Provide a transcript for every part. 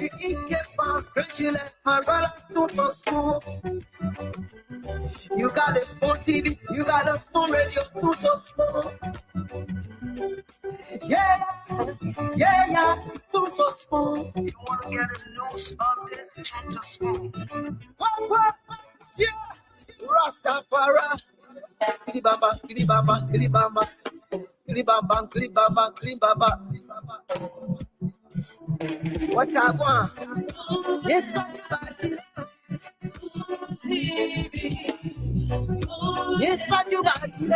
Every ink found crazy like my brother to spoon. You got a small TV, you got a small radio to spoon. Yeah, yeah, to spoon. You want to get a news update, to spoon. What? Yeah, Rastafari. Kilibamba, kilibamba, kilibamba. Kilibamba, kilibamba, kilibamba. What I want? Yes, party. Yes, party, party.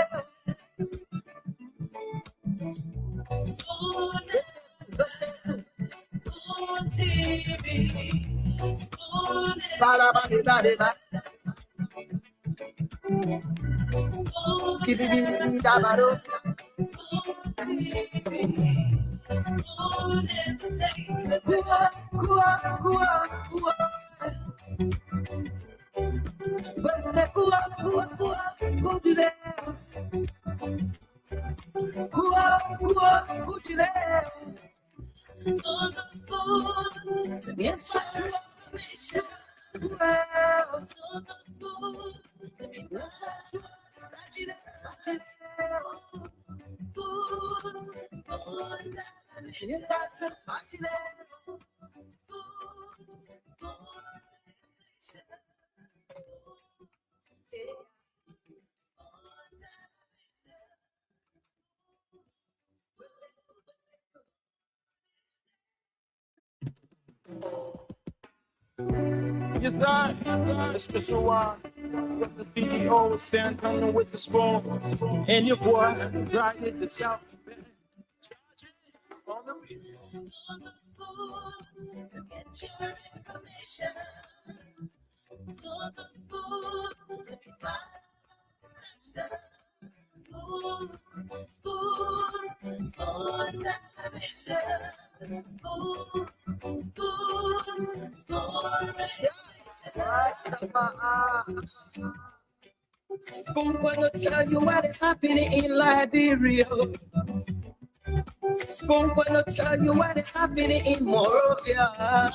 Yes, sir. A special one with the CEO, Stan coming with the spoon. And your boy, right at the South. On the beat. To get your information. To the food, to be Spoon gonna tell you what is happening in Liberia. Spoon gonna tell you what is happening in Morovia.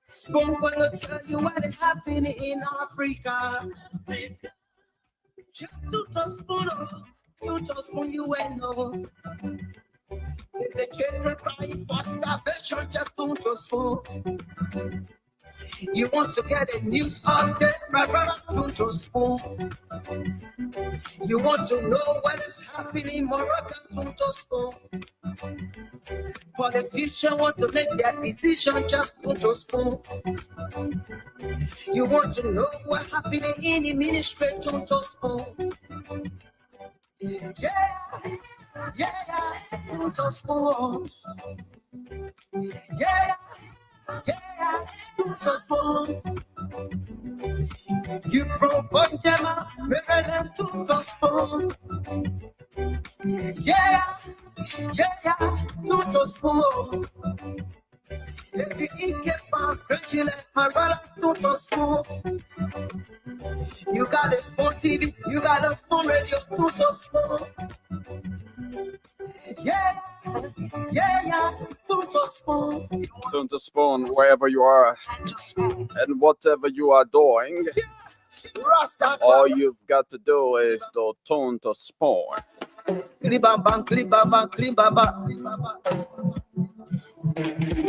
Spoon gonna tell you what is happening in Africa. Just to the spoon, you will know. If the children crying for starvation, just to the spoon. You want to get a news update, my brother, to the spoon. You want to know what is happening, Moravia, to the spoon. Politicians want to make their decision, just to the spoon. You want to know what happening in the ministry, to the spoon. Yeah, to the spoon. Yeah, to the spoon. You from Jama, Reverend to the spoon. Yeah, to the spoon. If you eat get found crazy like my brother to the spoon. You got a small TV, you got a small radio to the spoon. Yeah, to the spoon. Turn to spoon wherever you are and whatever you are doing. All you've got to do is to turn to spoon.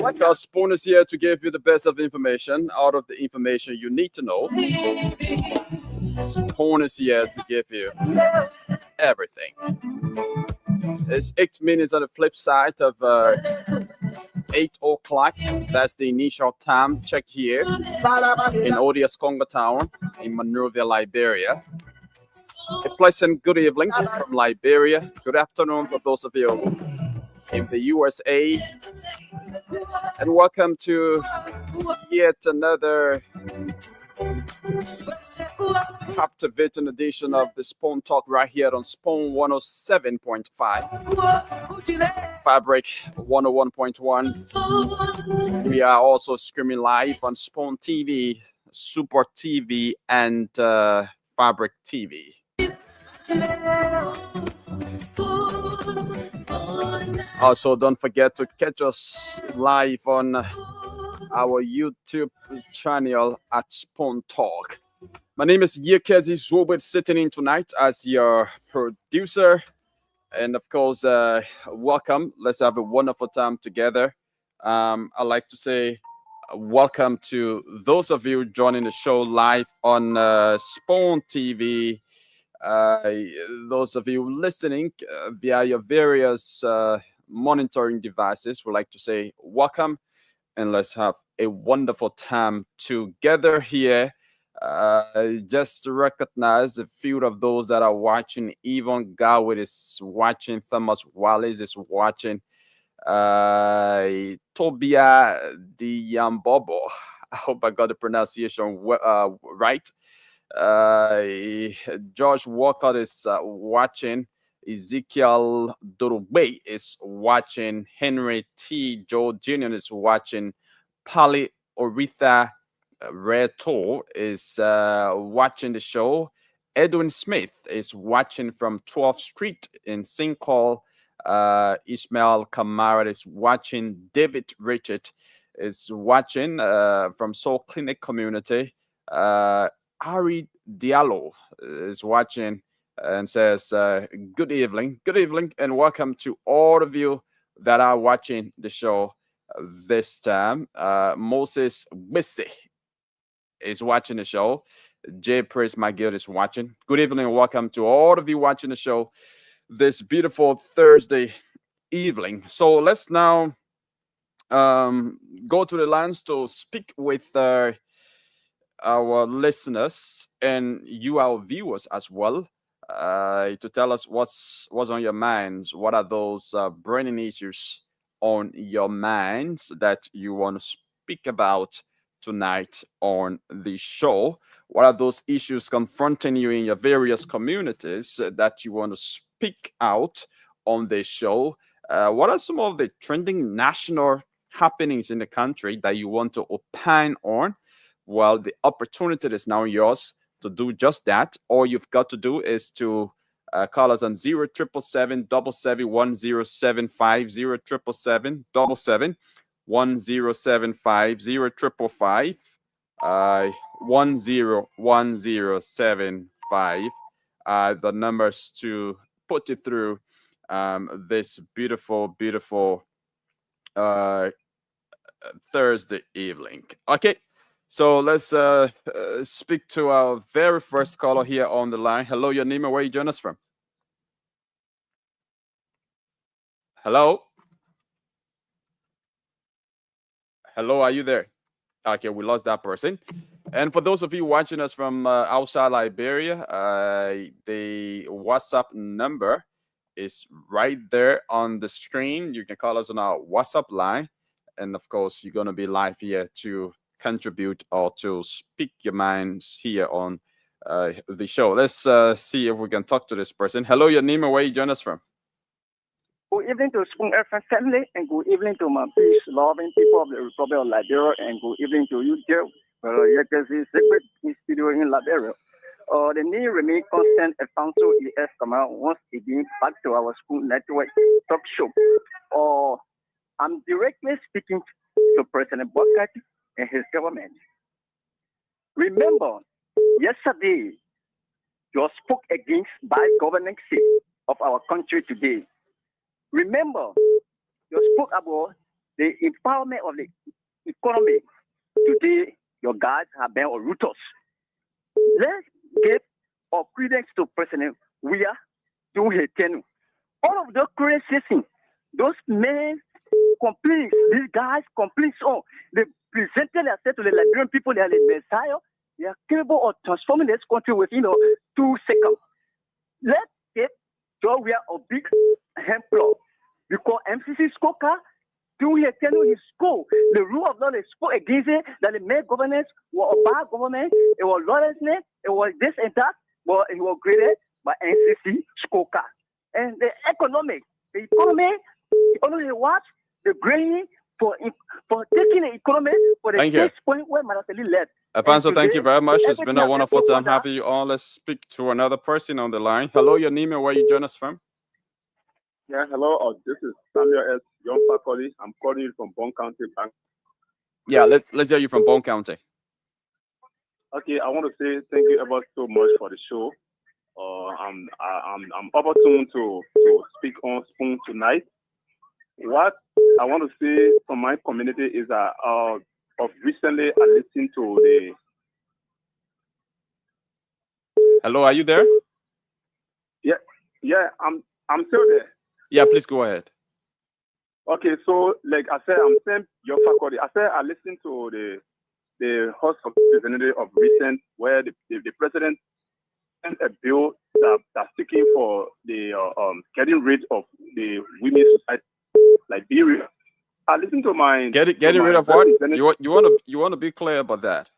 Because Spoon is here to give you the best of information out of the information you need to know. Spoon is here to give you everything. It's 8 minutes on the flip side of 8 o'clock. That's the initial time. Check here in Odious Congo Town in Monrovia, Liberia. A pleasant good evening from Liberia. Good afternoon for those of you in the USA. And welcome to yet another captivating edition of the Spoon Talk right here on Spoon 107.5, Fabric 101.1. We are also streaming live on Spoon TV, Super TV, and Fabric TV. Also, don't forget to catch us live on our YouTube channel at Spawn Talk. My name is Yekezi Zobet, sitting in tonight as your producer. And of course, welcome. Let's have a wonderful time together. I'd like to say welcome to those of you joining the show live on Spawn TV. Those of you listening via your various monitoring devices, would like to say welcome, and let's have a wonderful time together here. Just to recognize a few of those that are watching. Yvonne Garwood is watching. Thomas Wallace is watching. Tobia Diambobo. I hope I got the pronunciation right. George Walcott is watching. Ezekiel Dorube is watching. Henry T. Joe Jr. is watching. Pali Oritha Reto is watching the show. Edwin Smith is watching from 12th Street in St. Paul. Ishmael Kamara is watching. David Richard is watching from Soul Clinic Community. Ari Diallo is watching and says, good evening, and welcome to all of you that are watching the show this time. Moses Wisse is watching the show. Jay Praise McGill is watching. Good evening and welcome to all of you watching the show this beautiful Thursday evening. So let's now go to the lines to speak with our listeners and you, our viewers as well, to tell us what's on your minds. What are those burning issues on your minds that you want to speak about tonight on the show? What are those issues confronting you in your various communities that you want to speak out on the show? What are some of the trending national happenings in the country that you want to opine on? Well, the opportunity is now yours to do just that. All you've got to do is to call us on 0777 1075 0777 1075 0555 101075. The numbers to put you through this beautiful Thursday evening. Okay, so let's speak to our very first caller here on the line. Hello, your name and where you join us from? Hello, are you there? Okay, we lost that person. And for those of you watching us from outside Liberia, the WhatsApp number is right there on the screen. You can call us on our WhatsApp line. And of course, you're going to be live here to contribute or to speak your minds here on the show. Let's see if we can talk to this person. Hello, your name and where you join us from? Good evening to Spoon FM family, and good evening to my peace-loving people of the Republic of Liberia, and good evening to you, Joe. Yekezi Secret in studio in Liberia. The name remains constant. Alfonso E.S. Kamara once again back to our Spoon Network talk show. I'm directly speaking to President Bokati and his government. Remember, yesterday, you spoke against bad governance of our country today. Remember, you spoke about the empowerment of the economy. Today, your guys have been on routers. Let's give our credence to President Weah Dunhetenu. All of those criticism, those men complaints, these guys complaints they presented themselves to the Liberian people, they are the Messiah. They are capable of transforming this country within 2 seconds. Let's get Joe Weah a big exemplar. Because MCC Skoka, Dunhetenu, his school, the rule of law, they spoke against it, that the main governance was a bad government, it was lawlessness, it was this and that, but it was created by MCC Skoka. And the economy, what? The grain for taking the economy for the Thank you. stage point where Maraseli led. Apanso, thank you very much. It's everything been a has wonderful been time put having you on. Let's speak to another person on the line. Hello, your name and where you join us from? Yeah, hello. This is Samuel S. Young Faculty. I'm calling you from Bond County Bank. Yeah, let's hear you from Bone County. Okay, I want to say thank you ever so much for the show. I'm opportune to speak on Spoon tonight. What I want to say from my community is that of recently I listened to the. Hello, are you there? Yeah, I'm still there. Yeah, please go ahead. Okay, so like I said, I'm saying your faculty. I said I listened to the House of Representatives of recent where the president sent a bill that's seeking for the getting rid of the women's society Liberia. I listened to my Getting rid of what? You want to be clear about that.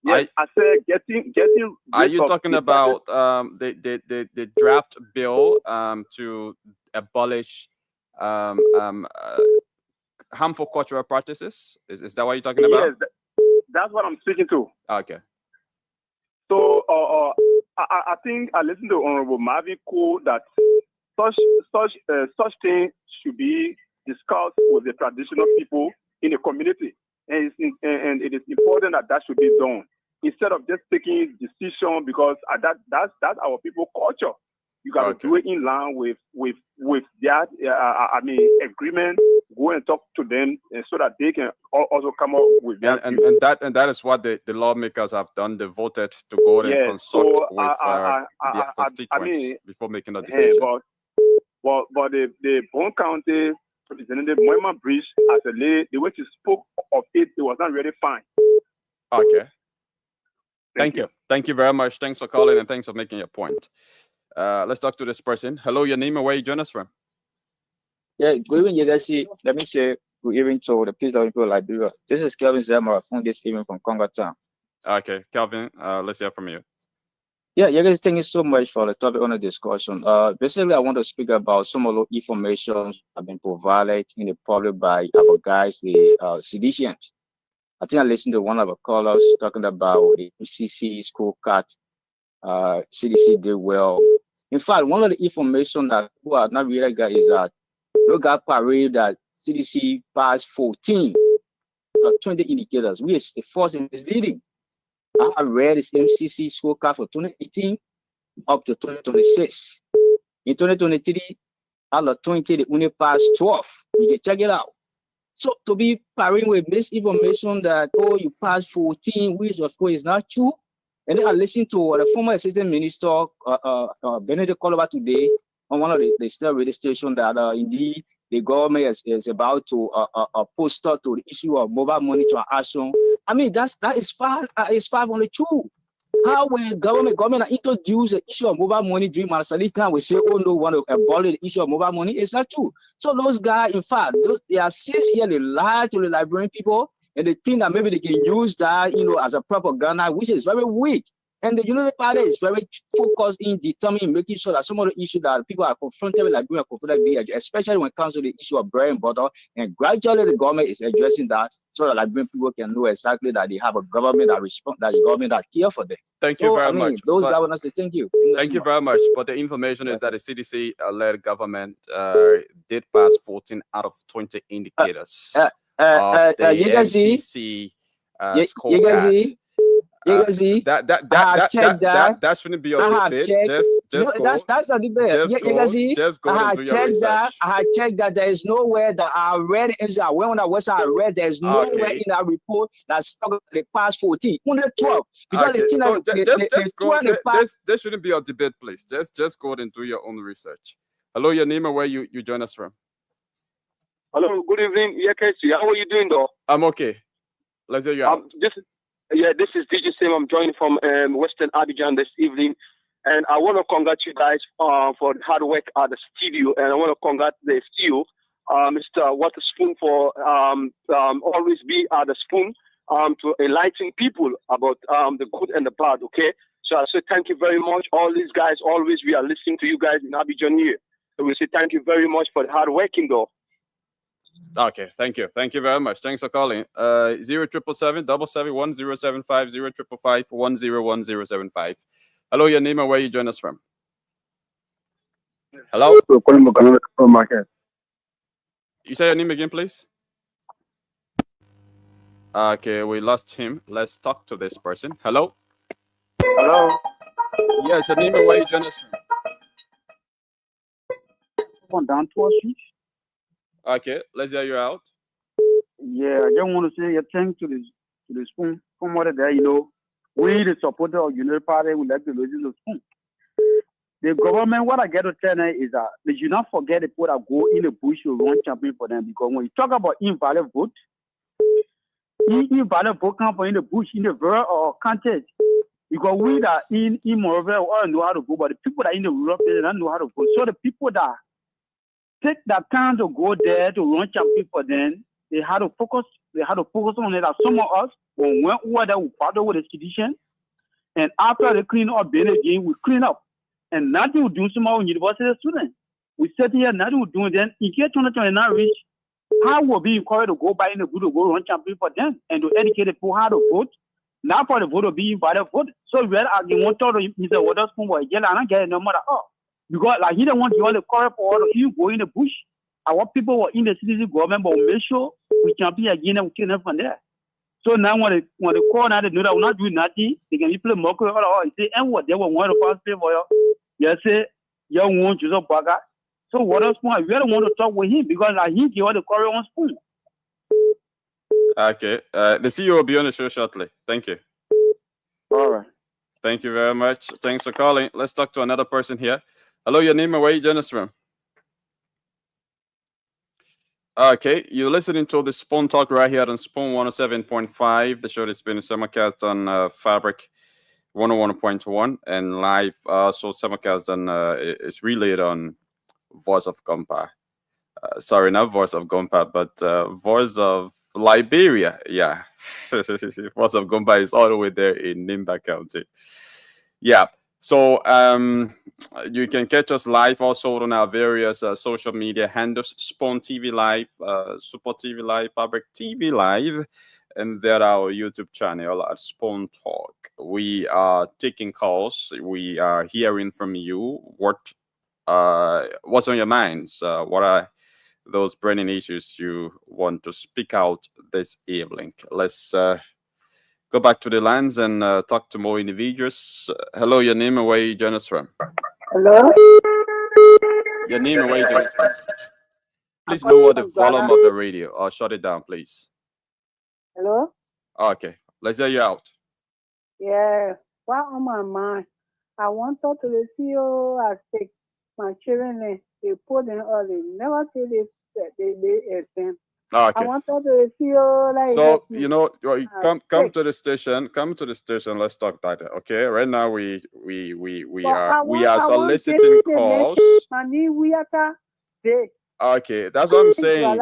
Yes, I said getting rid are you of talking the about the draft bill to abolish harmful cultural practices? Is that what you're talking about? Yes, that's what I'm speaking to. Okay. So I think I listened to Honorable Marvin Cole that such thing should be discussed with the traditional people in the community, and it is important that should be done instead of just taking decision because that's our people culture. You got to do it in line with that. Agreement. Go and talk to them, so that they can also come up with that. And that is what the lawmakers have done. They voted to go and consult with their constituents before making a decision. But the Bone County Representative Moima Bridge, as a lady, the way she spoke of it was not really fine. Okay. Thank you. Thank you very much. Thanks for calling and thanks for making your point. Let's talk to this person. Hello, your name and where you join us from? Yeah, good evening, you guys. Let me say good evening to the peace loving people of Liberia. This is Kelvin Zamora from this evening from Congo Town. Okay, Kelvin, let's hear from you. Yeah, you guys, thank you so much for the topic on the discussion. Basically, I want to speak about some of the information have been provided in the public by our guys, the CDCMs. I think I listened to one of the callers talking about the MCC school cut. CDC did well. In fact, one of the information that people have not really got is that look at parade that CDC passed 14 20 indicators, which is the first in misleading. I have read this MCC scorecard for 2018 up to 2026. In 2023, out of 20, they only passed 12. You can check it out. So to be pairing with misinformation that, oh, you passed 14, which of course is not true. And then I listened to the former assistant minister, Benedict Coloba today on one of the state radio stations that indeed the government is about to poster to the issue of mobile money transaction. I mean, that is far on the truth. How when government introduce the issue of mobile money during Marasali time, we say, oh no, we want to abolish the issue of mobile money. It's not true. So those guys, in fact, they are sincerely lie to the Liberian people, and they think that maybe they can use that, as a propaganda, which is very weak. And the United Party is very focused in determining, making sure that some of the issues that people are confronted with, like especially when it comes to the issue of bread and butter, and gradually the government is addressing that, so that Liberian people can know exactly that they have a government that responds, that the government that care for them. Thank you very much. Those governors say thank you. Thank you very much. But the information is that the CDC-led government did pass 14 out of 20 indicators of the MCC scorecard. That shouldn't be a debate. That's a debate. Just go and do your research. I had checked that there is nowhere that I read it. I went on the website, I read there's nowhere in that report that's the past 14, only 12. Because there shouldn't be a debate, please. Just go and do your own research. Hello, your name and where you join us from? Hello, good evening. Yeah, Casey. How are you doing, though? I'm okay. Let's hear you out. This is DJ Sim. I'm joining from Western Abidjan this evening. And I want to congratulate you guys for the hard work at the studio. And I want to congratulate the CEO, Mr. Waterspoon, for always be at the spoon to enlighten people about the good and the bad, okay? So I say thank you very much. All these guys, always we are listening to you guys in Abidjan here. So we say thank you very much for the hard working, though. Okay, thank you. Thank you very much. Thanks for calling. 0777 1075 1075. Hello, your name and where you join us from? Hello? You say your name again, please? Okay, we lost him. Let's talk to this person. Hello? Hello. Yes, your name and where you join us from? Down to us. Okay, let's hear you out. Yeah, I just want to say a thanks to the spoon. From what there, we the supporter of United Party, we like to lose the spoon. The government, what I get to tell them is that they should not forget the people that go in the bush to run campaign for them. Because when you talk about invalid vote, invalid vote come from in the bush, in the rural contest. Because we that in Monrovia, we all know how to go, but the people that in the rural place, they don't know how to go. So the people that take that time to go there to run campaign for them, they had to focus on it. That some of us, when we went over there, we partner with the sedition, and after they clean up Ben again, we clean up. And nothing we do somehow in university students. We sit here, nothing we do then in case 2029 reach, how will be encouraged to go by in the good to go run campaign for them and to educate the people how to vote. Now for the vote to be invited vote. So we are arguing one thought Mr. Waterspoon was jail and I get no matter because like he don't want you all the correct for all of you go in the bush. Our people were in the citizen government, but we make sure we campaign again and we kill them from there. So now when they call now they know that we're not doing nothing, they can play mockery or say and what they will want to pass for you. You say you want to talk back. So Waterspoon, I really want to talk with him because like he give all the correct on spoon. Okay, the CEO will be on the show shortly. Thank you. All right. Thank you very much. Thanks for calling. Let's talk to another person here. Hello, your name and where you join us from? Okay, you're listening to the Spoon Talk right here on Spoon 107.5. The show that's been simulcast on Fabric 101.1 and live. So simulcast on it's relayed on Voice of Gompa. Sorry, not Voice of Gompa, but Voice of Liberia. Yeah, Voice of Gompa is all the way there in Nimba County. Yeah. So you can catch us live also on our various social media handles: Spoon TV Live, Super TV Live, Fabric TV Live, and there our YouTube channel at Spoon Talk. We are taking calls. We are hearing from you. What's on your minds? What are those burning issues you want to speak out this evening? Let's go back to the lines and talk to more individuals. Hello, your name and where you join us from? Hello? Your name and where you join us from? Please lower the volume of the radio or shut it down, please. Hello? Okay, let's hear you out. Yeah, what on my mind? I want to talk to the CEO. I take my children, they put them early. Never say they exam. Okay. I want to talk to the CEO. Like, so come to the station. Come to the station. Let's talk that. Okay. Right now we are soliciting calls. Okay, that's what I'm saying.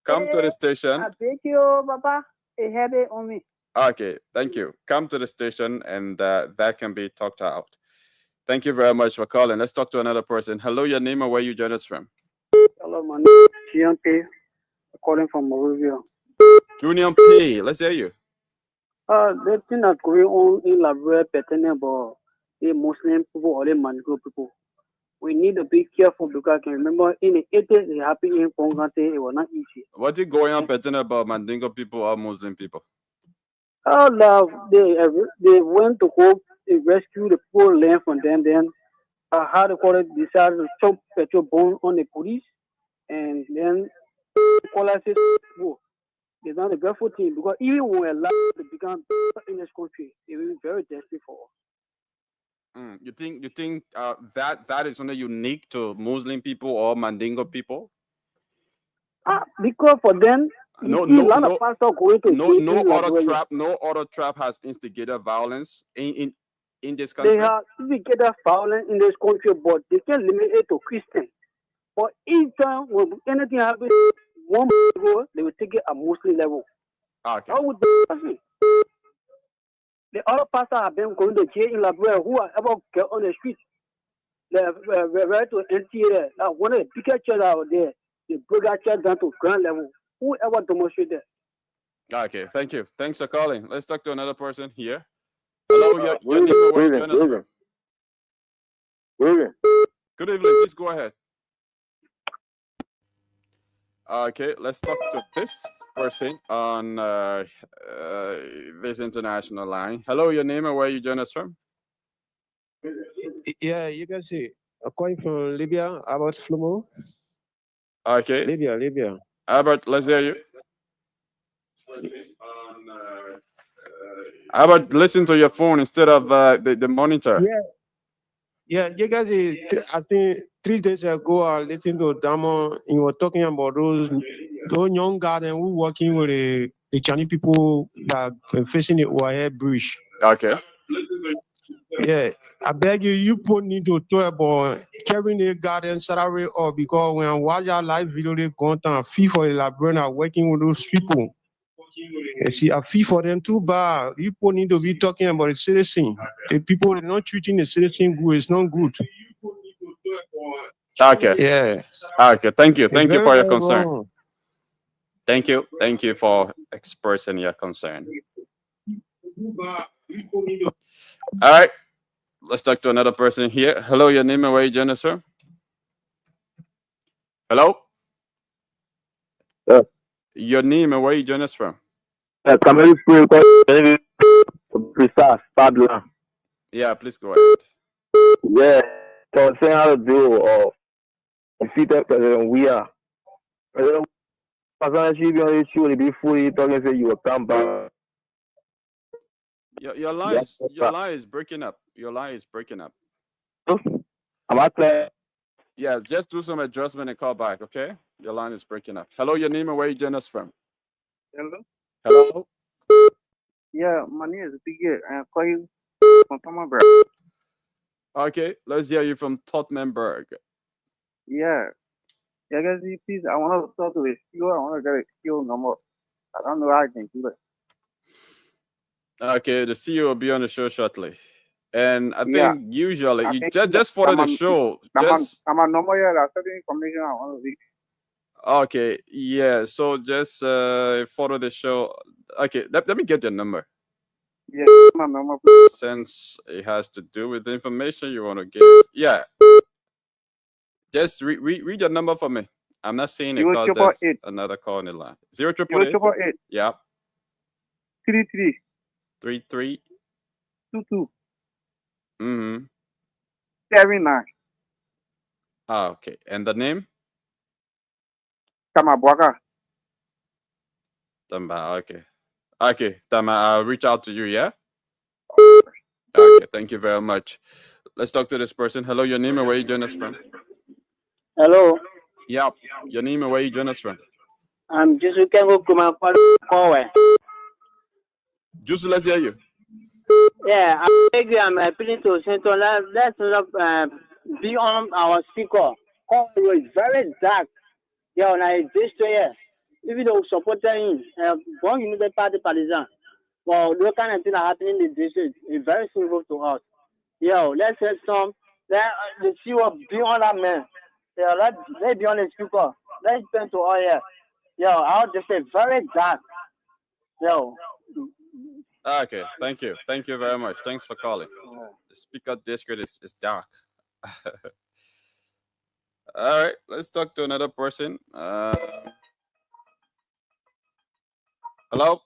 Come to the station. I beg you, Papa. A headache on me. Okay, thank you. Come to the station and that can be talked out. Thank you very much for calling. Let's talk to another person. Hello, your name and where you join us from? Hello, my name is Junior P. Calling from Monrovia. Junior P, let's hear you. The thing that's going on in Liberia pertaining about the Muslim people or the Mandingo people. We need to be careful because I can remember in the 80s it happened in Pongante, it was not easy. What is going on pertaining about Mandingo people or Muslim people? They went to go rescue the poor land from them. Then how they call it, decided to chop petrol bomb on the police, and then call us it's not a grateful thing because even when we're allowed to become in this country, it will be very desperate for us. You think that is only unique to Muslim people or Mandingo people? Because for them, no other tribe has instigated violence in this country. They have instigated violence in this country, but they can limit it to Christians. But each time when anything happens, one people they will take it at Muslim level. Okay. How would they? The other pastors have been going to jail in Liberia who are ever get on the street. They're ready to NTA. One of the biggest churches out there. they break that church down to ground level. Whoever demonstrate that. Okay, thank you. Thanks for calling. Let's talk to another person here. Hello, your name and where you join us from? Good evening. Please go ahead. Okay, let's talk to this person on this international line. Hello, your name and where you join us from? Yeah, you can see. I'm calling from Libya, about Flomo. Okay. Libya. Albert, let's hear you. Albert, listen to your phone instead of the monitor. Yeah, you guys, I think 3 days ago, I listened to Damo. You were talking about those young guys who working with the Chinese people that are facing the Oahe Bridge. Okay. Yeah, I beg you, you put need to talk about carrying the garden salary up because when I watch our live video, they go down, fee for the librarian are working with those people. You see, I feel for them too bad. People need to be talking about the citizen. The people are not treating the citizen good. It's not good. Okay. Yeah. Okay. Thank you. Thank you very, for your very concern. wrong. Thank you. Thank you for expressing your concern. All right. Let's talk to another person here. Hello, your name and where you join us from? Hello? Your name and where you join us from? Yeah, please go ahead. Yeah, so saying how to do defeated President Weah. President President be on the show, be fully talking say you will come back. Your line is breaking up. Your line is breaking up. Am I clear? Yeah, just do some adjustment and call back, okay? Your line is breaking up. Hello, your name and where you join us from? Hello? Hello? Yeah, my name is Biggie. I call you from Tottenham. Okay, let's hear you from Tottenham. Yeah. Yeah, guys, please, I want to talk to the CEO. I want to get a CEO number. I don't know how I can do that. Okay, the CEO will be on the show shortly. And I think usually you just follow the show. I'm a number here. That's the information I want to read. Okay, yeah. So just follow the show. Okay, let me get your number. Yeah, my number. Since it has to do with the information you want to give. Yeah. Just read your number for me. I'm not seeing it because there's another call in the line. 0888. Yeah. 33. 33. 22. 79. Okay. And the name? Tamabwaka. Tamba. Okay. Okay, Tama, I'll reach out to you, yeah? Okay, thank you very much. Let's talk to this person. Hello, your name and where you join us from? Hello. Yeah, your name and where you join us from? I'm just looking for Kumakwale. Just let's hear you. Yeah, I'm appealing to Central. Let's not be on our speaker. It's very dark. Yeah, like this year. Even though supporting one United Party partisan, well, those kind of things are happening in the district. It's very simple to us. Yo, let's say let's see what be on that man. Yeah, let's be on the speaker. Let's turn to all here. Yo, I'll just say very dark. Yo. Okay, thank you. Thank you very much. Thanks for calling. The speaker district is dark. All right, let's talk to another person. Hello?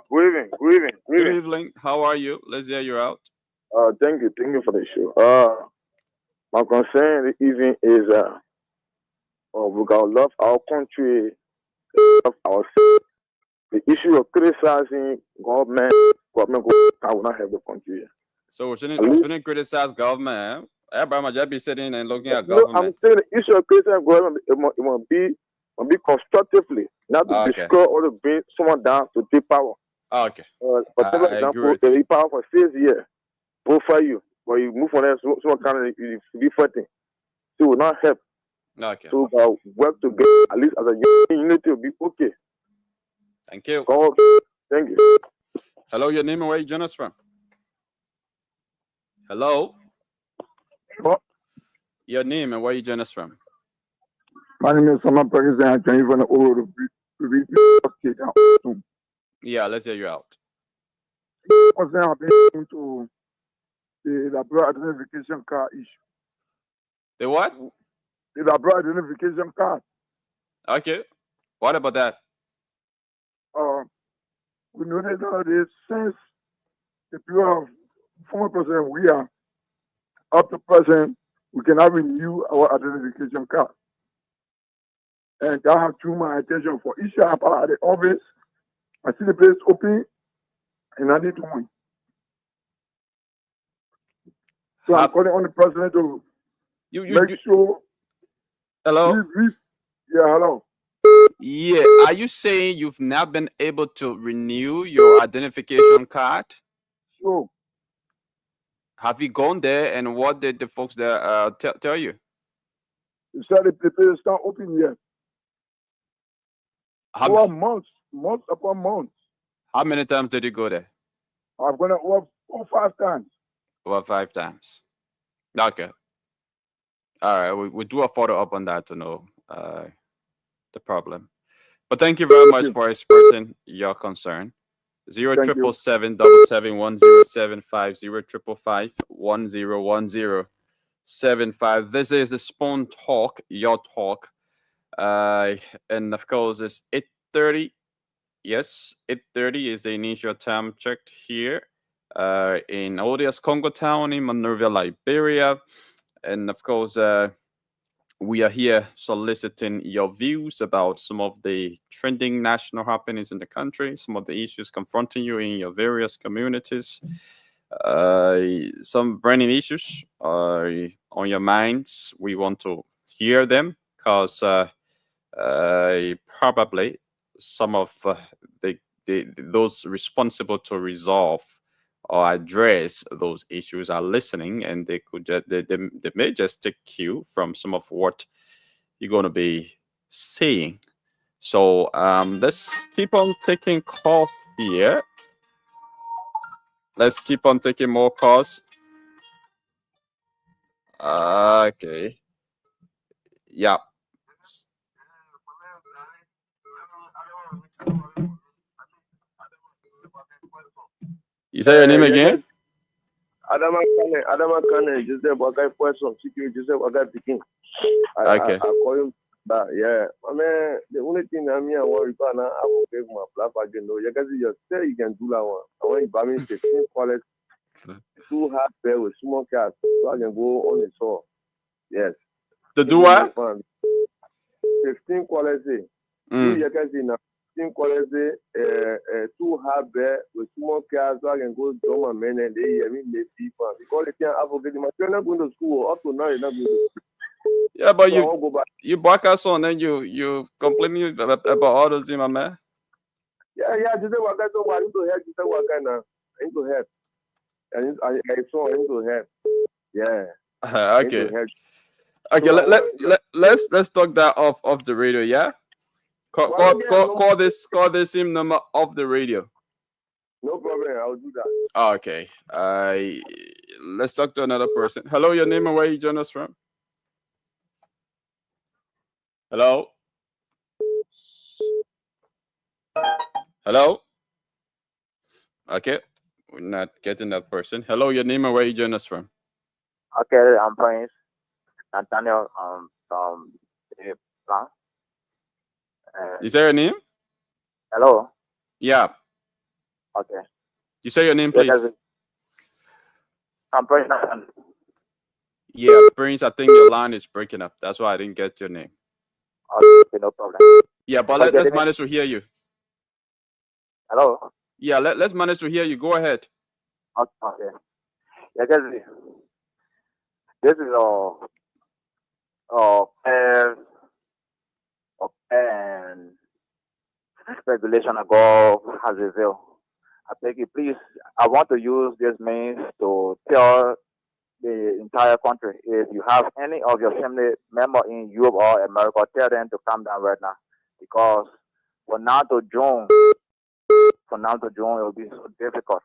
Good evening. Good evening. How are you? Let's hear you out. Thank you for the show. My concern even is we gotta love our country, love our the issue of criticizing government I will not have the country. So we shouldn't criticize government. Everybody might just be sitting and looking at government. I'm saying the issue of criticizing government it must be constructively, not to destroy or to bring someone down to take power. Okay. For example, they be power for 6 years, profile you, but you move on there, someone kind of be fighting. So it will not help. Okay. So work together, at least as a unity will be okay. Thank you. Thank you. Hello, your name and where you join us from? Hello? What? Your name and where you join us from? My name is Saman Pakistan. I'm joining from the old Yeah, let's hear you out. I've been to the broad identification card issue. The what? The broad identification card. Okay. What about that? We know that nowadays, since the period of former president, we are up to present, we cannot renew our identification card. And that have drew my attention for each year at the office. I see the place open, and I need to win. So I'm calling on the president to make sure. Hello? Yeah, hello. Yeah, are you saying you've not been able to renew your identification card? Sure. Have you gone there, and what did the folks there tell you? You said the place is not open yet. How months upon months. How many times did you go there? I've gone over 4 or 5 times. Over 5 times. Okay. All right, we do a follow up on that to know the problem. But thank you very much for expressing your concern. 077-107-505-555-1010-75. This is the Spoon Talk, your talk. And of course, it's 8:30. Yes, 8:30 is the initial time checked here in Odious Congo Town in Monrovia, Liberia. And of course, we are here soliciting your views about some of the trending national happenings in the country, some of the issues confronting you in your various communities, some burning issues on your minds. We want to hear them because probably some of those responsible to resolve or address those issues are listening, and they could they may just take cue from some of what you're going to be saying. So let's keep on taking calls here. Let's keep on taking more calls. Okay. Yeah. You say your name again? Adama Kane, Joseph Wagai person, CQ Joseph Wagai Pikin. Okay. I call him that, yeah. I mean, the only thing I worry about now, I will give my flap again. No, you guys just say you can do that one. I want you to buy me 15 quality, 2 hard pair with small cats, so I can go on the shore. Yes. To do what? 15 quality. You can see now. 15 quality, 2 hard pair with small cats, so I can go to my men and they hear me make people. Because they can't advocate. My children are going to school. Up to now, they're not going to school. Yeah, but so you broadcast on and you complaining about all those things, my man. Yeah, just what I do. I need to help. Just what I now. I need to help. I saw I need to help. Yeah. Okay. Okay. Let's talk that off the radio. Yeah. Call this SIM number off the radio. No problem. I'll do that. Okay. Let's talk to another person. Hello, your name and where you join us from? Hello? Hello? Okay. We're not getting that person. Hello, your name and where you join us from? Okay, I'm Prince Nathaniel from the plan. You say your name? Hello? Yeah. Okay. You say your name, please. I'm Prince Nathaniel. Yeah, Prince, I think your line is breaking up. That's why I didn't get your name. Okay, no problem. Yeah, but let's manage to hear you. Hello? Yeah, let's manage to hear you. Go ahead. Okay. Yeah, this is and regulation ago has revealed. I beg you, please, I want to use this means to tell the entire country, if you have any of your family member in Europe or America, tell them to calm down right now. Because from now to June, it will be so difficult.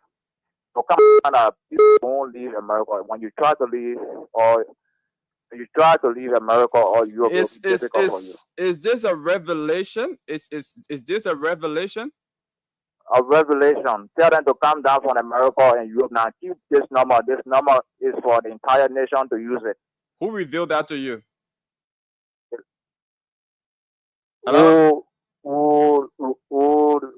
So come on, people won't leave America. When you try to leave, or you try to leave America or Europe, it will Is be difficult for you. is this a revelation? Is this a revelation? A revelation. Tell them to come down from America and Europe now. Keep this number. This number is for the entire nation to use it. Who revealed that to you? Hello? Who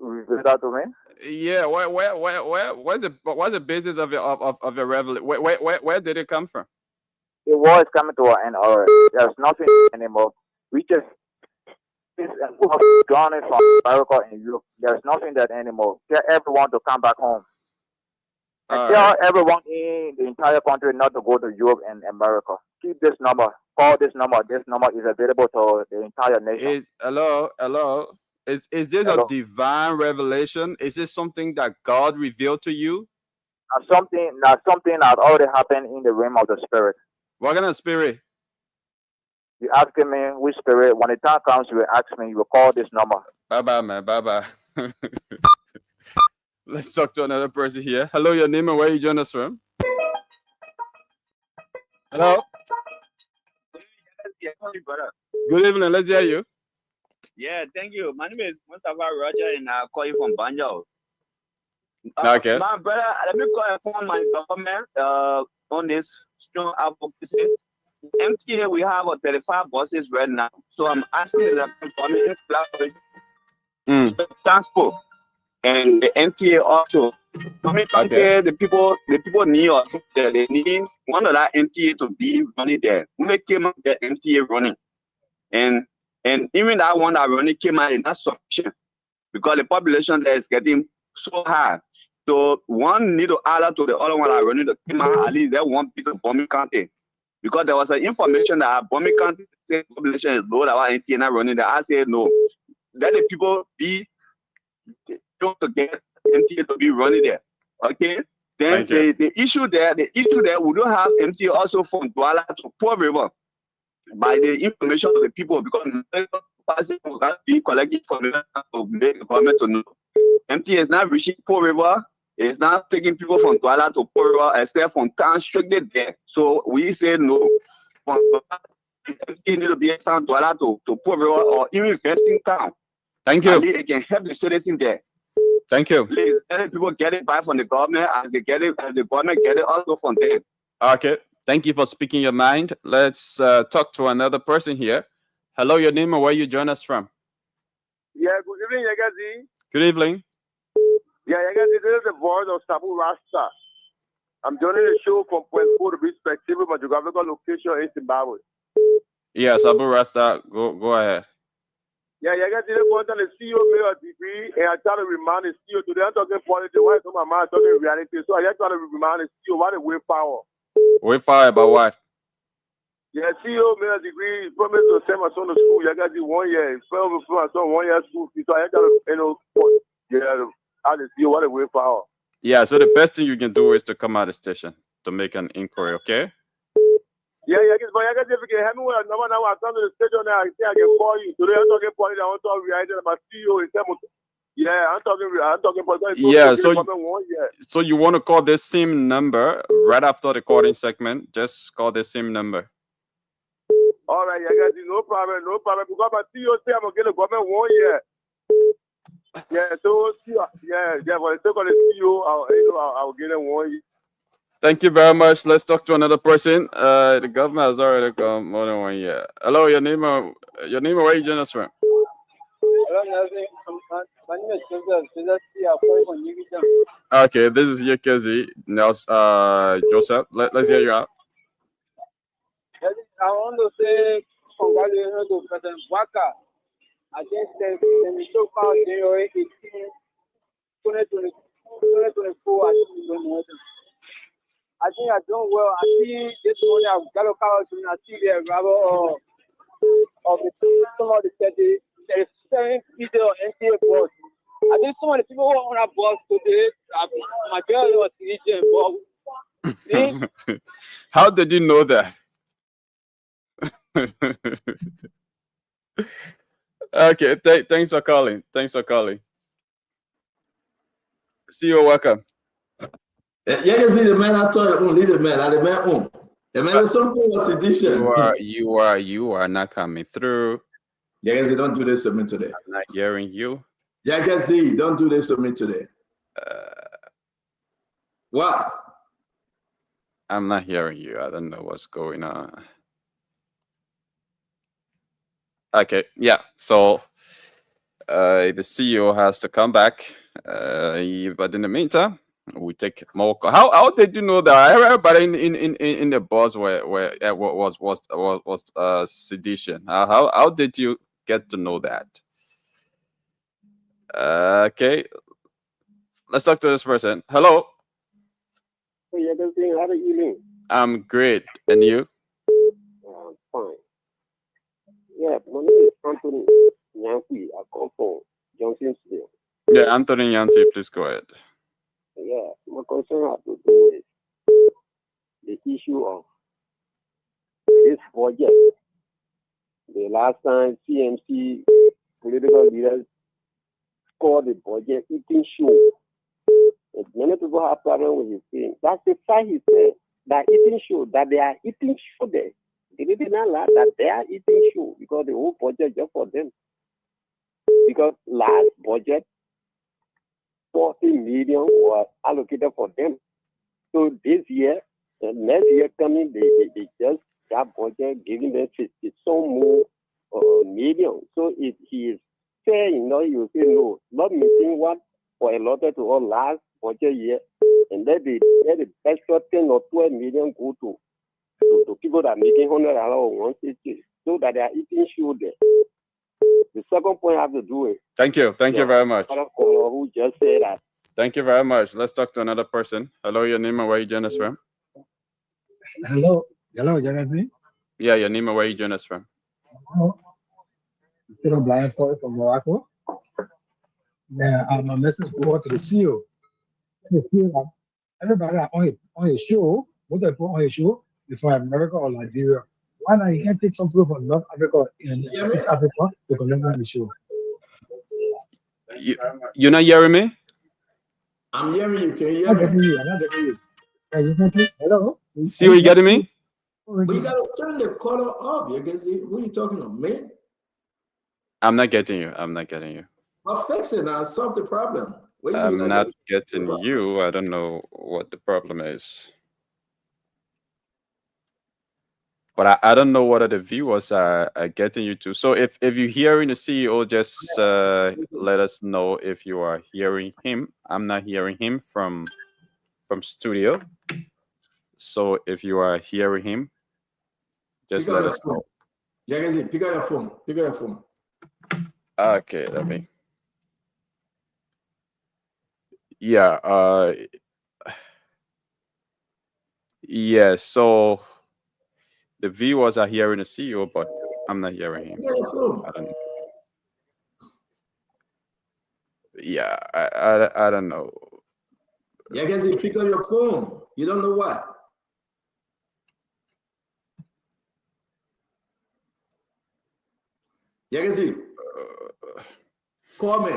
revealed that to me? Yeah, what's the basis of your revelation? Where did it come from? The war is coming to an end already. There's nothing anymore. We just gone in from America and Europe. There's nothing that anymore. Tell everyone to come back home. And tell everyone in the entire country not to go to Europe and America. Keep this number. Call this number. This number is available to the entire nation. Hello. Is this a divine revelation? Is this something that God revealed to you? Something that already happened in the realm of the spirit. What kind of spirit? You asking me which spirit. When the time comes, you will ask me. You will call this number. Bye-bye, man. Bye-bye. Let's talk to another person here. Hello, your name and where you join us from? Hello. Good evening. Let's hear you. Yeah, thank you. My name is Mustafa Roger, and I call you from Banjo. Okay. My brother, let me inform my government on this strong advocacy. MTA, we have 35 buses right now. So I'm asking the government transport and the MTA also. Okay. The people need us. They need one of that MTA to be running there. When they came up, the MTA running, and even that one that running came out is not sufficient because the population there is getting so high. So one need to add up to the other one that running to came out. At least they want people to Bombay County because there was an information that Bombay County population is low. That was MTA not running there. I said no. Let the people be to get MTA to be running there. Okay. Then the issue there, we don't have MTA also from Douala to Pearl River by the information of the people because we can be collecting information to make the government to know. MTA is not reaching Pearl River. It's not taking people from Douala to Pearl River except from town strictly there. So we say no. MTA need to be from Douala to Pearl River or even investing town. Thank you. At least it can help the citizens there. Thank you. Please let people get it back from the government as they get it, as the government get it also from them. Okay. Thank you for speaking your mind. Let's talk to another person here. Hello, your name and where you join us from? Yeah, good evening, Yagazi. Good evening. Yeah, Yagazi, this is the voice of Sabu Rasta. I'm joining the show from Point 4 to be specific with my geographical location in Zimbabwe. Yeah, Sabu Rasta, go ahead. Yeah, Yagazi, they want to see you made a degree, and I try to remind the CEO today. I'm talking politics, why is my mind talking reality? So I just try to remind the CEO what the way power. Way far about what? Yeah, CEO made a degree, promised to send my son to school. Yagazi 1 year, he fell before my son 1 year school fee. So I just try to, how the CEO what the way power. Yeah, so the best thing you can do is to come out of the station to make an inquiry, okay? Yeah, but if you can help me with a number now, I come to the station now, I say I can call you. Today I'm talking politics, I want to talk reality about CEO in terms of, yeah, I'm talking politics. Yeah, so you want to call this same number right after the calling segment, just call the same number. All right, no problem, because my CEO say I'm going to get the government 1 year. Yeah, so, for the sake of the CEO, I'll get it 1 year. Thank you very much. Let's talk to another person. The government has already come more than 1 year. Hello, your name and where you join us from? Hello, my name is Joseph. Okay, this is Yekezi. Now, Joseph, let's hear you out. I want to say congratulations to President Waka. I think the so far January 18, 2024, I think I done well. I see this morning I've got a car to I see the arrival of some of the 37 people on NTA bus. I think some of the people who are on that bus today, majority was involved. How did you know that? Okay, thanks for calling. See you, welcome. You can see the man I told you, lead the man, the man. something was sedition. You are not coming through. Yagazi, don't do this to me today. I'm not hearing you. Yagazi, don't do this to me today. What? I'm not hearing you. I don't know what's going on. Okay, yeah. So the CEO has to come back. But in the meantime, we take more. How did you know that everybody in the bus was sedition? How did you get to know that? Okay, let's talk to this person. Hello. Hey, Yagazi, how are you doing? I'm great, and you? Fine. Yeah, my name is Anthony Yankee. I come from Johnsonsville. Yeah, Anthony Yancy, please go ahead. Yeah, my concern has to do with the issue of this budget. The last time CMC political leaders scored the budget eating show. And many people have problem with his thing. That's the fact he said. That eating show, that they are eating show there. They did not lie that they are eating show because the whole budget just for them. Because last budget, 40 million was allocated for them. So this year, next year coming, they just that budget giving them 50 some more million. So if he is fair enough, you say no, not meeting what for allotted to all last budget year, and then the extra 10 or 12 million go to people that are making $100 or 160, so that they are eating shoe there. The second point I have to do is Thank you very much. Who just said that. Thank you very much. Let's talk to another person. Hello, your name and where you join us from? Hello, Jagazi. Yeah, your name and where you join us from? Still blind for from Morocco. Yeah, I'm a message forward to the CEO. Everybody on his show, most of the people on his show is from America or Nigeria. Why not? You can't take some people from North Africa and East Africa to connect on the show. You're not hearing me? I'm hearing you. Can you hear I'm me? not getting you. I'm not getting you. Hey, you can take, hello? See, you getting me? We gotta turn the color off. Yagazi, who are you talking to? Me? I'm not getting you. I'm not getting you. Well, fix it now. Solve the problem. What do you mean I'm not not getting you. I don't know what the problem is. But I don't know what other viewers are getting you to. So if you're hearing the CEO, just let us know if you are hearing him. I'm not hearing him from studio. So if you are hearing him, just Pick up let your us phone. know. Yagazi, pick up your phone. Pick up your phone. Okay, let me. Yeah. Yeah. So the viewers are hearing the CEO, but I'm not hearing him. Pick up your phone. I don't know. Yeah, I don't know. Yagazi, pick up your phone. You don't know what? Yagazi, call me.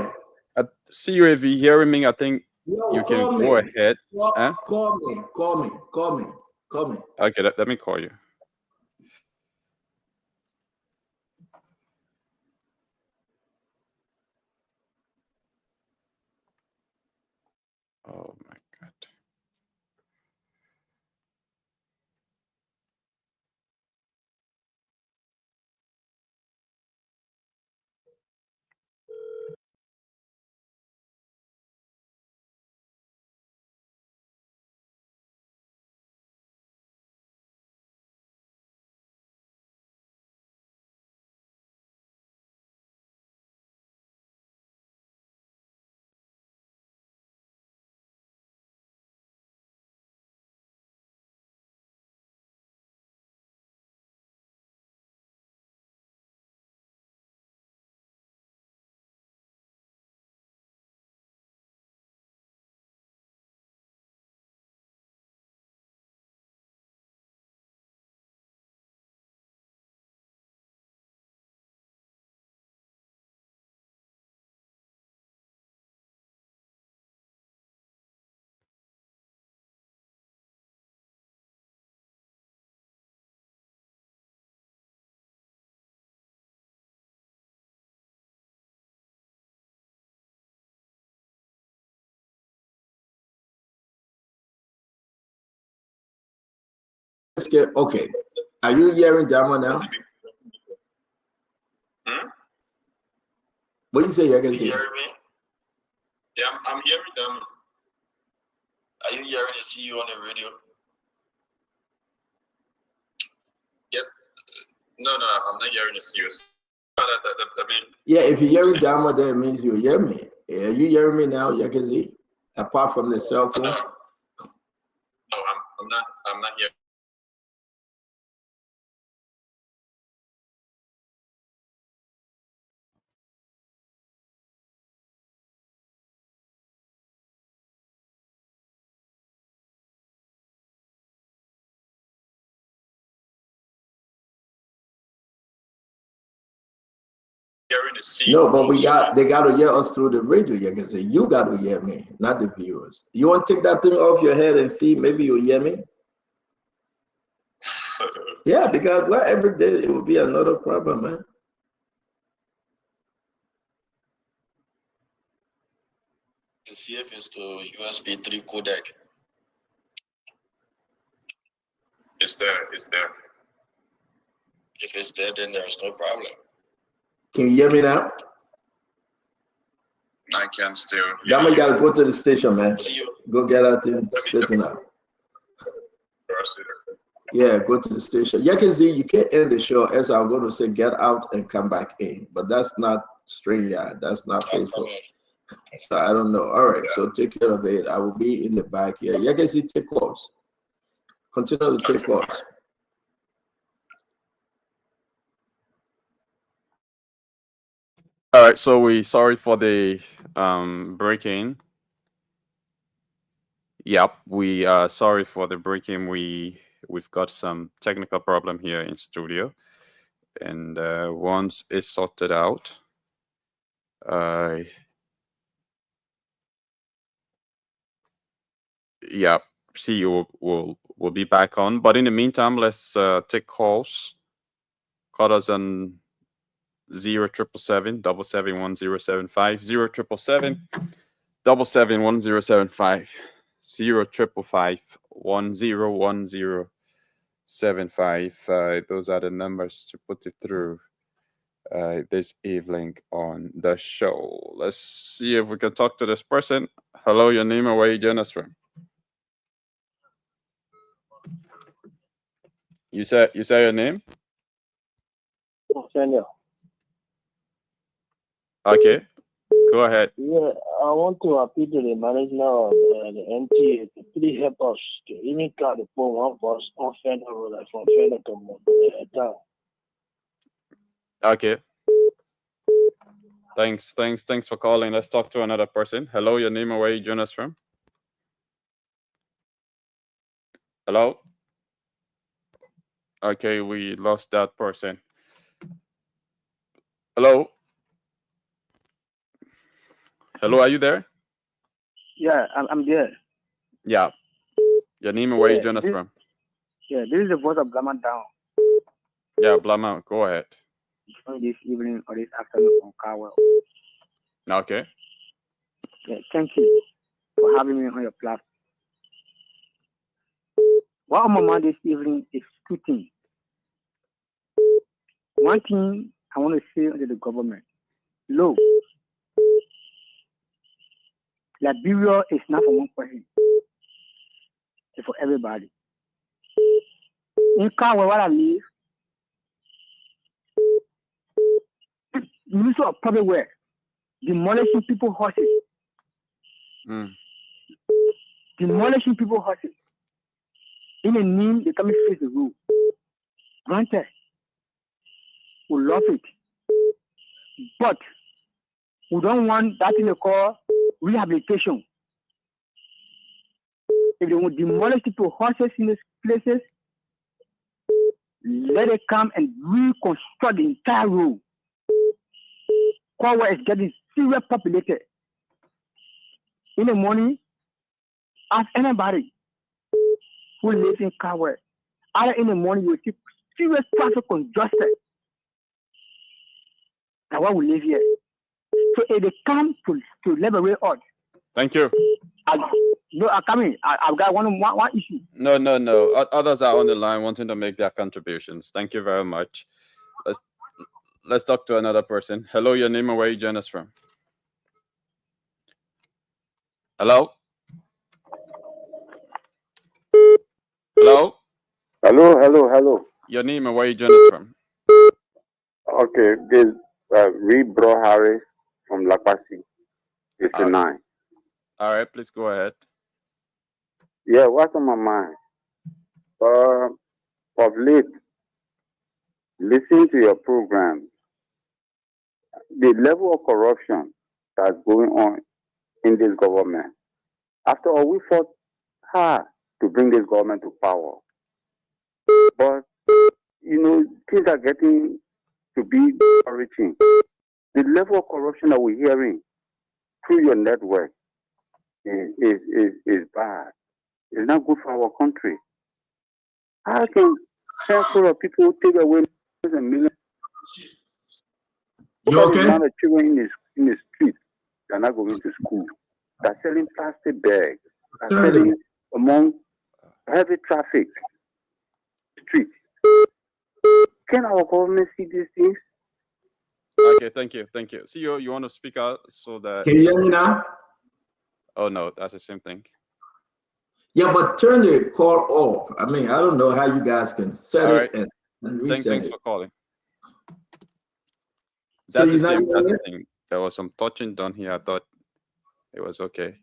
See you if you're hearing me. I think No, you can call go me. ahead. Huh? Call me. Call me. Call me. Call me. Okay, let me call you. Oh my God. scared. Okay. Are you hearing Dama now? What do you say, You Yagasi? hearing me? Yeah, I'm hearing them. Are you hearing the CEO on the radio? Yep. No, I'm not hearing the CEO. I mean, Yeah, if you're hearing Dama, then it means you hear me. Are you hearing me now, Yagasi? Apart from the cell phone? no, I'm not hearing. Hearing the CEO. No, but they got to hear us through the radio, Yagasi. You got to hear me, not the viewers. You want to take that thing off your head and see, maybe you'll hear me? Yeah, because well, every day it will be another problem, man. The CF is the USB 3 codec. It's there. If it's there, then there's no problem. Can you hear me now? I can still. Dama, you got to go to the station, man. Go get out there and straighten out. Yeah, go to the station. Yagasi, you can't end the show as I'm going to say get out and come back in. But that's not StreamYard. That's not Facebook. So I don't know. All right, so take care of it. I will be in the back here. Yagasi, take calls. Continue to take calls. All right, so we sorry for the break-in. Yep, we sorry for the break-in. We've got some technical problem here in studio, and once it's sorted out, yeah, CEO will be back on. But in the meantime, let's take calls. Call us on 0777 771 075 0777 771 075. Those are the numbers to put it through this evening on the show. Let's see if we can talk to this person. Hello, your name and where you join us from? You say your name? Daniel. Okay, go ahead. Yeah, I want to appeal to the management of the NTA to please help us to even try to put one bus on Fender Road, like from Fender to town. Okay. Thanks for calling. Let's talk to another person. Hello, your name and where you join us from? Hello? Okay, we lost that person. Hello? Hello, are you there? Yeah, I'm there. Yeah. Your name and where you join us from? Yeah, this is the voice of Blama Down. Yeah, Blama, go ahead. This evening or this afternoon on Carwell. Okay. Yeah, thank you for having me on your platform. What I'm on my mind this evening is two things. One thing I want to say to the government. Look, Liberia is not for one person. It's for everybody. In Carwell, where I live, Minister of Public Works demolishing people's horses. Demolishing people's horses. In the name, they come and face the rule. Granted, we love it. But we don't want that in the call rehabilitation. If they want to demolish people's horses in these places, let it come and reconstruct the entire road. Kawa is getting seriously populated. In the morning, ask anybody who lives in Kawa. Either in the morning, you will see serious traffic congested. That's why we live here. So if they come to liberate us. Thank you. No, I've got one issue. No. Others are on the line wanting to make their contributions. Thank you very much. Let's talk to another person. Hello, your name and where you join us from? Hello? Hello? Hello. Your name and where you join us from? Okay, this Reed Bro Harris from La Pasi, 59. All right, please go ahead. Yeah, what's on my mind? Of late, listen to your program. The level of corruption that's going on in this government. After all, we fought hard to bring this government to power. But, things are getting to be discouraging. The level of corruption that we're hearing through your network is bad. It's not good for our country. How can handful of people take away millions and millions? You Look at okay? the amount of children in the street that are not going to school. They're selling plastic bags. They're selling among heavy traffic street. Can our government see these things? Okay, thank you. See, you want to speak out so that... Can you hear me now? Oh, no, that's the same thing. Yeah, but turn the call off. I mean, I don't know how you guys can set All it right. and reset Thanks it. for calling. So That's the you're not same. That's hearing the thing. There was some touching done here. I thought it was okay.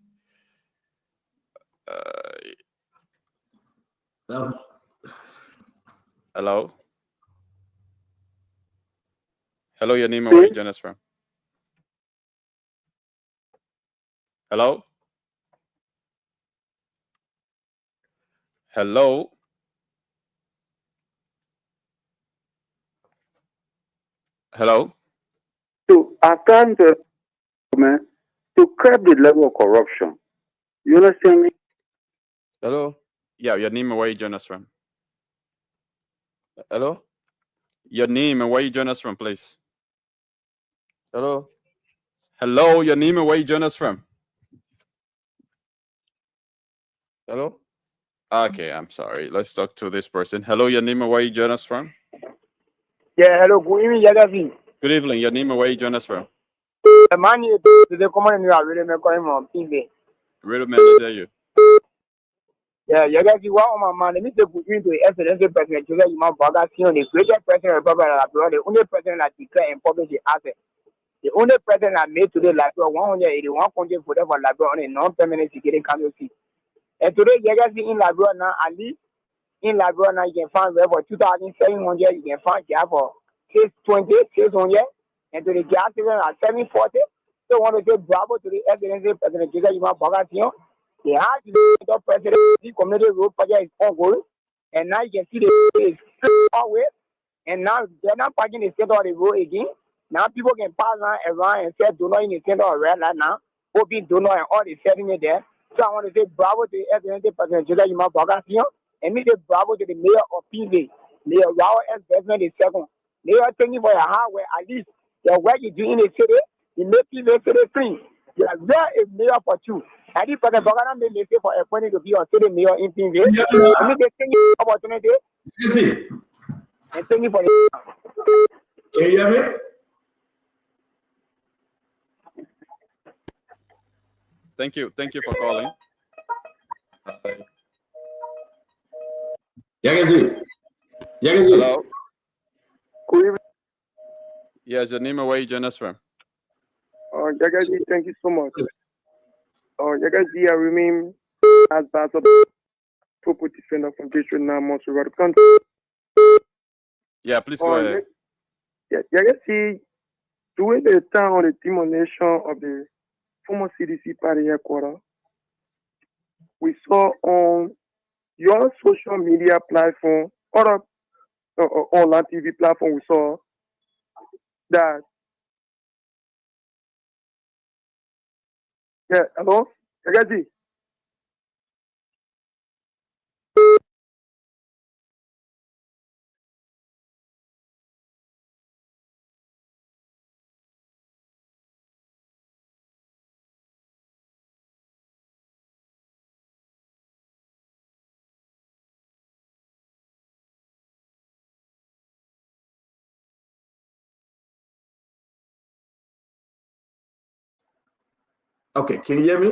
Hello? Hello, your name and where you join us from? Hello? Hello? Hello? To attend the government to curb the level of corruption. You understand me? Hello? Yeah, your name and where you join us from? Hello? Your name and where you join us from, please. Hello? Hello, your name and where you join us from? Hello? Okay, I'm sorry. Let's talk to this person. Hello, your name and where you join us from? Yeah, hello, good evening, Yagavi. Good evening. Your name and where you join us from? Man, you the common you are really making on TV. Riddle man, let's hear you. Yeah, Yagavi, what on my man, let me say good evening to the excellent president, to let you know, Bagasion, the greatest president of the only president that declared and published the asset. The only president that made today like 181 countries for them for Labrador on a non-permanent security council seat. And today, Yagavi in Labrador now, at least in Labrador now, you can find where for 2,700, you can find gas for 620, 600, and to the gas station at 740. So I want to say bravo to the excellency President Jacob Zuma Bagasion. They have the president, the community road project is ongoing, and now you can see the road is away, and now they're not parking the center of the road again. Now people can pass around and say donor in the center of red light now, open donor and all the setting it there. So I want to say bravo to the excellency President Jacob Zuma Bagasion, and me say bravo to the mayor of PV, Mayor Raul S. Desmond II. Mayor, thank you for your hard work. At least the work you do in the city, you make PV city clean. You are there a mayor for two. And if President Bogana made mistake for appointing to be a city mayor in PV, I mean, they thank you for the opportunity. Easy. And thank you for the. Can you hear me? Thank you for calling. Yagazi. Hello? Good evening. Yes, your name and where you join us from? Yagazi, thank you so much. Yagazi, I remain as part of property defender from District now, Montreal country. Yeah, please go ahead. Yagazi, during the time of the demolition of the former CDC party headquarters, we saw on your social media platform, or online TV platform, we saw that. Yeah, hello? Yagazi? Okay, can you hear me?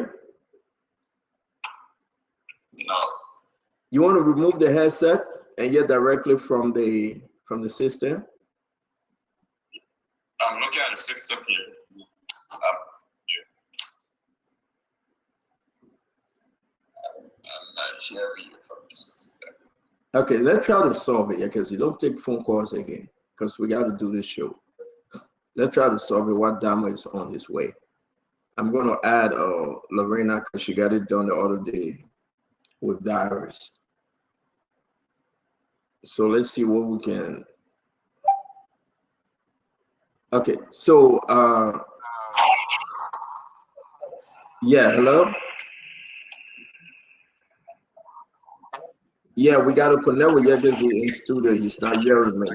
No. You want to remove the headset and get directly from the system? I'm looking at the system here. I'm not hearing you from this system. Okay, let's try to solve it, because you don't take phone calls again, because we got to do this show. Let's try to solve it while Dama is on his way. I'm going to add Lorena, because she got it done the other day with Darius. So let's see what we can. Okay, so yeah, hello? Yeah, we got to connect with Yegazi in studio. He's not hearing me.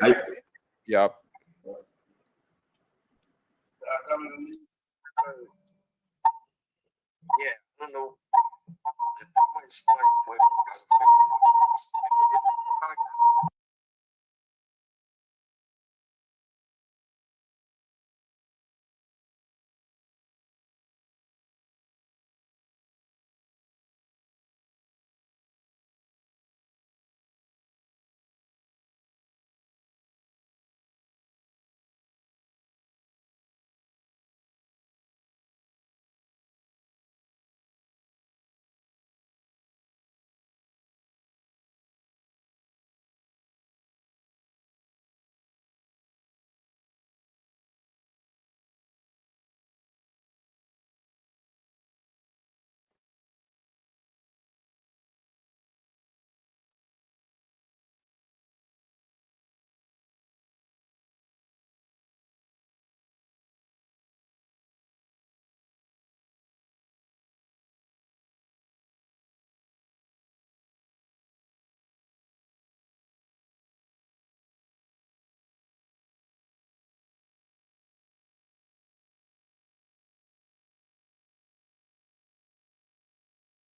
Yep. Yeah, I don't know.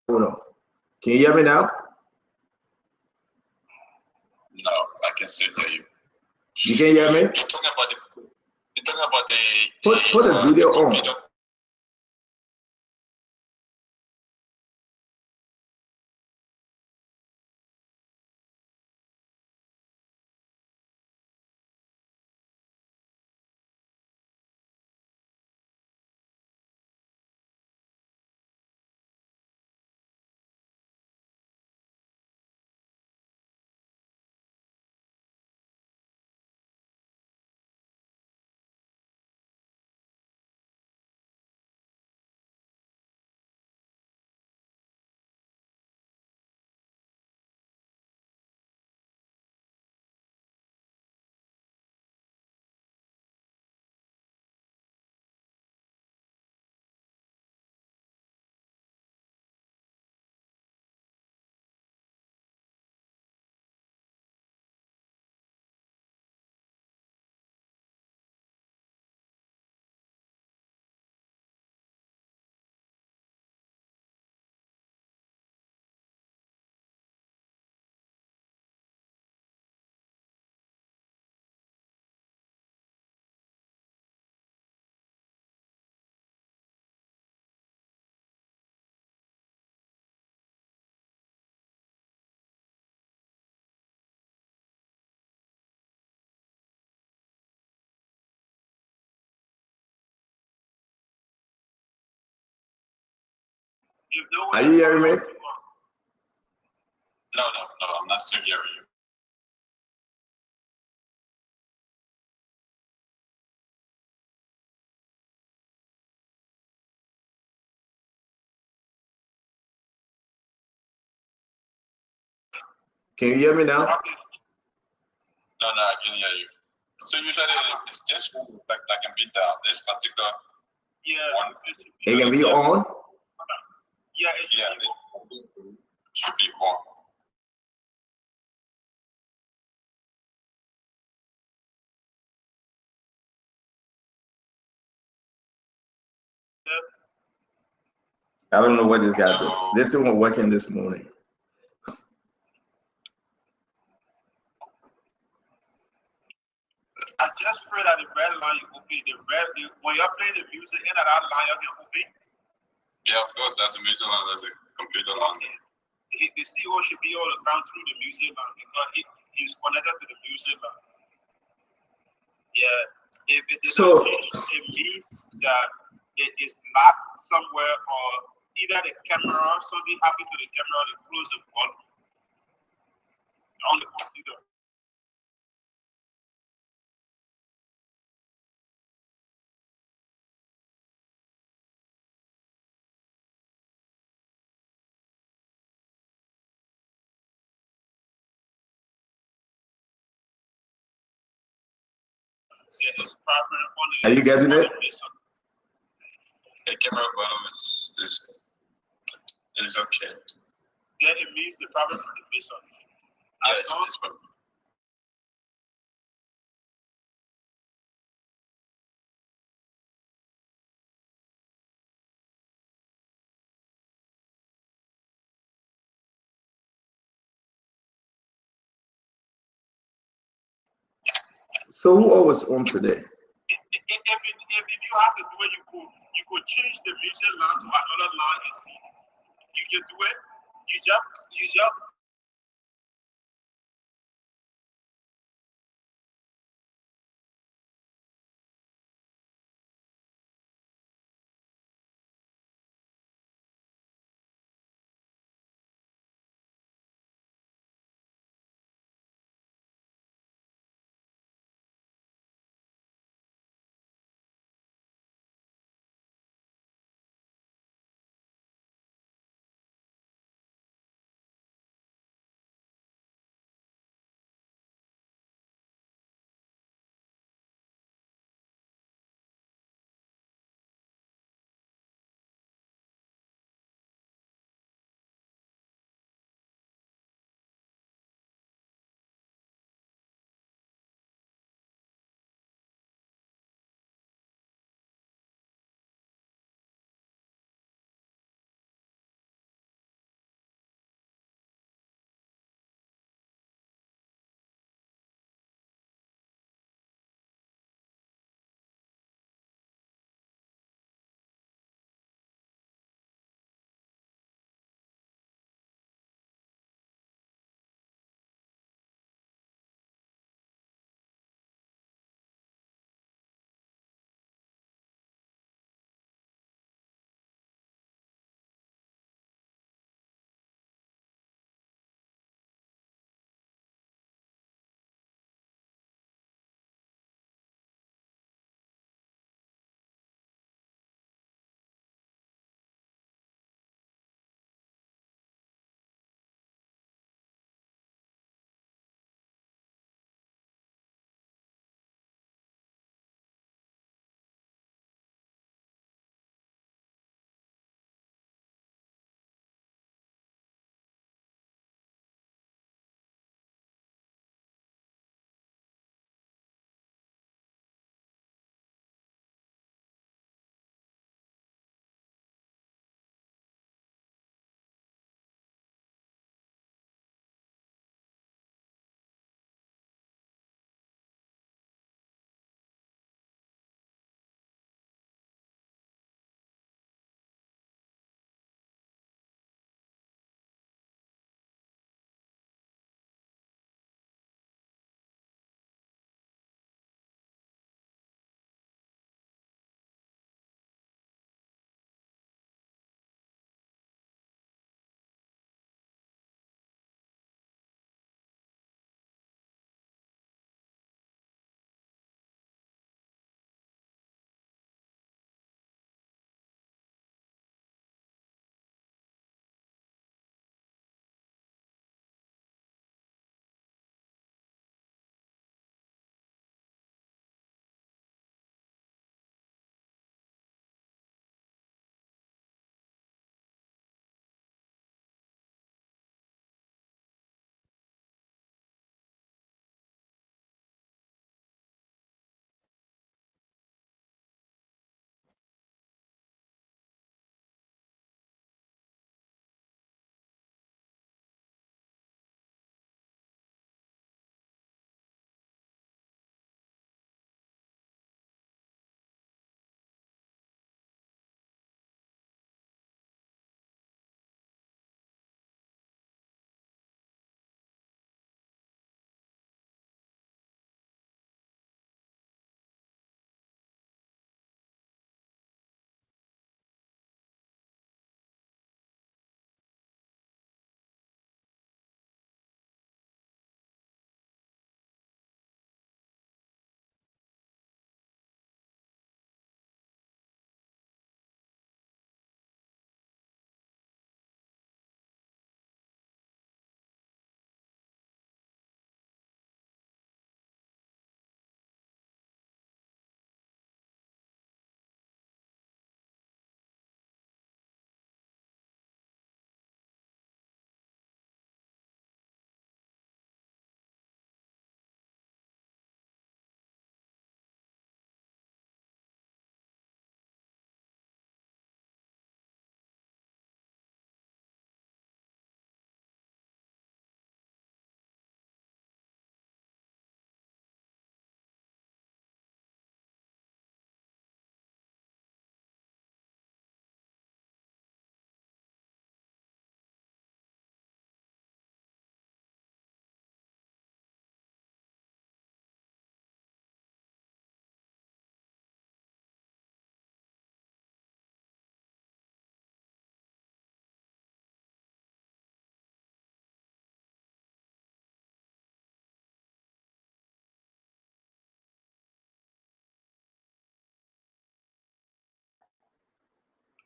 Hold on. Can you hear me now? No, I can still hear you. You can hear me? You're talking about the Put the video on. Are you hearing me? No, I'm not still hearing you. Can you hear me now? No, I can hear you. So usually it's this one that can be down. This particular one. It can be on? Yeah, it should be on. I don't know what this guy did. This two were working this morning. just pray that the red line you open, when you're playing the music in that line, you can open. Yeah, of course, that's a major line, that's a computer line. The CO should be all around through the music line because he's connected to the music line. Yeah, if it did not change, it means that it is locked somewhere, or either the camera, something happened to the camera, they close the volume on the computer. Are you getting it? The camera volume is okay. Then it means the problem for the bass on. Yes, it's problem. So who always on today? If you have to do it, you could change the music line to another line and see. You can do it. You just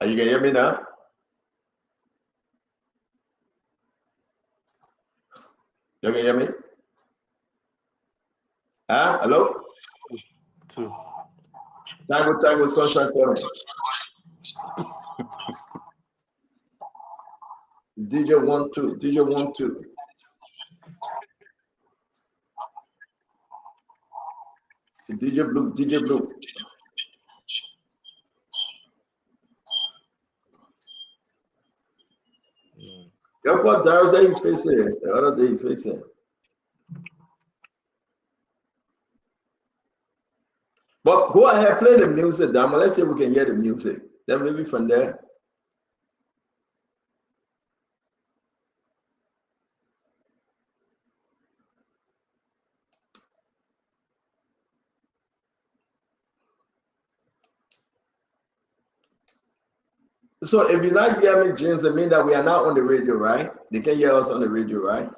You can hear me now? You can hear me? Hello? Two. Tango, Sunshine Corner. DJ 1 2. DJ 1 2. DJ Blue. Yo, what Darius are you fixing? The other day you fixing. But go ahead, play the music, Dama. Let's see if we can hear the music. Then maybe from there. So if you're not hearing me, James, it means that we are not on the radio, right? They can hear us on the radio, right?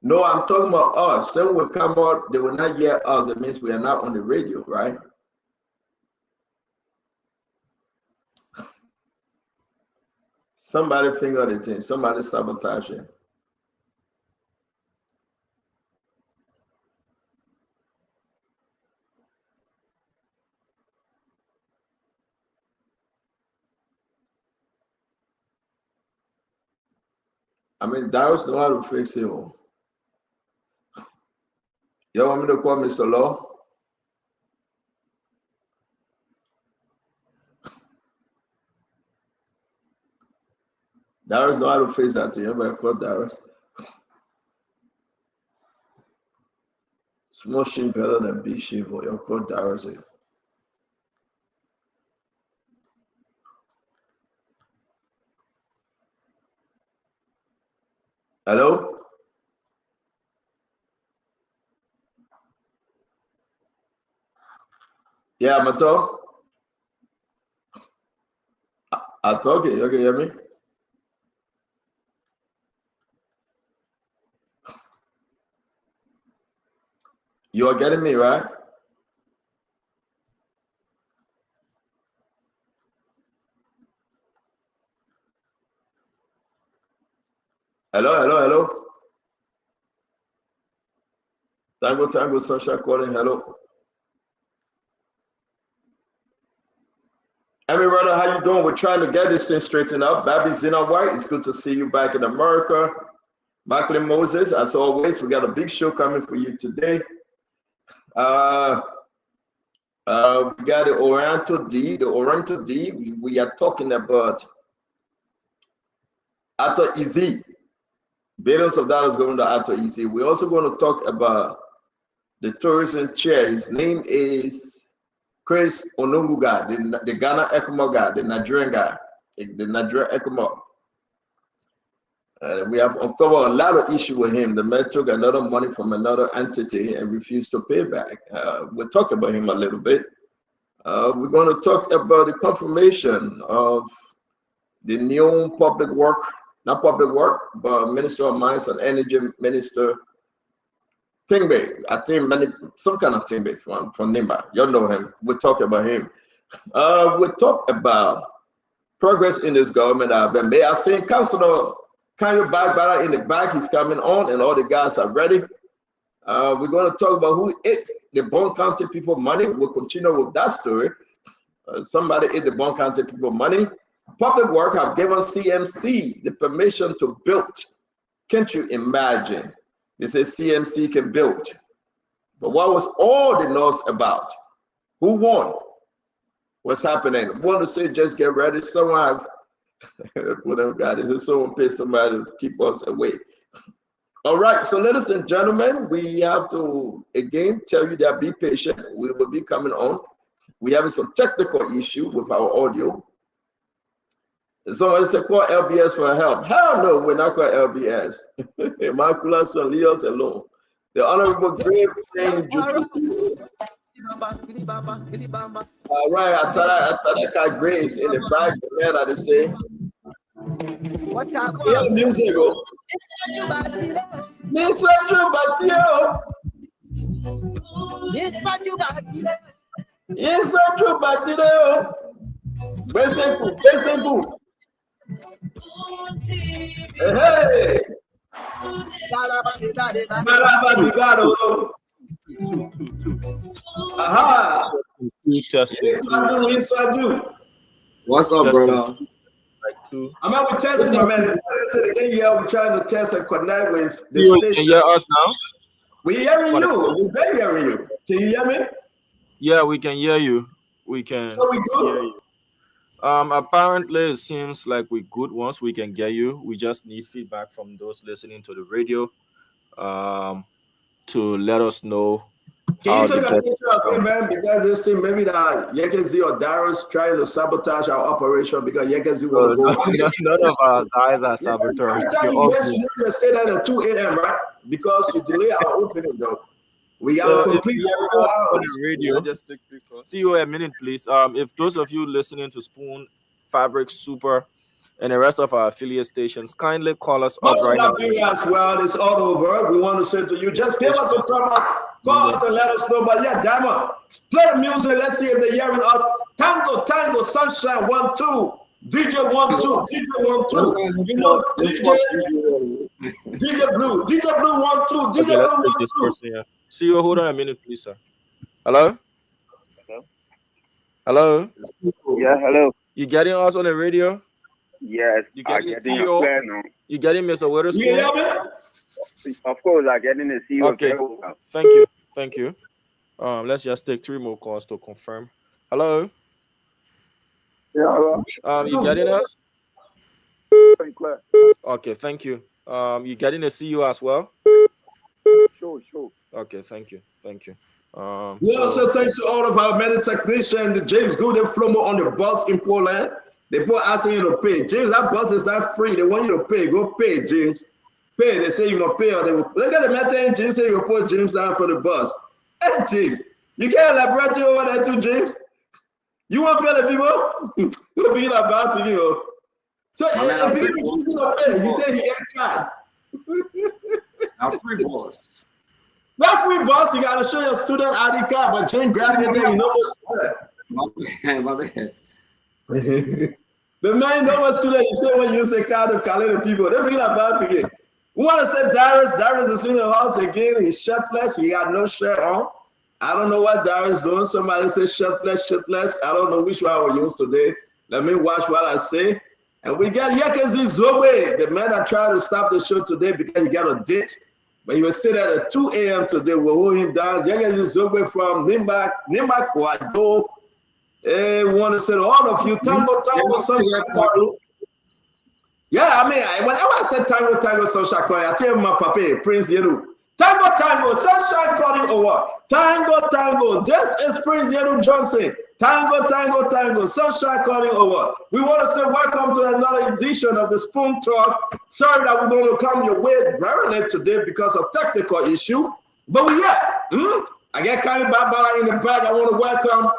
No, I'm talking about us. Someone will come out, they will not hear us. It means we are not on the radio, right? Somebody finger the thing. Somebody sabotage it. I mean, Darius know how to fix it. You want me to call Mr. Law? Darius know how to fix that thing. You better call Darius. Small sheep better than big sheep. You call Darius. Hello? Yeah, I'm talking. I'm talking. You can hear me? You are getting me, right? Hello. Tango, Sunshine calling. Hello. Hey, brother, how you doing? We're trying to get this thing straightened up. Babby Zina White, it's good to see you back in America. Michael Moses, as always, we got a big show coming for you today. We got the Oriental D. We are talking about Ato Easy. Billions of dollars going to Ato Easy. We're also going to talk about the tourism chair. His name is Chris Onomuga, the Ghana ECMO guy, the Nigerian guy, the Nigerian ECMO. We have uncovered a lot of issues with him. The man took another money from another entity and refused to pay back. We'll talk about him a little bit. We're going to talk about the confirmation of the new public work, not public work, but Minister of Mines and Energy Minister Tingbe. I think some kind of Tingbe from Nimba. You know him. We'll talk about him. We'll talk about progress in this government. May I say, Councilor Kanyo Bagbara in the back, he's coming on, and all the guys are ready. We're going to talk about who ate the Bond County people money. We'll continue with that story. Somebody ate the Bond County people money. Public Work have given CMC the permission to build. Can't you imagine? They say CMC can build. But what was all the noise about? Who won? What's happening? I want to say just get ready. Someone whatever God is, someone pay somebody to keep us away. All right, so ladies and gentlemen, we have to again tell you that be patient. We will be coming on. We having some technical issue with our audio. Someone said call LBS for help. Hell no, we're not called LBS. Immaculate Son, leave us alone. The Honorable Grave Thing. All right, Atanaka Grace in the back, the man that they say. What you call? Yeah, music, bro. Yes, I do, but today, very simple, very simple. Hey, Malabadibado. Aha. Yes, I do. What's up, brother? Like 2. I mean, we're testing, my man. We're trying to test and connect with the You station. can hear us now? We're hearing you. We've been hearing you. Can you hear me? Yeah, we can hear you. We can So we good? hear you. Apparently, it seems like we're good once we can get you. We just need feedback from those listening to the radio to let us know. Can you take a picture of it, man? Because this thing, maybe that Yekezi or Darius trying to sabotage our operation because Yekezi want to go. None of our guys are saboteurs. Every time you yes, you say that at 2 a.m., right? Because you delay our opening, though. We got to complete on the radio. Just take pictures. See you in a minute, please. If those of you listening to Spoon, Fabric, Super, and the rest of our affiliate stations, kindly call us up right now. As well, it's all over. We want to say to you, just give us a thumb up, call us and let us know. But yeah, Diamond, play the music. Let's see if they're hearing us. Tango, Tango, Sunshine, 1, 2. DJ 1, 2. DJ 1, 2. You know, DJ Blue. DJ Blue 1, 2. DJ Okay, let's Blue 1, take this 2. person here. See you. Hold on a minute, please, sir. Hello? Hello? Yeah, hello. You getting us on the radio? Yes, You I getting getting CEO? a plan now. You getting Mr. Witherspoon? You hear me? Of course, I getting a CEO. Okay. Thank you. Thank you. Let's just take 3 more calls to confirm. Hello? Yeah, hello. You getting us? Very clear. Okay, thank you. You getting a CEO as well? Sure. Okay, thank you. Thank you. We also thanks to all of our many technicians, the James Good and Flomo on the bus in Poland. They put asking you to pay. James, that bus is not free. They want you to pay. Go pay, James. Pay. They say you must pay. Or they will, look at the matter. James say you put James down for the bus. Hey, James, you can't elaborate over there too, James. You want to pay the people? You're being a bad people. So if people choosing to pay, he said he get card. Now free bus. Not free bus. You got to show your student ID card, but James grab it there. You know what's My bad. The man know student, you say when you say card to collect the people, they're being a bad again. We want to say Darius. Darius is in the house again. He's shirtless. He got no shirt on. I don't know what Darius doing. Somebody say shirtless. I don't know which one I will use today. Let me watch what I say. And we got Yekezi Zobe, the man that tried to stop the show today because he got a date. But he was still at 2 a.m. today. We'll hold him down. Yekezi Zobe from Nimba Kwado. We want to say to all of you, Tango, Sunshine Corey. Yeah, I mean, whenever I said Tango, Sunshine Corey, I tell my papa, Prince Yeru. Tango, Sunshine Corey or what? Tango, this is Prince Yeru Johnson. Tango, Sunshine Corey or what? We want to say welcome to another edition of the Spoon Talk. Sorry that we're going to come your way very late today because of technical issue. But we I get Kami Babala in the back. I want to welcome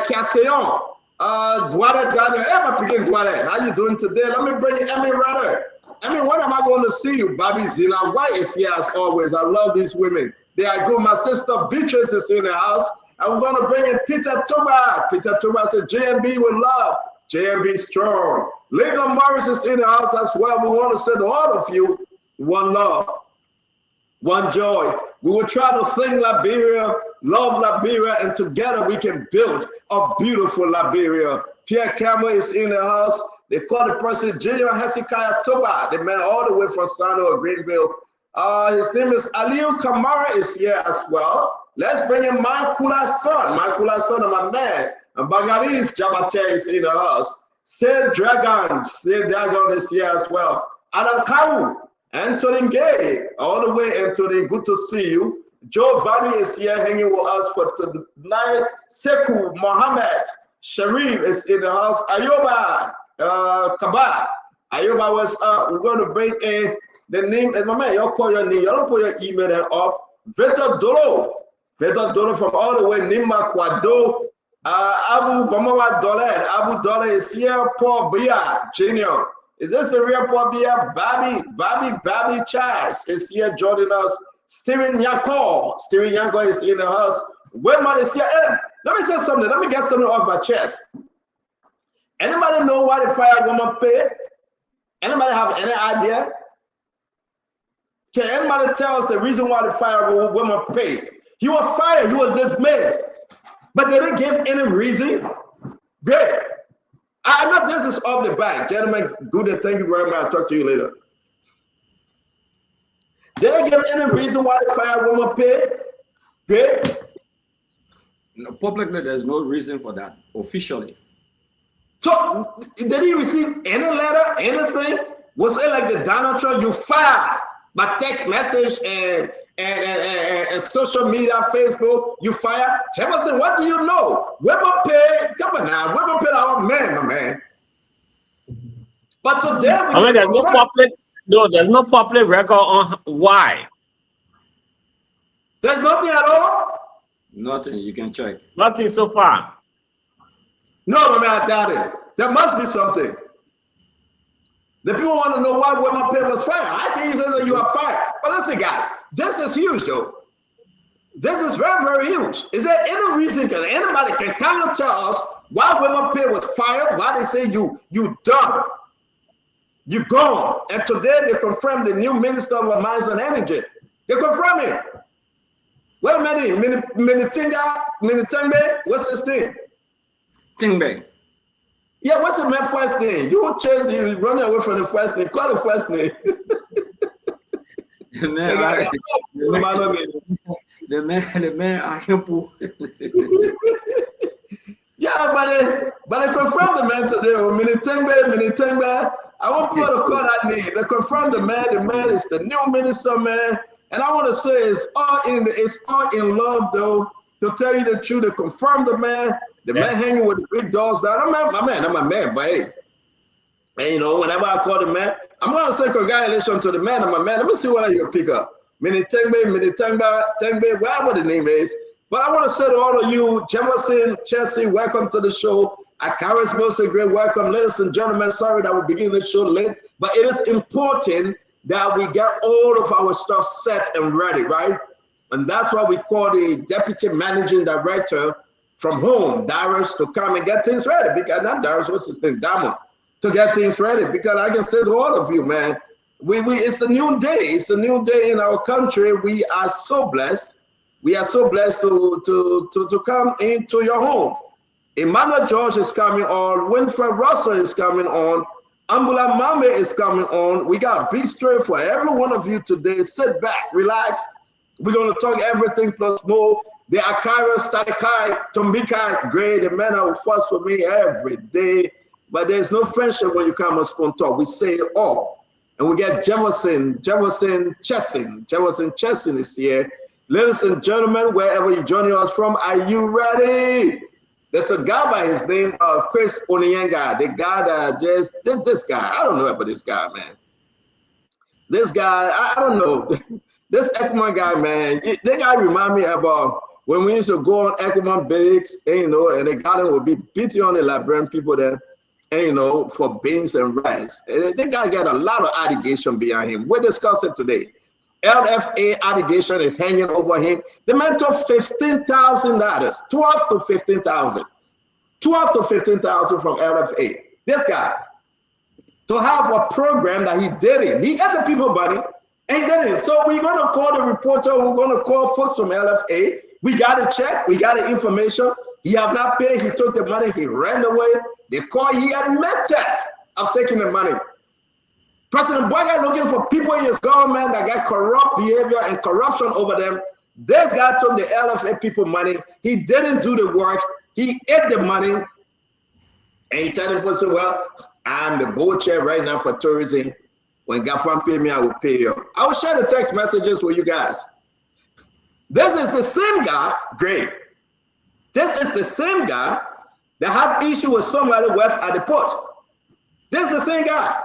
Cassion, Dwale Daniel. Hey, my picking Dwale. How you doing today? Let me bring Emmy Rudder. Emmy, when am I going to see you? Bobby Zina White is here as always. I love these women. They are good. My sister Beatrice is in the house. I'm going to bring in Peter Tuba. Peter Tuba said, JMB with love. JMB strong. Lincoln Morris is in the house as well. We want to say to all of you, one love, one joy. We will try to sing Liberia, love Liberia, and together we can build a beautiful Liberia. Pierre Cameron is in the house. They call the person Junior Hezekiah Toba, the man all the way from Sano or Greenville. His name is Aliu Kamara is here as well. Let's bring in Mankula son. Mankula son of my man. And Bagaris Jabate is in the house. Say Dragon is here as well. Adam Kawu. Anthony Gay, all the way, Anthony, good to see you. Joe Vani is here hanging with us for tonight. Sekou Mohammed Sharif is in the house. Ayoba Kaba. Ayoba was up. We're going to bring in the name. And my man, y'all call your name. Y'all don't put your email up. Veto Dolo from all the way. Nimba Kwado. Abu Vamawa Dole. Abu Dole is here. Paul Bia Jr. Is this a real Paul Bia? Bobby Charles is here joining us. Steven Yanko is in the house. Where money is here. Hey, let me say something. Let me get something off my chest. Anybody know why the fire woman paid? Anybody have any idea? Can anybody tell us the reason why the fire woman paid? He was fired. He was dismissed. But they didn't give any reason. Great. I know this is off the back. Gentlemen, good and thank you very much. I'll talk to you later. They didn't give any reason why the fire woman paid. Great. No, publicly, there's no reason for that officially. So, did he receive any letter, anything? Was it like the Donald Trump, you fired by text message and social media, Facebook, you fired? Jefferson, what do you know? Women pay, come on now, women pay our man, my man. But today, I mean, there's no public record on why. There's nothing at all? Nothing, you can check. Nothing so far. No, my man, I doubt it. There must be something. The people want to know why women pay was fired. I think he says that you are fired. But listen, guys, this is huge, though. This is very, very huge. Is there any reason, can anybody can kind of tell us why women pay was fired? Why they say you done? You gone. And today they confirmed the new Minister of Mines and Energy. They confirm it. Wait a minute, Minitembe, what's his name? Tingbe. Yeah, what's the man's first name? You chase, you run away from the first name. Call the first name. The man, I can't pull. Yeah, but they confirmed the man today. Minitembe. I won't be able to call that name. They confirmed the man. The man is the new minister, man. And I want to say it's all in love, though. To tell you the truth, they confirmed the man. The man hanging with the big dogs down. I'm my man, but hey. And you know, whenever I call the man, I'm going to say congratulations to the man. I'm my man. Let me see what I can pick up. Minitembe, whatever the name is. But I want to say to all of you, Jefferson, Chelsea, welcome to the show. Akaris Moses, great welcome. Ladies and gentlemen, sorry that we begin the show late, but it is important that we get all of our stuff set and ready, right? And that's why we call the deputy managing director from home, Darius, to come and get things ready. Because not Darius, what's his name? Damon, to get things ready. Because I can say to all of you, man, it's a new day. It's a new day in our country. We are so blessed. We are so blessed to come into your home. Emmanuel George is coming on. Winfred Russell is coming on. Ambula Mame is coming on. We got a big story for every one of you today. Sit back, relax. We're going to talk everything plus more. The Akira, Statikai, Tombika, great. The men are first for me every day. But there's no friendship when you come on Spoon Talk. We say it all. And we get Jefferson Chesson. Jefferson Chesson is here. Ladies and gentlemen, wherever you're joining us from, are you ready? There's a guy by his name, Chris Onyenga, the guy that just did this guy. I don't know about this guy, man. This guy, I don't know. This Ekman guy, man, that guy remind me about when we used to go on Ekman bakes, and, you know, and the garden would be beating on the Liberian people there, and, you know, for beans and rice. And that guy got a lot of allegation behind him. We'll discuss it today. LFA allegation is hanging over him. The man took $15,000, 12 to 15,000, 12 to 15,000 from LFA. This guy, to have a program that he didn't. He had the people money, and he didn't. So we're going to call the reporter. We're going to call folks from LFA. We got a check. We got the information. He have not paid. He took the money. He ran away. They called. He admitted of taking the money. President Boyga looking for people in his government that got corrupt behavior and corruption over them. This guy took the LFA people money. He didn't do the work. He ate the money. And he told them, well, I'm the board chair right now for tourism. When Gafan pay me, I will pay you. I will share the text messages with you guys. This is the same guy, great. This is the same guy that had issue with somebody left at the port. This is the same guy.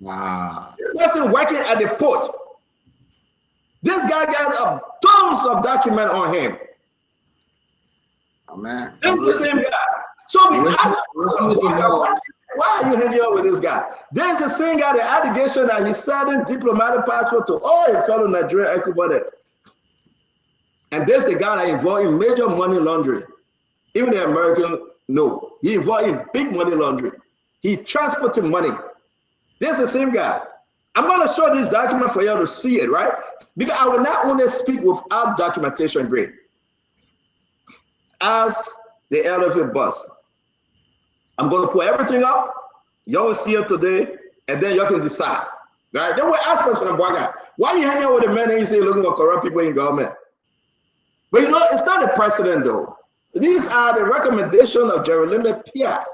Wow. This person working at the port. This guy got tons of document on him. Oh, man. This is the same guy. So we ask, why are you hanging out with this guy? There's the same guy, the allegation that he's selling diplomatic passport to all your fellow Nigerian everybody. And there's the guy that involved in major money laundering. Even the American know. He involved in big money laundering. He transported money. There's the same guy. I'm going to show this document for you to see it, right? Because I will not only speak without documentation grade. As the LFA boss, I'm going to put everything up. Y'all will see it today, and then y'all can decide. Right? Then we ask President Bwaga, why you hanging out with the men and you say looking for corrupt people in government? But you know, it's not the president though. These are the recommendations of Jeremy Pierre.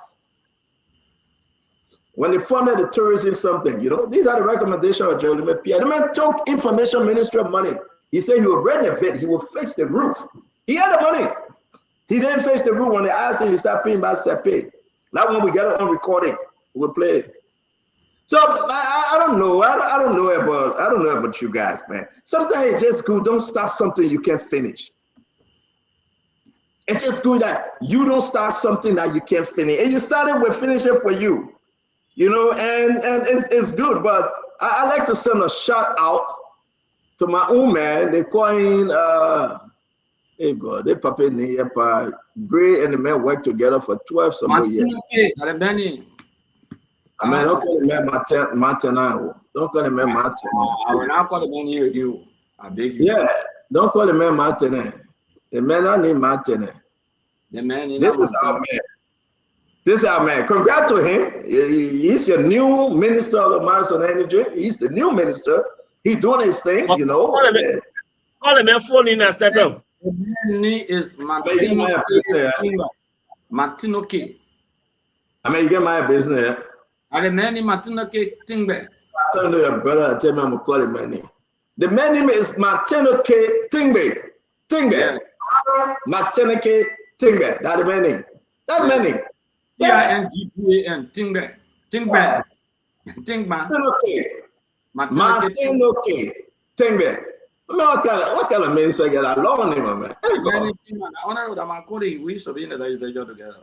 When they funded the tourism something, you know, these are the recommendations of Jeremy Pierre. The man took information ministry money. He said he will renovate, he will fix the roof. He had the money. He didn't fix the roof. When they asked him, he started paying by Sepe. That one we get it on recording. We'll play it. So I don't know. I don't know about you guys, man. Sometimes it's just good. Don't start something you can't finish. It's just good that you don't start something that you can't finish. And you started with finish it for you. You know, and it's good. But I like to send a shout out to my own man. They call him hey God, they papa Gray and the man work together for 12 some years. I mean, don't call the man Martin. Don't call the man Martin. I will not call the man you. I beg you. Yeah, don't call the man Martin. The man I need Martin. The man. This is our man. This is our man. Congrats to him. He's your new minister of the mines and energy. He's the new minister. He's doing his thing, you know. Call the man full in a statement. The man is Martino K. I mean, you get my business. And the man is Martino K. Tingbe. I tell your brother, I tell me I'm going to call him my name. The man name is Martino K. Tingbe. Tingbe. Martino K. Tingbe. That's the man name. That's the man name. T-I-N-G-P-A-N. Tingbe. Tingbe. Tingbe. Martino K. Tingbe. What kind of minister get along with him, man? We used to be in the legislature together.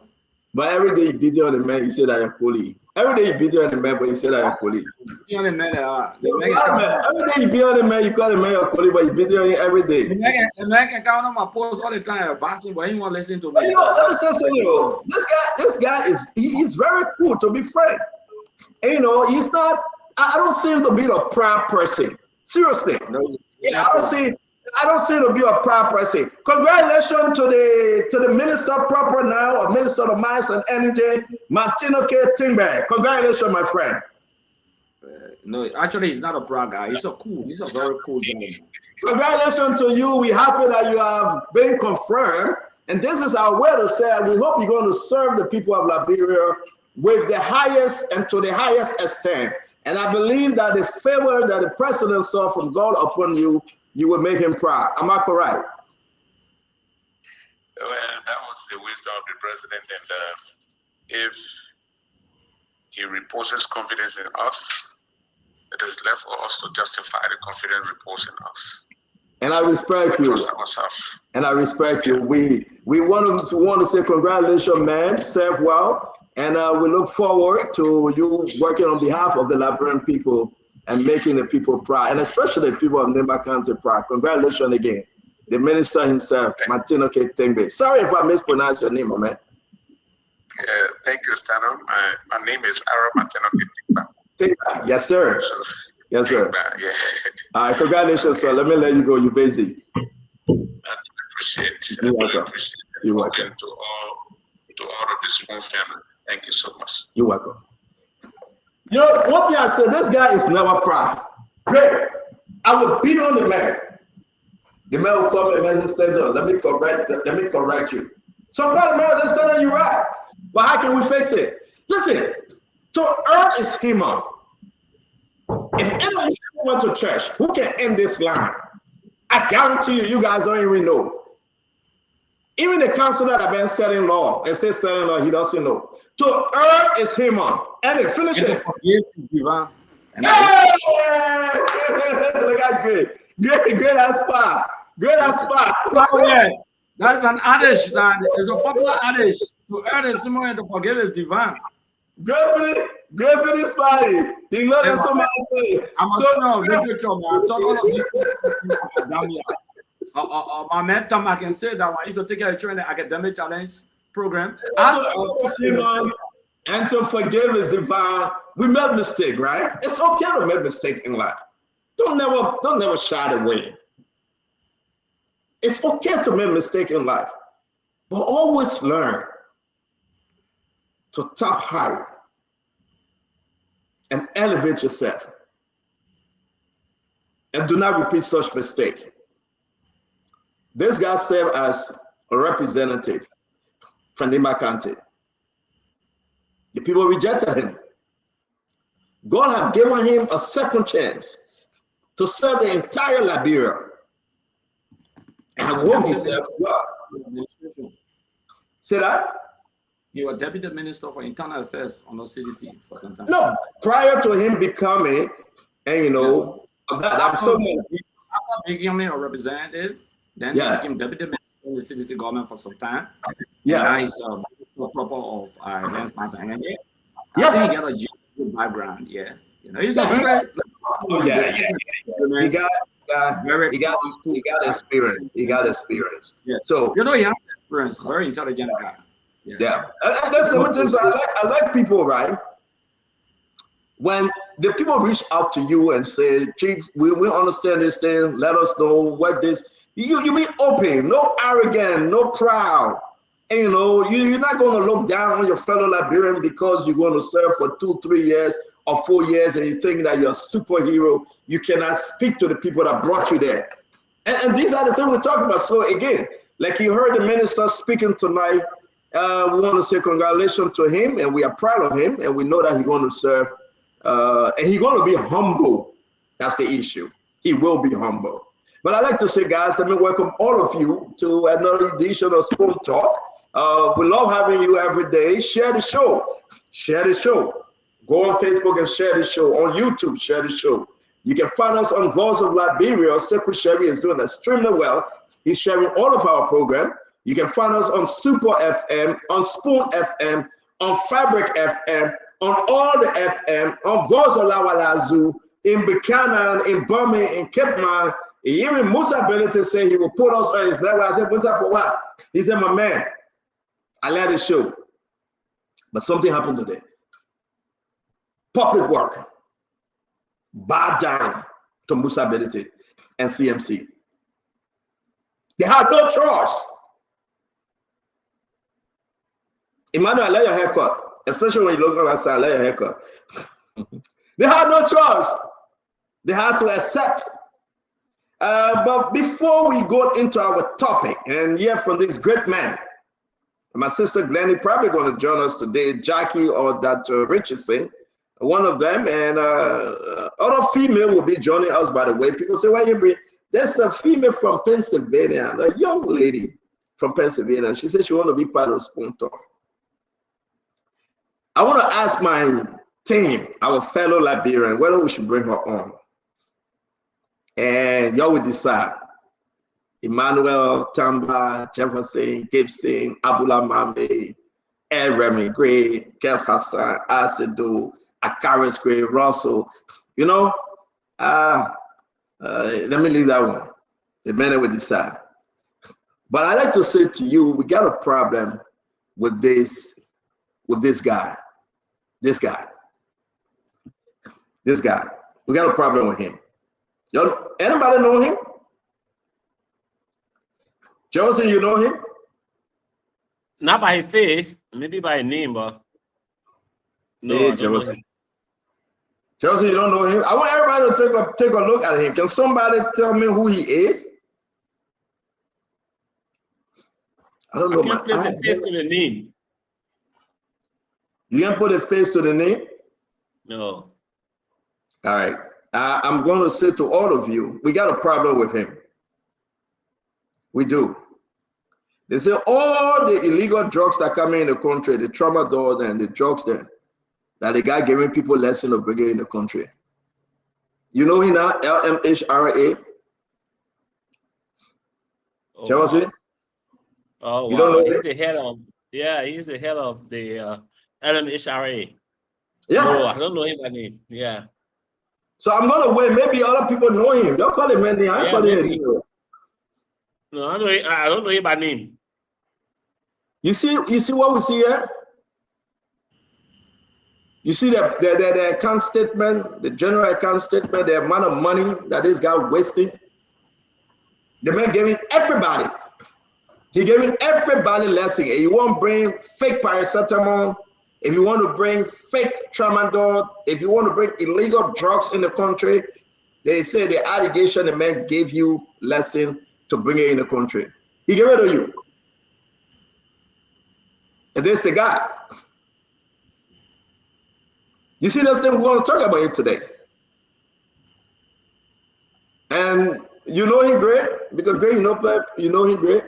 But every day you beat you on the man, you say that you're colleague. Every day you beat you on the man, but you say that you're colleague. Every day you beat on the man, you call the man your colleague, but you beat you on him every day. The man can count on my post all the time, fasting, but he won't listen to me. But you know, let me say something, yo. This guy he's very cool, to be frank. And you know, he's not. I don't see him to be a proud person. Seriously. No. Yeah, I don't see to be a proud person. Congratulations to the minister proper now, or minister of mines and energy, Martino K. Tingbe. Congratulations, my friend. No, actually, he's not a proud guy. He's a very cool guy. Congratulations to you. We're happy that you have been confirmed. And this is our way to say, we hope you're going to serve the people of Liberia with the highest and to the highest extent. And I believe that the favor that the president saw from God upon you, you will make him proud. Am I correct? Well, that was the wisdom of the president. And if he reposes confidence in us, it is left for us to justify the confidence reposed in us. And I respect you. And I respect you. We want to say congratulations, man. Serve well. And we look forward to you working on behalf of the Liberian people and making the people proud, and especially the people of Nimba County proud. Congratulations again. The minister himself, Martino K. Tingbe. Sorry if I mispronounced your name, man. Thank you, Stano. My name is Ara Martino K. Tingbe. Yes, sir. Yes, sir. Yeah. All right, congratulations, sir. Let me let you go. You're busy. I appreciate it. You're welcome. You're welcome. To all of the small family. Thank you so much. You're welcome. You know, one thing I said, this guy is never proud. Great. I will beat on the man. The man will come and stand up. Let me correct you. Some part of the man says, you're right. But how can we fix it? Listen, to earn is human. If anyone went to church, who can end this line? I guarantee you, you guys don't even know. Even the counselor that been studying law and says studying law, he doesn't know. To err is human. And they finish it. Yeah! Look at great as far. Great as far. That's an adage. It's a popular adage. To err is human and to forgive is divine. Great for this body. He loves it so much. I must know literature, man. I taught all of these things. My man Tom, I can say that one. I used to take care of children in the academic challenge program. And to forgive is divine. We made mistake, right? It's okay to make mistake in life. Don't never shy away. It's okay to make mistake in life, but always learn to top high and elevate yourself. And do not repeat such mistake. This guy served as a representative from Nima County. The people rejected him. God had given him a second chance to serve the entire Liberia. And I hope he served God. Say that? He was Deputy Minister for Internal Affairs on the CDC for some time. No, prior to him becoming, and you know, that I'm so after becoming a representative, then he became Deputy Minister in the CDC government for some time. Yeah. And now he's a proper of Lance Master. I think he got a good background. Yeah. You know, he's a very he got experience. He got experience. Yeah. So you know, he has experience. Very intelligent guy. Yeah. And that's the thing. So I like people, right? When the people reach out to you and say, Chief, we understand this thing. Let us know what this. You be open, no arrogant, no proud. And you know, you're not going to look down on your fellow Liberian because you're going to serve for 2, 3 years or 4 years and you think that you're a superhero. You cannot speak to the people that brought you there. And these are the things we're talking about. So again, like you heard the minister speaking tonight, we want to say congratulations to him, and we are proud of him, and we know that he's going to serve, and he's going to be humble. That's the issue. He will be humble. But I'd like to say, guys, let me welcome all of you to another edition of Spoon Talk. We love having you every day. Share the show. Share the show. Go on Facebook and share the show. On YouTube, share the show. You can find us on Voice of Liberia. Sekou Sherry is doing extremely well. He's sharing all of our program. You can find us on Super FM, on Spoon FM, on Fabric FM, on all the FM, on Voice of Lawalazu, in Buchanan, in Burma, in Cape Man. Even Musa Benedict said he will put us on his level. I said, Musa, for what? He said, my man, I let it show. But something happened today. Public work. Bad down to Musa Benedict and CMC. They had no choice. Emmanuel, let your haircut, especially when you look on that side, let your haircut. They had no choice. They had to accept. But before we go into our topic and hear from this great man, my sister Glennie probably going to join us today, Jackie or Dr. Richardson, one of them, and other female will be joining us, by the way. People say, why you bring? There's a female from Pennsylvania, a young lady from Pennsylvania. She said she want to be part of Spoon Talk. I want to ask my team, our fellow Liberian, whether we should bring her on. And y'all will decide. Emmanuel, Tamba, Jefferson, Gibson, Abula Mambe, El Remy Gray, Kev Hassan, Asido, Akaris Gray, Russell. You know, let me leave that one. The men will decide. But I like to say to you, we got a problem with this guy. This guy. We got a problem with him. Anybody know him? Joseph, you know him? Not by his face, maybe by name, but no. Hey, Joseph. Joseph, you don't know him? I want everybody to take a look at him. Can somebody tell me who he is? I don't know. I can't place a face to the name. You can't put a face to the name? No. All right. I'm going to say to all of you, we got a problem with him. We do. They say all the illegal drugs that come in the country, the tramadol and the drugs that the guy giving people lesson of bringing in the country. You know him now, LMHRA? Oh, Chelsea? Oh, you wow. don't know He's the head of, he's the head of the LMHRA. Yeah. No, I don't know him by name. Yeah. So I'm going to wait. Maybe other people know him. Don't call him Mandy. I call him. No, I don't know him by name. You see what we see here? You see the account statement, the general account statement, the amount of money that this guy wasting. The man giving everybody. He giving everybody lesson. If you want to bring fake paracetamol, if you want to bring fake tramadol, if you want to bring illegal drugs in the country, they say the allegation the man gave you lesson to bring it in the country. He gave it to you. And this the guy. You see this thing, we want to talk about it today. And you know him great, because great, you know him great.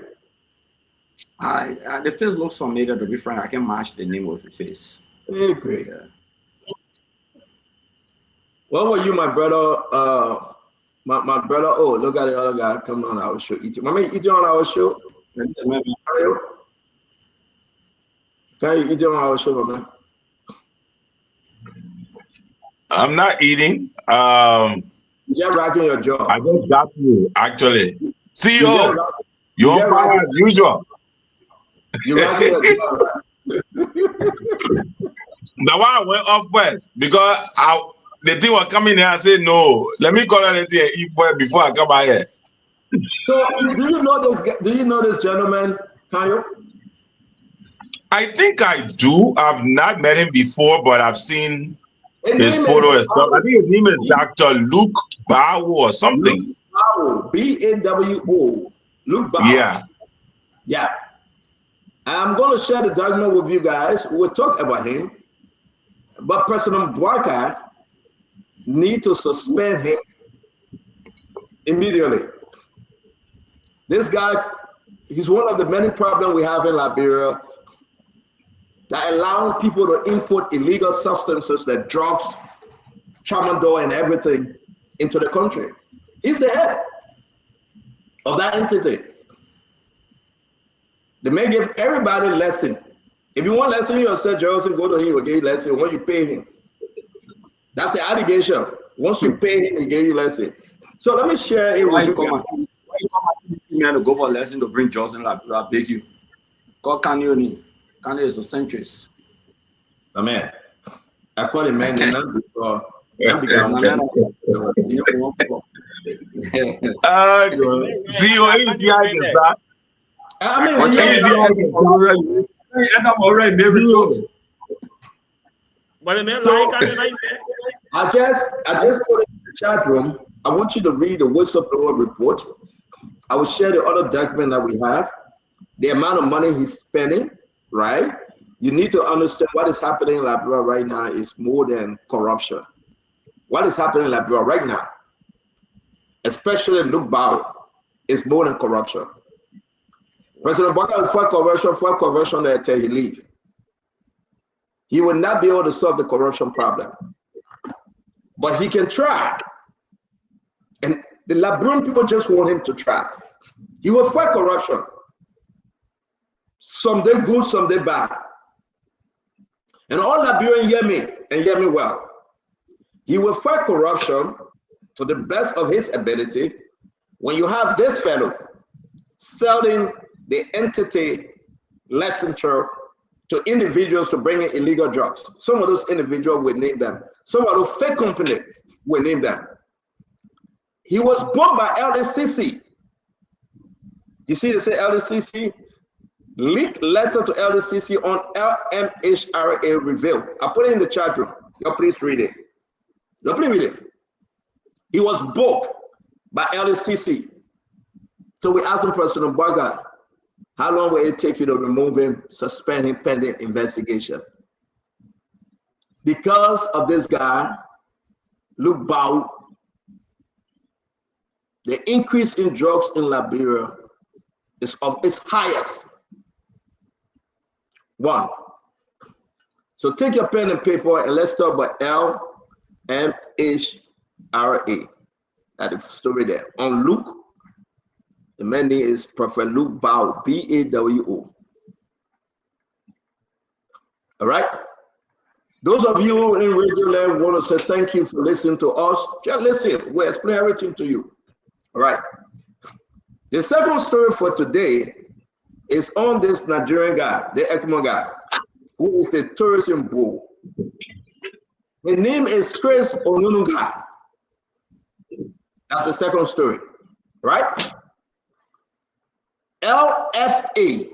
The face looks familiar, to be frank. I can match the name of the face. Hey, great. Yeah. What were you, my brother? My brother. Oh, look at the other guy coming on our show. My man, eating on our show. Can you eat on our show, my man? I'm not eating. You're rocking your jaw. I just got you, actually. CEO, you're on fire as usual. You're rocking your jaw. Now why I went off first because the thing was coming here. I said no. Let me call anything and eat first before I come out here. So do you know this? Do you know this gentleman, Kayo? I think I do. I've not met him before, but I've seen his photo and stuff. I think his name is Dr. Luke Bawo or something. Luke Bawo, B-A-W-O. Luke Bawo. Yeah. Yeah. I'm going to share the document with you guys. We'll talk about him. But President Bouaka need to suspend him immediately. This guy, he's one of the many problems we have in Liberia that allow people to import illegal substances, like drugs, tramadol, and everything into the country. He's the head of that entity. They may give everybody a lesson. If you want lesson yourself, Joseph, go to him, will give you lesson when you pay him. That's the allegation. Once you pay him, he gave you lesson. So let me share it with you guys. Why you come and to go for a lesson to bring Johnson like I beg you? God can you need? Kanye is a centrist. Oh, man, I call him man before. CEO is that. I just put it in the chat room. I want you to read the whistleblower report. I will share the other document that we have. The amount of money he's spending, right? You need to understand what is happening in Liberia right now is more than corruption. What is happening in Liberia right now, especially in Luke Bawo, is more than corruption. President Bouaka will for conversion until he leave. He will not be able to solve the corruption problem, but he can try. And the Liberian people just want him to try. He will fight corruption. Some day good, some day bad. And all Liberians hear me and hear me well. He will fight corruption to the best of his ability. When you have this fellow selling the entity licensure to individuals to bring in illegal drugs, some of those individuals will name them. Some of those fake companies will name them. He was booked by LDCC. You see, they say LDCC. Leaked letter to LDCC on LMHRA reveal. I put it in the chat room. You please read it. You please read it. He was booked by LDCC. So we asked him, President Bouaka, how long will it take you to remove him, suspend him pending investigation? Because of this guy, Luke Bawo, the increase in drugs in Liberia is of its highest. One. So take your pen and paper and let's talk about LMHRA. That is the story there. On Luke, the man name is Prophet Luke Bawo, B-A-W-O. All right. Those of you in Radio Land want to say thank you for listening to us. Just listen. We'll explain everything to you. All right. The second story for today is on this Nigerian guy, the ECMO guy, who is the tourism bull. His name is Chris Onunuga. That's the second story, right? LFA,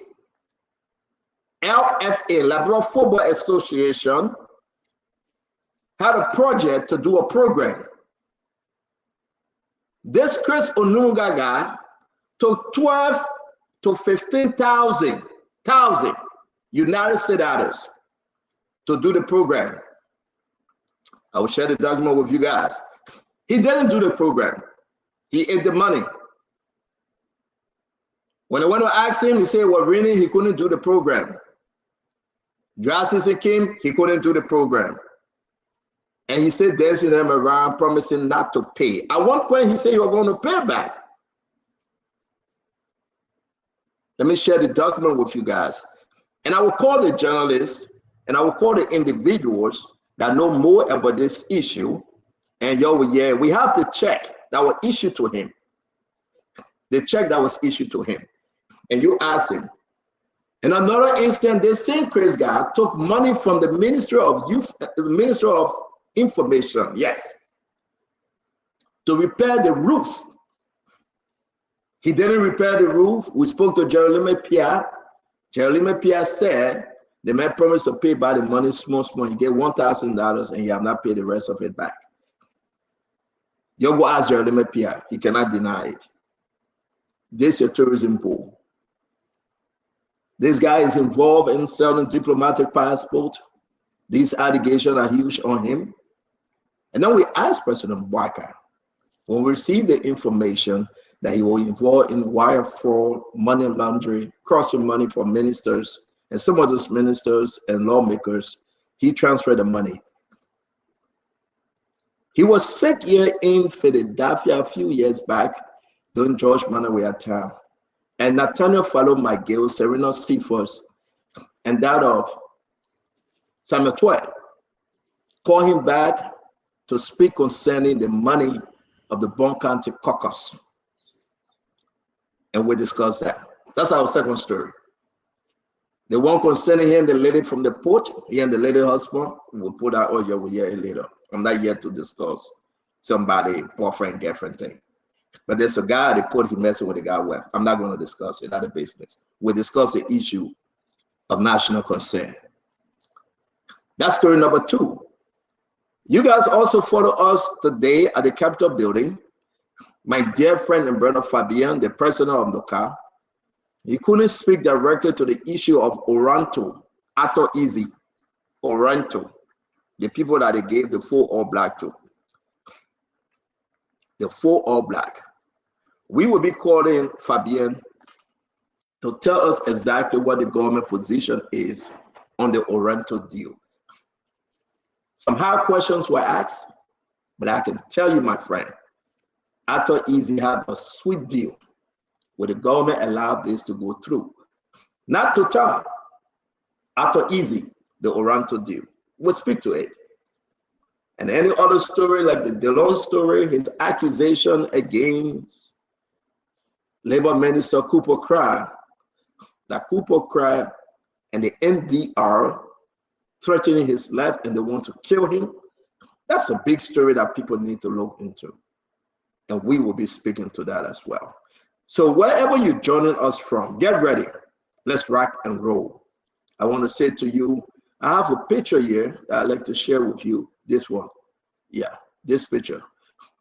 Liberal Football Association, had a project to do a program. This Chris Onunuga guy took 12 to 15,000 United States dollars to do the program. I will share the document with you guys. He didn't do the program. He ate the money. When I went to ask him, he said, well, really, he couldn't do the program. Dry season came, he couldn't do the program. And he said, dancing them around, promising not to pay. At one point, he said he was going to pay back. Let me share the document with you guys. And I will call the journalists and I will call the individuals that know more about this issue. And yeah, we have the check that was issued to him. The check that was issued to him. And you ask him. In another instance, this same Chris guy took money from the Ministry of Youth, the Ministry of Information, yes, to repair the roof. He didn't repair the roof. We spoke to Jeremy Pierre. Jeremy Pierre said the man promised to pay by the money small. You get $1,000 and you have not paid the rest of it back. You go ask Jeremy Pierre. He cannot deny it. This is your tourism pool. This guy is involved in selling diplomatic passports. These allegations are huge on him. And then we asked President Mbaka, when we received the information that he was involved in wire fraud, money laundering, crossing money from ministers, and some of those ministers and lawmakers, he transferred the money. He was sick here in Philadelphia a few years back during George Manaway time. And Nathaniel followed McGill, Serena Cephas, and that of Samuel Twell, called him back to speak concerning the money of the Bond County caucus. And we discussed that. That's our second story. The one concerning him, the lady from the port, he and the lady husband, we'll put that on your year later. I'm not yet to discuss somebody, boyfriend, girlfriend thing. But there's a guy, they put him messing with the guy well. I'm not going to discuss it, that's a business. We discuss the issue of national concern. That's story number 2. You guys also follow us today at the Capitol building. My dear friend and brother Fabian, the president of NOCA, he couldn't speak directly to the issue of Oranto, Ato Easy, Oranto, the people that they gave the 4 All Black to. The 4 All Black. We will be calling Fabian to tell us exactly what the government position is on the Oranto deal. Some hard questions were asked, but I can tell you, my friend, Ato Easy had a sweet deal where the government allowed this to go through. Not Total, Ato Easy, the Oranto deal. We'll speak to it. And any other story like the Delon story, his accusation against Labor Minister Cooper Cry, that Cooper Cry and the NDR threatening his life and they want to kill him. That's a big story that people need to look into. And we will be speaking to that as well. So wherever you're joining us from, get ready. Let's rock and roll. I want to say to you, I have a picture here that I'd like to share with you. This one. Yeah, this picture.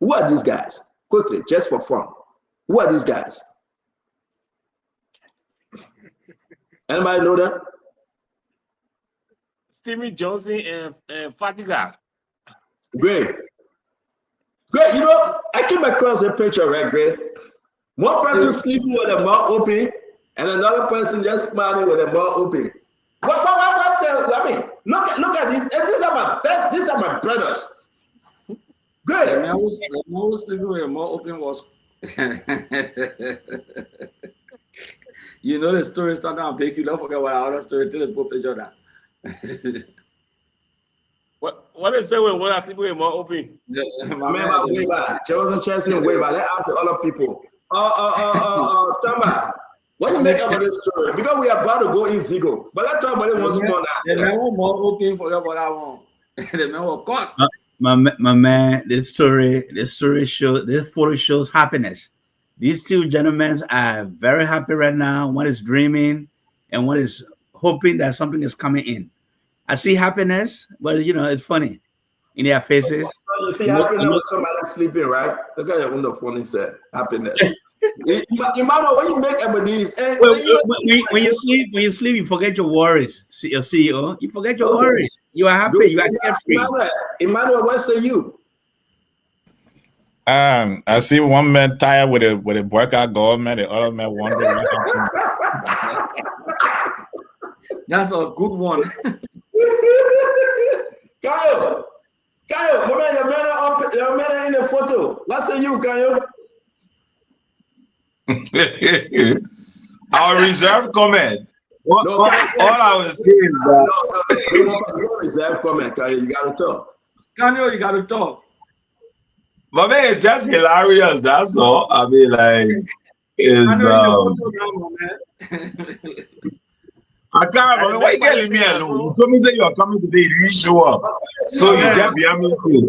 Who are these guys? Quickly, just for fun. Who are these guys? Anybody know that? Stevie Johnson and Fatiga. Great. Great. You know, I came across a picture, right, Great? One person sleeping with a mouth open and another person just smiling with a mouth open. What I mean, look at these. These are my best. These are my brothers. Good. The man was sleeping with a mouth open was. You know the story started on big. You don't forget what our other story till the put picture that. What is say when I sleep with a mouth open? Remember, way back. Chosen Chelsea way back. Let's ask the other people. Tama, what do you make about this story? Because we are about to go in Zigo, but let's talk about it once more now. The man was more open for what I want. The man was caught. My man, this photo shows happiness. These two gentlemen are very happy right now. One is dreaming and one is hoping that something is coming in. I see happiness, but it's funny in their faces. You see happiness when somebody sleeping, right? Look at your window phone and said happiness. Emmanuel, when you make these, when you sleep, you forget your worries. Your CEO, you forget your worries. You are happy. You are carefree. Emmanuel, what say you? I see one man tired with a workout government, the other man wondering what happened. That's a good one. Kyle, my man, your man in the photo. What say you, Kyle? Our reserve comment. All I was saying is that no reserve comment, Kyle. You gotta talk. Kyle, you gotta talk. But man, it's just hilarious. That's all. I mean, like, I can't remember. Why you telling me alone? You told me that you are coming today. You didn't show up. So you just be a mistake.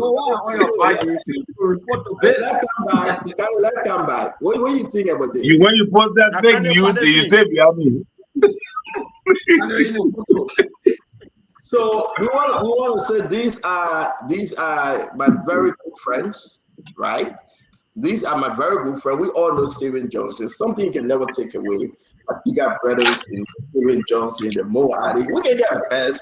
Let's come back. What do you think about this? When you post that fake news, you stay behind me. So we want to say these are my very good friends, right? These are my very good friends. We all know Stephen Johnson. Something you can never take away. Fadiga brothers, Stephen Johnson, the Moadi. We can get best,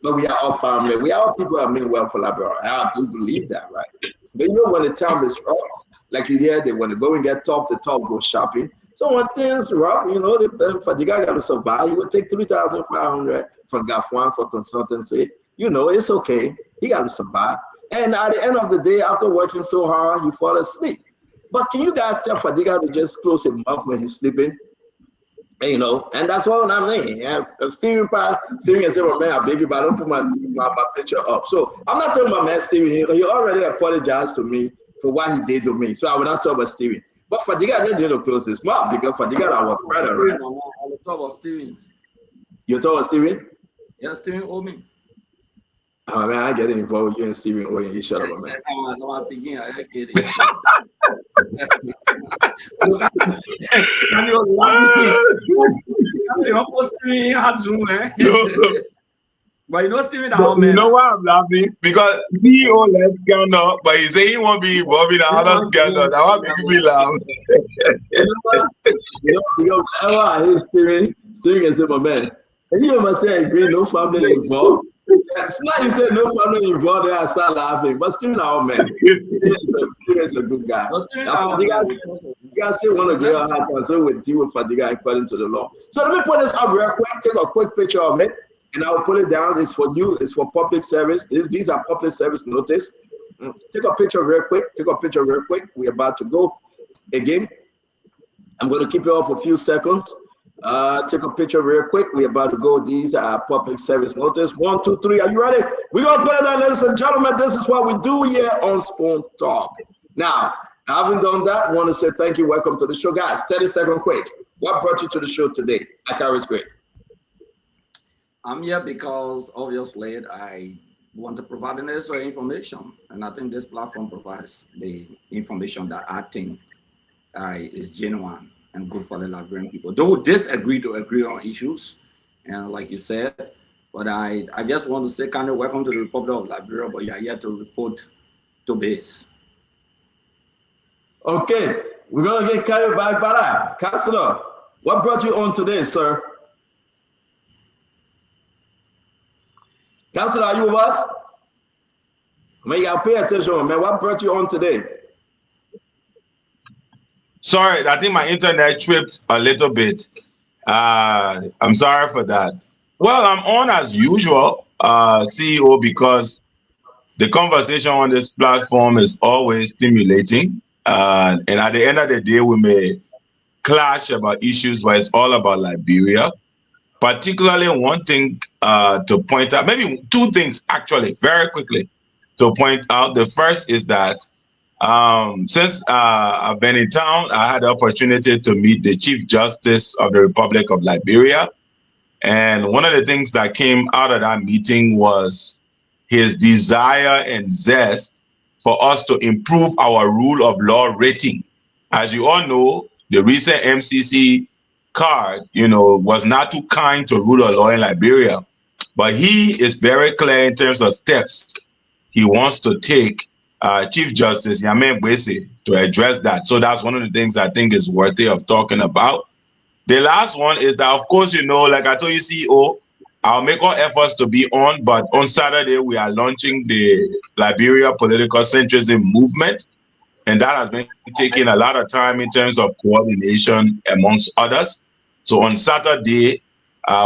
but we are all family. We are all people that mean well for Liberia. I do believe that, right? But when the time is rough, like you hear, when the going get top, the top goes shopping. So when things rough, Fadiga got to survive. He would take 3,500 from Gafuan for consultancy. It's okay. He got to survive. And at the end of the day, after working so hard, he fall asleep. But can you guys tell Fadiga to just close his mouth when he's sleeping? And that's what I'm saying. Yeah. Steven can say, well, man, I beg you, but I don't put my picture up. So I'm not talking about man Steven. He already apologized to me for what he did to me. So I will not talk about Steven. But Fadiga didn't to close his mouth because Fadiga is our brother, right? I will talk about Steven. You talk about Steven? Yeah, Steven owe me. Oh, man, I get involved with you and Steven Owen. You shut up, man. I'm beginning. I get it. But Steven, you know why I'm laughing? Because CEO left scandal, but he say he won't be involved in another scandal. That one make me laugh. Whenever I hear Steven can say, my man, and you must say, agree, no family involved. It's not you say no family involved, then I start laughing. But Steven, our man, Steven is a good guy. You guys say one of the hard times, so we deal with Fadiga according to the law. So let me put this up real quick. Take a quick picture of it, and I will put it down. It's for you. It's for public service. These are public service notice. Take a picture real quick. We're about to go again. I'm going to keep it off for a few seconds. Take a picture real quick. We're about to go. These are public service notice. 1, 2, 3. Are you ready? We're going to put it on, ladies and gentlemen. This is what we do here on Spoon Talk. Now, having done that, I want to say thank you. Welcome to the show, guys. 30-second quick. What brought you to the show today? Akari's great. I'm here because obviously I want to provide the necessary information, and I think this platform provides the information that I think is genuine and good for the Liberian people. Don't disagree to agree on issues, and like you said, but I just want to say kind of welcome to the Republic of Liberia, but you are here to report to base. Okay, we're gonna get carried back by that. Councillor, what brought you on today, sir? Councillor, are you with us? Man, you gotta pay attention, man. What brought you on today? Sorry, I think my internet tripped a little bit. I'm sorry for that. Well, I'm on as usual, CEO, because the conversation on this platform is always stimulating. And at the end of the day, we may clash about issues, but it's all about Liberia. Particularly one thing to point out, maybe two things actually, very quickly to point out. The first is that Since I've been in town, I had the opportunity to meet the Chief Justice of the Republic of Liberia. And one of the things that came out of that meeting was his desire and zest for us to improve our rule of law rating. As you all know, the recent MCC card, was not too kind to rule of law in Liberia. But he is very clear in terms of steps he wants to take, Chief Justice Yame Bwese, to address that. So that's one of the things I think is worthy of talking about. The last one is that, of course, like I told you, CEO, I'll make all efforts to be on, but on Saturday, we are launching the Liberia Political Centrism Movement. And that has been taking a lot of time in terms of coordination amongst others. So on Saturday,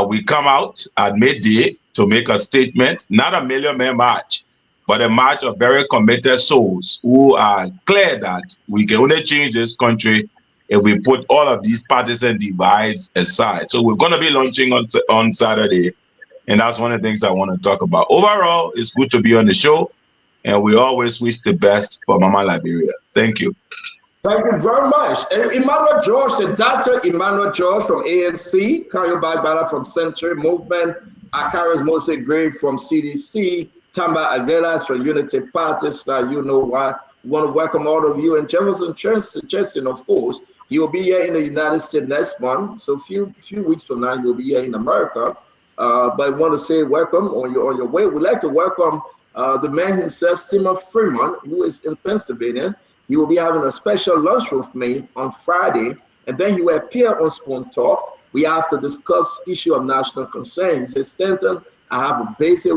we come out at midday to make a statement, not a million-man march, but a march of very committed souls who are clear that we can only change this country if we put all of these partisan divides aside. So we're going to be launching on Saturday, and that's one of the things I want to talk about. Overall, it's good to be on the show, and we always wish the best for Mama Liberia. Thank you. Thank you very much. And Emmanuel George, the Dr. Emmanuel George from ANC, Kayo Bagbala from Century Movement, Akaris Mose Gray from CDC, Tamba Aguilas from Unity Party. Now you know why. We want to welcome all of you. And Jefferson Chesson, of course, he will be here in the United States next month. So a few weeks from now, you'll be here in America. But I want to say welcome on your way. We'd like to welcome the man himself, Simon Freeman, who is in Pennsylvania. He will be having a special lunch with me on Friday, and then he will appear on Spoon Talk. We have to discuss issue of national concern. He says, Stanton, I have a basic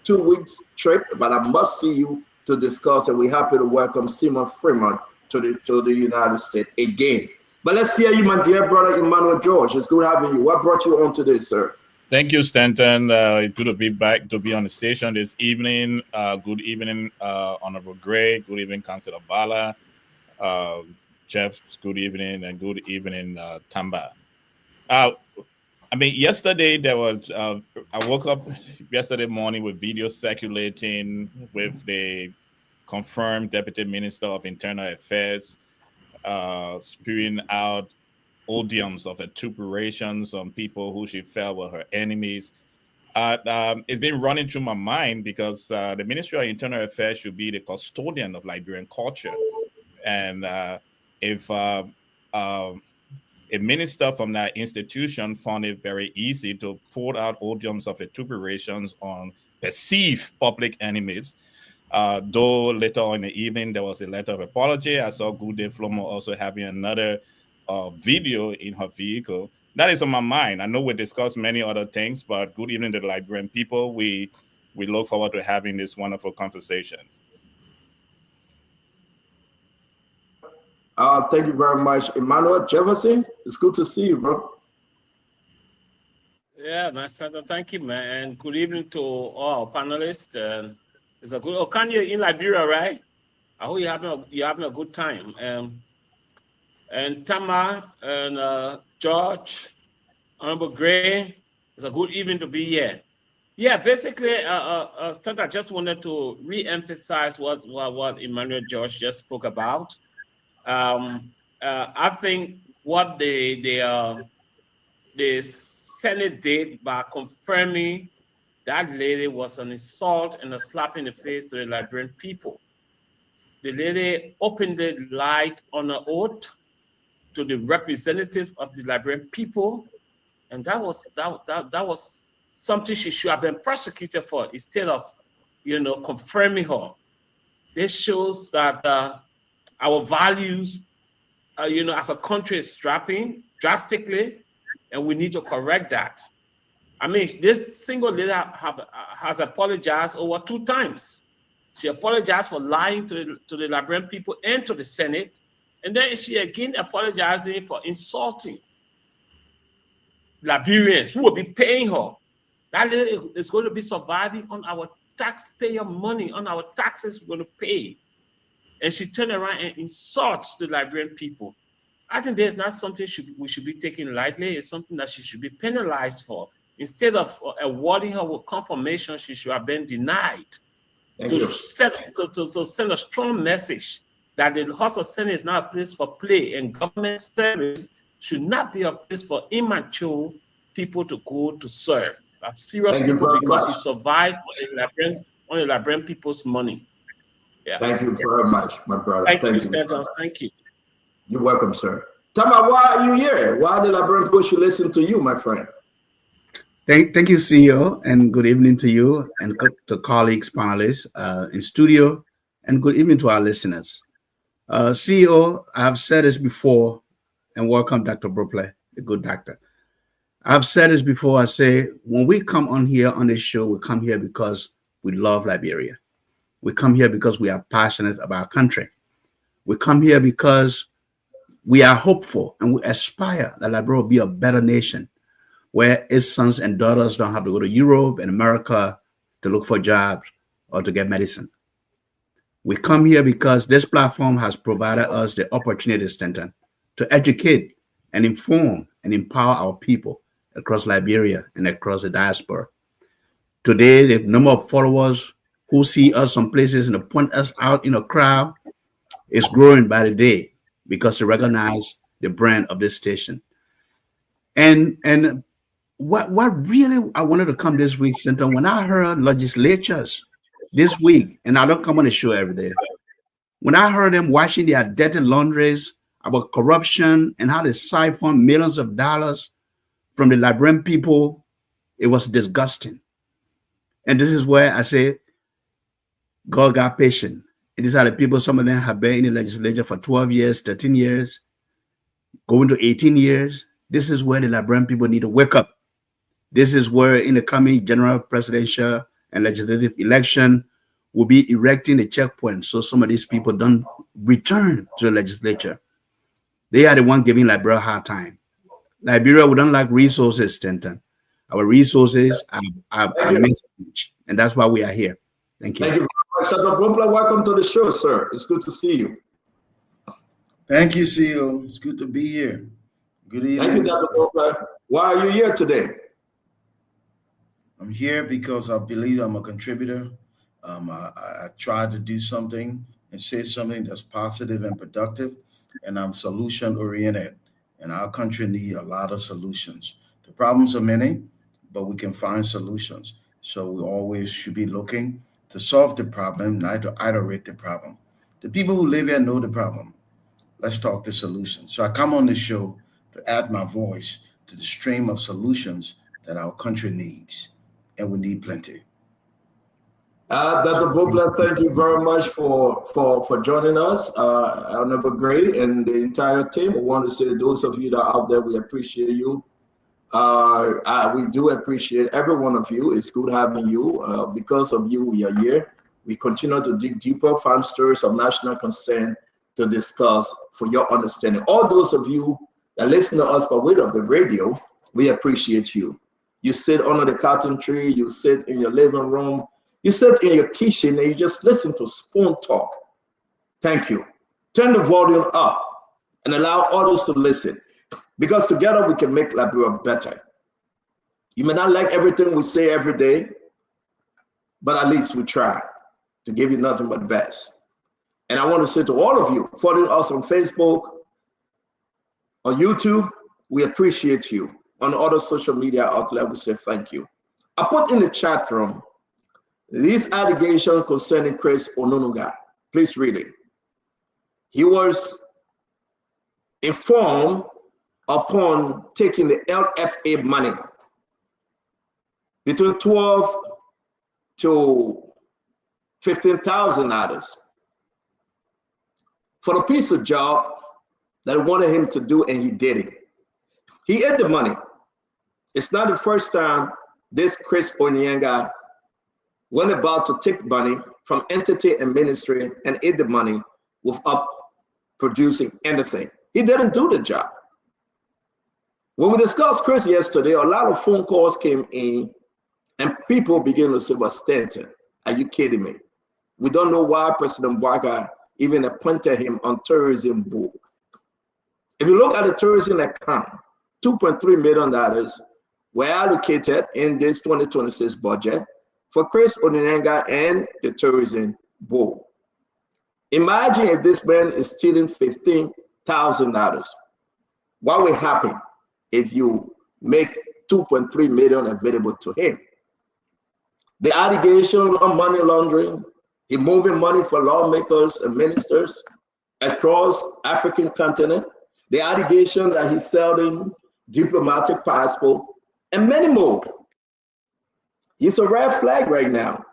2 weeks trip, but I must see you to discuss, and we're happy to welcome Simon Freeman to the United States again. But let's hear you, my dear brother Emmanuel George. It's good having you. What brought you on today, sir? Thank you, Stanton. It's good to be back, to be on the station this evening. Good evening, Honorable Gray. Good evening, Councilor Bala. Jeff, good evening, and good evening, Tamba. Yesterday there was, I woke up yesterday morning with videos circulating with the confirmed Deputy Minister of Internal Affairs spewing out odiums of vituperations on people who she felt were her enemies. It's been running through my mind because the Ministry of Internal Affairs should be the custodian of Liberian culture. And if a minister from that institution found it very easy to pour out odiums of vituperations on perceived public enemies, though later on in the evening there was a letter of apology. I saw Good Day Flomo also having another video in her vehicle. That is on my mind. I know we discussed many other things, but good evening to the Liberian people. We look forward to having this wonderful conversation. Thank you very much, Emmanuel. Jefferson, it's good to see you, bro. Yeah, Master, thank you, man. And good evening to all our panelists. It's a good. Kanye in Liberia, right? I hope you're having a good time. And Tama and George, Honorable Gray, it's a good evening to be here. Yeah, basically, Stunt, I just wanted to re-emphasize what Emmanuel George just spoke about. I think what the Senate did by confirming that lady was an insult and a slap in the face to the Liberian people. The lady openly lied on her oath to the representative of the Liberian people, and that was something she should have been prosecuted for instead of, confirming her. This shows that our values, as a country is dropping drastically, and we need to correct that. I mean, this single lady has apologized over 2 times. She apologized for lying to the Liberian people and to the Senate, and then she again apologizing for insulting Liberians who will be paying her. That lady is going to be surviving on our taxpayer money, on our taxes we're going to pay. And she turned around and insults the Liberian people. I think there's not something we should be taking lightly. It's something that she should be penalized Instead of awarding her with confirmation, she should have been denied to send a strong message that the House of Senate is not a place for play, and government service should not be a place for immature people to go to serve. Serious Thank you people very because much. you survive on the Liberian people's money. Yeah. Thank you very much, my brother. Thank you, you. Stanton. Thank you. You're welcome, sir. Tama, why are you here? Why the Liberian people should listen to you, my friend? Thank you, CEO, and good evening to you and to colleagues, panelists in studio, and good evening to our listeners. CEO, I've said this before, and welcome, Dr. Bropley, the good doctor. I've said this before. I say, when we come on here on this show, we come here because we love Liberia. We come here because we are passionate about our country. We come here because we are hopeful and we aspire that Liberia will be a better nation where its sons and daughters don't have to go to Europe and America to look for jobs or to get medicine. We come here because this platform has provided us the opportunity, Stanton, to educate and inform and empower our people across Liberia and across the diaspora. Today, the number of followers who see us some places and point us out in a crowd is growing by the day because they recognize the brand of this station. And what really I wanted to come this week, Stanton, when I heard legislatures this week, and I don't come on the show every day, when I heard them washing their dirty laundries about corruption and how they siphon millions of dollars from the Liberian people, it was disgusting. And this is where I say, God got patient. These are the people, some of them have been in the legislature for 12 years, 13 years, going to 18 years. This is where the Liberian people need to wake up. This is where in the coming general presidential and legislative election, we'll be erecting a checkpoint so some of these people don't return to the legislature. They are the one giving Liberia a hard time. Liberia, we don't lack resources, Stanton. Our resources are huge, and that's why we are here. Thank you. Thank you very much. Dr. Brompler, welcome to the show, sir. It's good to see you. Thank you, CEO. It's good to be here. Good evening. Thank you, Dr. Brompler. Why are you here today? I'm here because I believe I'm a contributor. I try to do something and say something that's positive and productive, and I'm solution-oriented. And our country needs a lot of solutions. The problems are many, but we can find solutions. So we always should be looking to solve the problem, not to iterate the problem. The people who live here know the problem. Let's talk the solutions. So I come on the show to add my voice to the stream of solutions that our country needs, and we need plenty. Dr. Bobler, thank you very much for joining us. Honorable Gray and the entire team. I want to say those of you that are out there, we appreciate you. We do appreciate every one of you. It's good having you. Because of you, we are here. We continue to dig deeper, find stories of national concern to discuss for your understanding. All those of you that listen to us by way of the radio, we appreciate you. You sit under the cotton tree, you sit in your living room, you sit in your kitchen and you just listen to Spoon Talk. Thank you. Turn the volume up and allow others to listen, because together we can make Liberia better. You may not like everything we say every day, but at least we try to give you nothing but the best. And I want to say to all of you following us on Facebook, on YouTube, we appreciate you. On other social media outlets, we say thank you. I put in the chat room these allegations concerning Chris Ononuga. Please read it. He was informed upon taking the LFA money between 12 to 15,000 others for a piece of job that I wanted him to do, and he did it. He ate the money. It's not the first time this Chris Onyenga went about to take money from entity and ministry and ate the money without producing anything. He didn't do the job. When we discussed Chris yesterday, a lot of phone calls came in and people began to say, well, Stanton, are you kidding me? We don't know why President Bouaga even appointed him on tourism board. If you look at the tourism account, $2.3 million were allocated in this 2026 budget for Chris Onyenga and the tourism board. Imagine if this man is stealing $15,000. What will happen if you make 2.3 million available to him? The allegation of money laundering, he moving money for lawmakers and ministers across African continent, the allegation that he's selling diplomatic passport, and many more. He's a red flag right now.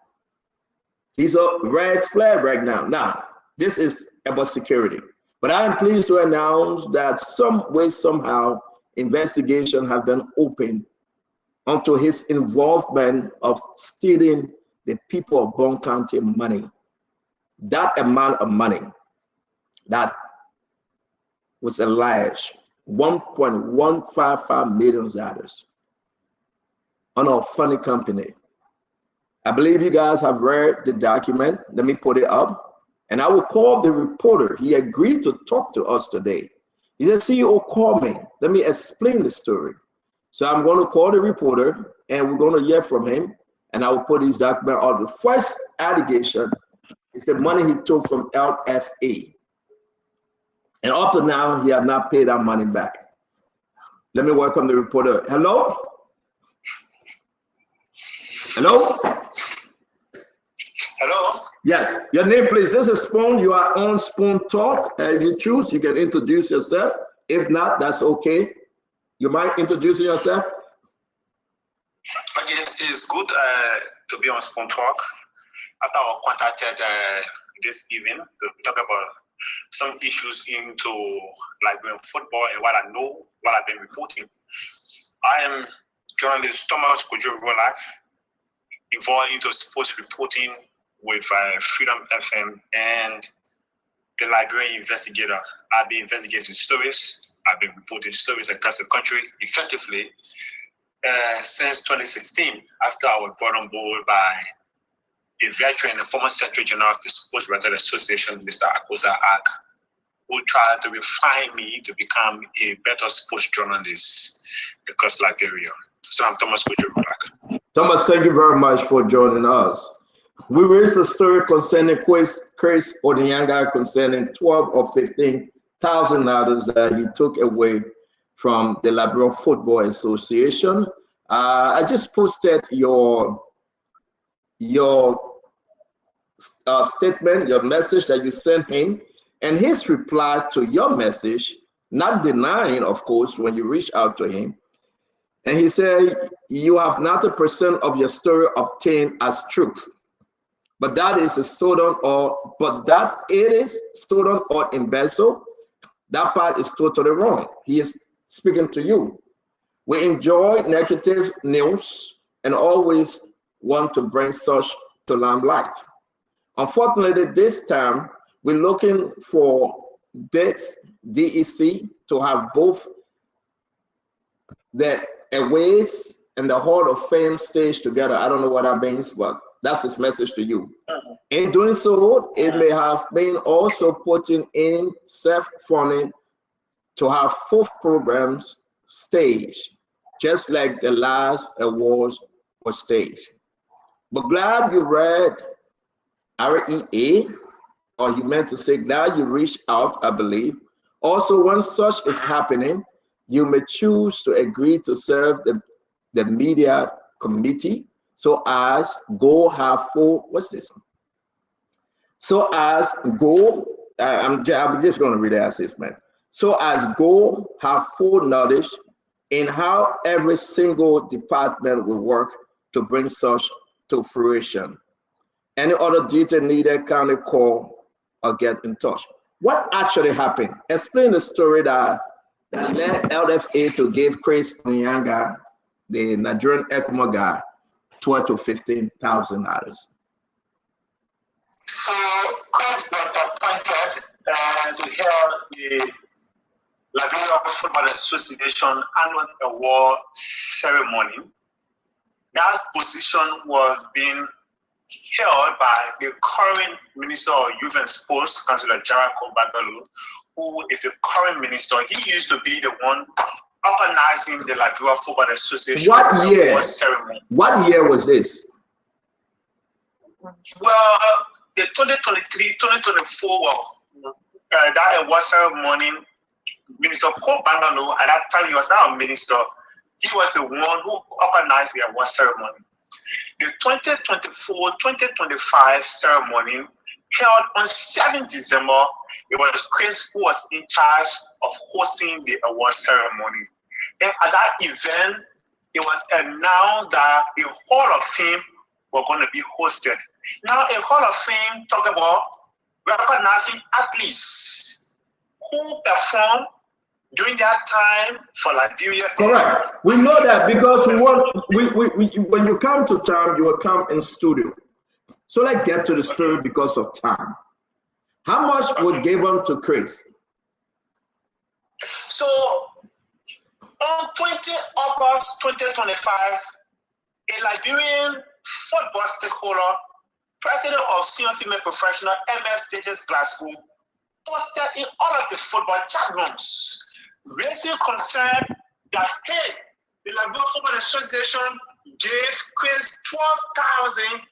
He's a red flag right now. Now, this is about security, but I am pleased to announce that some way, somehow, investigation have been opened onto his involvement of stealing the people of Bond County money. That amount of money, that was alleged, $1.155 million on a funny company. I believe you guys have read the document. Let me put it up. And I will call the reporter. He agreed to talk to us today. He said, CEO, call me. Let me explain the story. So I'm going to call the reporter and we're going to hear from him. And I will put his document on. The first allegation is the money he took from LFA. And up to now, he has not paid that money back. Let me welcome the reporter. Hello? Hello? Hello? Yes, your name, please. This is Spoon. You are on Spoon Talk. If you choose, you can introduce yourself. If not, that's okay. You mind introducing yourself? Okay, it's good to be on Spoon Talk. After I was contacted this evening to talk about some issues into Liberian football and what I know, what I've been reporting. I am journalist Thomas Kojo-Rolak, involved into sports reporting with Freedom FM and the Liberian Investigator. I've been investigating stories. I've been reporting stories across the country effectively since 2016, after I was brought on board by a veteran and former Secretary General of the Sports Writers Association, Mr. Akosa Ag, who tried to refine me to become a better sports journalist across Liberia. So I'm Thomas Kojo-Rolak. Thomas, thank you very much for joining us. We raised a story concerning Chris Onyenga concerning $12,000 or $15,000 that he took away from the Liberian Football Association. I just posted your statement, your message that you sent him, and his reply to your message, not denying, of course, when you reach out to him. And he said, you have 90% of your story obtained as truth, but that is stolen or embezzled. That part is totally wrong. He is speaking to you. We enjoy negative news and always want to bring such to limelight. Unfortunately, this time we're looking for this DEC to have both the aways and the Hall of Fame stage together. I don't know what that means, but that's his message to you. In doing so, it may have been also putting in self-funding to have 4 programs staged, just like the last awards were staged. But glad you read REA, or you meant to say glad you reached out, I believe. Also, when such is happening, you may choose to agree to serve the media committee so as go have full, what's this? So as go, I'm just going to read it as this, man. So as go have full knowledge in how every single department will work to bring such to fruition. Any other detail needed, kindly call or get in touch. What actually happened? Explain the story that led LFA to give Chris Onyenga, the Nigerian ECMO guy, $12,000 to $15,000. So Chris was appointed to head the Liberian Football Association annual award ceremony. That position was being held by the current Minister of Youth and Sports, Councillor Jarrah Kobagalo, who is the current minister. He used to be the one organizing the Liberian Football Association What year? award ceremony. What year was this? Well, the 2023-2024 that award ceremony, Minister Cole Bangano, at that time he was not a minister. He was the one who organized the award ceremony. The 2024-2025 ceremony held on 7 December. It was Chris who was in charge of hosting the award ceremony. And at that event, it was announced that a Hall of Fame were going to be hosted. Now, a Hall of Fame talk about recognizing athletes who performed during that time for Liberia. Correct. We know that because when you come to town, you will come in studio. So let's get to the story because of time. How much was given to Chris? So on 20 August 2025, a Liberian football stakeholder, president of Senior Female Professional MS Stages Glasgow, posted in all of the football chat rooms, raising concern that, hey, the Liberian Football Association gave Chris 12,000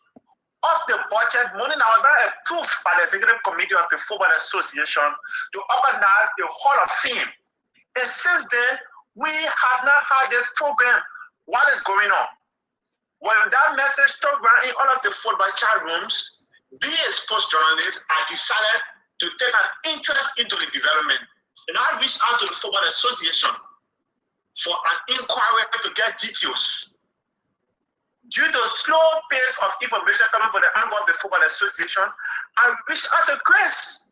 of the budget money that was not approved by the executive committee of the Football Association to organize the Hall of Fame. And since then, we have not had this program. What is going on? When that message struck around in all of the football chat rooms, we as sports journalists I decided to take an interest into the development. And I reached out to the Football Association for an inquiry to get details. Due to the slow pace of information coming from the angle of the Football Association, I reached out to Chris.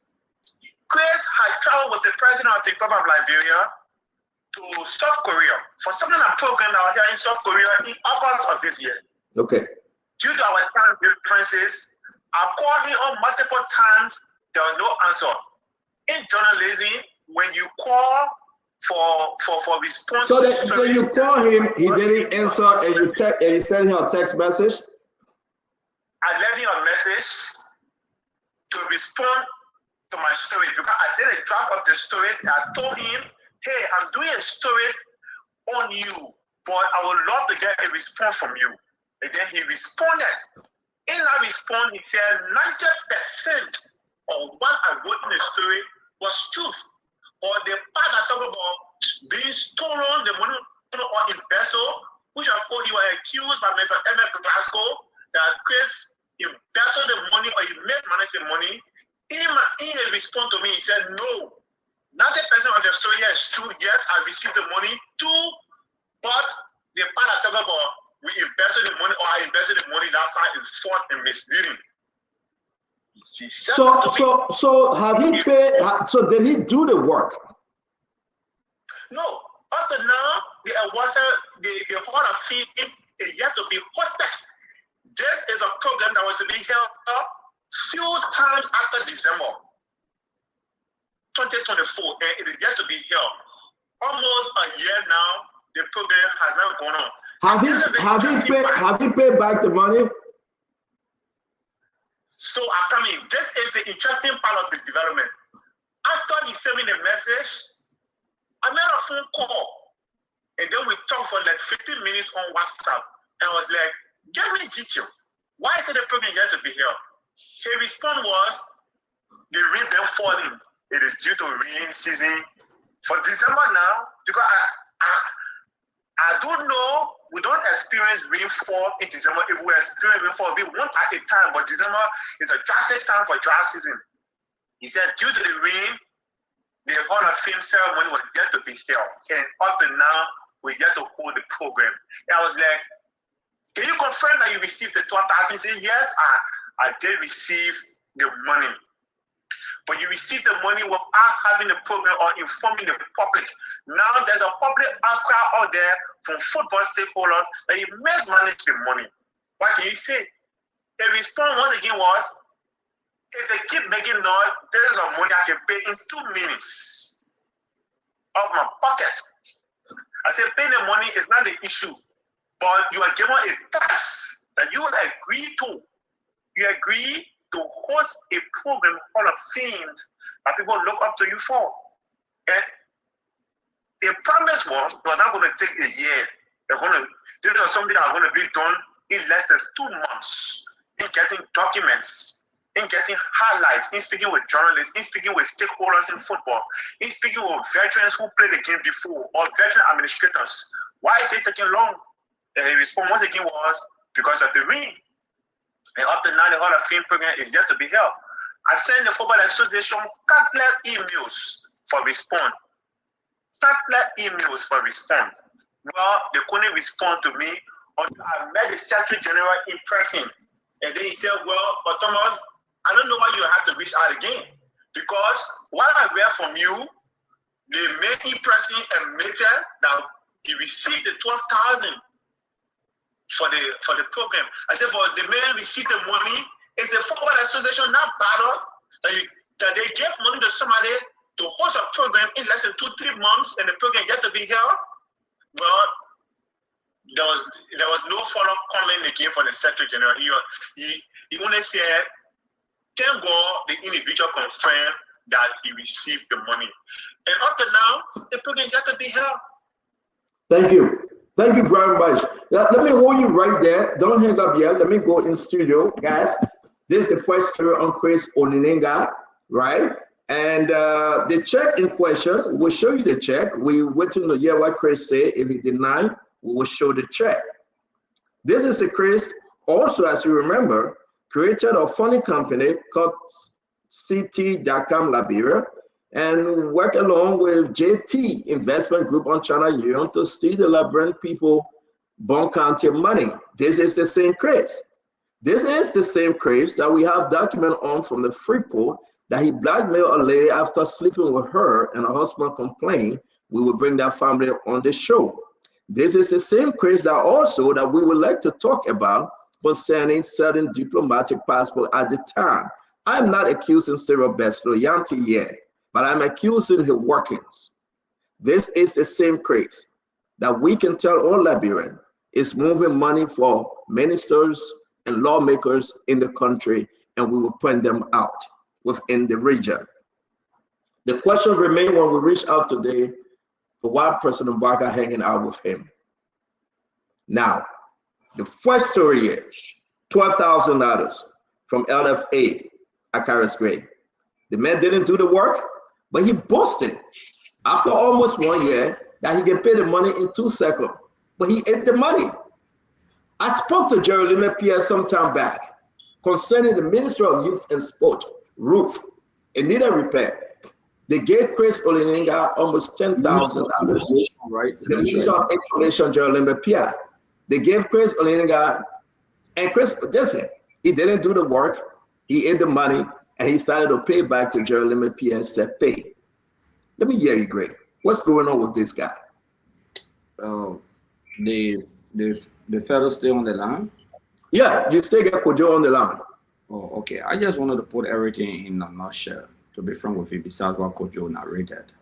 Chris had traveled with the president of the Republic of Liberia to South Korea for something a program out here in South Korea in August of this year. Okay. Due to our time differences, I called him on multiple times. There was no answer. In journalism, when you call for response, So you call him, he didn't answer, and you send him a text message. I left him a message to respond to my story because I did a draft of the story. I told him, hey, I'm doing a story on you, but I would love to get a response from you. And then he responded. In that response, he said 90% of what I wrote in the story was truth. But the part that talked about being stolen, the money or embezzle, which of course he was accused by Mr. MS Glasgow that Chris embezzled the money or he mismanaged the money. He responded to me, he said, no, 90% of the story here is true. Yes, I received the money too, but the part I talk about we invested the money or I invested the money, that part is false and misleading. So have he paid? So did he do the work? No. Up to now, the Hall of Fame is yet to be hosted. This is a program that was to be held a few times after December 2024, and it is yet to be held. Almost a year now, the program has not gone on. Have he paid back the money? So this is the interesting part of the development. After he sent me the message, I made a phone call, and then we talked for like 15 minutes on WhatsApp, and I was like, give me detail. Why is the program yet to be held? His response was, the rain been falling. It is due to rain season for December now, because I don't know, we don't experience rainfall in December. If we experience rainfall, we want at a time, but December is a drastic time for dry season. He said, due to the rain, the Hall of Fame ceremony was yet to be held. And up to now, we're yet to hold the program. And I was like, can you confirm that you received the 12,000? He said, yes, I did receive the money. But you received the money without having a program or informing the public. Now there's a public outcry out there from football stakeholders that you mismanaged the money. What can you say? The response once again was, if they keep making noise, there is a money I can pay in 2 minutes of my pocket. I said, paying the money is not the issue, but you are given a task that you agree to. You agree to host a program Hall of Fame that people look up to you for. And the promise was, we're not going to take a year. This is something that's going to be done in less than 2 months. In getting documents, in getting highlights, in speaking with journalists, in speaking with stakeholders in football, in speaking with veterans who played the game before, or veteran administrators. Why is it taking long? The response once again was because of the ring. And up to now, the Hall of Fame program is yet to be held. I sent the Football Association countless emails for response. Well, they couldn't respond to me until I met the Secretary General in person. And then he said, well, but Thomas, I don't know why you have to reach out again. Because what I read from you, the main person admitted that he received the 12,000 for the program. I said, but the man received the money. Is the Football Association not bothered that they gave money to somebody to host a program in less than 2-3 months and the program yet to be held? Well, there was no follow-up comment again from the Secretary General. He only said, thank God the individual confirmed that he received the money. And up to now, the program is yet to be held. Thank you. Thank you very much. Let me hold you right there. Don't hang up yet. Let me go in studio, guys. This is the first story on Chris Onyenga, right? And the check in question, we'll show you the check. We're waiting to hear what Chris said. If he denied, we will show the check. This is the Chris, also, as you remember, created a funding company called CT.com Liberia and work along with JT Investment Group on China Union to steal the Liberian people Bon County money. This is the same Chris. This is the same Chris that we have document on from the Freeport that he blackmailed a lady after sleeping with her and her husband complained. We will bring that family on the show. This is the same Chris that also that we would like to talk about concerning certain diplomatic passport at the time. I'm not accusing Cyril Besloyanti yet, but I'm accusing his workings. This is the same Chris that we can tell all Liberians is moving money for ministers and lawmakers in the country, and we will point them out within the region. The question remains when we reach out today for why President Barker hanging out with him. Now, the first story is $12,000 from LFA at Caris Gray. The man didn't do the work, but he boasted after almost 1 year that he can pay the money in 2 seconds, but he ate the money. I spoke to Jerry Lemay some time back concerning the Minister of Youth and Sport, roof. It needed repair. They gave Chris Onyenga almost $10,000. Right? The Minister of Information, Jerry Lemay. They gave Chris Onyenga, and Chris, listen, he didn't do the work. He ate the money, and he started to pay back to Jerry Lemay said pay. Let me hear you, Greg. What's going on with this guy? The fellow stay on the line? Yeah, you still get Kojo on the line. Oh, okay. I just wanted to put everything in a nutshell, to be frank with you, besides what Kojo narrated.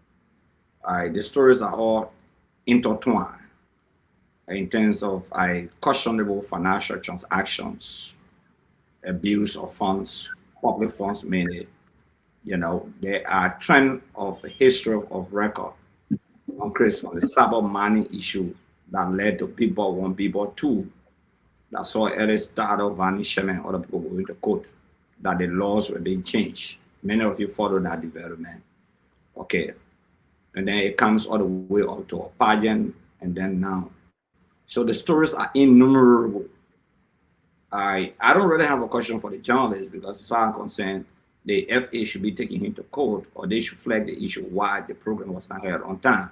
The stories are all intertwined in terms of questionable financial transactions, abuse of funds, public funds mainly. You know, there are trend of history of record on Chris from the cyber money issue that led to Billboard 1, Billboard 2, that saw Ellis Dado, Vanny Sherman, and other people going to court, that the laws were being changed. Many of you followed that development. Okay. And then it comes all the way up to a pageant, and then now. So the stories are innumerable. I don't really have a question for the journalists because as far as I'm concerned, the FA should be taking him to court, or they should flag the issue why the program was not held on time.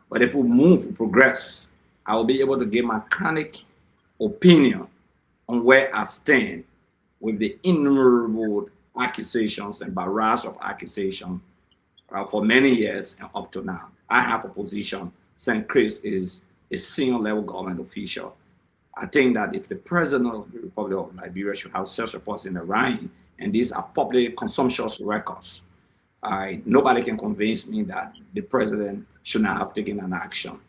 But if we progress, I will be able to give my candid opinion on where I stand with the innumerable accusations and barrage of accusation for many years and up to now. I have a position saying Chris is a senior level government official. I think that if the president of the Republic of Liberia should have such reports in the writing, and these are public consumptuous records, nobody can convince me that the president should not have taken an action.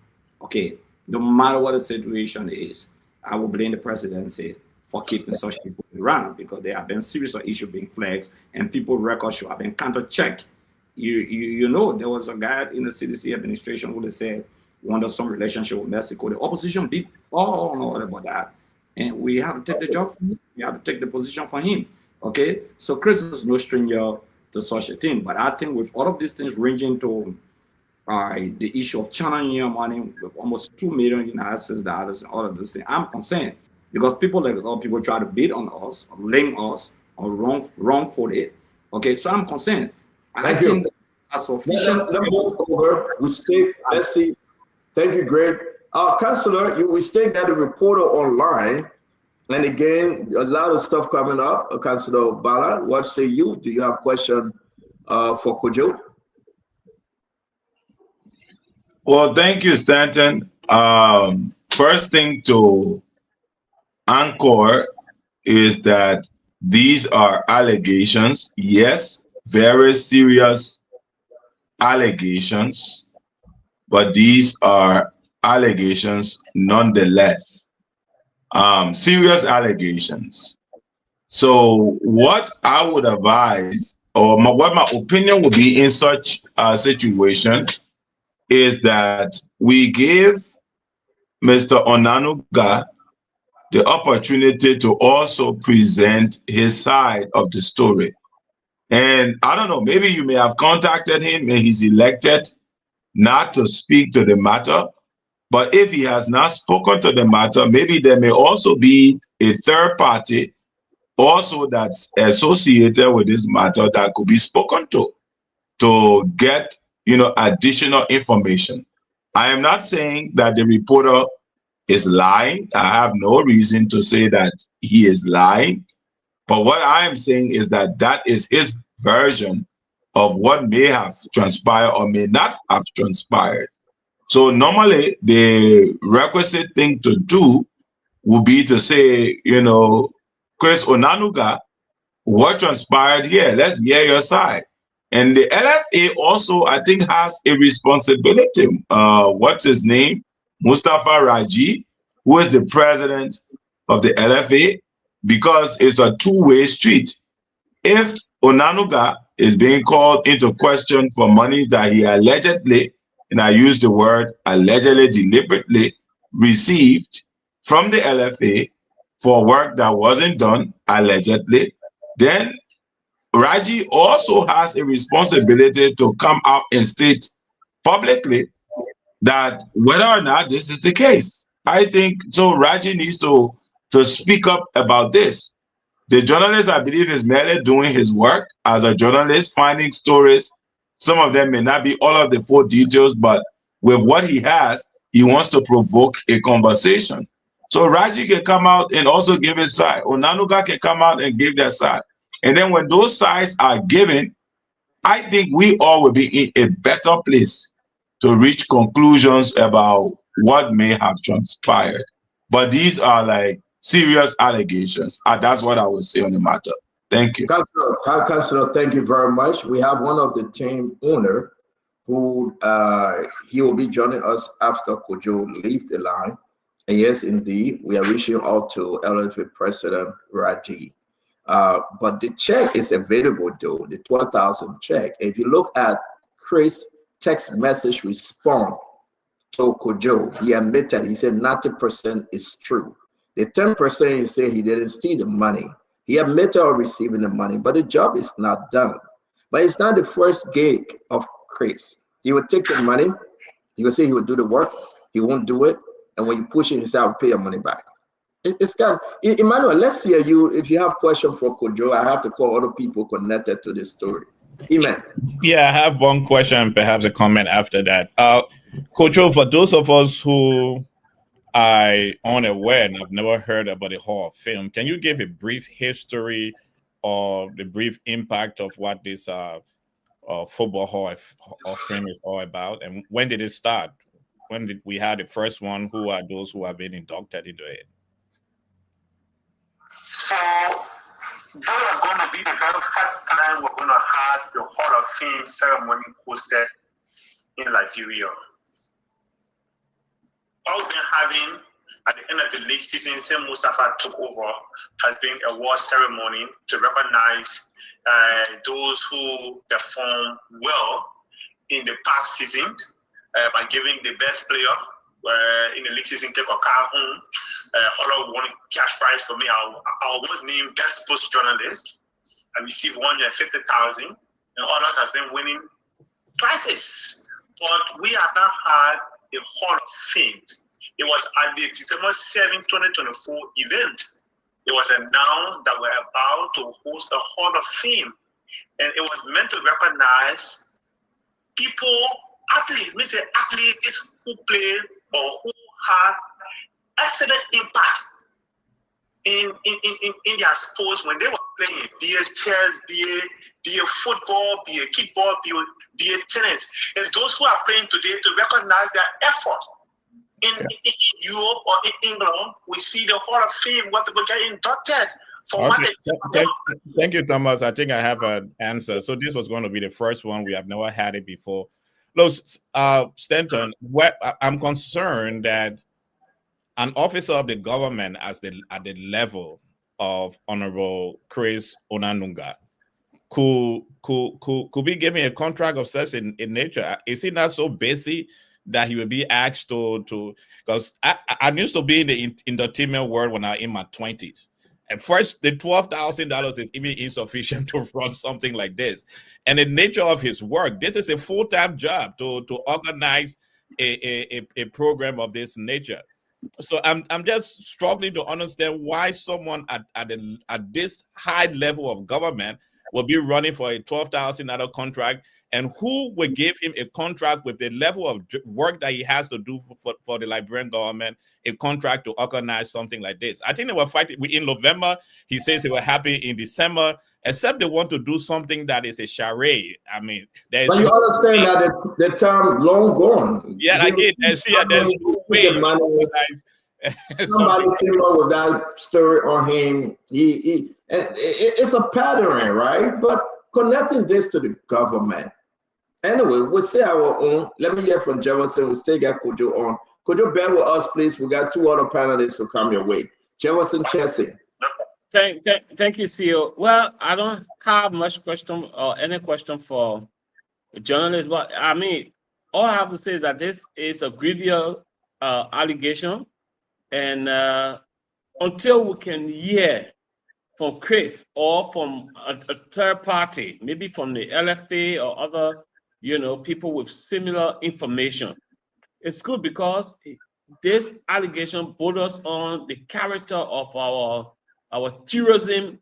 Okay, no matter what the situation is, I will blame the presidency for keeping such people around because there have been series of issues being flagged and people records should have been counter-checked. You know, there was a guy in the CDC administration who they said wanted some relationship with Mexico. The opposition beat all about that. And we have to take the job from him. We have to take the position for him. Okay, so Chris is no stranger to such a thing. But I think with all of these things ranging to the issue of channeling your money with almost 2 million United States dollars and all of these things, I'm concerned because people like a lot of people try to bid on us, or link us, or wrong footed. Okay, so I'm concerned. I think that's sufficient. Let's move over. We stay. Let's see. Thank you, Greg. Councillor, we stay that the reporter online. And again, a lot of stuff coming up. Councillor Bala, what say you? Do you have a question for Kojo? Well, thank you, Stanton. First thing to anchor is that these are allegations. Yes, very serious allegations, but these are allegations nonetheless. Serious allegations. So what I would advise, or what my opinion would be in such a situation, is that we give Mr. Onanuga the opportunity to also present his side of the story. And I don't know, maybe you may have contacted him and he's elected not to speak to the matter. But if he has not spoken to the matter, maybe there may also be a third party also that's associated with this matter that could be spoken to get, additional information. I am not saying that the reporter is lying. I have no reason to say that he is lying. But what I am saying is that that is his version of what may have transpired or may not have transpired. So normally the requisite thing to do would be to say, Chris Onanuga, what transpired here? Let's hear your side. And the LFA also, I think, has a responsibility. What's his name? Mustafa Raji, who is the president of the LFA, because it's a two-way street. If Onanuga is being called into question for monies that he allegedly, and I use the word allegedly, deliberately, received from the LFA for work that wasn't done, allegedly, then Raji also has a responsibility to come out and state publicly that whether or not this is the case. I think so. Raji needs to speak up about this. The journalist, I believe, is merely doing his work as a journalist, finding stories. Some of them may not be all of the full details, but with what he has, he wants to provoke a conversation. So Raji can come out and also give his side. Onanuga can come out and give their side. And then when those sides are given, I think we all will be in a better place to reach conclusions about what may have transpired. But these are like serious allegations. That's what I would say on the matter. Thank you. Councillor, thank you very much. We have one of the team owner who he will be joining us after Kojo leave the line. And yes, indeed, we are reaching out to LFA President Raji. But the check is available though, the 12,000 check. If you look at Chris' text message response to Kojo, he admitted, he said 90% is true. The 10% he said he didn't steal the money. He admitted of receiving the money, but the job is not done. But it's not the first gig of Chris. He would take the money, he would say he would do the work, he won't do it, and when you push it, he said, I'll pay your money back. It's kind of, Emmanuel, let's hear you. If you have questions for Kojo, I have to call other people connected to this story. Amen. Yeah, I have one question, perhaps a comment after that. Kojo, for those of us who are unaware and have never heard about the Hall of Fame, can you give a brief history or the brief impact of what this Football Hall of Fame is all about? And when did it start? When did we have the first one? Who are those who have been inducted into it? So that is going to be the very first time we're going to have the Hall of Fame ceremony hosted in Liberia. All we've been having at the end of the league season, since Mustafa took over, has been a award ceremony to recognize those who perform well in the past season by giving the best player in the league season take a car home. All won cash prize for me. I was named best sports journalist received 150,000, and others has been winning prizes. But we have not had a Hall of Fame. It was at the December 7, 2024 event. It was announced that we're about to host a Hall of Fame. And it was meant to recognize people, athletes who played or who had excellent impact in their sports when they were playing, be it chess, be it football, be it kickball, be it tennis. And those who are playing today, to recognize their effort. In Europe or in England, we see the Hall of Fame where people get inducted for what they Thank you, Thomas. I think I have an answer. So this was going to be the first one. We have never had it before. Look, Stanton, I'm concerned that an officer of the government at the level of Honorable Chris Onanunga could be given a contract of such in nature. Is he not so busy that he would be asked to because I used to be in the entertainment world when I was in my 20s. At first, the $12,000 is even insufficient to run something like this. And the nature of his work, this is a full-time job to organize a program of this nature. So I'm just struggling to understand why someone at this high level of government will be running for a $12,000 contract, and who will give him a contract with the level of work that he has to do for the Liberian government, a contract to organize something like this. I think they were fighting in November. He says they were happy in December, except they want to do something that is a charade. I mean, there's but you understand that the term long gone. Yeah, I did. There's no way. Somebody came up with that story on him. It's a pattern, right? But connecting this to the government. Anyway, we'll say our own. Let me hear from Jefferson. We'll still get Kojo on. Kojo, bear with us, please. We got two other panelists to come your way. Jefferson Chessy. Thank you, CEO. Well, I don't have much question or any question for journalists, but I mean, all I have to say is that this is a grievous allegation, and until we can hear from Chris or from a third party, maybe from the LFA or other, people with similar information, it's good because this allegation borders on the character of our tourism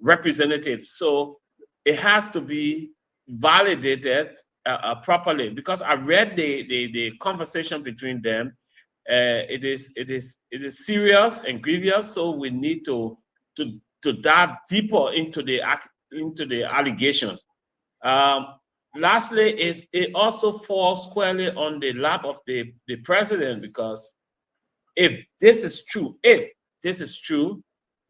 representative. So it has to be validated properly, because I read the conversation between them. It is serious and grievous. So we need to dive deeper into the allegations. Lastly, it also falls squarely on the lap of the president, because if this is true,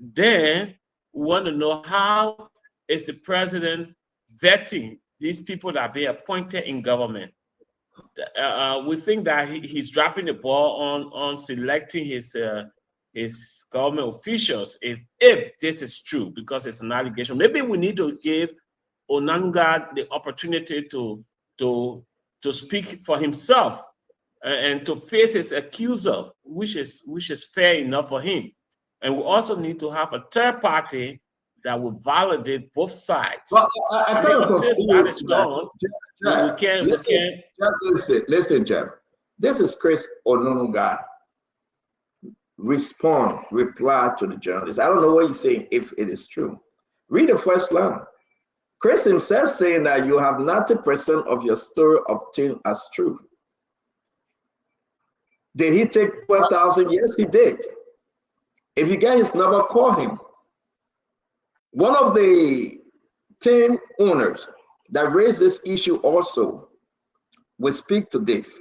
then we want to know how is the president vetting these people that are being appointed in government. We think that he's dropping the ball on selecting his government officials. If this is true, because it's an allegation, maybe we need to give Onanunga the opportunity to speak for himself and to face his accuser, which is fair enough for him. And we also need to have a third party that will validate both sides. Well, I kind of that is done, we can't. Listen, Jeff. This is Chris Onanunga. Reply to the journalist. I don't know what he's saying, if it is true. Read the first line. Chris himself saying that you have 90% of your story obtained as true. Did he take 12,000? Yes, he did. If you get his number, call him. One of the 10 owners that raised this issue also will speak to this.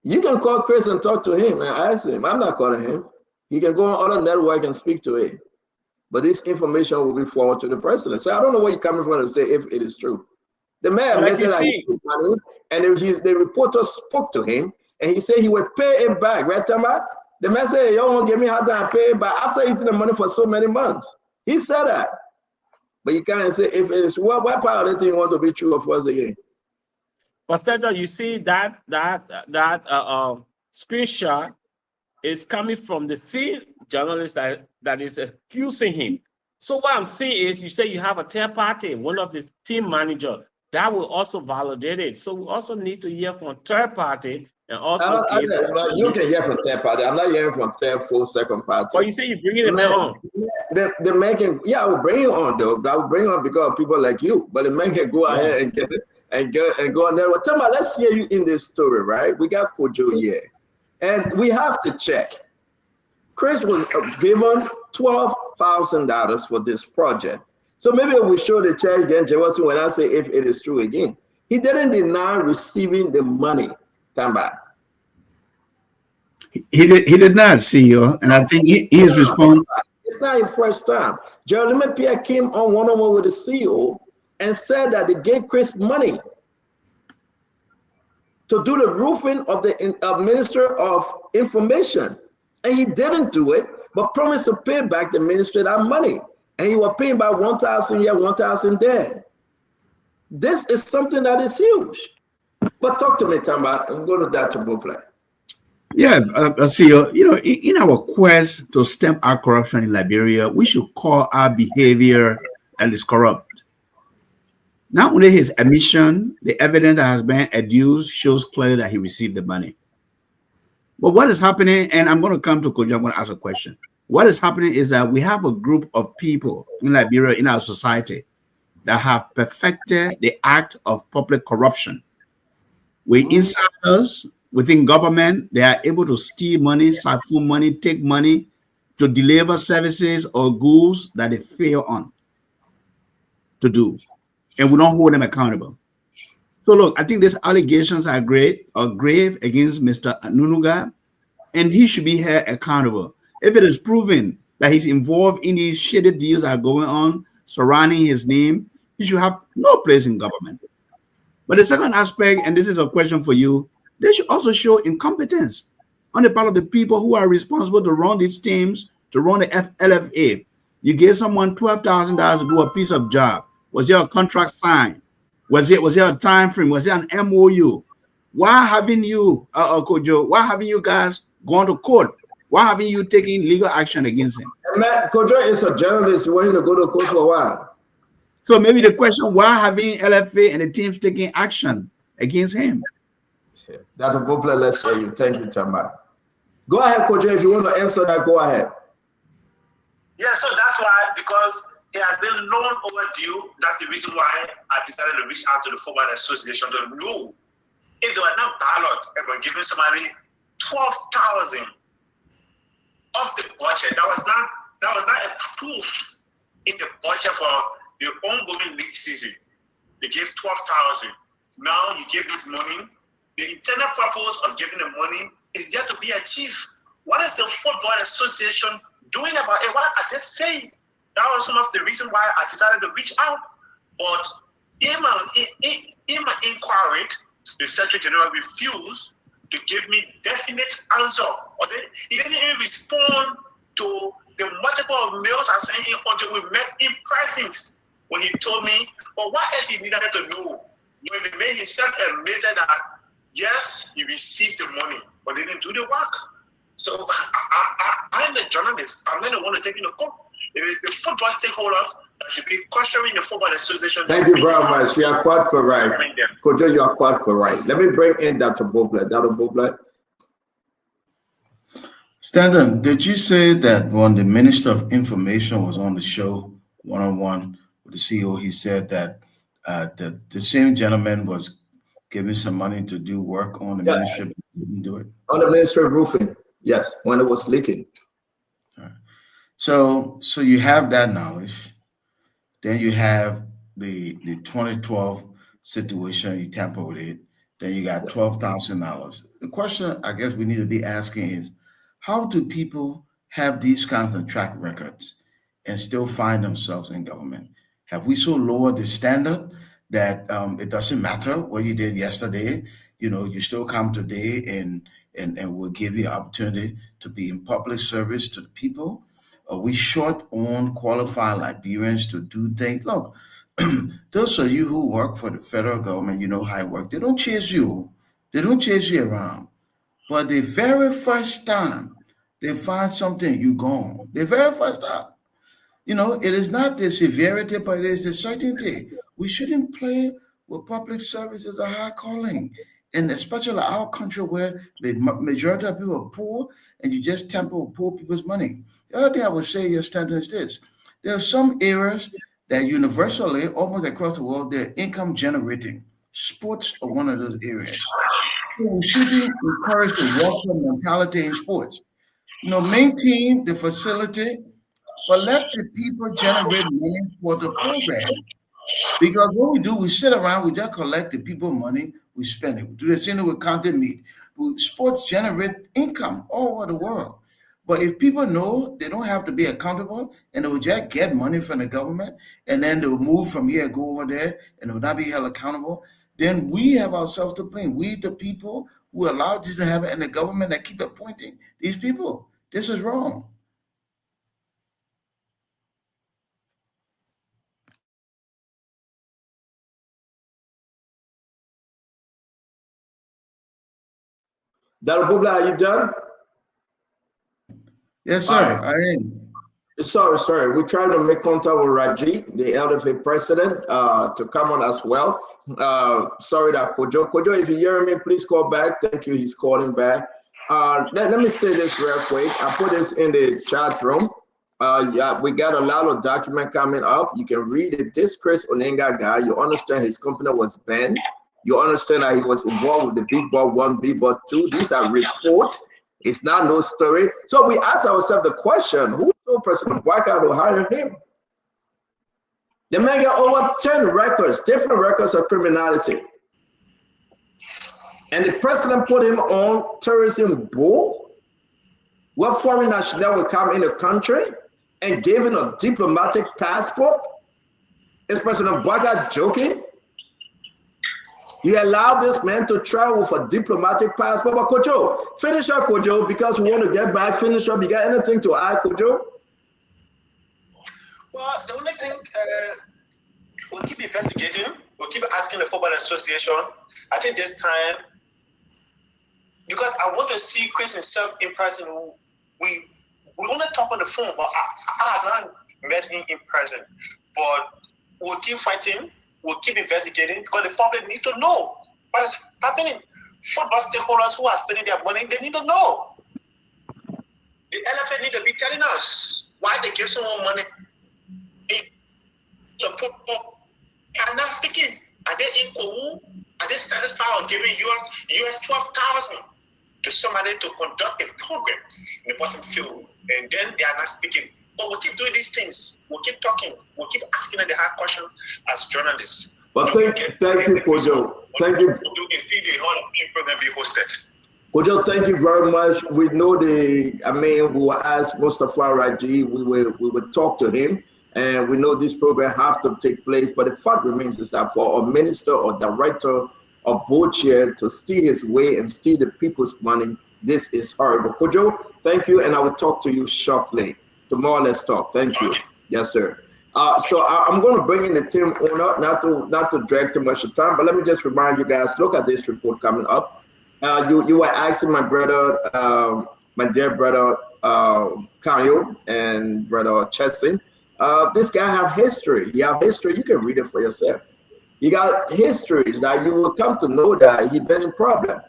You can call Chris and talk to him and ask him. I'm not calling him. He can go on other network and speak to him. But this information will be forwarded to the president. So I don't know where you're coming from to say if it is true. The man admitted that he took money, and the reporter spoke to him, and he said he would pay it back. Right, Tama? The man said, "You won't give me how to pay it back," after eating the money for so many months. He said that. But you can't say if it is what part of the thing you want to be true or false again. Pastor, you see that screenshot is coming from the same journalist that is accusing him. So what I'm saying is, you say you have a third party, one of the team manager, that will also validate it. So we also need to hear from third party and also give. You can hear from third party. I'm not hearing from third, full, second party. Well, you say you're bringing the man on. The man can, yeah, I will bring you on though. I will bring you on because of people like you. But the man can go ahead and get it and go on there. Well, tell me, let's hear you in this story, right? We got Kojo here, and we have to check. Chris was given $12,000 for this project. So maybe we show the check again, Jewelson, when I say if it is true again. He didn't deny receiving the money. Tamba. He did not, CEO, and I think his response. It's not his first time. Jeremy Pierre came on one-on-one with the CEO and said that they gave Chris money to do the roofing of the Minister of Information. And he didn't do it, but promised to pay back the ministry that money. And he was paying by 1,000 here, 1,000 there. This is something that is huge. But talk to me, Tamba, and go to that to Boplay. Yeah, CEO, you know, in our quest to stem out corruption in Liberia, we should call our behavior that is corrupt. Not only his admission, the evidence that has been adduced shows clearly that he received the money. But what is happening, and I'm going to come to Kojo, I'm going to ask a question. What is happening is that we have a group of people in Liberia, in our society, that have perfected the act of public corruption. We insiders within government, they are able to steal money, siphon money, take money to deliver services or goods that they fail on to do. And we don't hold them accountable. So look, I think these allegations are grave against Mr. Nunuga, and he should be held accountable. If it is proven that he's involved in these shady deals that are going on surrounding his name, he should have no place in government. But the second aspect, and this is a question for you, they should also show incompetence on the part of the people who are responsible to run these teams, to run the LFA. You gave someone $12,000 to do a piece of job. Was there a contract signed? Was there a time frame? Was there an MOU? Why haven't you, Kojo, why haven't you guys gone to court? Why haven't you taken legal action against him? Man, Kojo is a journalist wanting to go to court for a while. So maybe the question, why haven't LFA and the teams taking action against him? Dr. Bopla, let's hear you. Thank you, Tamba. Go ahead, Kojo, if you want to answer that, go ahead. Yeah, so that's why, because it has been long overdue. That's the reason why I decided to reach out to the Football Association to know if they were not ballot and were giving somebody 12,000 of the budget. That was not a proof in the budget for the ongoing league season. They gave 12,000. Now you give this money. The intended purpose of giving the money is yet to be achieved. What is the Football Association doing about it? What I just saying? That was some of the reason why I decided to reach out. But in my inquiry, the Secretary General refused to give me definite answer. Or he didn't even respond to the multiple mails I sent him until we met in person. When he told me, but what else he needed to know? When the man himself admitted that, yes, he received the money, but didn't do the work. So I'm the journalist. I'm not the one to take in the court. It is the football stakeholders that should be questioning the Football Association. Thank you very much. You are quite correct. Kojo, you are quite correct. Let me bring in Dr. Bopla. Dr. Bopla. Stanton, did you say that when the Minister of Information was on the show one-on-one with the CEO, he said that the same gentleman was giving some money to do work on the ministry, but didn't do it? On the Ministry of Roofing, yes, when it was leaking. So you have that knowledge. Then you have the 2012 situation, you tamper with it. Then you got $12,000. The question I guess we need to be asking is, how do people have these kinds of track records and still find themselves in government? Have we so lowered the standard that it doesn't matter what you did yesterday? You know, you still come today and we'll give you an opportunity to be in public service to the people. Are we short on qualified Liberians to do things? Look, those of you who work for the federal government, you know how it works. They don't chase you. They don't chase you around. But the very first time they find something, you gone. The very first time. You know, it is not the severity, but it is the certainty. We shouldn't play with public service as a high calling. And especially our country where the majority of people are poor and you just tamper with poor people's money. The other thing I would say here, Stanton, is this. There are some areas that universally, almost across the world, they're income generating. Sports are one of those areas. So we shouldn't encourage the Western mentality in sports. You know, maintain the facility, but let the people generate money for the program. Because what we do, we sit around, we just collect the people money, we spend it. We do the same thing with Content Meat. Sports generate income all over the world. But if people know they don't have to be accountable and they will just get money from the government and then they'll move from here, go over there, and they will not be held accountable, then we have ourselves to blame. We, the people who allowed you to have it, and the government that keep appointing these people. This is wrong. Dalbubla, are you done? Yes, sir. I am. Sorry. We're trying to make contact with Raji, the LFA president, to come on as well. Sorry that Kojo, if you hear me, please call back. Thank you. He's calling back. Let me say this real quick. I put this in the chat room. Yeah, we got a lot of document coming up. You can read it. This Chris Onenga guy, you understand his company was banned. You understand that he was involved with the Big Ball 1, Big Ball 2. These are reports. It's not no story. So we ask ourselves the question, who told President Bouakai to hire him? The man got over 10 records, different records of criminality. And the president put him on terrorism board. What foreign national will come in the country and gave him a diplomatic passport? Is President Bouakai joking? You allow this man to travel with a diplomatic passport. But Kojo, finish up, Kojo, because we want to get back. Finish up. You got anything to add, Kojo? Well, the only thing, we'll keep investigating. We'll keep asking the Football Association. I think this time, because I want to see Chris himself in person. We only talk on the phone, but I have not met him in person. But we'll keep fighting. We'll keep investigating because the public need to know what is happening. Football stakeholders who are spending their money, they need to know. The LFA need to be telling us why they give someone money to football. I'm not speaking. Are they in Kowu? Are they satisfied with giving US 12,000 to somebody to conduct a program in the Boston field? And then they are not speaking. But we'll keep doing these things. We'll keep talking. We'll keep asking the hard question as journalists. But thank you, Kojo. Thank you. You can see the whole program be hosted. Kojo, thank you very much. We know we will ask Mustafa Raji. We will talk to him, and we know this program have to take place. But the fact remains is that for a minister or director of board chair to steal his way and steal the people's money, this is horrible. Kojo, thank you, and I will talk to you shortly. Tomorrow, let's talk. Thank you. Yes, sir. So I'm going to bring in the team owner, not to drag too much of time, but let me just remind you guys, look at this report coming up. You were asking my brother, my dear brother, Kanyo and brother Chesson. This guy have history. He have history. You can read it for yourself. He got histories that you will come to know that he been in problem.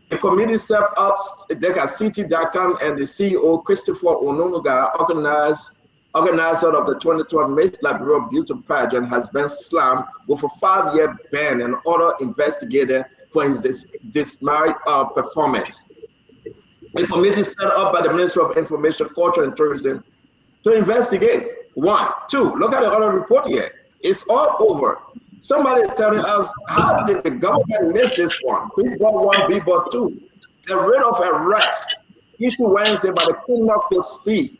The committee set up, CT.com, and the CEO, Christopher Ononuga, organizer of the 2012 Miss Liberia Beauty Pageant, has been slammed with a 5-year ban and other investigator for his dismal performance. The committee set up by the Ministry of Information, Culture, and Tourism to investigate. 1, 2, look at the other report here. It's all over. Somebody is telling us, how did the government miss this one? Big Ball 1, Big Ball 2. The rate of arrest issued Wednesday by the Criminal Code C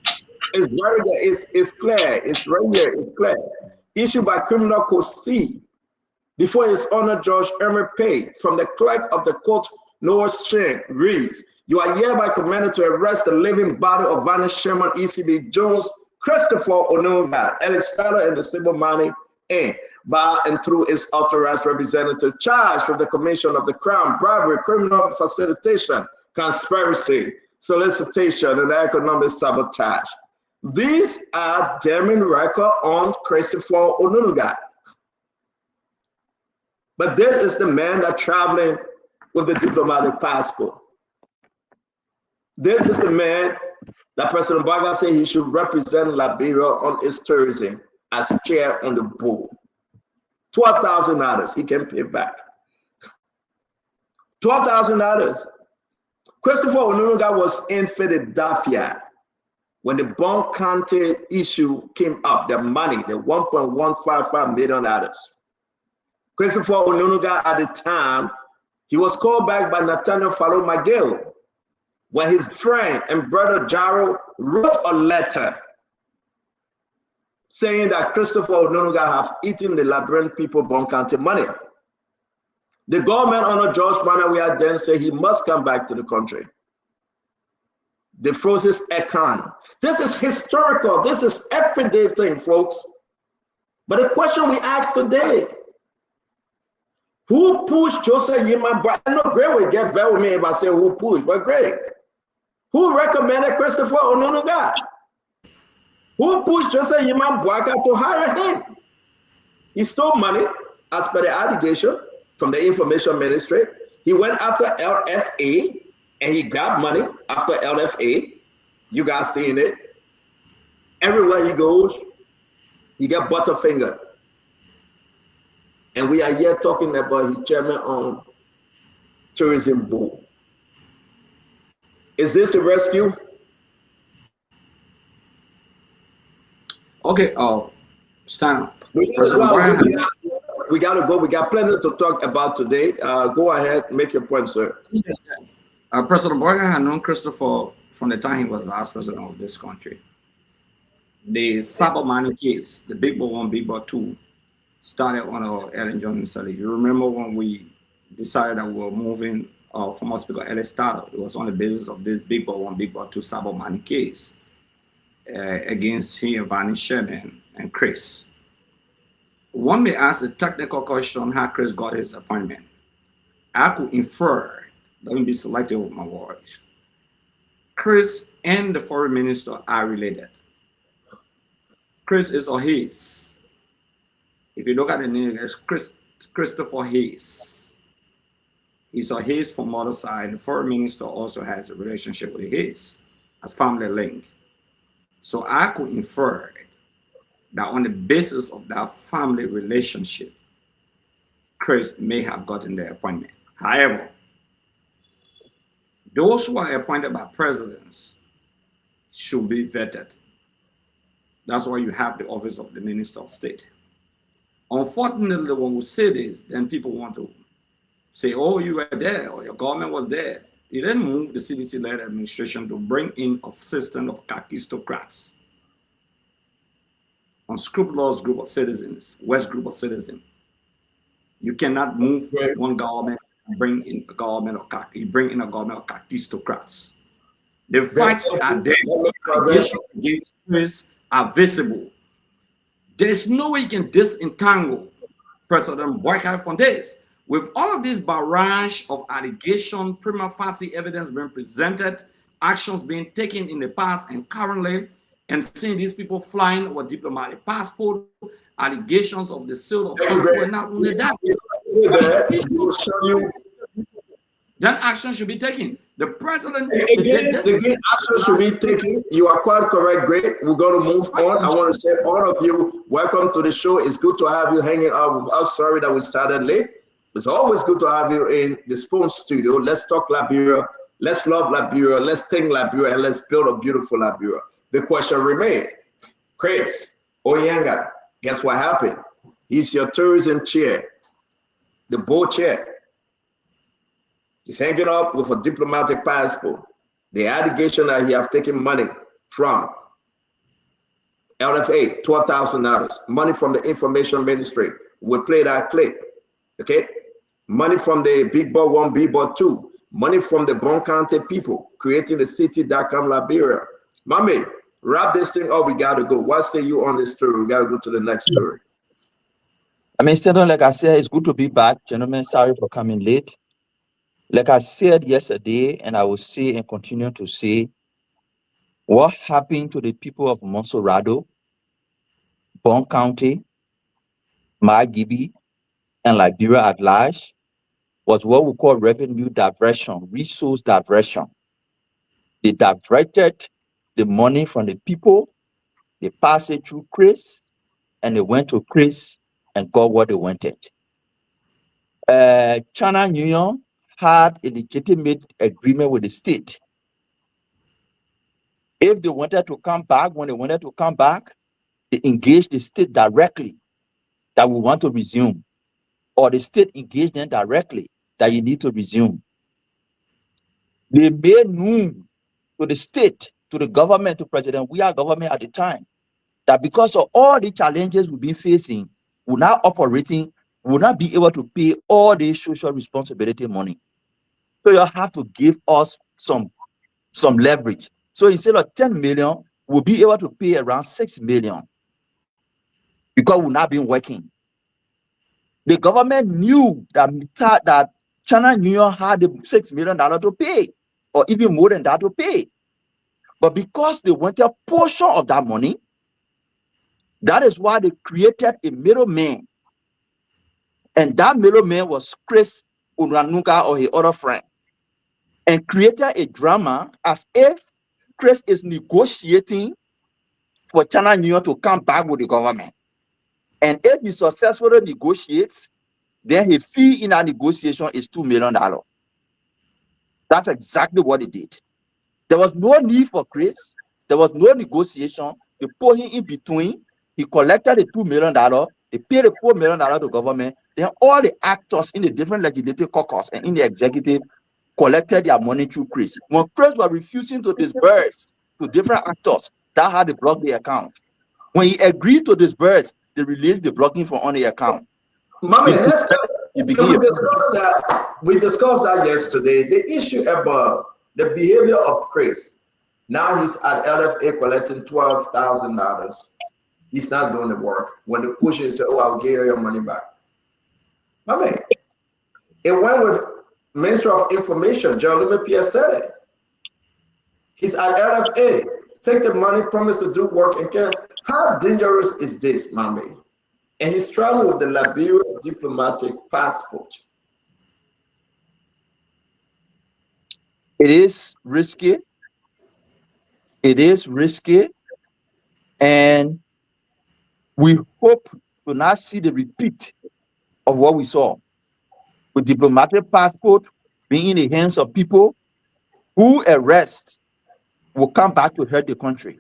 is very good. It's clear. It's right here. It's clear. Issued by Criminal Code C before His Honor Judge Emmer Pay from the clerk of the court, Noah Shin, reads, you are hereby commanded to arrest the living body of vanished Chairman ECB Jones, Christopher Onuga, Alex Tyler, and the civil money in by and through its authorized representative charged with the commission of the crime, bribery, criminal facilitation, conspiracy, solicitation, and economic sabotage. These are German record on Christopher Onunuga. But this is the man that traveling with the diplomatic passport. This is the man that President Barga said he should represent Liberia on his tourism as chair on the board. $12,000 he can pay back. $12,000. Christopher Onunuga was in Philadelphia when the Bon County issue came up, the money, the $1.155 million. Christopher Onunuga at the time, he was called back by Nathaniel Fallow McGill when his friend and brother Jaro wrote a letter saying that Christopher Onunuga have eaten the Liberian people Bon County money. The government under George Manawiya then said he must come back to the country. They froze his account. This is historical. This is everyday thing, folks. But the question we ask today, who pushed Joseph Yima? I know Greg will get very with me if I say who pushed, but Greg, who recommended Christopher Onunuga? Who pushed Joseph Yima Bwaka to hire him? He stole money as per the allegation from the information ministry. He went after LFA and he grabbed money after LFA. You guys seeing it. Everywhere he goes, he got butterfinger. And we are here talking about his chairman on tourism board. Is this a rescue? Okay, Stan. We gotta go. We got plenty to talk about today. Go ahead, make your point, sir. President Borga had known Christopher from the time he was last president of this country. The Sabomani case, the Big Boy 1, Big Boy 2, started on Ellen Johnson study. You remember when we decided that we were moving former Speaker Ellis Starter? It was on the basis of this Big Boy 1, Big Boy 2 Sabomani case against he and Vanny Sherman and Chris. One may ask the technical question on how Chris got his appointment. I could infer, let me be selective with my words. Chris and the foreign minister are related. Chris is a Hayes. If you look at the name, it's Christopher Hayes. He's a Hayes from mother side. The foreign minister also has a relationship with Hayes as family link. So I could infer that on the basis of that family relationship, Chris may have gotten the appointment. However, those who are appointed by presidents should be vetted. That's why you have the office of the Minister of State. Unfortunately, when we say this, then people want to say, oh, you were there, or your government was there. He then moved the CDC-led administration to bring in a system of kakistocrats, unscrupulous group of citizens, West group of citizens. You cannot move one government and bring in a government of khaki. You bring in a government of kakistocrats. The facts are there. Allegations against Chris are visible. There is no way you can disentangle President Boyka from this. With all of this barrage of allegation, prima facie evidence being presented, actions being taken in the past and currently, and seeing these people flying with diplomatic passport, allegations of the sale of passport, not only that, then action should be taken. The president again, action should be taken. You are quite correct, Greg. We're going to move on. I want to say, all of you, welcome to the show. It's good to have you hanging out with us. Sorry that we started late. It's always good to have you in the Spoon Studio. Let's talk Liberia. Let's love Liberia. Let's think Liberia, and let's build a beautiful Liberia. The question remains, Chris Oyanga, guess what happened? He's your tourism chair, the board chair. He's hanging up with a diplomatic passport. The allegation that he has taken money from LFA, $12,000, money from the information ministry. We'll play that clip, okay? Money from the Big Boy 1, Big Boy 2, money from the Bon County people, creating the city.com Liberia. Mommy, wrap this thing up, we gotta go. What say you on this story? We gotta go to the next story. I mean, Senator, like I said, it's good to be back. Gentlemen, sorry for coming late. Like I said yesterday, and I will say and continue to say, What happened to the people of Monserrado, Bond County, Margibi, and Liberia at large was what we call revenue diversion, resource diversion. They diverted the money from the people, they passed it through Chris, and they went to Chris and got what they wanted. China Union had a legitimate agreement with the state. If they wanted to come back, when they wanted to come back, they engaged the state directly that we want to resume, or the state engaged them directly that you need to resume. They made known to the state, to the government, to President Weah government at the time, that because of all the challenges we've been facing, we're now operating, will not be able to pay all the social responsibility money. So you have to give us some leverage. So instead of 10 million, we'll be able to pay around 6 million because we've not been working. The government knew that China Union had the $6 million to pay, or even more than that to pay. But because they wanted a portion of that money, that is why they created a middleman. And that middleman was Chris Onranuga or his other friend, and created a drama as if Chris is negotiating for China Union to come back with the government. And if he successfully negotiates, then his fee in that negotiation is $2 million. That's exactly what he did. There was no need for Chris. There was no negotiation. They put him in between. He collected the $2 million. They paid the $4 million to the government. Then all the actors in the different legislative caucus and in the executive collected their money through Chris. When Chris was refusing to disburse to different actors, that had to block the account. When he agreed to disburse, they released the blocking from on the account. Mommy, we discussed that yesterday. The issue about the behavior of Chris. Now he's at LFA collecting $12,000. He's not doing the work. When the pusher said, "Oh, I'll give you your money back." Mommy, it went with Minister of Information, Jerome Pierre said it. He's at LFA. Take the money, promise to do work, and care. How dangerous is this, mommy? And he's traveling with the Liberia diplomatic passport. It is risky. It is risky. And we hope to not see the repeat of what we saw. With diplomatic passport being in the hands of people who arrest will come back to hurt the country.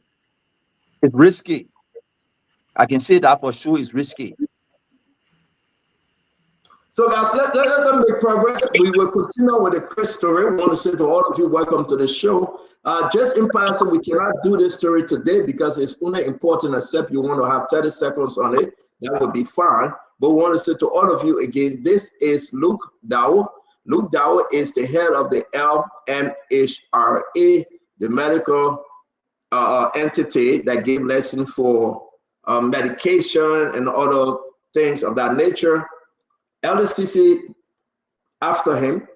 It's risky. I can say that for sure. It's risky. So guys, let them make progress. We will continue with the Chris story. We want to say to all of you, welcome to the show. Just in passing, we cannot do this story today because it's only important, except you want to have 30 seconds on it. That would be fine. But we want to say to all of you again, this is Luke Dow. Luke Dow is the head of the LMHRA, the medical entity that gave lessons for medication and other things of that nature. LCC after him,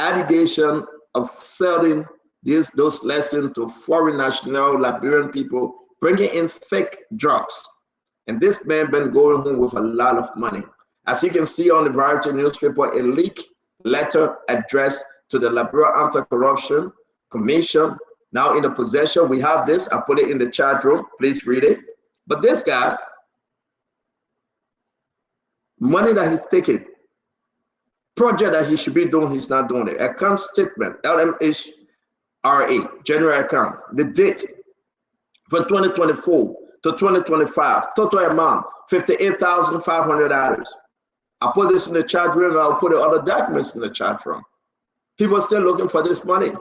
allegation of selling those lessons to foreign national Liberian people, bringing in fake drugs. And this man been going home with a lot of money. As you can see on the Variety newspaper, a leaked letter addressed to the Liberia Anti-Corruption Commission. Now in the possession, we have this. I put it in the chat room. Please read it. But this guy, money that he's taking, project that he should be doing, he's not doing it. Account statement, LMHRA, general account, the date for 2024 to 2025, total amount, $58,500. I put this in the chat room, and I'll put the other documents in the chat room. People are still looking for this money.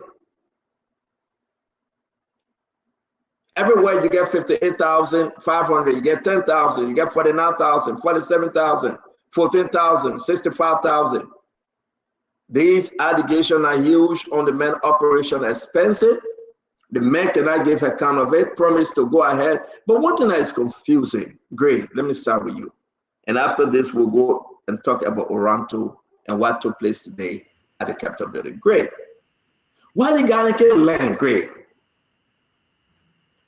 Everywhere you get 58,500, you get 10,000, you get 49,000, 47,000, 14,000, 65,000. These allegations are huge on the man operation expensive. The man cannot give account of it, promise to go ahead. But one thing that is confusing, great, let me start with you. And after this, we'll go and talk about Oronto and what took place today at the Capitol building. Great. Why the Ghana can't land, great?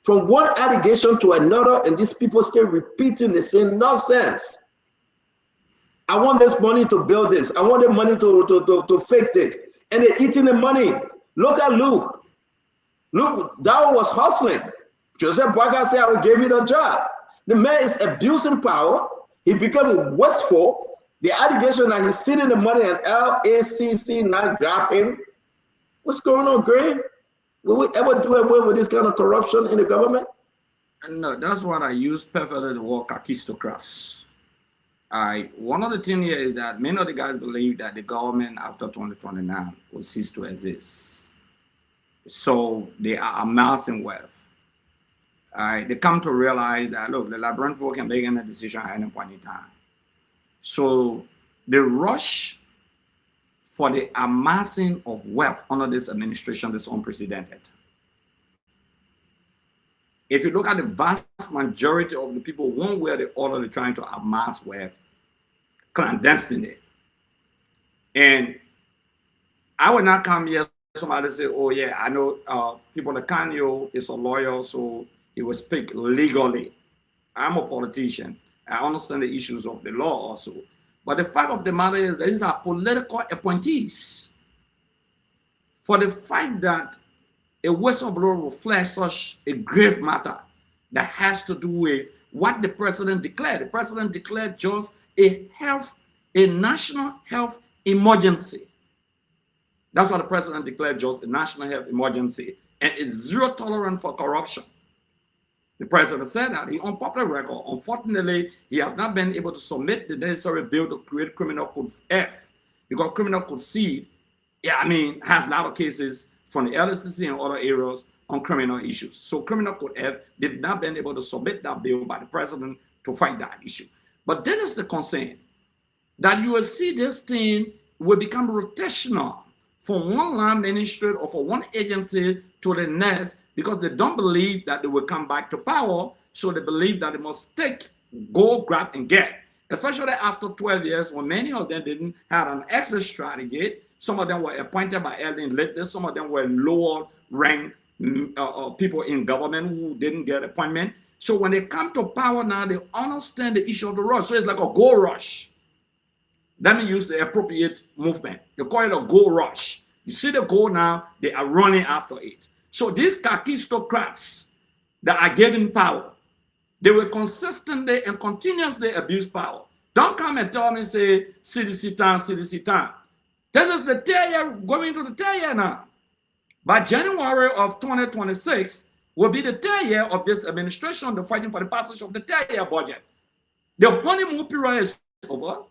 from one allegation to another, and these people still repeating the same nonsense. I want this money to build this. I want the money to fix this. And they're eating the money. Look at Luke. Luke, that was hustling. Joseph Boakai said, I will give you the job. The man is abusing power. He became wasteful. The allegation that he's stealing the money and LACC not grabbing. What's going on, Greg? Will we ever do away with this kind of corruption in the government? No, that's what I use perfectly the word kakistocrats. One of the things here is that many of the guys believe that the government after 2029 will cease to exist. So they are amassing wealth. They come to realize that, look, the Liberian people can make any decision at any point in time. So the rush for the amassing of wealth under this administration is unprecedented. If you look at the vast majority of the people, one way or the other, they're trying to amass wealth clandestinely. And I would not come here, somebody say, oh yeah, I know people like Kanyo is a lawyer, so he will speak legally. I'm a politician. I understand the issues of the law also. But the fact of the matter is these are political appointees. For the fact that a whistleblower will flash such a grave matter that has to do with what the president declared. The president declared just a national health emergency. That's what the president declared, just a national health emergency. And it's zero tolerance for corruption. The president said that he, on popular record, unfortunately, he has not been able to submit the necessary bill to create criminal code F, because criminal code C, has a lot of cases from the LSCC and other areas on criminal issues. So criminal code F, they've not been able to submit that bill by the president to fight that issue. But this is the concern, that you will see this thing will become rotational from one line ministry or from one agency to the next, because they don't believe that they will come back to power, so they believe that they must go, grab, and get. Especially after 12 years, when many of them didn't have an exit strategy. Some of them were appointed by early leaders. Some of them were lower ranked people in government who didn't get appointment. So when they come to power now, they understand the issue of the rush. So it's like a gold rush. Let me use the appropriate movement. They call it a gold rush. You see the gold now, they are running after it. So these kakistocrats that are given power, they will consistently and continuously abuse power. Don't come and tell me, say, CDC town, CDC town. This is the 10 year, going to the 10 year now. By January of 2026 will be the 10 year of this administration, the fighting for the passage of the 10 year budget. The honeymoon period is over.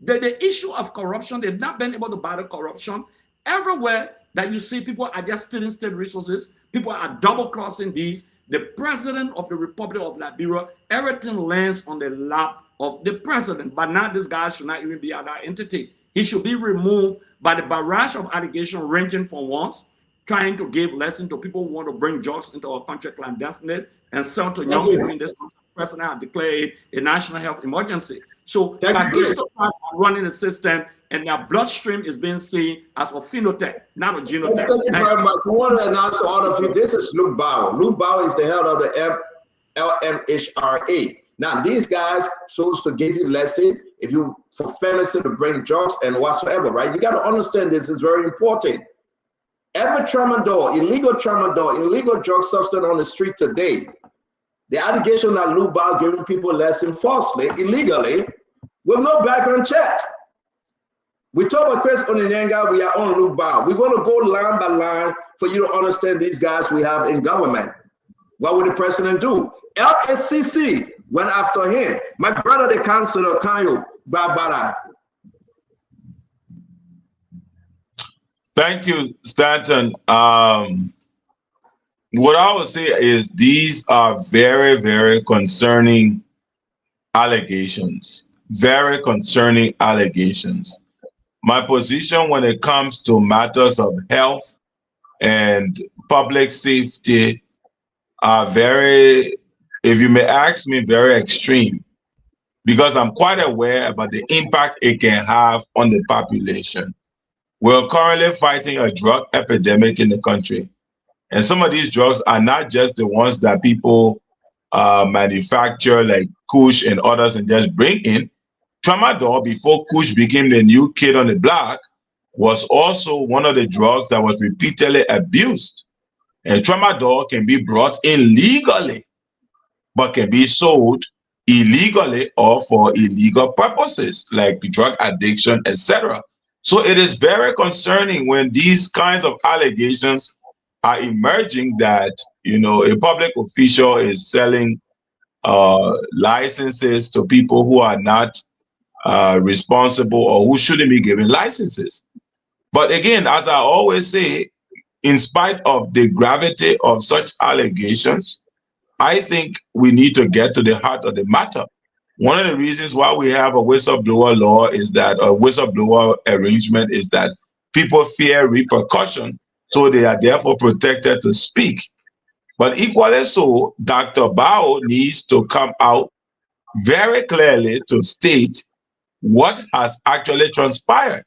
The issue of corruption, they've not been able to battle corruption. Everywhere that you see people are just stealing state resources, people are double crossing these. The president of the Republic of Liberia, everything lands on the lap of the president. But now this guy should not even be at that entity. He should be removed by the barrage of allegations ranging from ones trying to give lessons to people who want to bring drugs into our country clandestinely and sell to young people in this country. The president has declared a national health emergency. So kakistocrats are running the system, and their bloodstream is being seen as a phenotype, not a genotype. Thank you very much. I want to announce to all of you, this is Luke Bauer. Luke Bauer is the head of the LMHRA. Now, these guys supposed to give you lesson if you for fantasy to bring drugs and whatsoever, right? You got to understand this is very important. Every tramadol, illegal drug substance on the street today, the allegation that Luke Bauer giving people lesson falsely, illegally, with no background check. We talk about Chris Onyenga, we are on Luke Bauer. We're going to go line by line for you to understand these guys we have in government. What would the president do? LSCC went after him. My brother, the councillor, Kanyo Barbara. Thank you, Stanton. What I would say is these are very, very concerning allegations. Very concerning allegations. My position when it comes to matters of health and public safety are very, if you may ask me, very extreme, because I'm quite aware about the impact it can have on the population. We're currently fighting a drug epidemic in the country. And some of these drugs are not just the ones that people manufacture, like Kush and others, and just bring in. Tramadol, before Kush became the new kid on the block, was also one of the drugs that was repeatedly abused. And tramadol can be brought in legally, but can be sold illegally or for illegal purposes, like drug addiction, etc. So it is very concerning when these kinds of allegations are emerging that, you know, a public official is selling licenses to people who are not responsible or who shouldn't be given licenses. But again, as I always say, in spite of the gravity of such allegations, I think we need to get to the heart of the matter. One of the reasons why we have a whistleblower law is that a whistleblower arrangement is that people fear repercussion, so they are therefore protected to speak. But equally so, Dr. Bao needs to come out very clearly to state what has actually transpired.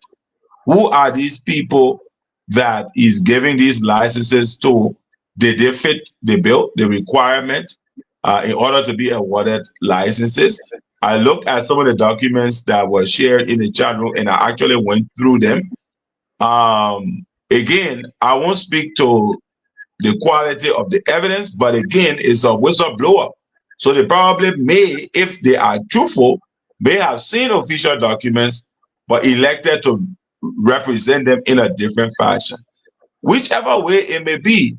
Who are these people that is giving these licenses to? Did they fit the bill, the requirement, in order to be awarded licenses? I looked at some of the documents that were shared in the chat room, and I actually went through them. Again, I won't speak to the quality of the evidence, but again, it's a whistleblower. So they probably may, if they are truthful, may have seen official documents, but elected to represent them in a different fashion. Whichever way it may be,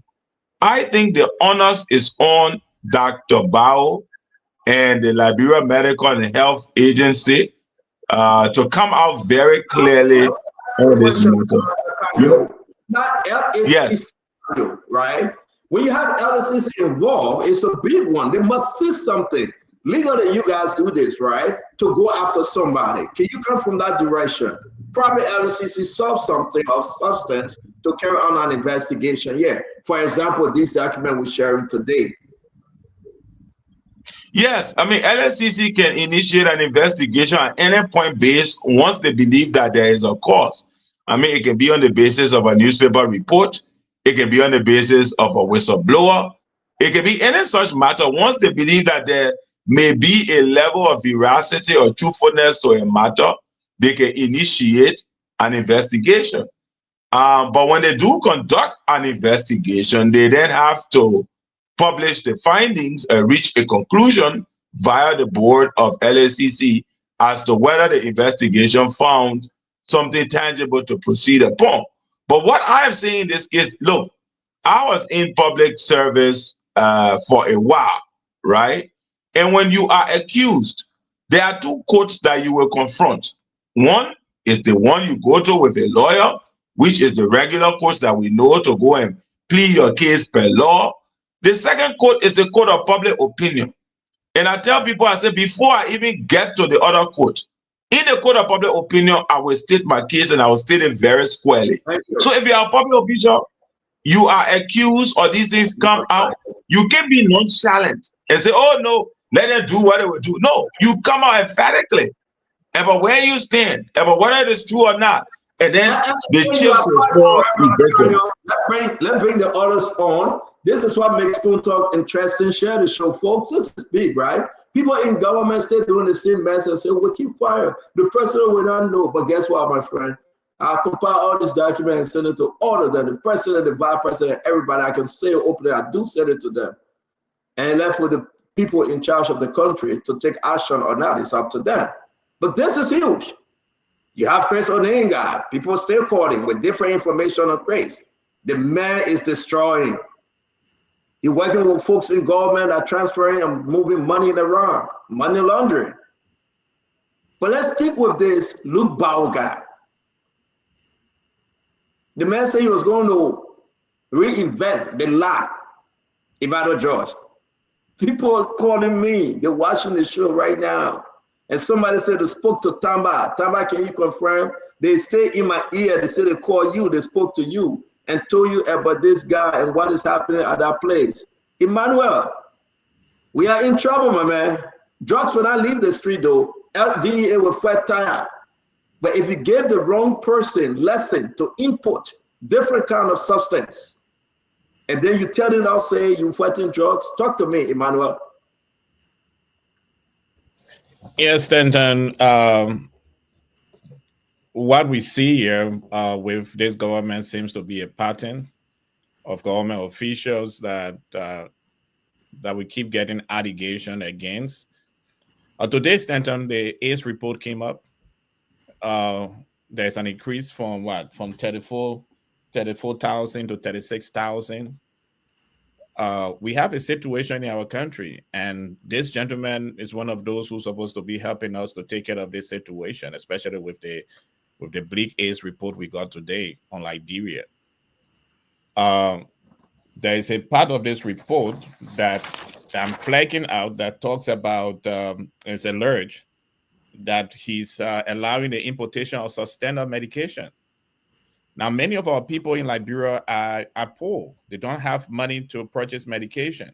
I think the onus is on Dr. Bao and the Liberia Medical and Health Agency to come out very clearly on this matter. Yes. Right? When you have LSCC involved, it's a big one. They must see something. Legally, you guys do this, right? To go after somebody. Can you come from that direction? Probably LSCC saw something of substance to carry on an investigation. Yeah. For example, this document we're sharing today. Yes, I mean, LSCC can initiate an investigation at any point based once they believe that there is a cause. I mean, it can be on the basis of a newspaper report. It can be on the basis of a whistleblower. It can be any such matter. Once they believe that there may be a level of veracity or truthfulness to a matter, they can initiate an investigation. But when they do conduct an investigation, they then have to publish the findings and reach a conclusion via the board of LSCC as to whether the investigation found something tangible to proceed upon. But what I am saying in this case, look, I was in public service for a while, right? And when you are accused, there are two courts that you will confront. One is the one you go to with a lawyer, which is the regular courts that we know to go and plead your case per law. The second court is the court of public opinion. And I tell people, I say, before I even get to the other court, in the court of public opinion, I will state my case and I will state it very squarely. So if you are a public official, you are accused or these things come out, you can be nonchalant and say, oh no, let them do what they will do. No, you come out emphatically about where you stand, about whether it is true or not. And then the chips will fall. Let's bring the others on. This is what makes Spoon Talk interesting. Share the show, folks. This is big, right? People in government still doing the same mess and say, well, keep quiet. The president will not know. But guess what, my friend? I'll compile all these documents and send it to all of them. The president, the vice president, everybody. I can say it openly. I do send it to them. And left with the people in charge of the country to take action or not. It's up to them. But this is huge. You have Chris Oninga. People still calling with different information on Chris. The man is destroying. You're working with folks in government that are transferring and moving money around, money laundering. But let's stick with this Luke Bao guy. The man said he was going to reinvent the lab Ibadan George. People are calling me. They're watching the show right now. And somebody said they spoke to Tamba. Tamba, can you confirm? They stay in my ear. They said they call you. They spoke to you and told you about this guy and what is happening at that place. Emmanuel, we are in trouble, my man. Drugs will not leave the street, though. LDEA will flat tire. But if you give the wrong person lesson to input different kind of substance, and then you telling us, say you fighting drugs. Talk to me, Emmanuel. Yes, Stanton. What we see here with this government seems to be a pattern of government officials that we keep getting allegation against. Today, Stanton, the ACE report came up. There's an increase from 34,000 to 36,000. We have a situation in our country, and this gentleman is one of those who's supposed to be helping us to take care of this situation, especially with the bleak ACE report we got today on Liberia. There is a part of this report that I'm flagging out that talks about it's alleged that he's allowing the importation of substandard medication. Now, many of our people in Liberia are poor. They don't have money to purchase medication.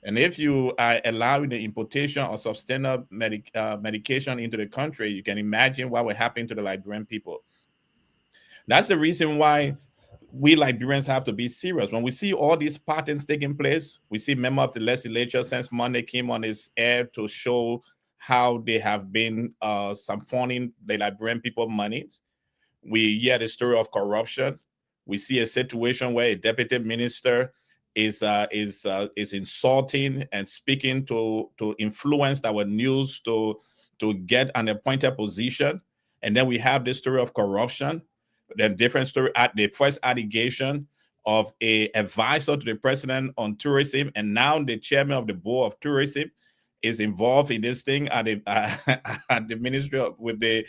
And if you are allowing the importation of substandard medication into the country, you can imagine what will happen to the Liberian people. That's the reason why we Liberians have to be serious. When we see all these patterns taking place, we see member of the legislature since Monday came on his air to show how they have been siphoning the Liberian people money. We hear the story of corruption. We see a situation where a deputy minister is insulting and speaking to influence our news to get an appointed position. And then we have this story of corruption. Then different story at the first allegation of a advisor to the president on tourism, and now the chairman of the board of tourism is involved in this thing at the ministry with the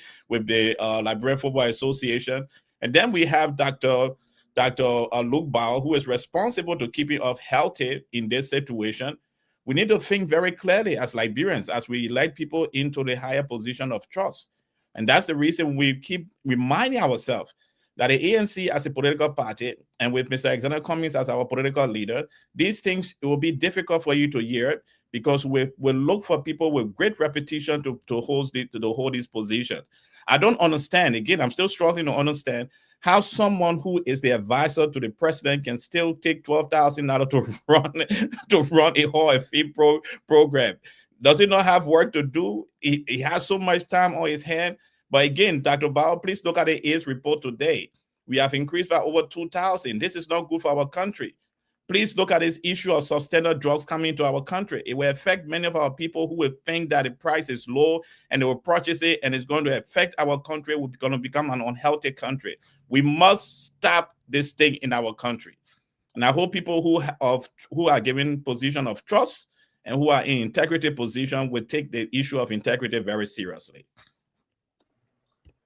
Liberian Football Association. And then we have Dr. Luke Bao, who is responsible to keeping us healthy in this situation. We need to think very clearly as Liberians, as we elect people into the higher position of trust. And that's the reason we keep reminding ourselves that the ANC as a political party, and with Mr. Alexander Cummings as our political leader, these things, it will be difficult for you to hear, because we'll look for people with great reputation to hold this position. I don't understand. Again, I'm still struggling to understand how someone who is the advisor to the president can still take $12,000 to run a whole fee program. Does he not have work to do? He has so much time on his hand. But again, Dr. Bao, please look at the ACE report today. We have increased by over 2,000. This is not good for our country. Please look at this issue of substandard drugs coming to our country. It will affect many of our people who will think that the price is low and they will purchase it, and it's going to affect our country. We're going to become an unhealthy country. We must stop this thing in our country. And I hope people who are given position of trust and who are in integrity position will take the issue of integrity very seriously.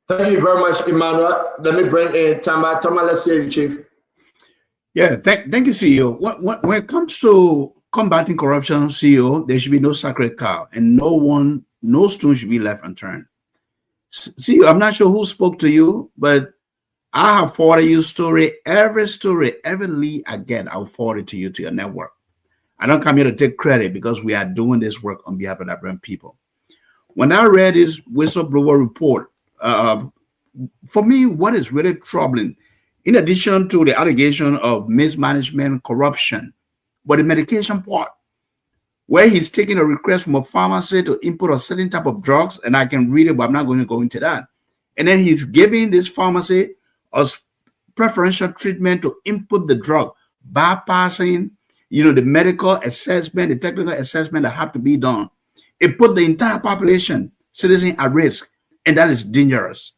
Thank you very much, Emmanuel. Let me bring in Tama. Tama, let's hear you, Chief. Yeah, thank you, CEO. When it comes to combating corruption, CEO, there should be no sacred cow, and no stone should be left unturned. CEO, I'm not sure who spoke to you, but I have forwarded you every lead I get, I'll forward it to you, to your network. I don't come here to take credit, because we are doing this work on behalf of Liberian people. When I read this whistleblower report, for me, what is really troubling, in addition to the allegation of mismanagement, corruption, but the medication part, where he's taking a request from a pharmacy to input a certain type of drugs, and I can read it, but I'm not going to go into that. And then he's giving this pharmacy a preferential treatment to input the drug, bypassing, the medical assessment, the technical assessment that have to be done. It put the entire population, citizen, at risk, and that is dangerous.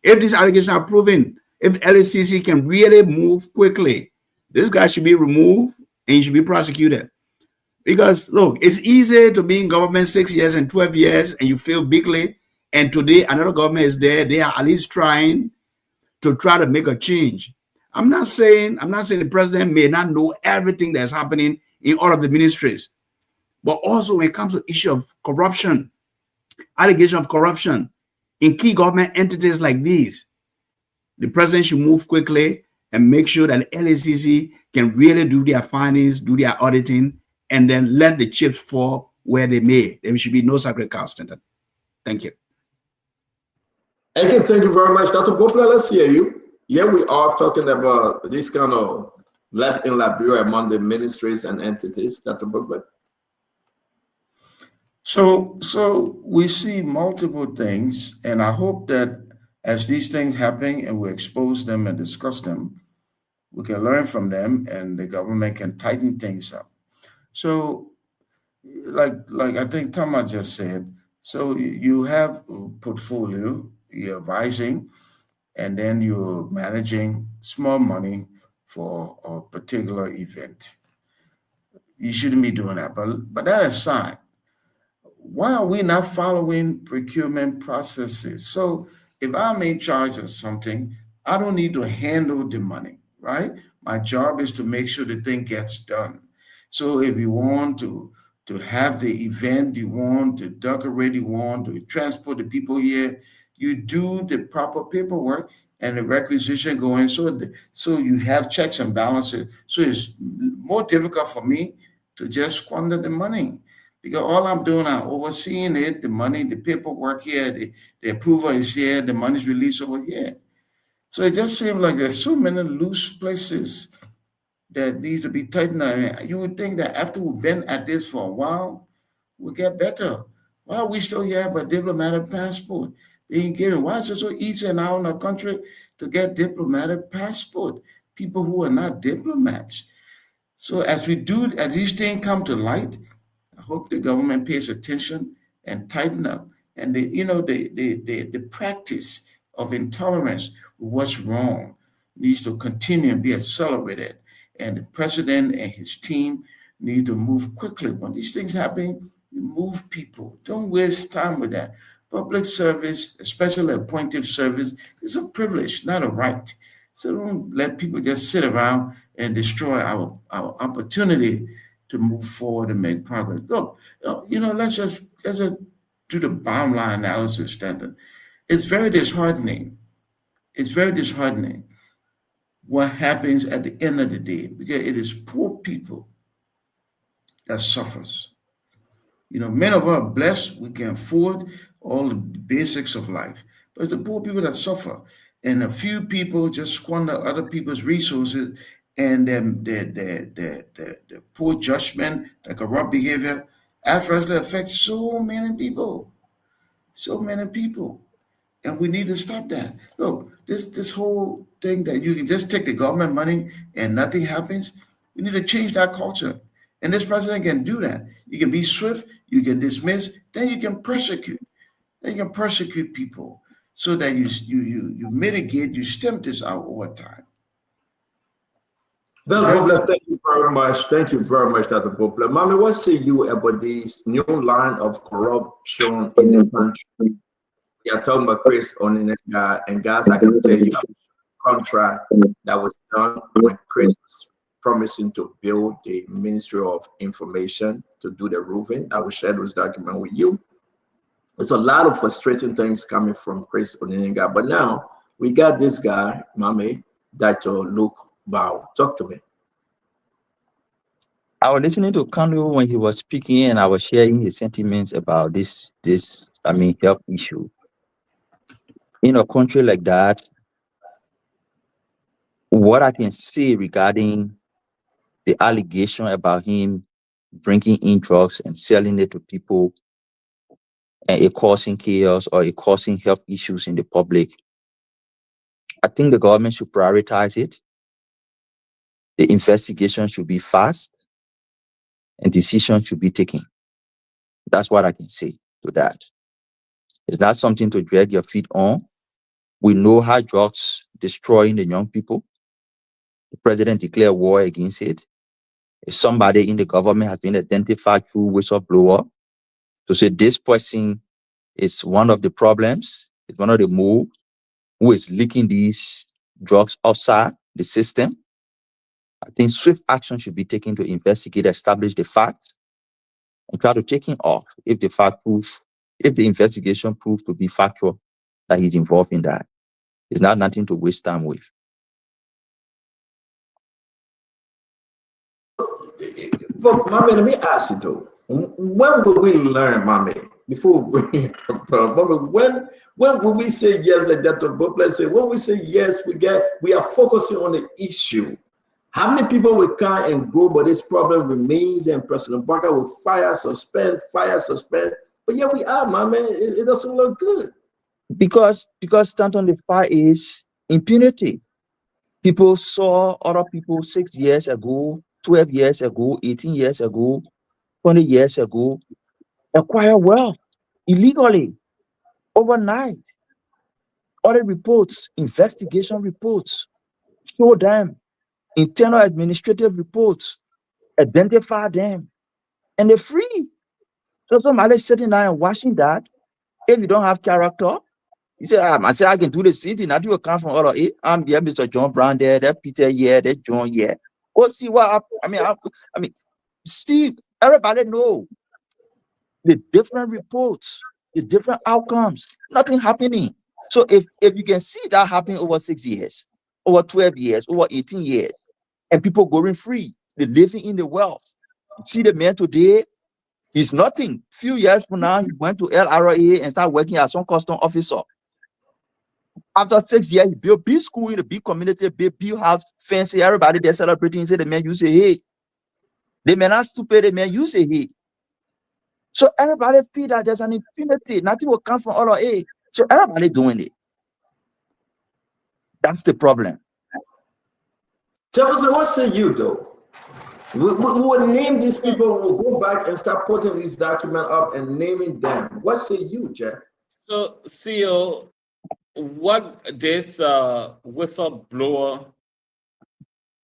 If these allegations are proven, if LACC can really move quickly, this guy should be removed and he should be prosecuted. Because look, it's easy to be in government 6 years and 12 years and you feel bigly, and today another government is there. They are at least trying to make a change. I'm not saying the president may not know everything that's happening in all of the ministries, but also when it comes to the issue of corruption, allegation of corruption in key government entities like these, the president should move quickly and make sure that LACC can really do their findings, do their auditing, and then let the chips fall where they may. There should be no sacred cows. Thank you. Thank you very much, Dr. Bopla. Let's hear you. Yeah, we are talking about this kind of left in Liberia among the ministries and entities, Dr. Brooklyn? So we see multiple things, and I hope that as these things happen and we expose them and discuss them, we can learn from them and the government can tighten things up. So like I think Tama just said, so you have a portfolio, you're advising, and then you're managing small money for a particular event. You shouldn't be doing that. But that aside, why are we not following procurement processes? So if I'm in charge of something, I don't need to handle the money, right? My job is to make sure the thing gets done. So if you want to have the event, you want to decorate, you want to transport the people here, you do the proper paperwork and the requisition going, so you have checks and balances. So it's more difficult for me to just squander the money, because all I'm doing, I'm overseeing it, the money, the paperwork here, the approval is here, the money's released over here. So it just seems like there's so many loose places that needs to be tightened up. You would think that after we've been at this for a while, we'll get better. Why are we still here with a diplomatic passport being given? Why is it so easy now in our country to get diplomatic passport? People who are not diplomats. So as these things come to light, I hope the government pays attention and tighten up. And the practice of intolerance, what's wrong, needs to continue and be accelerated. And the president and his team need to move quickly. When these things happen, you move people. Don't waste time with that. Public service, especially appointed service, is a privilege, not a right. So don't let people just sit around and destroy our opportunity to move forward and make progress. Look, let's just do the bottom line analysis, Stanton. It's very disheartening. It's very disheartening what happens at the end of the day, because it is poor people that suffers. Many of us are blessed, we can afford all the basics of life, but it's the poor people that suffer. And a few people just squander other people's resources, and the poor judgment, the corrupt behavior adversely affects so many people. And we need to stop that. Look, this whole thing that you can just take the government money and nothing happens, we need to change that culture. And this president can do that. You can be swift, you can dismiss, then you can persecute. Then you can persecute people so that you mitigate, you stem this out over time. Thank you very much. Thank you very much, Dr. Poplar. Mommy, what say you about this new line of corruption in the country? We are talking about Chris Onyenga, and guys, I can tell you contract that was done when Chris was promising to build the Ministry of Information to do the roofing. I will share those documents with you. There's a lot of frustrating things coming from Chris Onyenga, but now we got this guy, Mame, Dr. Luke Bao. Talk to me. I was listening to Kanu when he was speaking, and I was sharing his sentiments about this health issue. In a country like that, what I can say regarding the allegation about him bringing in drugs and selling it to people, and it causing chaos or it causing health issues in the public, I think the government should prioritize it. The investigation should be fast and decisions should be taken. That's what I can say to that. It's not something to drag your feet on. We know how drugs destroying the young people. The president declared war against it. If somebody in the government has been identified through whistleblower to say this person is one of the problems, it's one of the moves who is leaking these drugs outside the system, I think swift action should be taken to investigate, establish the facts, and try to take him off if the investigation proves to be factual that he's involved in that. It's not nothing to waste time with. But Mame, let me ask you though, when will we learn, Mame? Before we bring it up, when will we say yes like that to book? Let's say when we say yes, we are focusing on the issue. How many people will come and go, but this problem remains, and President Barker will fire, suspend. But yeah, we are, my man. It doesn't look good. Because Stanton, the fire is impunity. People saw other people 6 years ago, 12 years ago, 18 years ago, 20 years ago, acquire wealth illegally overnight. Audit reports, investigation reports, show them, internal administrative reports, identify them, and they're free. So somebody sitting there and watching that, if you don't have character, you say, I say I can do the same thing. Now you will come from all of it. I'm here, Mr. John Brown there, that Peter here, that John here. Go see what I mean, Steve, everybody know the different reports, the different outcomes, nothing happening. So if you can see that happening over 6 years, over 12 years, over 18 years, and people going free, they're living in the wealth. See the man today, he's nothing. Few years from now, he went to LRA and started working as some custom officer. After 6 years, he built big school in a big community, big house, fancy, everybody they're celebrating. Say the man, you say, hey. They may not stupid, the man, you say, hey. So everybody feel that there's an infinity. Nothing will come from all of it. So everybody doing it. That's the problem. Jefferson, what say you though? We will name these people. We'll go back and start putting these documents up and naming them. What say you, Jeff? So, CEO, what this whistleblower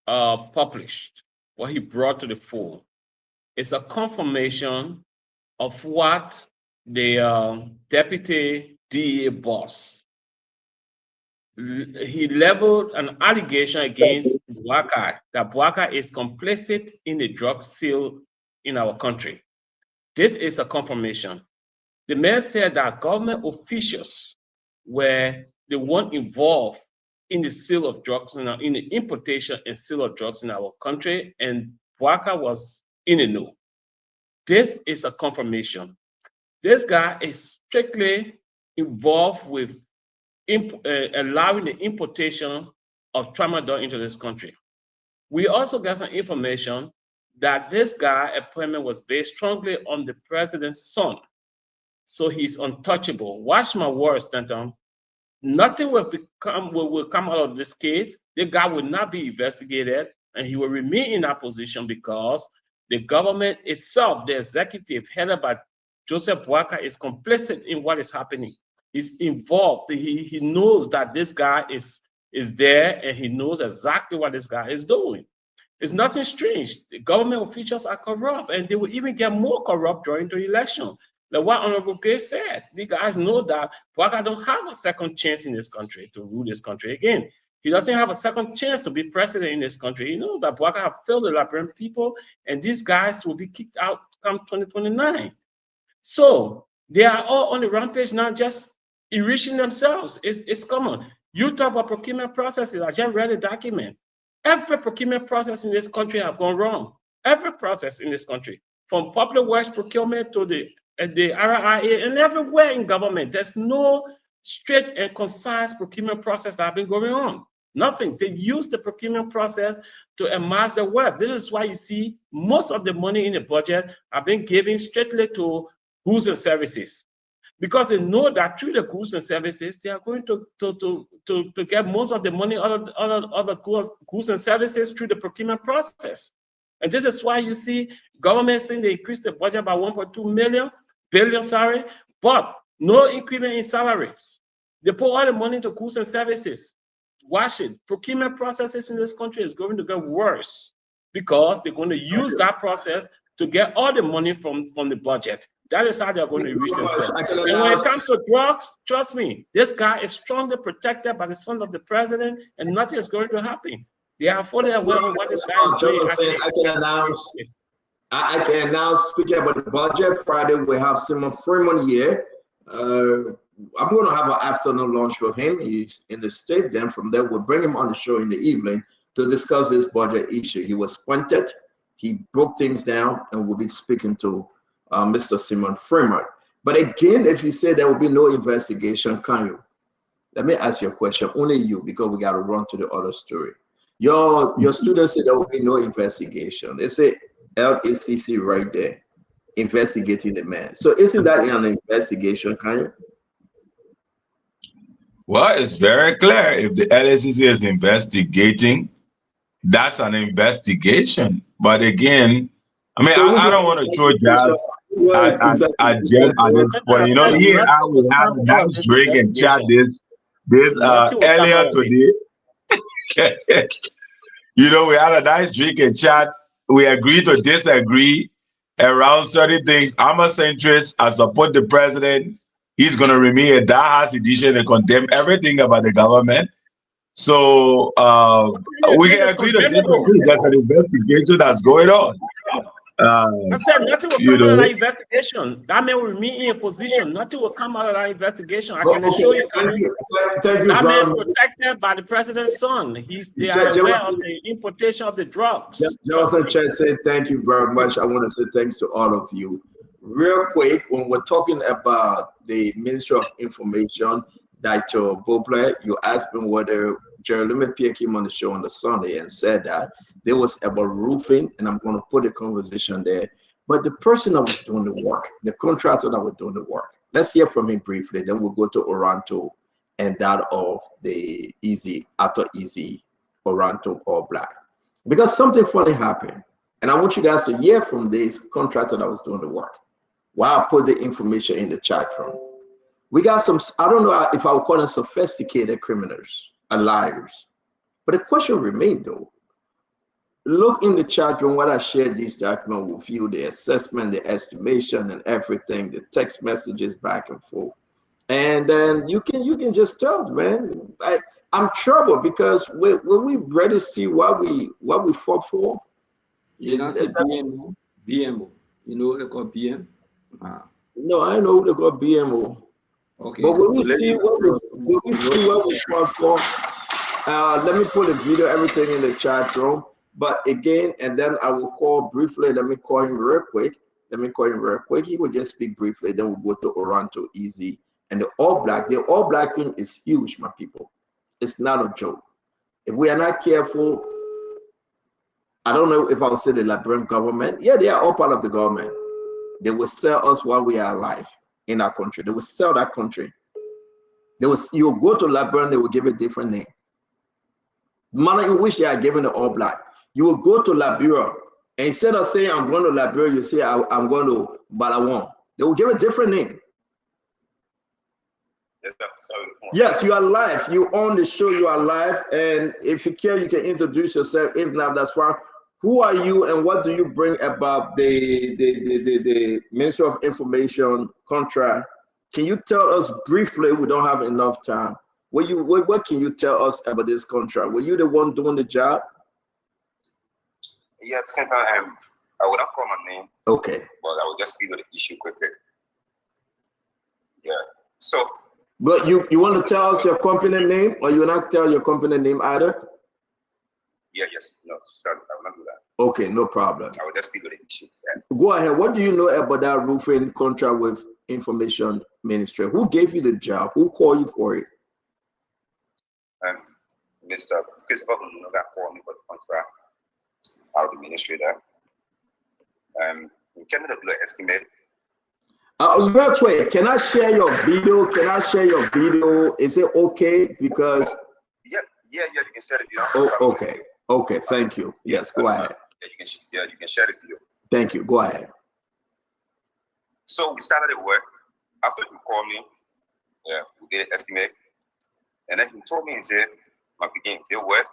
published, what he brought to the fore, is a confirmation of what the deputy DEA boss, he leveled an allegation against Bouaka, that Bouaka is complicit in the drug sale in our country. This is a confirmation. The man said that government officials were the one involved in the sale of drugs, in the importation and sale of drugs in our country, and Bouaka was in the know. This is a confirmation. This guy is strictly involved with allowing the importation of tramadol into this country. We also got some information that this guy appointment was based strongly on the president's son. So he's untouchable. Watch my words, Stanton. Nothing will come out of this case. The guy will not be investigated, and he will remain in that position because the government itself, the executive headed by Joseph Bouaka, is complicit in what is happening. He's involved. He knows that this guy is there, and he knows exactly what this guy is doing. It's nothing strange. The government officials are corrupt, and they will even get more corrupt during the election. Like what Honorable Gray said, the guys know that Bouaka don't have a second chance in this country to rule this country again. He doesn't have a second chance to be president in this country. He knows that Bouaka have failed the Liberian people, and these guys will be kicked out come 2029. So they are all on the rampage now, just enriching themselves. It's common. You talk about procurement processes. I just read a document. Every procurement process in this country have gone wrong. Every process in this country, from public works procurement to the RIA and everywhere in government, there's no straight and concise procurement process that have been going on. Nothing. They use the procurement process to amass the wealth. This is why you see most of the money in the budget have been given straightly to goods and services, because they know that through the goods and services, they are going to get most of the money, other goods and services through the procurement process. And this is why you see government saying they increased the budget by 1.2 billion, but no increment in salaries. They put all the money into goods and services. Watch it. Procurement processes in this country is going to get worse because they're going to use that process to get all the money from the budget. That is how they're going to reach themselves. And when it comes to drugs, trust me, this guy is strongly protected by the son of the president, and nothing is going to happen. They are fully aware of what this guy is doing. I can announce, speaking about the budget, Friday we have Simon Freeman here. I'm going to have an afternoon lunch with him. He's in the state. Then from there, we'll bring him on the show in the evening to discuss this budget issue. He was pointed, he broke things down, and we'll be speaking to Mr. Simon Freeman. But again, if you say there will be no investigation, can you? Let me ask you a question, only you, because we got to run to the other story. Your students say there will be no investigation. They say LACC right there, investigating the man. So isn't that an investigation, kind of? Well, it's very clear. If the LACC is investigating, that's an investigation. But again, I mean, So I don't want to throw jabs at Jem at this point. You know, he and I will have a nice drink and chat this earlier today. You know, we had a nice drink and chat. We agree to disagree around certain things. I'm a centrist. I support the president. He's going to remain a die-hard sedition and condemn everything about the government. So we can agree to disagree. There's an investigation that's going on. I said nothing will come out of that investigation. That man will remain in a position. Nothing will come out of that investigation. I can assure you. Thank you that man is very much. protected by the president's son. They are aware of the importation of the drugs. Jonathan Chen said, thank you very much. I want to say thanks to all of you. Real quick, when we're talking about the Ministry of Information, Dr. Boble, you asked me whether Jeremy Pierre came on the show on the Sunday and said that there was about roofing, and I'm going to put a conversation there. But the person that was doing the work, the contractor that was doing the work, let's hear from him briefly. Then we'll go to Oronto and that of the after Easy, Oronto All Black. Because something funny happened. And I want you guys to hear from this contractor that was doing the work. While I put the information in the chat room. We got some, I don't know if I would call them sophisticated criminals and liars. But the question remained though. Look in the chat room what I shared this document with you, the assessment, the estimation and everything, the text messages back and forth. And then you can just tell, man, I'm troubled because when we ready to see what we fought for. You know, say BMO. You know what they call BM? No, I know they call BMO. Okay. But when we see what we fought for, let me put a video, everything in the chat room. But again, and then I will call briefly. Let me call him real quick. He will just speak briefly. Then we'll go to Oronto Easy and the All Black. The All Black team is huge, my people. It's not a joke. If we are not careful, I don't know if I would say the Liberian government. Yeah, they are all part of the government. They will sell us while we are alive in our country. They will sell that country. You will go to Liberia, they will give a different name. The manner in which they are giving the All Black. You will go to Liberia, and instead of saying I'm going to Liberia, you say I'm going to Balawon. They will give a different name. Yes, you are live. You own the show. You are live, and if you care, you can introduce yourself. If not, that's fine. Who are you, and what do you bring about the Ministry of Information contract? Can you tell us briefly? We don't have enough time. What can you tell us about this contract? Were you the one doing the job? Yeah, since I would not call my name. Okay. But I will just speak with the issue quickly. Yeah. So. But you want to tell us your company name, or you will not tell your company name either? Yeah. Yes. No. Sorry, I will not do that. Okay, no problem. I will just speak with the issue. Yeah. Go ahead. What do you know about that roofing contract with Information Ministry? Who gave you the job? Who called you for it? Mr. Christopher Munoga called me for the contract out of the ministry there. Can you tell me the blood estimate? Real quick, can I share your video? Is it okay? Because yeah, you can share it. Okay, thank you. Yes, go ahead. Yeah, you can share the video. Thank you. Go ahead. So we started the work after he called me. Yeah, we did an estimate, and then he told me, he said, "My begin the work.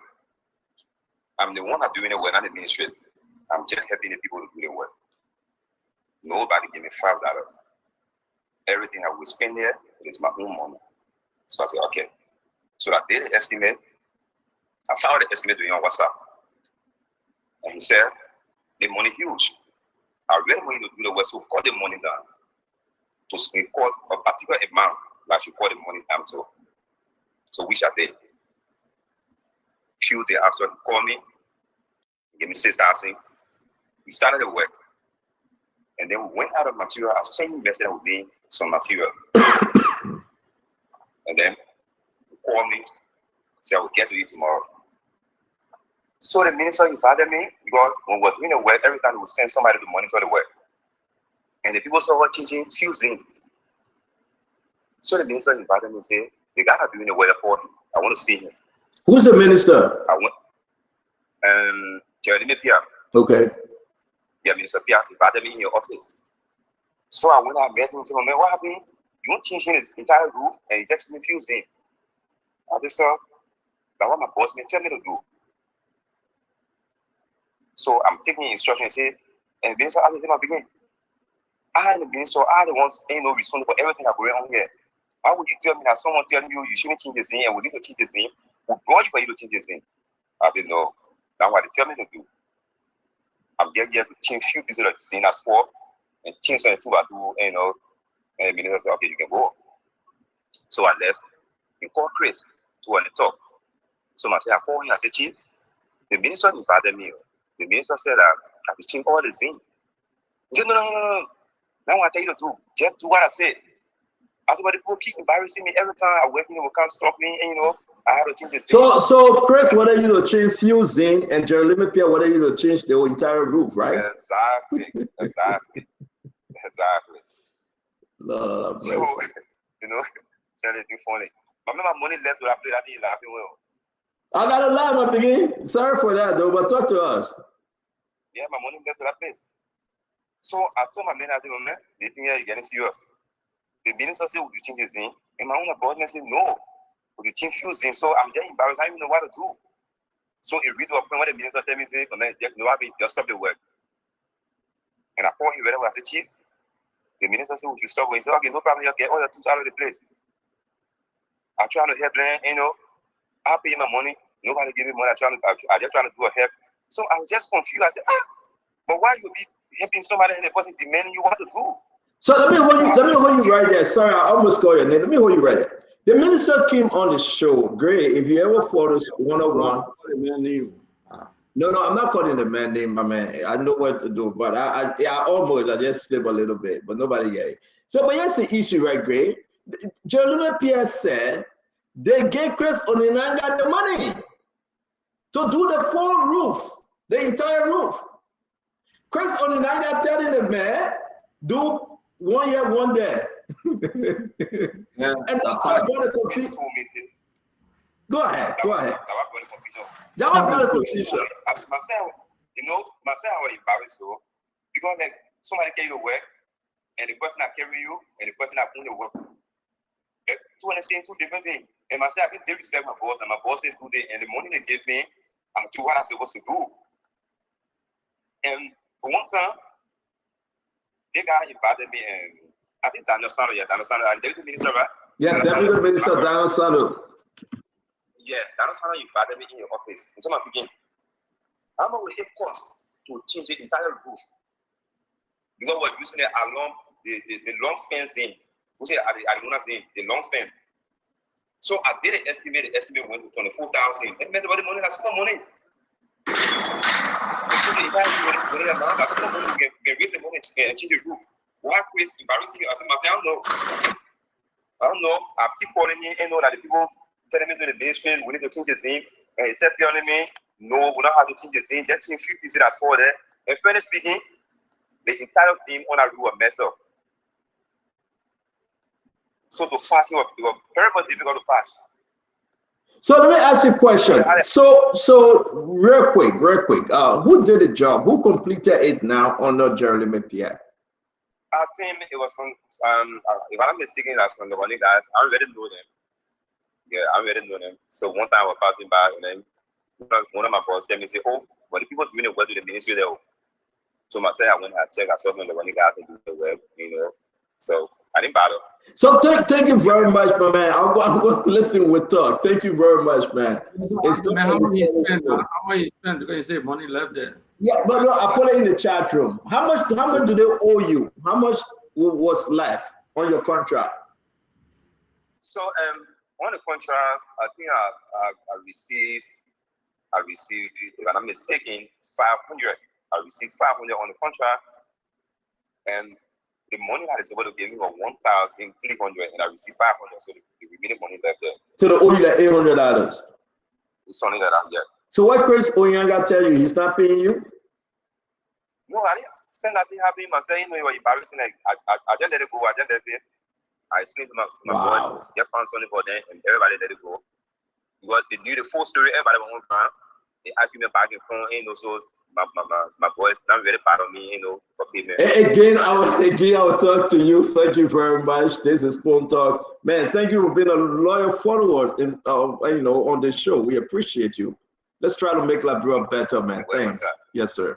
I'm the one that's doing the work, not the ministry. I'm just helping the people to do the work. Nobody gave me $5. Everything I will spend there is my own money." So I said, okay. So I did the estimate. I found the estimate doing on WhatsApp. And he said, the money huge. I really want you to do the work, so cut the money down. To cause a particular amount that you cut the money down to. So which I did. Few days after he called me, he gave me $6,000. We started the work. And then we went out of material. I sent him message with me some material. And then he called me, said I will get to you tomorrow. So the minister invited me because when we're doing the work, every time we would send somebody to monitor the work. And the people saw her changing, fusing. So the minister invited me and said, the guy are doing the work for him. I want to see him. Who's the minister? I want Jeremy Pierre. Okay. Yeah, Minister Pierre invited me in your office. So I went out, met him and said, man, what happened? You want changing his entire roof and he just fusing. I just said, that's what my boss may tell me to do. So I'm taking instruction and say, and the minister asked me to begin. I and the minister are the ones ain't no responsible for everything that's going on here. Why would you tell me that someone telling you you shouldn't change the thing and we need to change the thing? We brought you for you to change the thing. I said, no, that's what they tell me to do. I'm just here to change few pieces of the thing as well and change some two by two, you know. And the minister said, okay, you can go. So I left and called Chris to want to talk. So I said, I called him, I said, Chief, the minister invited me. The minister said, I have to change all the things. He said, no. Now I tell you to do. Just do what I said. I said, but the people keep embarrassing me every time I work, will come stop me, and I have to change the thing. So Chris, whether you to change fusing and Jeremy Pierre, whether you to change the entire roof, right? Exactly. Lord, so, tell you it's funny. I remember my money left, but I played that thing laughing well. I gotta laugh, my begin. Sorry for that, though, but talk to us. Yeah, my money left to that place. So I told my man, I said, man, the thing here is getting serious. The minister said, would you change the thing? And my own boss said, no, would you change fusing? So I'm just embarrassed. I don't even know what to do. So it really up when the minister tell me, say, man, just stop the work. And I called him very well. I said, Chief, the minister said, would you stop? He said, okay, no problem. You get all your tools out of the place. I try to help them, I pay my money. Nobody give me money. I just trying to do a help. So I was just confused. I said, but why you be helping somebody and the person demanding you what to do? So let me hold you right there. Sorry, I almost called your name. Let me hold you right there. The minister came on the show. Great. If you ever follow us 101. No, I'm not calling the man name, my man. I know what to do, but I just slip a little bit, but nobody get it. So, but here's the issue, right, Great? Jeremy Pierre said they gave Chris Oninanga the money to do the full roof, the entire roof. Chris Oninanga telling the man, do 1 year, 1 day. Yeah, and that's why the confusion. Go ahead. That was not a confusion. Myself, I was embarrassed though, because like somebody carry the work, and the person that carry you, and the person that put the work, two and the same, two different things. And myself, I did respect my boss, and my boss said do this, and the money they gave me, I do what I'm supposed to do. And for one time, they got invited me, and I think Daniel Sano, Deputy Minister, right? Yeah, Deputy Minister Daniel Sano. Yeah, Daniel Sano invited me in your office. And so I begin. How much would it cost to change the entire roof? Because we're using the long span thing. We say the long span. So I did an estimate. The estimate went to 24,000. It meant about the money. That's small money. Change the entire money amount. That's small money. We can raise the money and change the roof. Why Chris embarrassing you? I said, I don't know. I keep calling me and know that the people telling me to the basement, we need to change the thing. And he said telling me, no, we don't have to change the thing. Just change a few pieces that's for there. And fairly speaking, the entire thing on a roof was messed up. So to pass, it was very much difficult to pass. So let me ask you a question. So real quick, who did the job? Who completed it now under Jeremy Pierre? I think it was some, if I'm not mistaken, that's some of the guys. I already know them. Yeah, I already know them. So one time I was passing by, and then one of my bosses came and said, oh, but the people doing the work to the ministry there. So myself, I went and checked. I saw some of the guys who do the work, So I didn't bother. So thank you very much, my man. I'm going to listen with talk. Thank you very much, man. It's good. How much you spend? Because you say money left there. Yeah, but no, I put it in the chat room. How much do they owe you? How much was left on your contract? So on the contract, I think I received, if I'm not mistaken, 500. I received 500 on the contract, and the money that is able to give me was 1,300, and I received 500. So the remaining money left there. So they owe you like $800. It's only that I'm getting. So what Chris Onyanga tell you? He's not paying you? No, I didn't say nothing happened. I said, you know, you're embarrassing. Like, I just let it go. I just let it. I explained to my boys, just found something for them, and everybody let it go. Because they knew the full story, everybody went around. They argument back and forth, you know, so my boys not really part of me, you know, for payment. Again, I will talk to you. Thank you very much. This is Spoon Talk. Man, thank you for being a loyal follower in, you know, on this show. We appreciate you. Let's try to make Liberia better, man. Thanks. Yes, sir.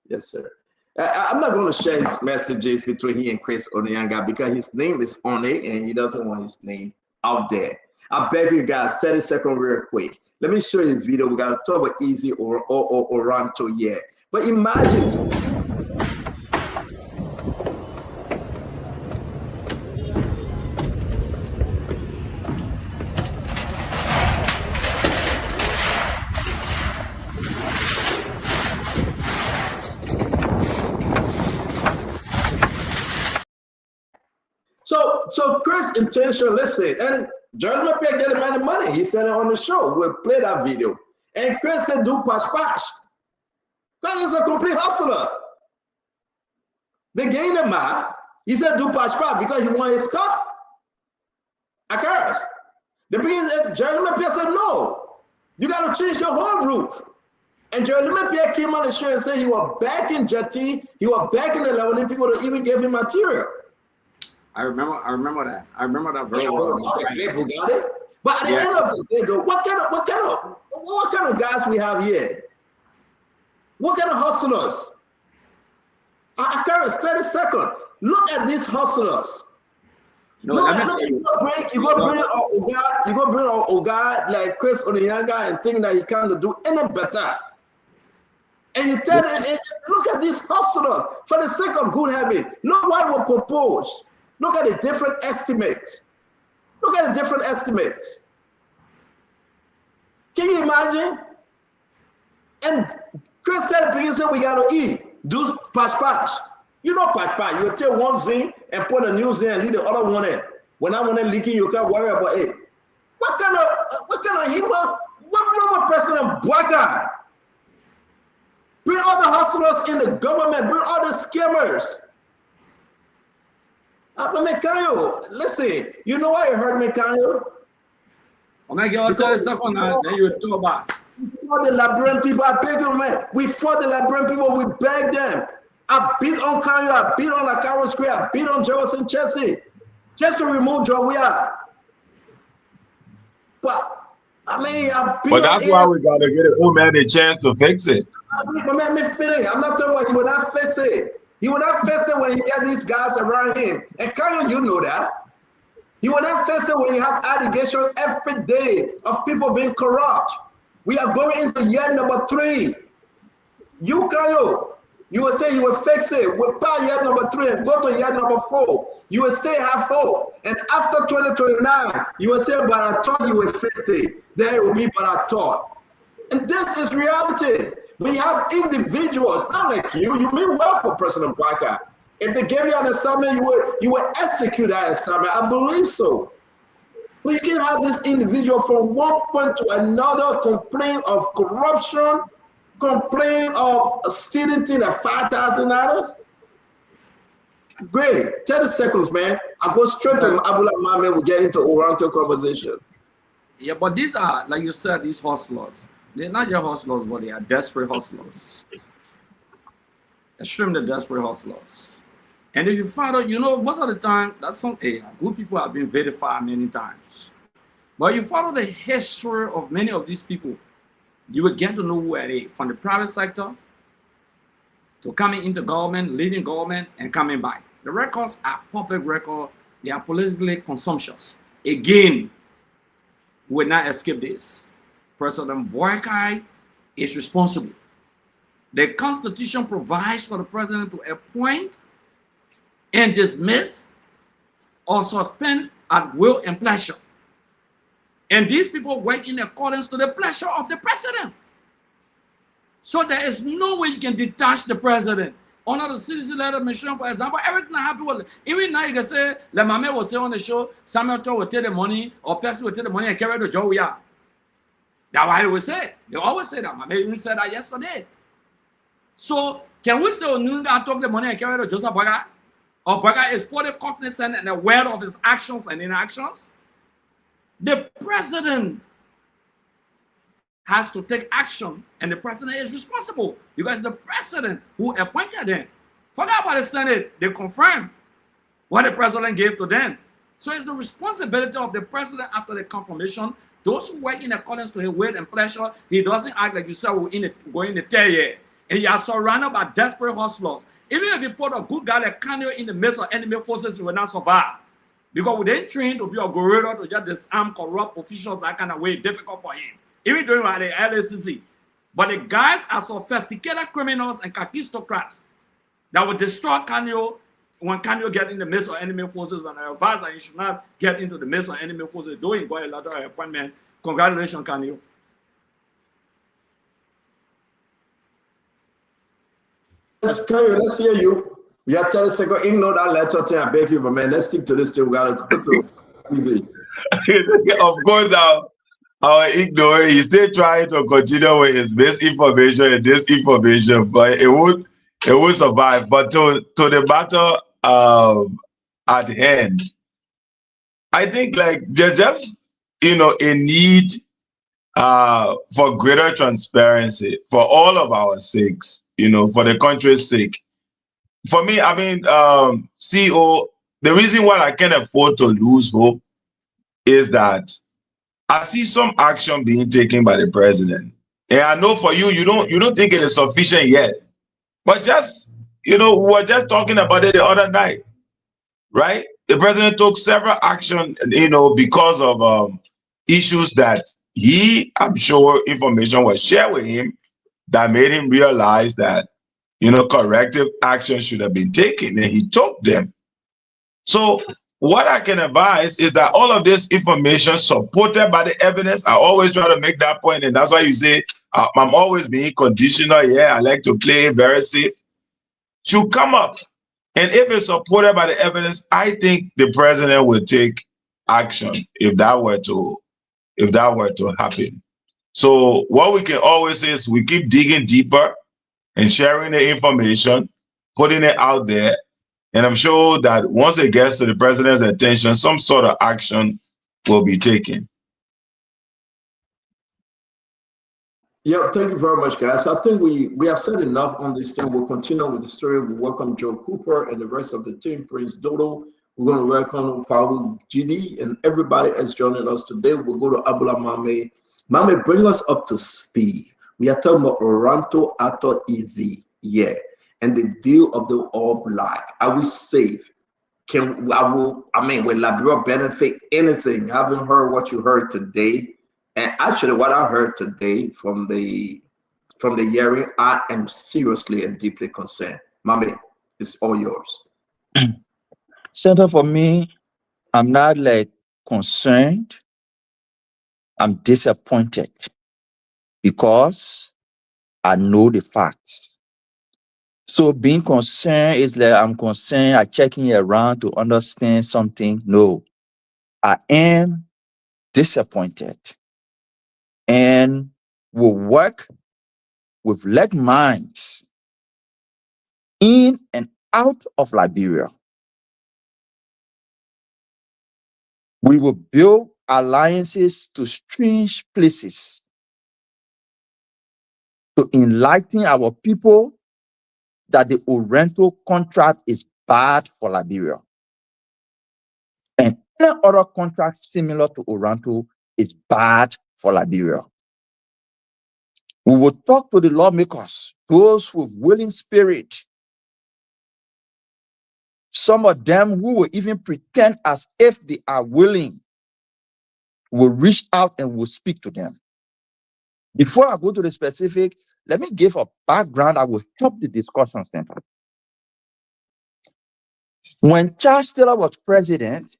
Yes, sir. I'm not going to share his messages between he and Chris Onyanga because his name is on it and he doesn't want his name out there. I beg you guys, 30 seconds real quick. Let me show you this video. We got to talk about Easy or Oranto here. But imagine. So Chris' intention, listen, and John Mapia get him the money. He said it on the show. We'll play that video. And Chris said, do pash. Chris is a complete hustler. They gained him out. He said, do pash because he wanted his car. Occurs. John Mapia said, no. You got to change your whole roof. And Jerry Mapia came on the show and said he was back in Jetty. He was back in the level and people don't even give him material. I remember that. I remember that very well. But at the end of the day, though, what kind of guys we have here? What kind of hustlers? I carry 30 seconds. Look at these hustlers. No, you go bring a guy like Chris Onyanga and think that he can't do any better. And you tell him, look at these hustlers for the sake of good habit. Look what we propose. Look at the different estimates. Look at the different estimates. Can you imagine? And Chris said, we got to eat. Do pash. You know pash. You take one thing and put a new thing and leave the other one in. When I want to leaking, you can't worry about it. What kind of human? What normal person and black guy? Bring all the hustlers in the government. Bring all the scammers. Mekayo, listen, you know why you heard Mekayo? For the Liberian people, I beg you, man. We fought the Liberian people, we begged them. I beat on Kanyo, I beat on Lakaro Square, I beat on Jefferson Chelsea, just to remove Jawia. But, I mean, I beat But that's why we got to get old man a chance to fix it. I'm not talking about he will not fix it. He will not face it when he get these guys around him. And Kanye, you know that. He will not face it when you have allegations every day of people being corrupt. We are going into year number 3. You, Kanye, you will say you will fix it. We'll pass year number 3 and go to year number 4. You will still have hope. And after 2029, you will say, but I thought you would fix it. Then it will be, but I thought. And this is reality. We have individuals, not like you. You mean well for President Barker. If they gave you an assignment, you would execute that assignment. I believe so. But you can't have this individual from one point to another complain of corruption, complain of stealing things at $5,000. Great. 30 seconds, man. I go straight to Abula Mame. We get into Oranto conversation. Yeah, but these are, like you said, these hustlers. They're not just hustlers, but they are desperate hustlers. Extremely desperate hustlers. And if you follow, you know, most of the time, that's something good people have been verified many times. But you follow the history of many of these people, you will get to know where they from the private sector to coming into government, leading government, and coming back. The records are public record. They are politically consumptious. Again, we will not escape this. President Boakai is responsible. The Constitution provides for the president to appoint and dismiss or suspend at will and pleasure. And these people work in accordance to the pleasure of the president. So there is no way you can detach the president. Under the citizen letter mission, for example, everything that happened was, even now you can say, Le Mame will say on the show, Samuel Toh will take the money, or Percy will take the money and carry it to Joe. That's why they will say it. They always say that. Maybe even said that yesterday. So can we say Onunga took the money and carried it to Joseph Boakai? Or Boakai is fully cognizant and aware of his actions and inactions? The president has to take action, and the president is responsible because the president who appointed him. Forget about the Senate. They confirmed what the president gave to them. So it's the responsibility of the president after the confirmation. Those who work in accordance to his will and pleasure, he doesn't act like you said we're going to tell you. And you are surrounded by desperate hustlers. Even if you put a good guy like Kanye in the midst of enemy forces, he will not survive. Because we didn't train to be a gorilla to just disarm corrupt officials that kind of way, difficult for him. Even during the LACC. But the guys are sophisticated criminals and kakistocrats that will destroy Kanye when Kanye get in the midst of enemy forces, and I advise that you should not get into the midst of enemy forces. Doing got a letter of appointment. Congratulations, Kanye. Let's hear you. We are 30 seconds. Ignore that letter thing, I beg you, but man, let's stick to this thing. We gotta go through easy. Of course, I'll ignore it. He's still trying to continue with his misinformation and disinformation, but it won't survive. But to the matter at hand, I think like there's just a need for greater transparency for all of our sakes, for the country's sake. For me, I mean, CEO, the reason why I can't afford to lose hope is that I see some action being taken by the president. And I know for you, you don't think it is sufficient yet. But just, we were just talking about it the other night, right? The president took several action, because of issues that I'm sure information was shared with him that made him realize that, corrective action should have been taken, and he took them. So what I can advise is that all of this information supported by the evidence, I always try to make that point, and that's why you say I'm always being conditional. Yeah, I like to play very safe. Should come up, and if it's supported by the evidence, I think the president will take action if that were to happen. So what we can always say is we keep digging deeper and sharing the information, putting it out there. And I'm sure that once it gets to the president's attention, some sort of action will be taken. Yeah, thank you very much, guys. I think we have said enough on this thing. We'll continue with the story. We welcome Joe Cooper and the rest of the team, Prince Dodo. We're going to welcome Paul GD and everybody that's joining us today. We'll go to Abula Mame. Mame, bring us up to speed. We are talking about Oranto Ato Easy, yeah, and the deal of the All Black. Are we safe? Will Liberia benefit anything? Having heard what you heard today, and actually what I heard today from the hearing, I am seriously and deeply concerned. Mame, it's all yours. Senator, for me, I'm not concerned. I'm disappointed because I know the facts. So being concerned is I'm concerned, I'm checking around to understand something. No, I am disappointed and will work with like minds in and out of Liberia. We will build alliances to strange places to enlighten our people that the Oranto contract is bad for Liberia. And any other contract similar to Oranto is bad for Liberia. We will talk to the lawmakers, those with willing spirit. Some of them who will even pretend as if they are willing will reach out and will speak to them. Before I go to the specific, let me give a background that will help the discussion center. When Charles Taylor was president,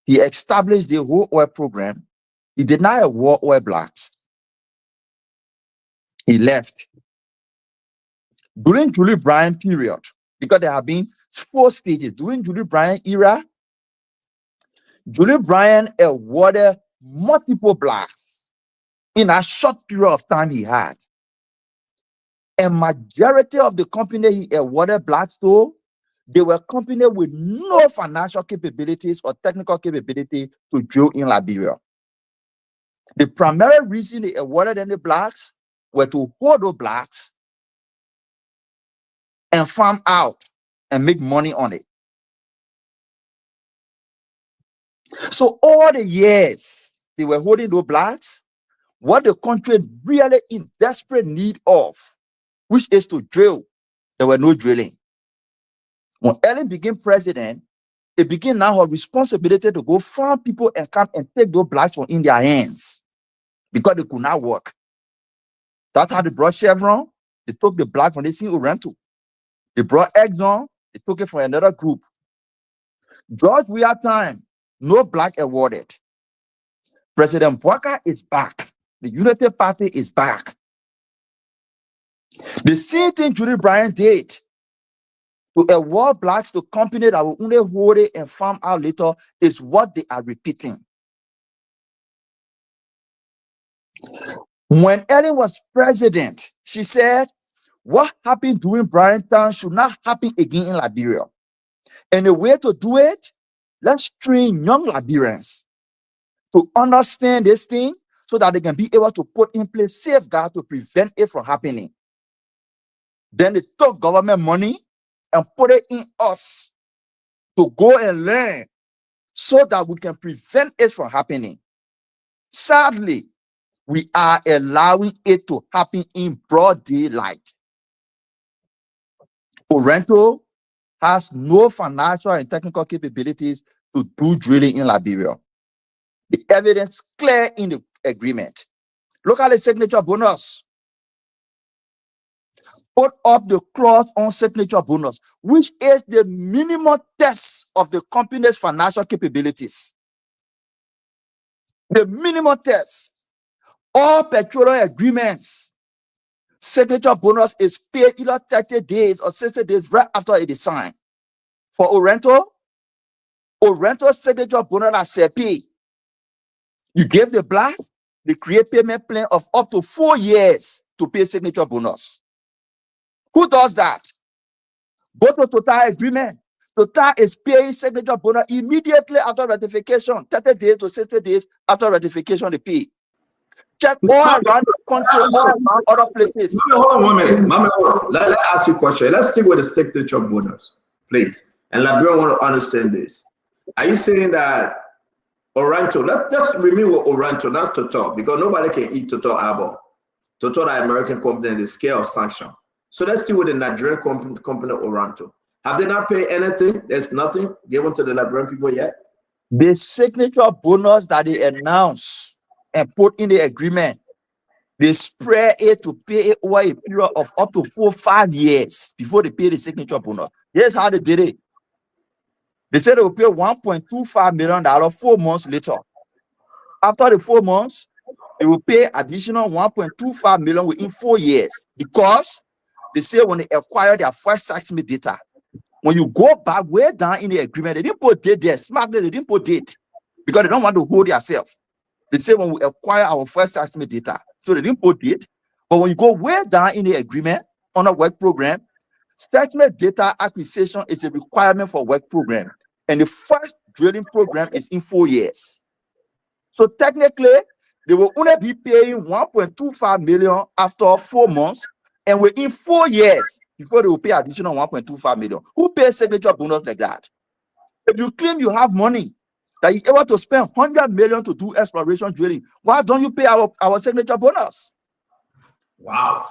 he established the whole oil program. He did not award oil blacks. He left. During Julie Bryan period, because there have been 4 stages. During Julie Bryan era, Julie Bryan awarded multiple blacks. in a short period of time he had. And majority of the company he awarded blacks to, they were companies with no financial capabilities or technical capability to drill in Liberia. The primary reason they awarded any blacks were to hold those blacks and farm out and make money on it. So all the years they were holding those blacks, what the country really in desperate need of, which is to drill, there were no drilling. When Ellen became president, it became now her responsibility to go find people and come and take those blacks from in their hands because they could not work. That's how they brought Chevron. They took the black from the St. Oranto. They brought Exxon. They took it from another group. George Weah time, no black awarded. President Bouakai is back. The Unity Party is back. The same thing Judy Bryant did to award blacks to companies that will only hold it and farm out later is what they are repeating. When Ellen was president, she said, what happened during Bryant time should not happen again in Liberia. And the way to do it, let's train young Liberians to understand this thing so that they can be able to put in place safeguards to prevent it from happening. Then they took government money and put it in us to go and learn so that we can prevent it from happening. Sadly, we are allowing it to happen in broad daylight. Oranto has no financial and technical capabilities to do drilling in Liberia. The evidence clear in the agreement. Look at the signature bonus. Put up the clause on signature bonus, which is the minimum test of the company's financial capabilities. The minimum test. All petroleum agreements, signature bonus is paid either 30 days or 60 days right after it is signed. For Oranto, signature bonus is paid. You give the black, they create payment plan of up to 4 years to pay signature bonus. Who does that? Go to Total agreement. Total is paying signature bonus immediately after ratification, 30 days to 60 days after ratification, they pay. Check all around the country, all around other places. Hold on 1 minute. Mama, let me ask you a question. Let's stick with the signature bonus, please. And Liberia want to understand this. Are you saying that Oranto, let's remain with Oranto, not Total, because nobody can eat Total eyeball. Total, the American company, and the scale of sanction. So let's see with the Nigerian company Oranto. Have they not paid anything? There's nothing given to the Liberian people yet? The signature bonus that they announced and put in the agreement, they spread it to pay it over a period of up to 4 or 5 years before they pay the signature bonus. Here's how they did it. They said they will pay $1.25 million 4 months later. After the 4 months, they will pay additional $1.25 million within 4 years because they say when they acquire their first seismic data, when you go back way down in the agreement, they didn't put date there. Smartly, they didn't put date because they don't want to hold themselves. They say when we acquire our first seismic data, so they didn't put date. But when you go way down in the agreement on a work program, seismic data acquisition is a requirement for work program. And the first drilling program is in 4 years. So technically, they will only be paying $1.25 million after 4 months, and within 4 years before they will pay additional $1.25 million. Who pays signature bonus like that? If you claim you have money that you're able to spend $100 million to do exploration drilling, why don't you pay our signature bonus? Wow.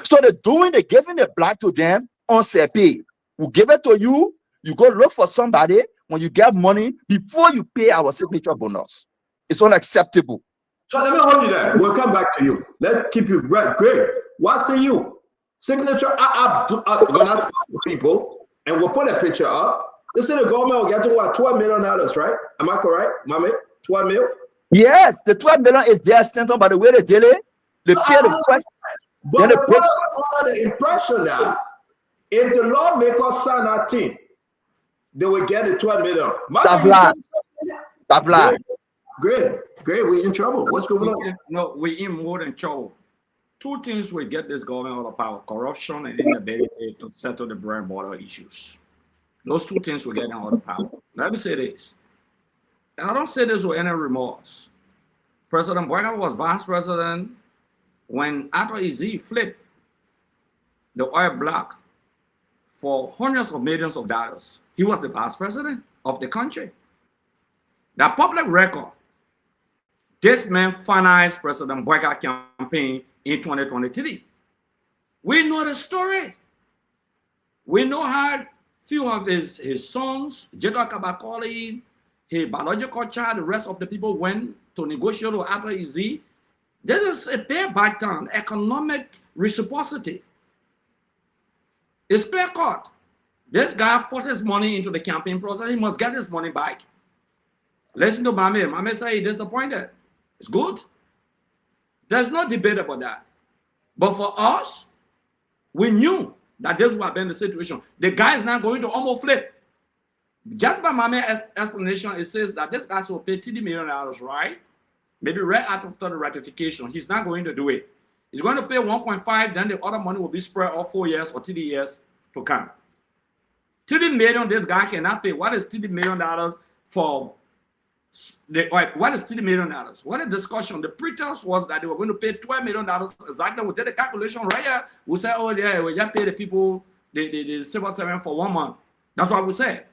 So they're giving the black to them on CP. We'll give it to you. You go look for somebody when you get money before you pay our signature bonus. It's unacceptable. So let me hold you there. We'll come back to you. Let's keep you right. Great. What say you? Signature, I'm going to ask people, and we'll put a picture up. They say the government will get to what, $12 million, right? Am I correct, Mami? 12 mil? Yes, the 12 million is their extension by the way they did it. They pay the first. But the impression that if the lawmakers sign that thing, they will get the 12 million. Great. We're in trouble. What's going on? No, we're in more than trouble. Two things will get this government out of power: corruption and inability to settle the bread and butter issues. Those two things will get them out of power. Let me say this. I don't say this with any remorse. President Boyka was vice president when Arthur Easy flipped the oil block for hundreds of millions of dollars. He was the vice president of the country. The public record, this man financed President Boyka campaign in 2023. We know the story. We know how few of his sons, Jacob Kabakoli, his biological child, the rest of the people went to negotiate with Arthur Easy. This is a payback time, economic reciprocity. It's clear cut. This guy put his money into the campaign process. He must get his money back. Listen to Mame. Mame say he's disappointed. It's good. There's no debate about that. But for us, we knew that this would have been the situation. The guy is now going to almost flip. Just by Mame's explanation, it says that this guy will pay $30 million, right? Maybe right after the ratification. He's not going to do it. He's going to pay 1.5, then the other money will be spread over 4 years or 3 years to come. $30 million, this guy cannot pay. What is $30 million for? What is $30 million? What a discussion. The pretext was that they were going to pay $12 million exactly. We did the calculation right here. We said, oh yeah, we just pay the people, the civil servant for 1 month. That's what we said.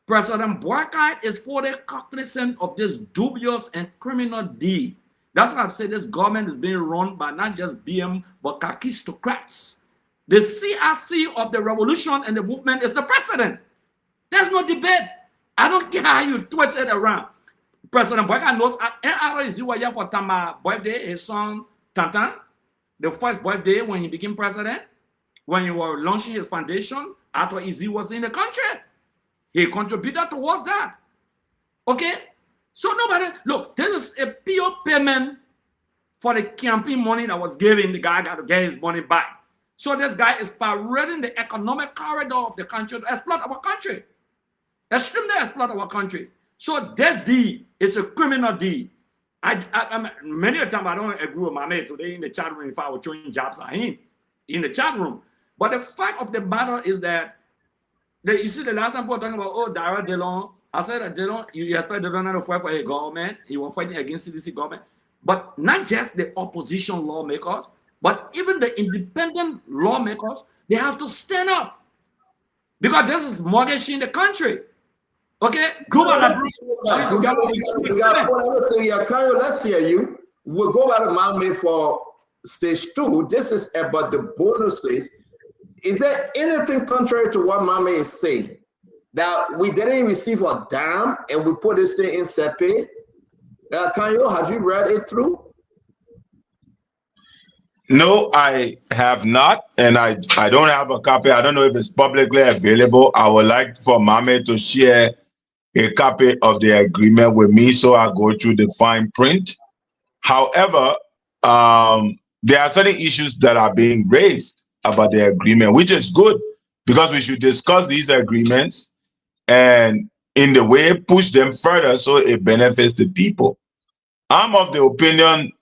President Boyka is fully cognizant of this dubious and criminal deed. That's why I've said this government is being run by not just BM, but kakistocrats. The CRC of the revolution and the movement is the president. There's no debate. I don't care how you twist it around. President Boyka knows is here for Tama's birthday, his son Tantan, the first birthday when he became president, when he was launching his foundation, after Izzy was in the country. He contributed towards that. Okay? So nobody, look, this is a pure payment for the campaign money that was given. The guy got to get his money back. So this guy is parading the economic corridor of the country to exploit our country. Extremely exploit our country. So this deed is a criminal deed. Many a time I don't agree with my mate today in the chat room if I was throwing jobs at him in the chat room. But the fact of the matter is that you see the last time we were talking about, oh, Dara Delon, I said that Delon, you expect Delon not to fight for a government. He was fighting against CDC government. But not just the opposition lawmakers, but even the independent lawmakers, they have to stand up. Because this is mortgaging the country. Okay? Global we got everything here. Cairo, let's hear you. We'll go back to Mame for stage 2. This is about the bonuses. Is there anything contrary to what Mame is saying? That we didn't receive a dime and we put this thing in SEPE? Cairo, have you read it through? No, I have not, and I don't have a copy. I don't know if it's publicly available. I would like for Mame to share a copy of the agreement with me so I go through the fine print. However, there are certain issues that are being raised about the agreement, which is good because we should discuss these agreements and in the way push them further so it benefits the people. I'm of the opinion,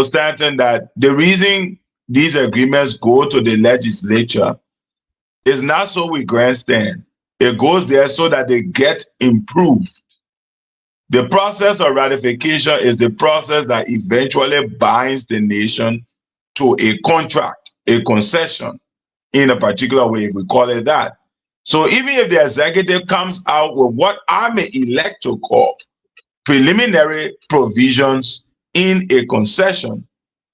Stanton, that the reason these agreements go to the legislature is not so we grandstand. It goes there so that they get improved. The process of ratification is the process that eventually binds the nation to a contract, a concession, in a particular way, if we call it that. So even if the executive comes out with what I may elect to call preliminary provisions in a concession,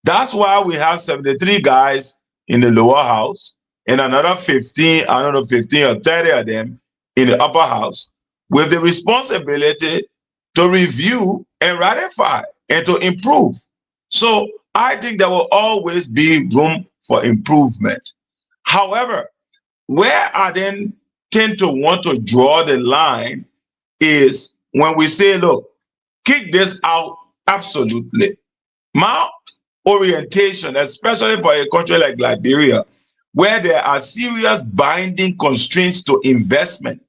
that's why we have 73 guys in the lower house and another 15, I don't know, 15 or 30 of them in the upper house with the responsibility to review and ratify and to improve. So I think there will always be room for improvement. However, where I then tend to want to draw the line is when we say, look, kick this out absolutely. My orientation, especially for a country like Liberia, where there are serious binding constraints to investment,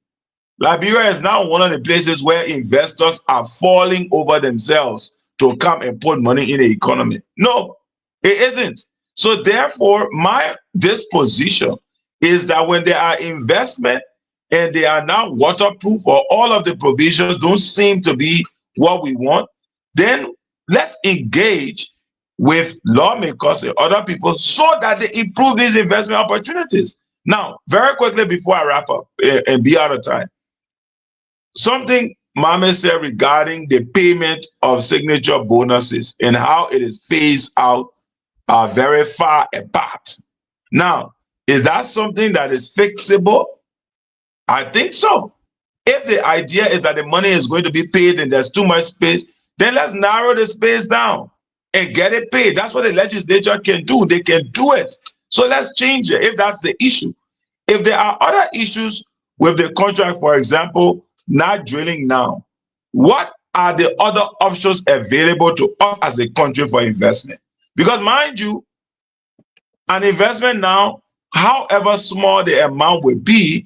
Liberia is now one of the places where investors are falling over themselves to come and put money in the economy. No, it isn't. So therefore, my disposition is that when there are investment and they are now waterproof or all of the provisions don't seem to be what we want, then let's engage with lawmakers and other people so that they improve these investment opportunities. Now, very quickly before I wrap up and be out of time, something Mame said regarding the payment of signature bonuses and how it is phased out are very far apart. Now, is that something that is fixable? I think so. If the idea is that the money is going to be paid and there's too much space, then let's narrow the space down and get it paid. That's what the legislature can do. They can do it. So let's change it if that's the issue. If there are other issues with the contract, for example, not drilling now, what are the other options available to us as a country for investment? Because mind you, an investment now, however small the amount will be,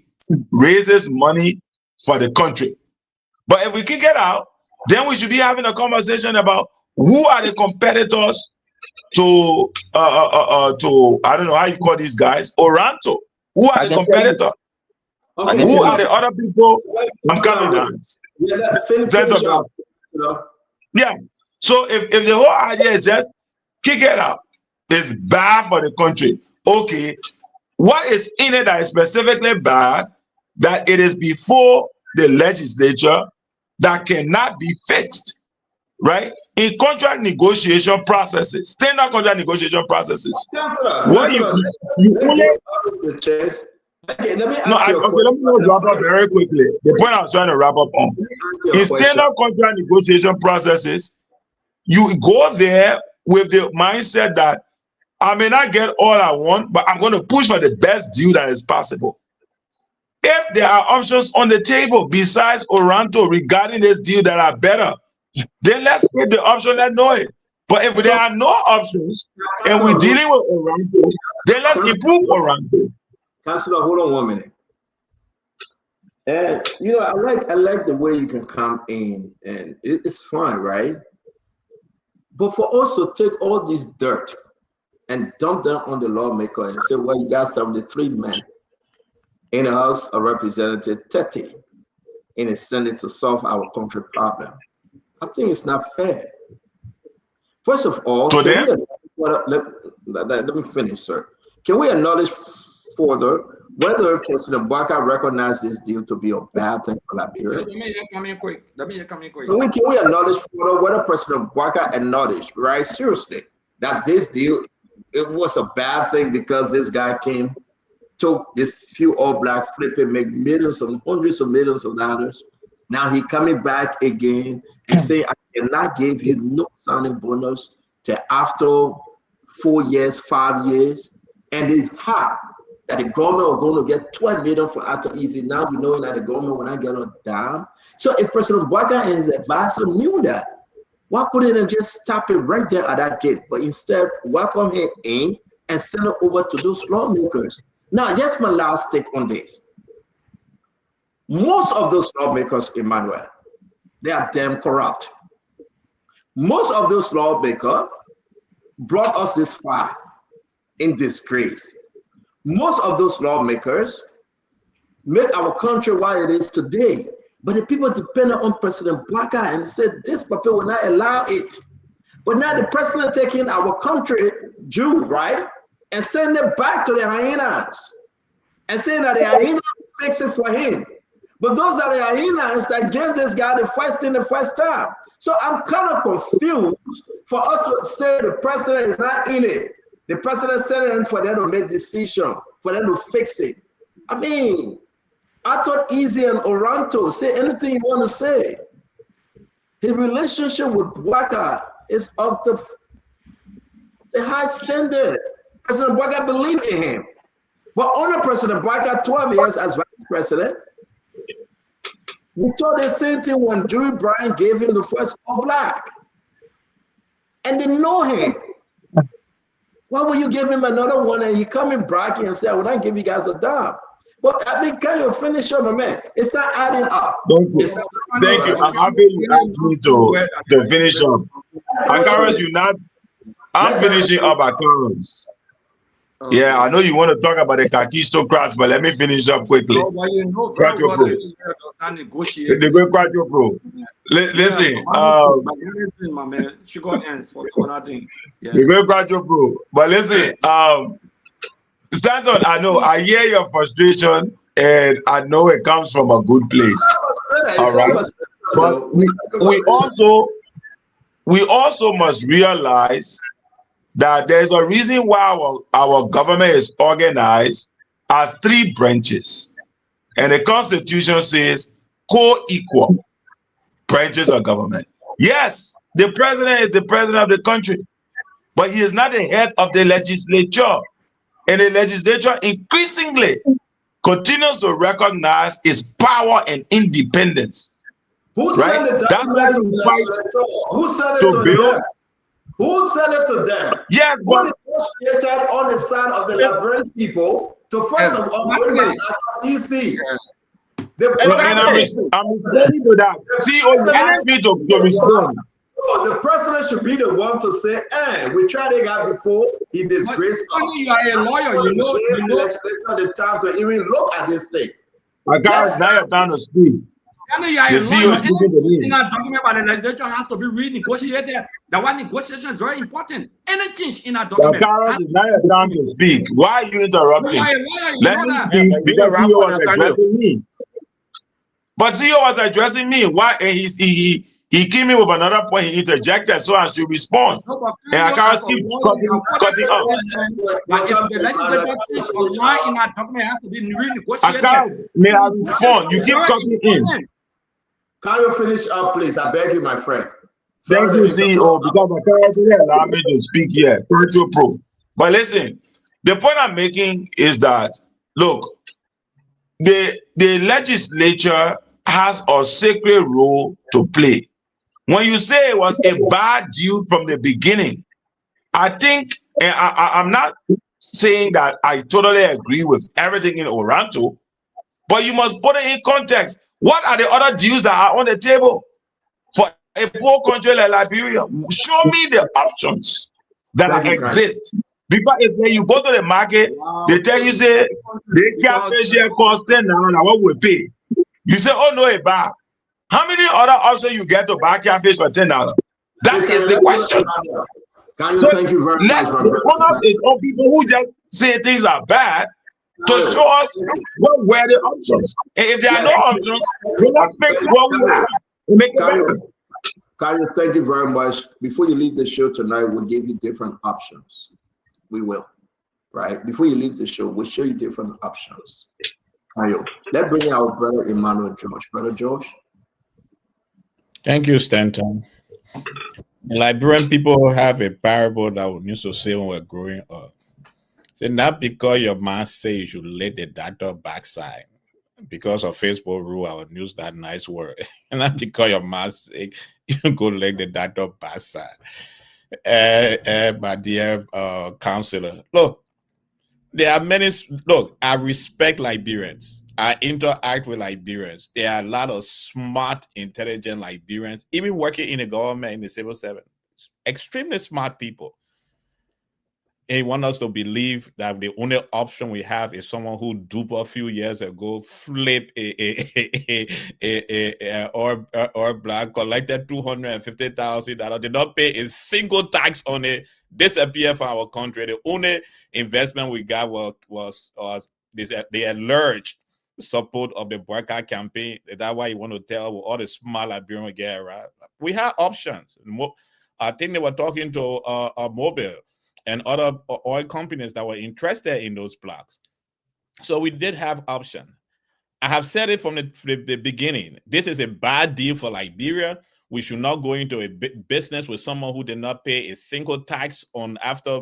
raises money for the country. But if we kick it out, then we should be having a conversation about who are the competitors to I don't know how you call these guys, Oranto. Who are the competitors? Okay. Who are the other people? I'm coming now. Yeah. So if the whole idea is just kick it out, it's bad for the country. Okay. What is in it that is specifically bad, that it is before the legislature, that cannot be fixed, right? In contract negotiation processes, standard contract negotiation processes. What you Okay, let me ask let me wrap up very quickly. The point I was trying to wrap up on. In standard contract negotiation processes, you go there with the mindset that I may not get all I want, but I'm going to push for the best deal that is possible. If there are options on the table besides Oranto regarding this deal that are better, then let's take the option that know it. But if there are no options and we're dealing with Oranto, then let's improve Oranto. Councilor, hold on 1 minute. And you know, I like the way you can come in, and it's fine, right? But for us to take all this dirt and dump them on the lawmaker and say, well, you got 73 men in the House of Representatives, 30 in the Senate to solve our country problem. I think it's not fair. First of all, let me finish, sir. Can we acknowledge further whether President Bouakai recognized this deal to be a bad thing for Liberia? Let me come in quick. Can we acknowledge further whether President Bouakai acknowledged, right, seriously, that this deal, it was a bad thing because this guy came, took this few all black, flipping, make millions of hundreds of millions of dollars. Now he coming back again and saying, I cannot give you no signing bonus till after 4 years, 5 years. And it's hot that the government are going to get 12 million for Ato Easy. Now we know that the government will not get a dime. So if President Bouakai and his advisor knew that, why couldn't they just stop it right there at that gate? But instead, welcome him in and send it over to those lawmakers. Now, just my last take on this. Most of those lawmakers, Emmanuel, they are damn corrupt. Most of those lawmakers brought us this far in disgrace. Most of those lawmakers made our country what it is today. But the people depended on President Bouakai and said this people will not allow it. But now the president taking our country, Jew, right, and sending it back to the hyenas and saying that the hyenas fix it for him. But those are the hyenas that gave this guy the first thing the first time. So I'm kind of confused for us to say the president is not in it. The president sent in for them to make decision, for them to fix it. I mean, I thought Easy and Oranto, say anything you want to say. His relationship with Bouakai is of the high standard. President Bouakai believed in him. But under President Bouakai, 12 years as vice president, we told the same thing when Joey Bryan gave him the first All Black. And they know him. Why would you give him another one and he come in bragging and say, I will not give you guys a dime? But I mean, can you finish up, my man? It's not adding up. Thank you. It's not Thank you. I'm happy you asked me to finish up. Akaras, you not. I'm finishing up, Akaras. Yeah, I know you want to talk about the Kakistocrats, but let me finish up quickly. Oh, but you know very Quattro well Pro. that Israel does not negotiate. The great Quattro Pro. Listen, my man, she got ends for other thing. Yeah. the great Quattro Pro. But listen, Stanton, I know, I hear your frustration, and I know it comes from a good place. All right, but we also must realize that there's a reason why our government is organized as 3 branches. And the Constitution says co-equal branches of government. Yes, the president is the president of the country, but he is not the head of the legislature. And the legislature increasingly continues to recognize its power and independence. Who Right? sent the That's why document you to fight them? Who sent it to to build. them? Who sent it to them? Yes, Who but negotiated on the side of the Liberian people to first of all bring back EC? and I'm responding to that. CEO, you asked me to respond. Oh, the president should be the one to say, we tried it out before, he disgraced us. You are a lawyer, you know. The time to even look at this thing. Guys, now your time to speak. You are The a CEO lawyer. is speaking to Anything me. that document by the legislature has to be renegotiated. The one negotiation is very important. Any change in a document. Carlos, it's not your time to speak. Why are you interrupting? You are a lawyer, you Let know me that. speak Yeah, because but you CEO was rap on addressing me. But CEO was addressing me. Why? And he came in with another point. He interjected, so I should respond. And Carlos keeps cutting off. But if the legislature change or line in a document has to be renegotiated. May I respond? You keep cutting in. Can you finish up, please? I beg you, my friend. Thank you, CEO, because my parents didn't allow me to speak here. Virtual Pro. But listen, the point I'm making is that, look, the legislature has a sacred role to play. When you say it was a bad deal from the beginning, I think, and I'm not saying that I totally agree with everything in Oranto, but you must put it in context. What are the other deals that are on the table for a poor country like Liberia? Show me the options that exist. Because if when you go to the market, they tell you, say, they can't pay share cost $10 now, what we pay. You say, oh no, a bar. How many other options you get to buy catfish for $10? That is the question. So thank you very much, my brother. Focus is on people who just say things are bad to show us what were the options. And if there are no options, we will fix what we have and make it better. Kyle, thank you very much. Before you leave the show tonight, we'll give you different options. We will, right? Before you leave the show, we'll show you different options. Kyle, let's bring our brother Emmanuel George. Brother George. Thank you, Stanton. Liberian people have a parable that we used to say when we were growing up. Say, not because your man say you should let the doctor backside. Because of Facebook rule, I would use that nice word. And not because your man say you go let the doctor backside. My dear counselor, look, there are many. Look, I respect Liberians. I interact with Liberians. There are a lot of smart, intelligent Liberians, even working in the government, in the civil service. Extremely smart people. They want us to believe that the only option we have is someone who duped a few years ago, flip or black, collected $250,000, did not pay a single tax on it, disappear from our country. The only investment we got was the alleged support of the boycott campaign. That's why you want to tell all the small Liberian we get around. We have options. I think they were talking to Mobile and other oil companies that were interested in those blocks. So we did have option. I have said it from the beginning. This is a bad deal for Liberia. We should not go into a business with someone who did not pay a single tax on after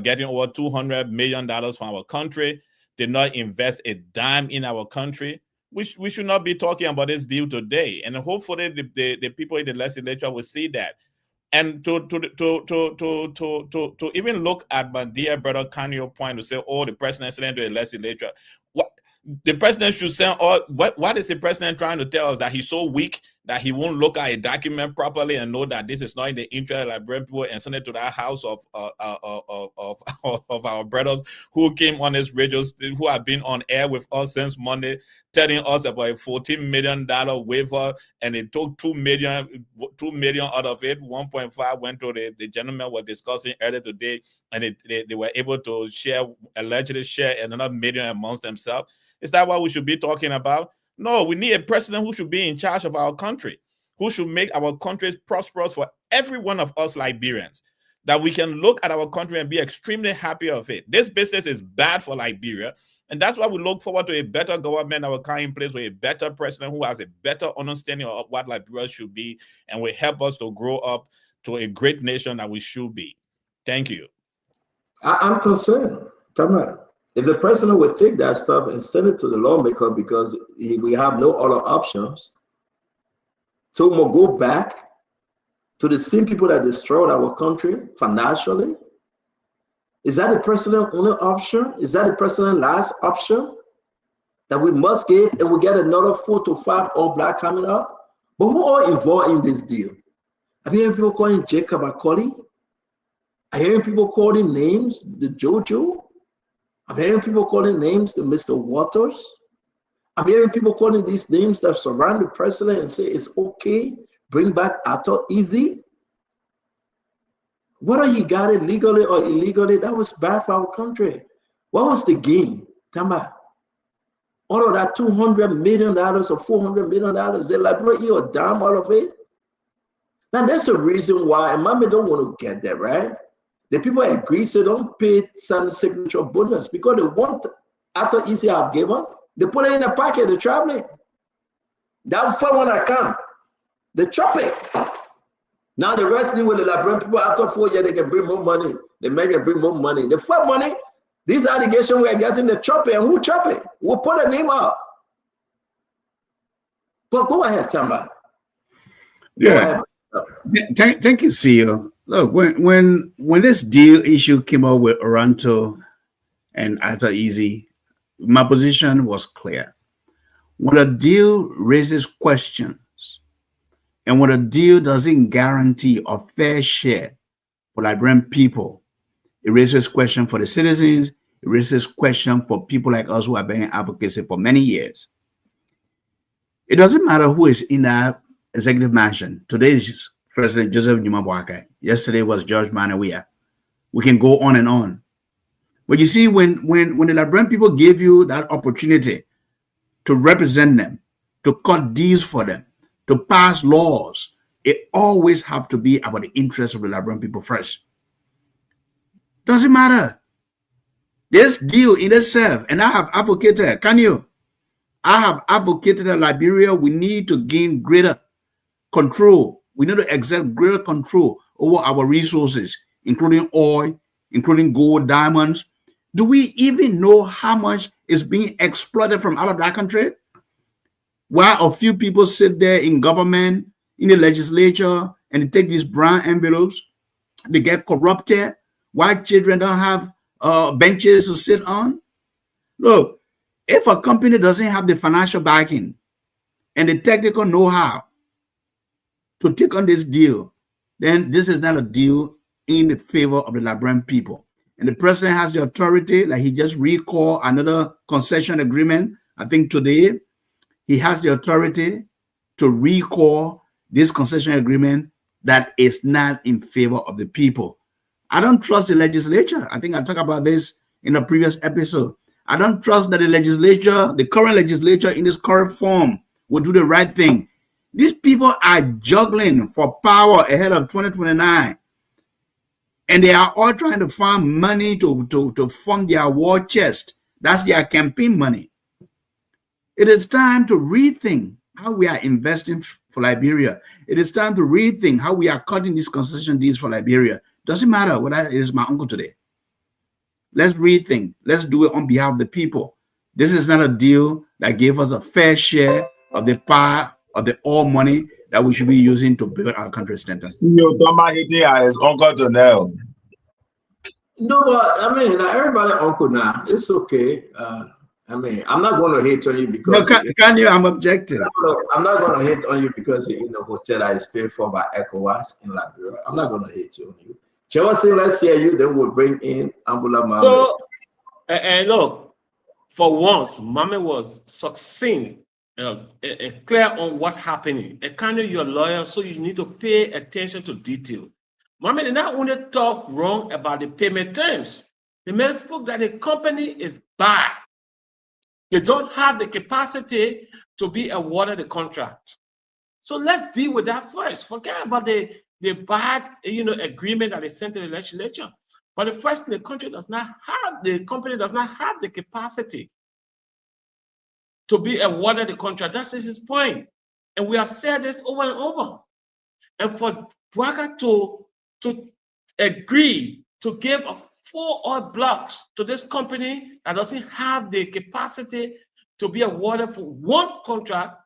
getting over $200 million from our country, did not invest a dime in our country. We should not be talking about this deal today. And hopefully the people in the legislature will see that. And to even look at my dear brother Kanyo's point to say, oh, the president sent to the legislature. What? The president should send all. What is the president trying to tell us? That he's so weak that he won't look at a document properly and know that this is not in the interest of Liberian people and send it to that house of our brothers who came on his radios, who have been on air with us since Monday, telling us about a $14 million waiver, and it took 2 million out of it. 1.5 went to the gentleman we're discussing earlier today, and they were able to allegedly share another million amongst themselves. Is that what we should be talking about? No, we need a president who should be in charge of our country, who should make our country prosperous for every one of us Liberians, that we can look at our country and be extremely happy of it. This business is bad for Liberia, and that's why we look forward to a better government that will come in place with a better president who has a better understanding of what Liberia should be and will help us to grow up to a great nation that we should be. Thank you. I'm concerned, Tamara. If the president would take that stuff and send it to the lawmaker because we have no other options, so we'll go back to the same people that destroyed our country financially. Is that the president's only option? Is that the president's last option that we must give, and we get another 4 to 5 all black coming up? But who are involved in this deal? Have you heard people calling Jacob Akoli? I'm hearing people calling names, the Jojo. I'm hearing people calling names, the Mr. Waters. I'm hearing people calling these names that surround the president and say it's okay, bring back Arthur Easy. Whether he got it legally or illegally, that was bad for our country. What was the gain, Tamba? All of that $200 million or $400 million, they liberate you a dime out of it. Now that's the reason why, and Mama don't want to get that, right? The people agree, so don't pay some signature bonus because they want after easy I've given, they put it in a pocket, they're traveling. That for one account, they chop it. Now the rest with the Liberian people after 4 years, they can bring more money. They make it bring more money. The first money, these allegations we are getting, the chop it, and who chop it? We'll put a name up. But go ahead, Tamba. Yeah. Thank you, CEO. Look, when this deal issue came up with Oranto and Arthur Easy, my position was clear. When a deal raises questions and when a deal doesn't guarantee a fair share for Liberian people, it raises questions for the citizens, it raises questions for people like us who have been in advocacy for many years. It doesn't matter who is in that executive mansion. Today is President Joseph Numa Boakai. Yesterday was George Manawia. We can go on and on. But you see, when the Liberian people give you that opportunity to represent them, to cut deals for them, to pass laws, it always have to be about the interests of the Liberian people first. Doesn't matter. This deal in itself, and I have advocated, I have advocated that Liberia, we need to gain greater control. We need to exert greater control over our resources, including oil, including gold, diamonds. Do we even know how much is being exploited from out of that country? While a few people sit there in government, in the legislature, and they take these brown envelopes, they get corrupted. Why children don't have benches to sit on? Look, if a company doesn't have the financial backing and the technical know-how to take on this deal, then this is not a deal in the favor of the Liberian people. And the president has the authority, like he just recalled another concession agreement. I think today he has the authority to recall this concession agreement that is not in favor of the people. I don't trust the legislature. I think I talked about this in a previous episode. I don't trust that the legislature, the current legislature in this current form, will do the right thing. These people are juggling for power ahead of 2029. And they are all trying to find money to fund their war chest. That's their campaign money. It is time to rethink how we are investing for Liberia. It is time to rethink how we are cutting these concession deals for Liberia. Doesn't matter whether it is my uncle today. Let's rethink. Let's do it on behalf of the people. This is not a deal that gave us a fair share of the power of the oil money that we should be using to build our country's center. CEO Tamba hitting his uncle to No, but I mean, everybody uncle now. It's okay. I mean, I'm not going to hate on you No, because can you? I'm objective. I'm not going to hate on you because you're in a hotel that is paid for by ECOWAS in Liberia. I'm not going to hate you on you. Chewasi, let's hear you. Then we'll bring in Ambula Mame. So, and look, for once, Mame was succinct and clear on what's happening. And kind of your lawyer, so you need to pay attention to detail. Mame did not only talk wrong about the payment terms. The man spoke that the company is bad. They don't have the capacity to be awarded the contract. So let's deal with that first. Forget about the bad, agreement that they sent to the legislature. But the first thing, the company does not have the capacity to be awarded the contract. That's his point. And we have said this over and over. And for Bouaka to agree to give 4 odd blocks to this company that doesn't have the capacity to be awarded for one contract,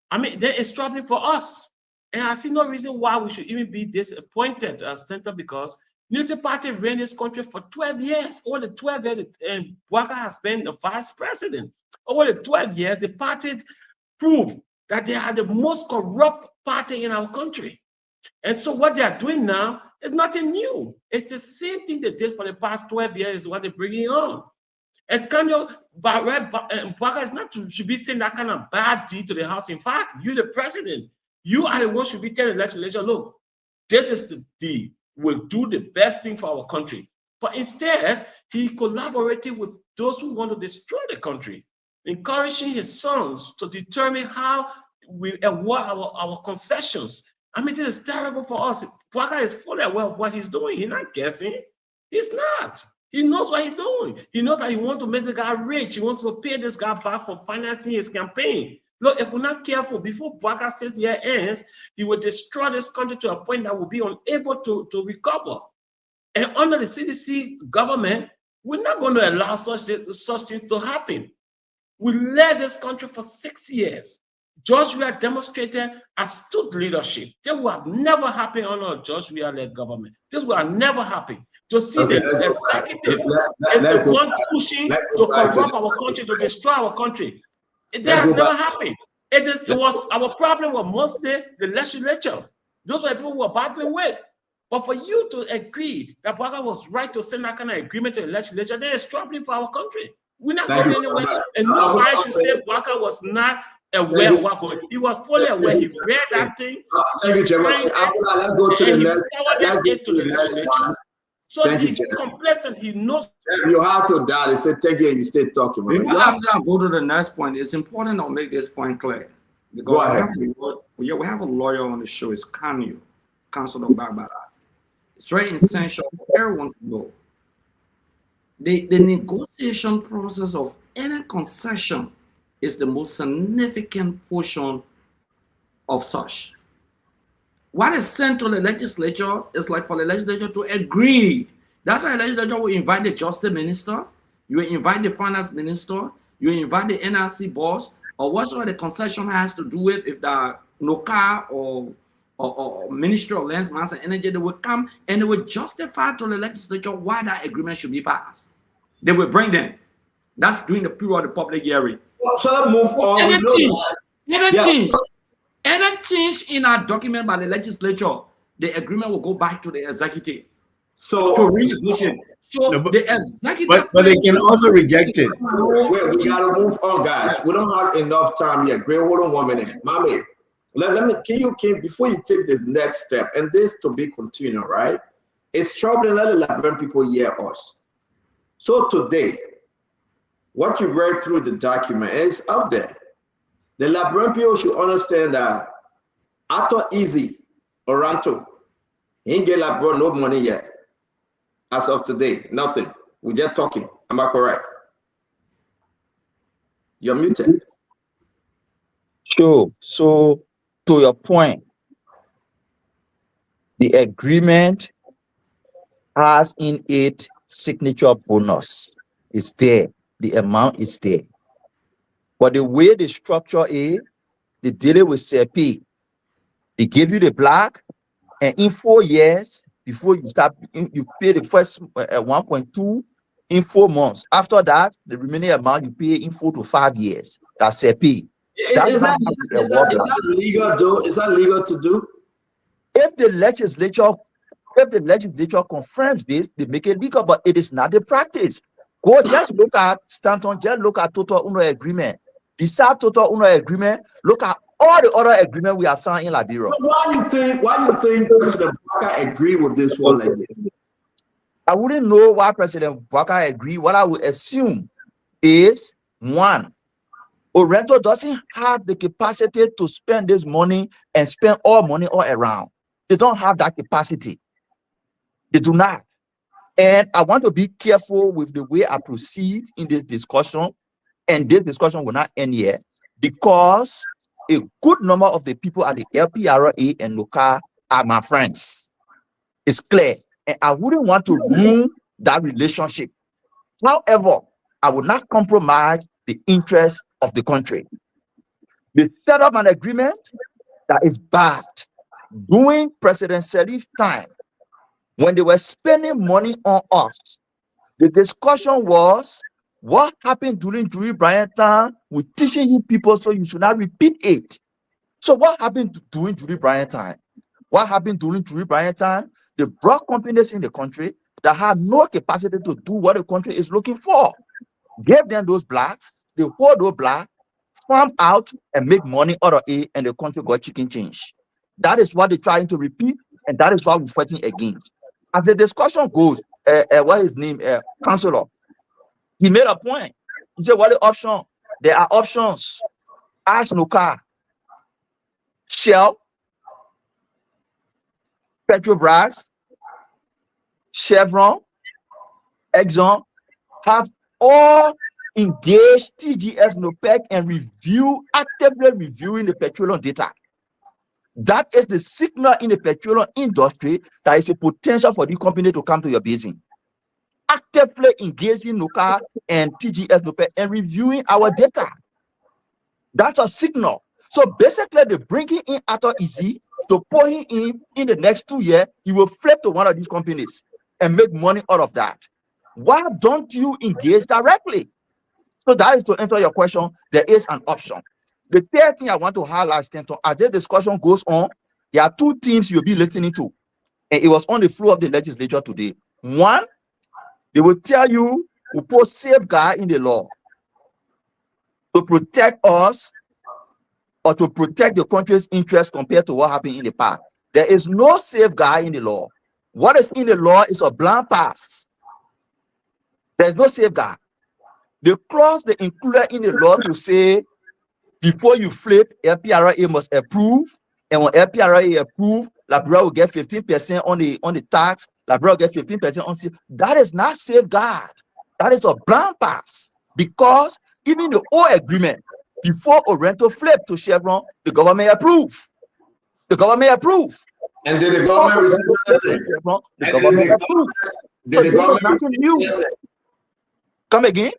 I mean, that is troubling for us. And I see no reason why we should even be disappointed as Center, because Unity Party ran this country for 12 years. Over the 12 years, and Bouaka has been the vice president. Over the 12 years, the party proved that they are the most corrupt party in our country. And so what they are doing now is nothing new. It's the same thing they did for the past 12 years, what they're bringing on. And Bouaka is not should be saying that kind of bad deed to the House. In fact, you're the president. You are the one should be telling the legislature, look, this is the deed. We'll do the best thing for our country. But instead, he collaborated with those who want to destroy the country, encouraging his sons to determine how we award our concessions. I mean, this is terrible for us. Bouaka is fully aware of what he's doing. He's not guessing. He's not. He knows what he's doing. He knows that he wants to make the guy rich. He wants to pay this guy back for financing his campaign. Look, if we're not careful, before Bouaka says the year ends, he will destroy this country to a point that will be unable to recover. And under the CDC government, we're not going to allow such things to happen. We led this country for 6 years. George Weah demonstrated astute leadership. This would have never happened under a George Weah-led government. This would have never happened. To see the executive is the one pushing to corrupt our country, to destroy our country. That has never happened. It was our problem was mostly the legislature. Those were the people we were battling with. But for you to agree that Bouaka was right to send that kind of agreement to the legislature, that is troubling for our country. We're not going anywhere. And nobody should say Bouaka was not aware of what going. He was fully aware. He read that thing. Thank you, Chairman. Let's go to the next one. So he's complacent. He knows. You have to die. They said thank you and you stay talking. After I go to the next point, it's important to make this point clear. Because we have a lawyer on the show. It's Kanyo, Councilor Barbara. It's very essential for everyone to know. The negotiation process of any concession is the most significant portion of such. What is sent to the legislature is like for the legislature to agree. That's why the legislature will invite the justice minister, you will invite the finance minister, you will invite the NRC boss, or whatever the concession has to do with, if the NOCA or Ministry of Lands, Mines and Energy, they will come and they will justify to the legislature why that agreement should be passed. They will bring them. That's during the period of the public hearing. So let's move on. Any change in our document by the legislature, the agreement will go back to the executive. So to renegotiate. So no, the executive, but they can also reject it. Wait, we gotta move on, guys. We don't have enough time yet. Great, hold on 1 minute, Mame. Let me. Can before you take this next step, and this to be continued, right? It's troubling. Let the Liberian people hear us. So today, what you read through the document is up there. The Liberian people should understand that after Easy Oranto, he ain't get Liberian no money yet. As of today, nothing. We're just talking. Am I correct? You're muted. Sure. So to your point, the agreement has in it signature bonus. It's there. The amount is there. But the way the structure is, they deal it with CP. They give you the black, and in 4 years, before you start, you pay the first 1.2, in 4 months. After that, the remaining amount you pay in 4 to 5 years. That's a pay. Is that legal, though? Is that legal to do? If the legislature confirms this, they make it legal, but it is not the practice. Go just look at Stanton, just look at Total Uno Agreement. Beside Total Uno Agreement, look at all the other agreements we have signed in Liberia. Why do you think President Bouakai agree with this one like this? I wouldn't know why President Bouakai agree. What I would assume is, one, Orento doesn't have the capacity to spend this money and spend all money all around. They don't have that capacity. They do not. And I want to be careful with the way I proceed in this discussion. And this discussion will not end here, because a good number of the people at the LPRA and NOCA are my friends. It's clear. And I wouldn't want to ruin that relationship. However, I would not compromise the interest of the country. They set up an agreement that is bad. During President Salif's time, when they were spending money on us, the discussion was, what happened during Julie Bryant time? We're teaching you people so you should not repeat it. So what happened during Julie Bryant time? What happened during Julie Bryant time? They brought companies in the country that had no capacity to do what the country is looking for. Gave them those blacks, they hold those blacks, farm out and make money out of it, and the country got chicken change. That is what they're trying to repeat, and that is what we're fighting against. As the discussion goes, what is his name? Councillor, he made a point. He said, what the option? There are options. Ask NOCA, Shell, Petrobras, Chevron, Exxon have all engaged TGS, NOPEC, and actively reviewing the petroleum data. That is the signal in the petroleum industry that is a potential for the company to come to your basin. Actively engaging NOCA and TGS, NOPEC, and reviewing our data. That's a signal. So basically, they're bringing in Arthur Easy to pour him in the next 2 years. He will flip to one of these companies and make money out of that. Why don't you engage directly? So that is to answer your question. There is an option. The third thing I want to highlight, Stanton, as this discussion goes on, there are 2 things you'll be listening to. And it was on the floor of the legislature today. One, they will tell you to put safeguard in the law to protect us or to protect the country's interest compared to what happened in the past. There is no safeguard in the law. What is in the law is a blank pass. There's no safeguard. The clause they included in the law to say, before you flip, LPRA must approve, and when LPRA approve, Liberia will get 15% on the tax. Liberia will get 15% on. That is not safeguard. That is a blank pass, because even the old agreement, before Orento flipped to Chevron, the government approved. The government approved. And did the government receive anything? The government approved. Did the government receive anything? Come again?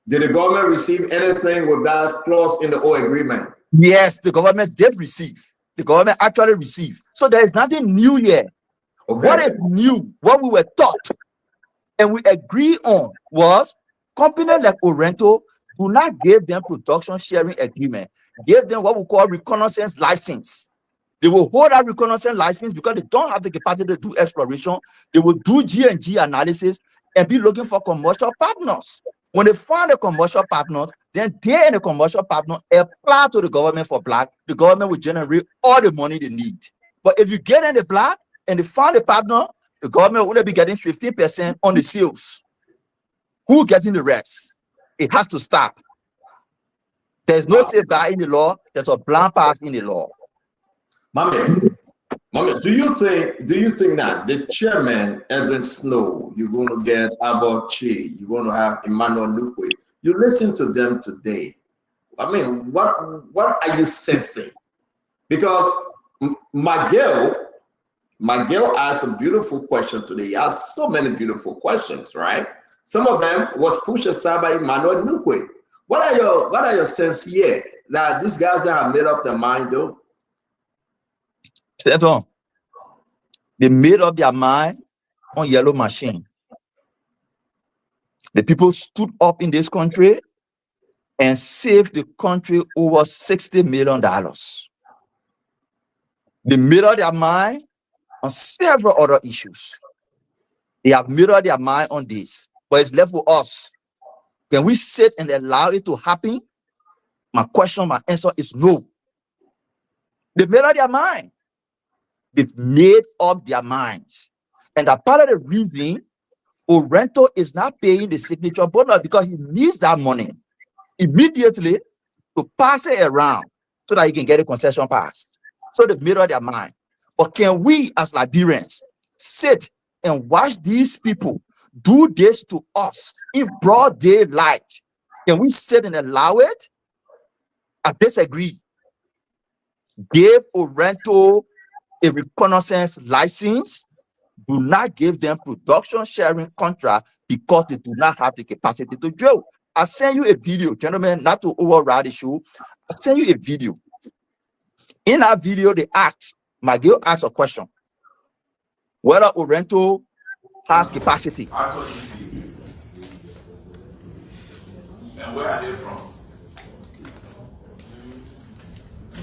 Did the government receive anything with that clause in the old agreement? Yes, the government did receive. The government actually received. So there is nothing new here. Okay. What is new, what we were taught and we agree on was companies like Orento do not give them production sharing agreement. Give them what we call reconnaissance license. They will hold that reconnaissance license because they don't have the capacity to do exploration. They will do G&G analysis and be looking for commercial partners. When they find a commercial partner, then they and the commercial partner apply to the government for black. The government will generate all the money they need. But if you get in the black and they find a partner, the government will only be getting 15% on the sales. Who getting the rest? It has to stop. There's no safeguard in the law. There's a blank pass in the law. Mami, do you think that the chairman, Edwin Snow, you're going to get Abba Chi, you're going to have Emmanuel Nukwe, you listen to them today. I mean, what are you sensing? Because Miguel asked a beautiful question today. He asked so many beautiful questions, right? Some of them was pushed aside by Emmanuel Nukwe. What are your sense here that these guys have made up their mind though? They made up their mind on yellow machine. The people stood up in this country and saved the country over $60 million. They made up their mind on several other issues. They have made up their mind on this, but it's left with us. Can we sit and allow it to happen? My answer is no. They made up their mind. They've made up their minds. And that part of the reason Orento is not paying the signature bonus because he needs that money immediately to pass it around so that he can get a concession passed. So they've made up their mind. But can we as Liberians sit and watch these people do this to us in broad daylight? Can we sit and allow it? I disagree. Give Orento a reconnaissance license. Do not give them production sharing contract because they do not have the capacity to drill. I'll send you a video, gentlemen, not to override the show. I'll send you a video. In that video, they asked, McGill asked a question, whether Orento has capacity. And where are they from?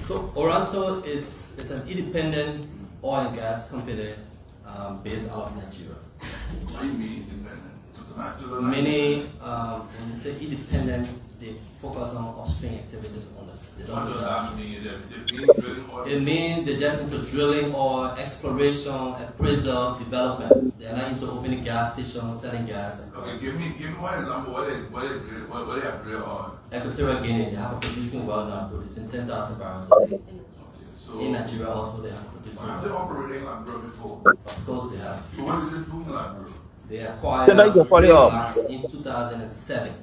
So Orento is an independent oil and gas company based out of Nigeria. What do you mean independent? Many, when you say independent, they focus on upstream activities only. What does that mean? It means they're just into drilling or exploration, appraisal, development. They're not into opening gas stations, selling gas. Okay, give me one example. What they have drilled on? Equatorial Guinea, they have a producing well now, producing 10,000 barrels a day. So in Nigeria also they have producing. Have they operated in Liberia before? Of course they have. So what did they do in Liberia? They acquired blocks in 2007,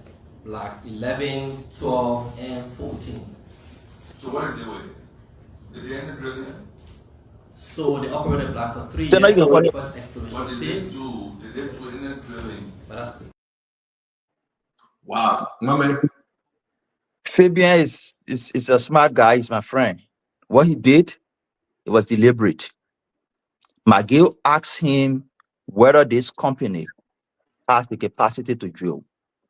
block 11, 12, and 14. So what did they do? Did they end the drilling? So they operated block for 3 years. What did they do? Did they do any drilling? But that's Wow, my man. Fabian is a smart guy. He's my friend. What he did, it was deliberate. McGill asked him whether this company has the capacity to drill.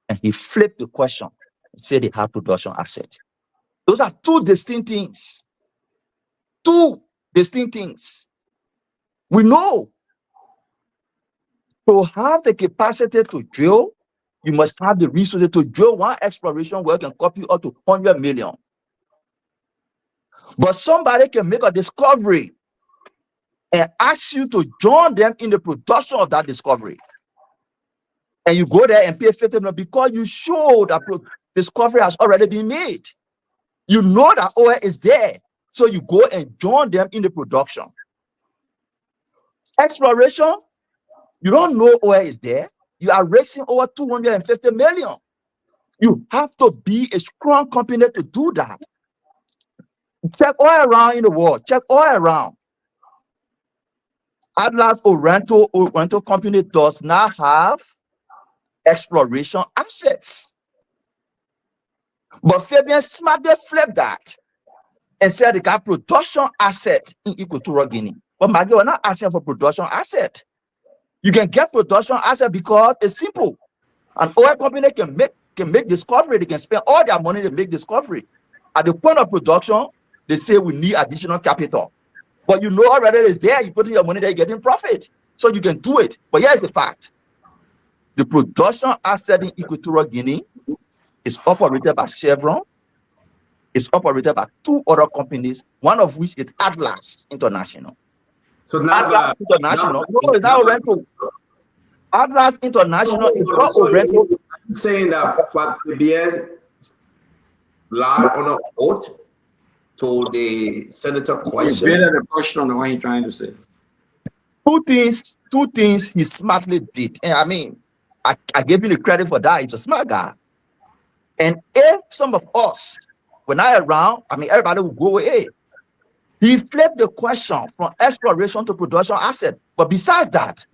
And he flipped the question and said they have production asset. Those are two distinct things. Two distinct things. We know to have the capacity to drill, you must have the resources to drill one exploration well can copy up to 100 million. But somebody can make a discovery and ask you to join them in the production of that discovery. And you go there and pay 50 million because you show that discovery has already been made. You know that oil is there. So you go and join them in the production. Exploration, you don't know oil is there. You are raising over 250 million. You have to be a strong company to do that. Check all around in the world. Check all around. Atlas Orento company does not have exploration assets. But Fabian smartly flipped that and said they got production asset in Equatorial Guinea. But Maggie was not asking for production asset. You can get production asset because it's simple. An oil company can make discovery. They can spend all their money to make discovery. At the point of production, they say we need additional capital. But you know already it's there. You put in your money there, you're getting profit. So you can do it. But here's the fact. The production asset in Equatorial Guinea is operated by Chevron. It's operated by two other companies, one of which is Atlas International. So now Atlas International. No, it's not Orento. Atlas International is not Orento. Saying that Fabien lied on an oath to the senator question. You the question on what he's trying to say. Two things he smartly did. And I mean, I gave him the credit for that. He's a smart guy. And if some of us were not around, I mean, everybody would go away. He flipped the question from exploration to production asset. But besides that,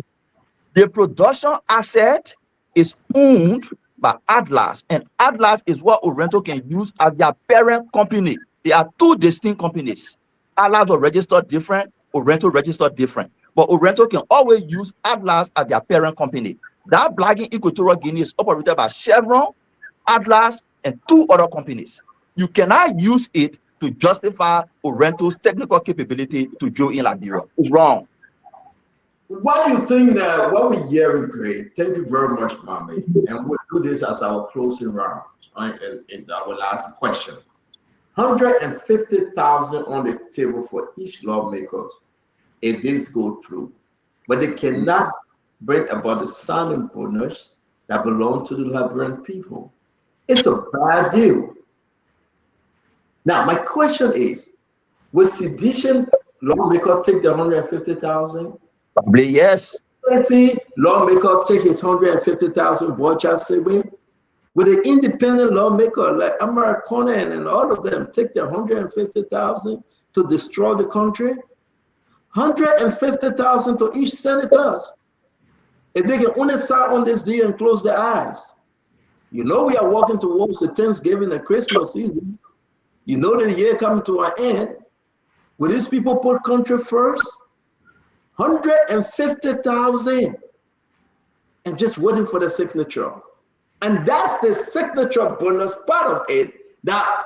the production asset is owned by Atlas, and Atlas is what Orento can use as their parent company. They are two distinct companies. Atlas will register different, Orento register different. But Orento can always use Atlas as their parent company. That blogging Equatorial Guinea is operated by Chevron, Atlas, and 2 other companies. You cannot use it to justify Oriental's technical capability to drill in Liberia. It's wrong. What do you think that what we hear is great? Thank you very much, Mami. And we'll do this as our closing round in our last question. 150,000 on the table for each lawmakers if this go through, but they cannot bring about the signing bonus that belongs to the Liberian people. It's a bad deal. Now, my question is, will sedition lawmaker take the 150,000? Probably yes. See, lawmaker take his 150,000 Boycha away. With an independent lawmaker like Amara Conan and all of them take the 150,000 to destroy the country? 150,000 to each senators. If they can only sign on this deal and close their eyes. You know we are walking towards the Thanksgiving and Christmas season. You know the year coming to an end. Will these people put country first? 150,000 and just waiting for the signature. And that's the signature bonus part of it that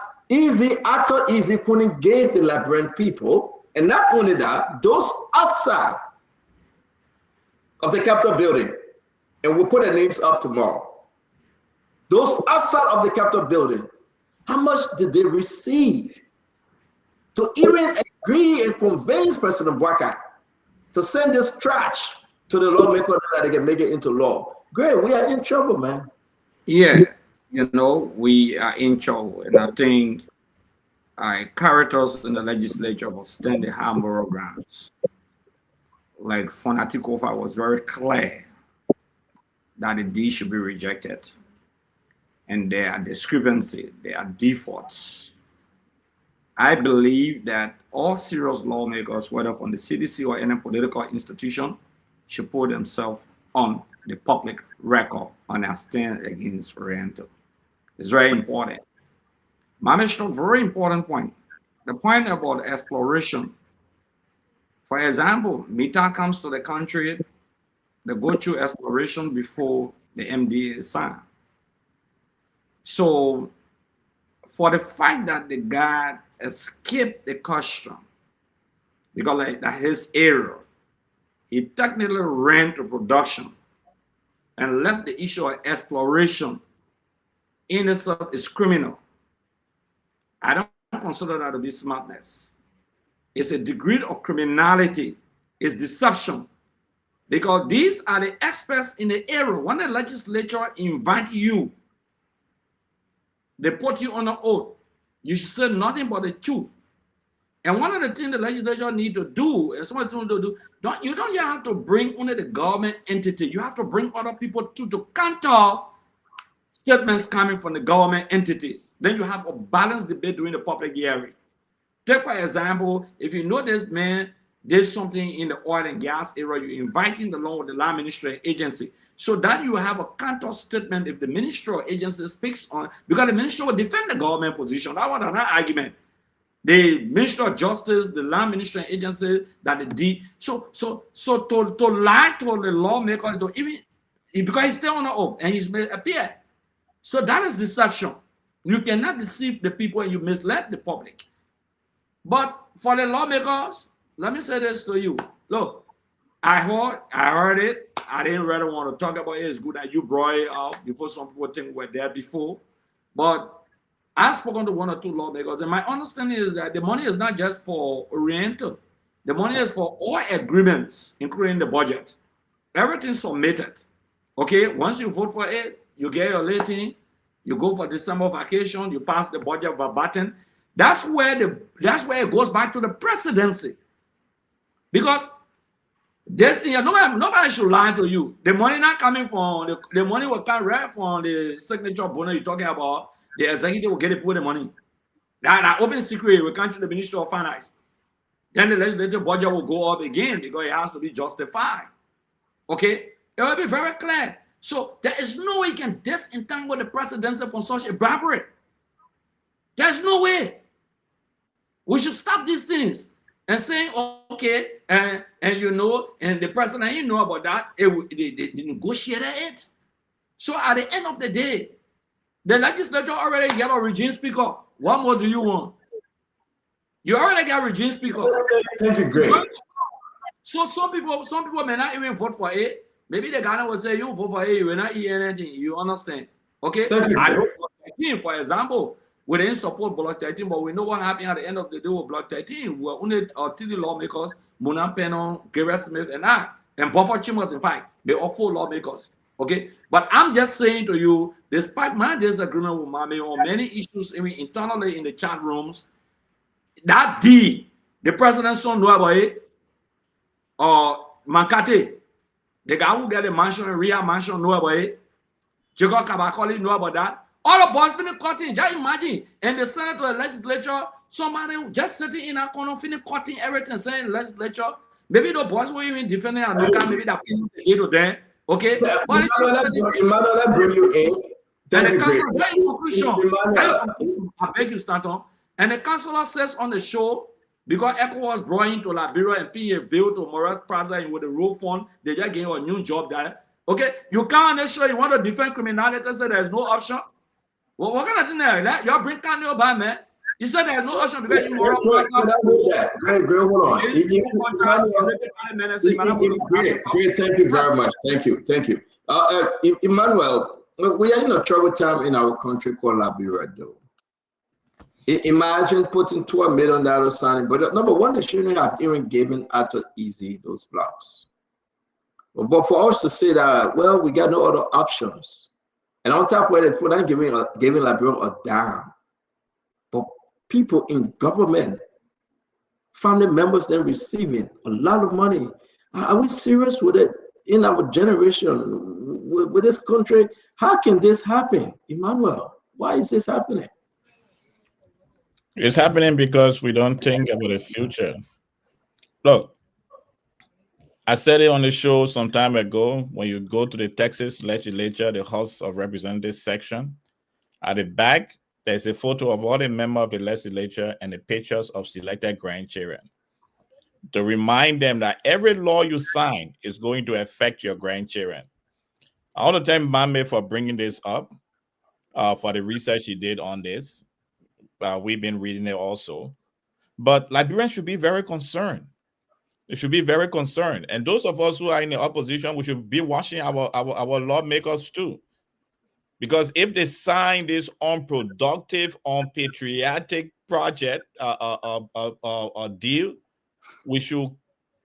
Arthur Easy Kunin gave the Liberian people. And not only that, those outside of the Capitol building, and we'll put their names up tomorrow. Those outside of the Capitol building, how much did they receive to even agree and convince President Boyka to send this trash to the lawmaker so that they can make it into law? Great, we are in trouble, man. Yeah, you know, we are in trouble. And I think characters in the legislature will stand the high moral grounds. Like Fonatikofa was very clear that the deal should be rejected. And there are discrepancies, there are defaults. I believe that all serious lawmakers, whether from the CDC or any political institution, should put themselves on the public record on their stand against Oriental. It's very important. Mama struck a very important point. The point about exploration. For example, Mita comes to the country, they go through exploration before the MDA is signed. So for the fact that the guy escaped the custom, because like that his error, he technically ran to production and left the issue of exploration in itself is criminal. I don't consider that to be smartness. It's a degree of criminality, it's deception. Because these are the experts in the area. When the legislature invite you, they put you on an oath. You should say nothing but the truth. And one of the things the legislature need to do, and some of the things to do, you don't have to bring only the government entity. You have to bring other people to counter statements coming from the government entities. Then you have a balanced debate during the public hearing. Take for example, if you know this man did something in the oil and gas area, you're inviting the law of the land ministry agency, so that you have a counter statement if the ministry or agency speaks on, because the ministry will defend the government position. That was another argument. The Ministry of Justice, the land ministry and agency that the D. So to lie to the lawmaker, to even because he's still on the oath and he's made appear. So that is deception. You cannot deceive the people and you mislead the public. But for the lawmakers, let me say this to you. Look, I heard it. I didn't really want to talk about it. It's good that you brought it up before some people think we were there before. But I've spoken to one or two lawmakers, and my understanding is that the money is not just for Oriental. The money is for all agreements, including the budget. Everything's submitted. Okay, once you vote for it, you get your rating, you go for December vacation, you pass the budget verbatim. That's where it goes back to the presidency. Because this thing, nobody should lie to you. The money not coming from the money will come right from the signature bonus you're talking about. The executive will get it with the money. That open secret will come to the Ministry of Finance. Then the legislative budget will go up again because it has to be justified. Okay? It will be very clear. So there is no way you can disentangle the presidency from such a bribery. There's no way. We should stop these things. and saying, okay, and you know, and the president, you know about that, they negotiated it. So at the end of the day, the legislature already got a regime speaker. What more do you want? You already got a regime speaker. Thank you, great. So some people may not even vote for it. Maybe the Ghana will say, you vote for it, you will not eat anything. You understand? Okay? Thank you, I know Block 13, for example, we didn't support Block 13, but we know what happened at the end of the day with Block 13. We were only TD lawmakers, Mona Pennon, Garrett Smith, and I, and Buffer Chambers, in fact, they are 4 lawmakers. Okay? But I'm just saying to you, despite my disagreement with Mami on many issues, even internally in the chat rooms, that the president's son know about it, or Makate, the guy who get a mansion, a real mansion, know about it. Jacob Kabakoli know about that. All the boys finish cutting. Just imagine, in the Senate or the legislature, somebody just sitting in a corner, finish cutting everything, saying legislature. Maybe the boys will even defend it and look at maybe that people to them. Okay? But Emmanuel, I bring you in. And the council, very conclusion, I beg you, start on. And the councillor says on the show, because ECOWAS brought into Liberia and PA built to Morris Plaza and with the road fund, they just gave a new job there. Okay, you can't ensure you want to defend criminality, say there's no option. Well, what kind of thing there? You're bringing Kanye by, man. You said there's no option because you Morris Plaza. Great, hold on. Great, thank you very much. Thank you. Emmanuel, we are in a troubled time in our country called Liberia, though. Imagine putting $12 million signing, but number one, they shouldn't have even given out easy those blocks. But for us to say that, well, we got no other options, and on top of it, put on giving Liberia a dime, but people in government, family members, then receiving a lot of money. Are we serious with it in our generation with this country? How can this happen, Emmanuel? Why is this happening? It's happening because we don't think about the future. Look, I said it on the show some time ago. When you go to the Texas legislature, the House of Representatives section, at the back, there's a photo of all the members of the legislature and the pictures of selected grandchildren to remind them that every law you sign is going to affect your grandchildren. I want to thank Mame for bringing this up, for the research he did on this. We've been reading it also. But Liberians should be very concerned. They should be very concerned. And those of us who are in the opposition, we should be watching our lawmakers too. Because if they sign this unproductive, unpatriotic project deal, we should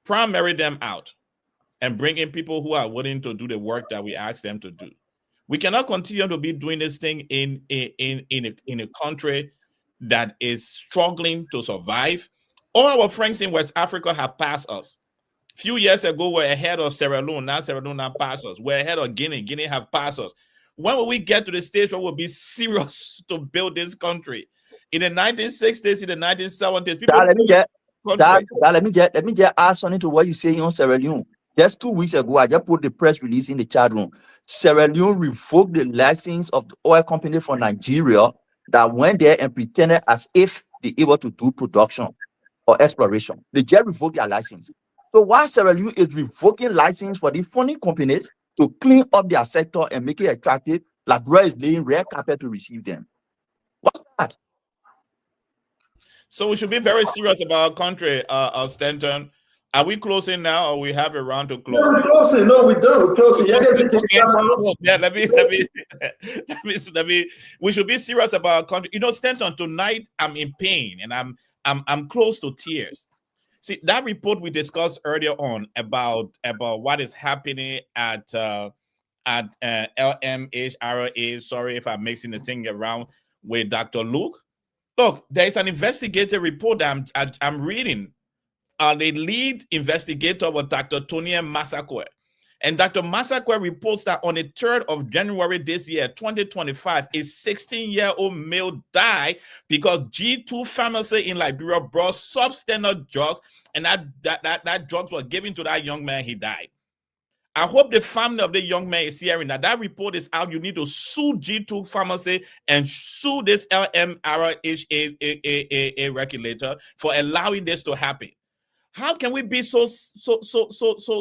primary them out and bring in people who are willing to do the work that we ask them to do. We cannot continue to be doing this thing in a country that is struggling to survive. All our friends in West Africa have passed us. A few years ago, we're ahead of Sierra Leone. Now Sierra Leone have passed us. We're ahead of Guinea. Guinea have passed us. When will we get to the stage where we'll be serious to build this country? In the 1960s, in the 1970s, people... Let me just add something to what you say on Sierra Leone. Just 2 weeks ago, I just put the press release in the chat room. Sierra Leone revoked the license of the oil company from Nigeria that went there and pretended as if they were able to do production or exploration. They just revoked their license. So while Sierra Leone is revoking license for the funding companies to clean up their sector and make it attractive, Liberia is laying red carpet to receive them. What's that? So we should be very serious about our country, Stanton. Are we closing now, or we have a round to close? No, we're closing. No, we don't. We're closing. Let me. We should be serious about our country. You know, Stanton, tonight I'm in pain and I'm close to tears. See, that report we discussed earlier on about what is happening at LMHRA. Sorry if I'm mixing the thing around with Dr. Luke. Look, there is an investigative report that I'm reading. The lead investigator was Dr. Tony Masakwe. And Dr. Masakwe reports that on the 3rd of January this year, 2025, a 16-year-old male died because G2 pharmacy in Liberia brought substandard drugs, and that drugs were given to that young man. He died. I hope the family of the young man is hearing that report is out. You need to sue G2 pharmacy and sue this LMRHA regulator for allowing this to happen. How can we be so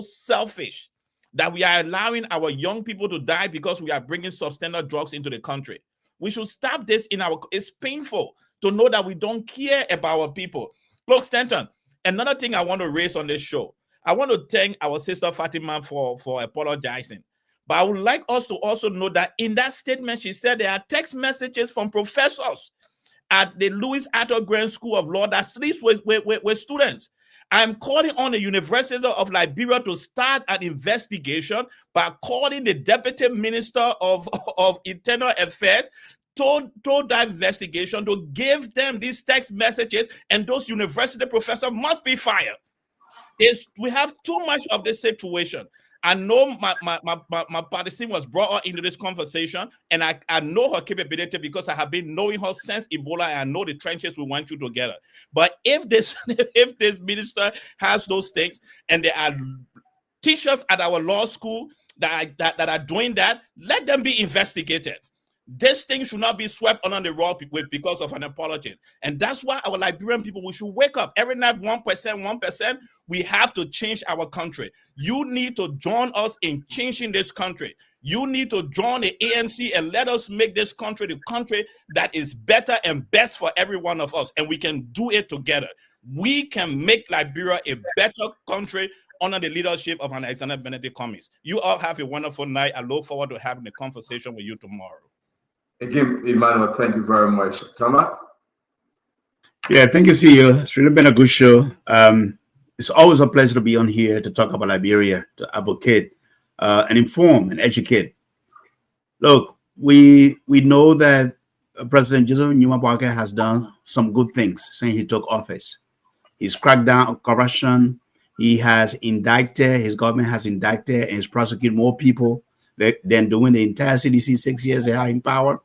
selfish that we are allowing our young people to die because we are bringing substandard drugs into the country? We should stop this it's painful to know that we don't care about our people. Look, Stanton, another thing I want to raise on this show, I want to thank our sister Fatima for apologizing. But I would like us to also know that in that statement, she said there are text messages from professors at the Louis Arthur Grant School of Law that sleeps with students. I'm calling on the University of Liberia to start an investigation by calling the Deputy Minister of Internal Affairs to that investigation to give them these text messages, and those university professors must be fired. We have too much of this situation. I know my partisan was brought up into this conversation, and I know her capability because I have been knowing her since Ebola, and I know the trenches we went through together. But if this minister has those things, and there are teachers at our law school that are doing that, let them be investigated. This thing should not be swept under the rug because of an apology. And that's why our Liberian people, we should wake up. Every night, 1%, we have to change our country. You need to join us in changing this country. You need to join the ANC and let us make this country the country that is better and best for every one of us. And we can do it together. We can make Liberia a better country under the leadership of Alexander Benedict Cummings. You all have a wonderful night. I look forward to having a conversation with you tomorrow. Again, Emmanuel, thank you very much. Tama? Yeah, thank you, CEO. It's really been a good show. It's always a pleasure to be on here to talk about Liberia, to advocate and inform and educate. Look, we know that President Joseph Numa Boakai has done some good things since he took office. He's cracked down on corruption. He has indicted, his government has indicted and has prosecuted more people than doing the entire CDC 6 years they are in power.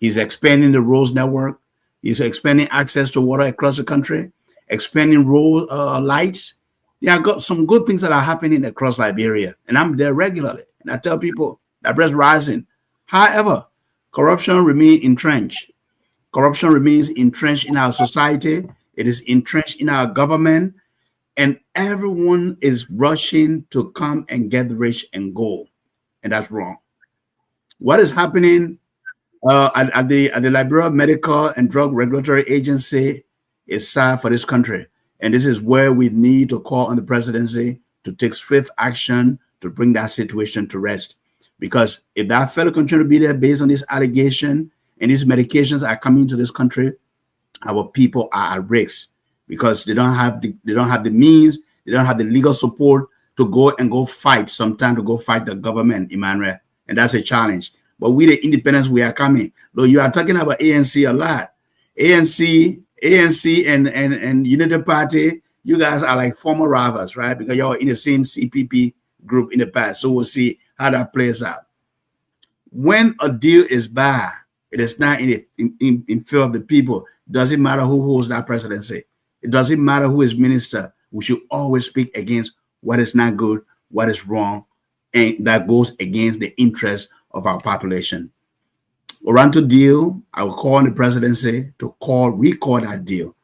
He's expanding the roads network. He's expanding access to water across the country, expanding road lights. Yeah, got some good things that are happening across Liberia, and I'm there regularly. And I tell people that Liberia's rising. However, corruption remains entrenched. Corruption remains entrenched in our society. It is entrenched in our government, and everyone is rushing to come and get rich and go, and that's wrong. What is happening at the Liberia Medical and Drug Regulatory Agency is sad for this country. And this is where we need to call on the presidency to take swift action to bring that situation to rest. Because if that fellow continue to be there based on this allegation and these medications are coming to this country, our people are at risk because they don't have the means, they don't have the legal support to go fight the government, Emmanuel. And that's a challenge. But we, the independents, we are coming. Though you are talking about ANC a lot. ANC and Unity Party, you guys are like former rivals, right? Because you're in the same CPP group in the past. So we'll see how that plays out. When a deal is bad, it is not in favor of the people. It doesn't matter who holds that presidency. It doesn't matter who is minister. We should always speak against what is not good, what is wrong, and that goes against the interests of our population. Oranto deal, I will call on the presidency to recall that deal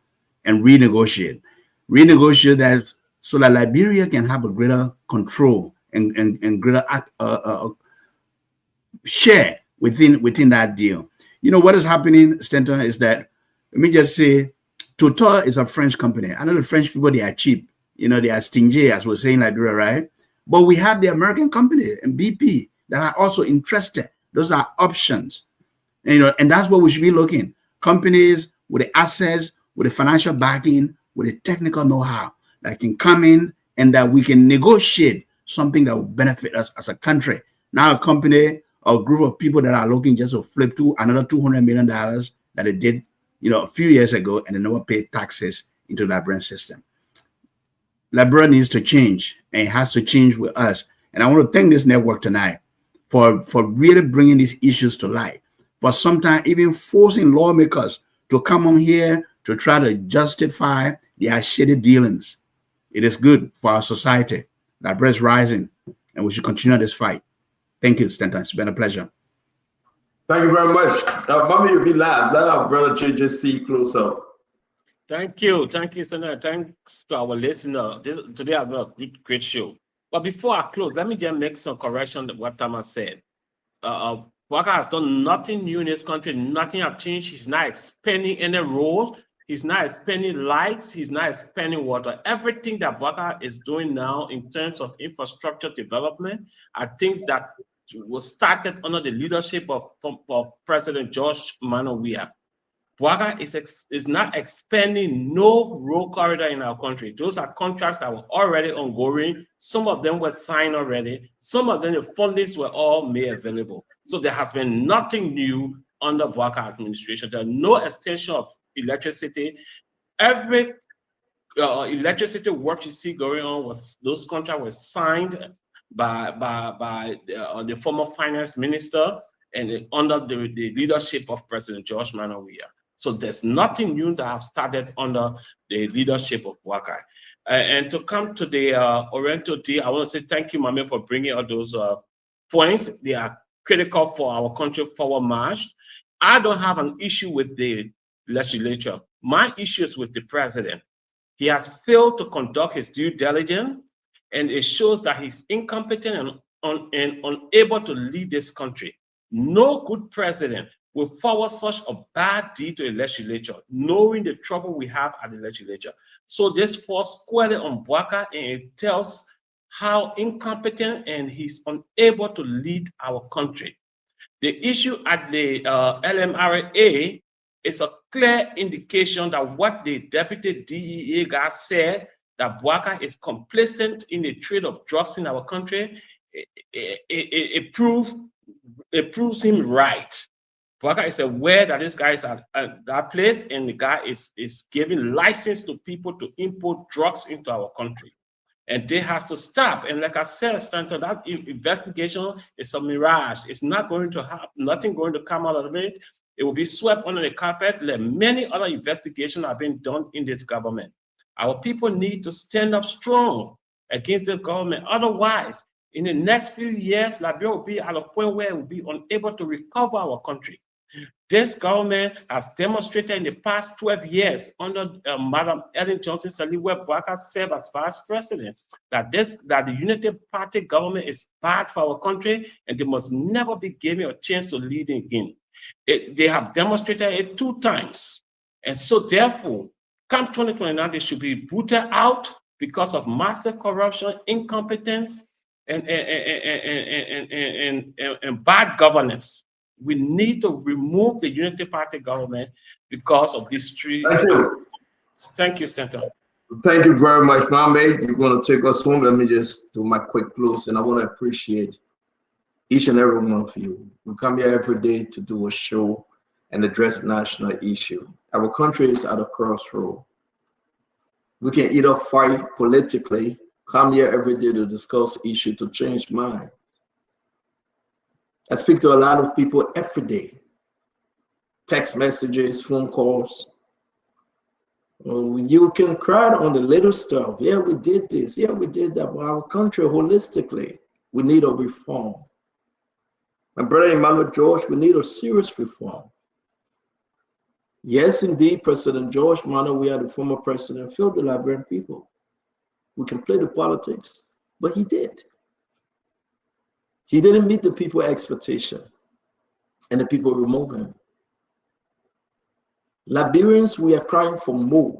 and renegotiate that so that Liberia can have a greater control and greater share within that deal. You know what is happening, Stanton, is that, let me just say, Total is a French company. I know the French people, they are cheap. You know, they are stingy, as we're saying in Liberia, right? But we have the American company and BP that are also interested. Those are options. And that's what we should be looking. Companies with the assets, with the financial backing, with the technical know-how that can come in and that we can negotiate something that will benefit us as a country. Now a company or a group of people that are looking just to flip to another $200 million that they did, a few years ago, and they never paid taxes into the Liberian system. Liberia needs to change, and it has to change with us. And I want to thank this network tonight for really bringing these issues to light. But sometimes even forcing lawmakers to come on here to try to justify their shady dealings. It is good for our society. Liberia is rising, and we should continue this fight. Thank you, Stanton. It's been a pleasure. Thank you very much. Mommy, you'll be live. Let our brother JJC close up. Thank you, Senator. Thanks to our listener. Today has been a great show. But before I close, let me just make some correction to what Thomas said. Bouaka has done nothing new in this country. Nothing has changed. He's not expanding any road. He's not expanding lights. He's not expanding water. Everything that Bouaka is doing now in terms of infrastructure development are things that was started under the leadership of President George Manneh Weah. Bouaka is not expanding no road corridor in our country. Those are contracts that were already ongoing. Some of them were signed already. Some of them, the fundings were all made available. So there has been nothing new under Bouaka administration. There are no extension of electricity. Every electricity work you see going on those contracts were signed by the former finance minister and under the leadership of President George Manneh Weah. So there's nothing new that have started under the leadership of Bouaka. And to come to the Oriental D, I want to say thank you, Mame, for bringing all those points. They are critical for our country forward march. I don't have an issue with the legislature. My issue is with the president. He has failed to conduct his due diligence, and it shows that he's incompetent and unable to lead this country. No good president will forward such a bad deed to a legislature, knowing the trouble we have at the legislature. So this falls squarely on Bouaka, and it tells how incompetent and he's unable to lead our country. The issue at the LMRA is a clear indication that what the deputy DEA guy said, that Bouaka is complacent in the trade of drugs in our country, it proves him right. Bouaka is aware that this guy is at that place, and the guy is giving license to people to import drugs into our country. And they has to stop. And like I said, Stanton, that investigation is a mirage. It's not going to happen, nothing going to come out of it. It will be swept under the carpet. Like many other investigations have been done in this government. Our people need to stand up strong against the government. Otherwise, in the next few years, Liberia will be at a point where it will be unable to recover our country. This government has demonstrated in the past 12 years under Madam Ellen Johnson Sirleaf, where Bouaka served as vice president, that the Unity Party government is bad for our country, and they must never be given a chance to lead again. They have demonstrated it 2 times. And so therefore, come 2029, they should be booted out because of massive corruption, incompetence, and bad governance. We need to remove the Unity Party government because of these 3. Thank you. Thank you, Stanton. Thank you very much, Mame. You're going to take us home. Let me just do my quick close, and I want to appreciate each and every one of you. We come here every day to do a show and address national issue. Our country is at a crossroad. We can either fight politically, come here every day to discuss issue to change mind. I speak to a lot of people every day. Text messages, phone calls. You can cry on the little stuff. Yeah, we did this. Yeah, we did that. But our country holistically, we need a reform. My brother Emmanuel George, we need a serious reform. Yes, indeed, President George Manneh Weah, the former president, failed the Liberian people. We can play the politics, but he did. He didn't meet the people's expectation, and the people removed him. Liberians, we are crying for more.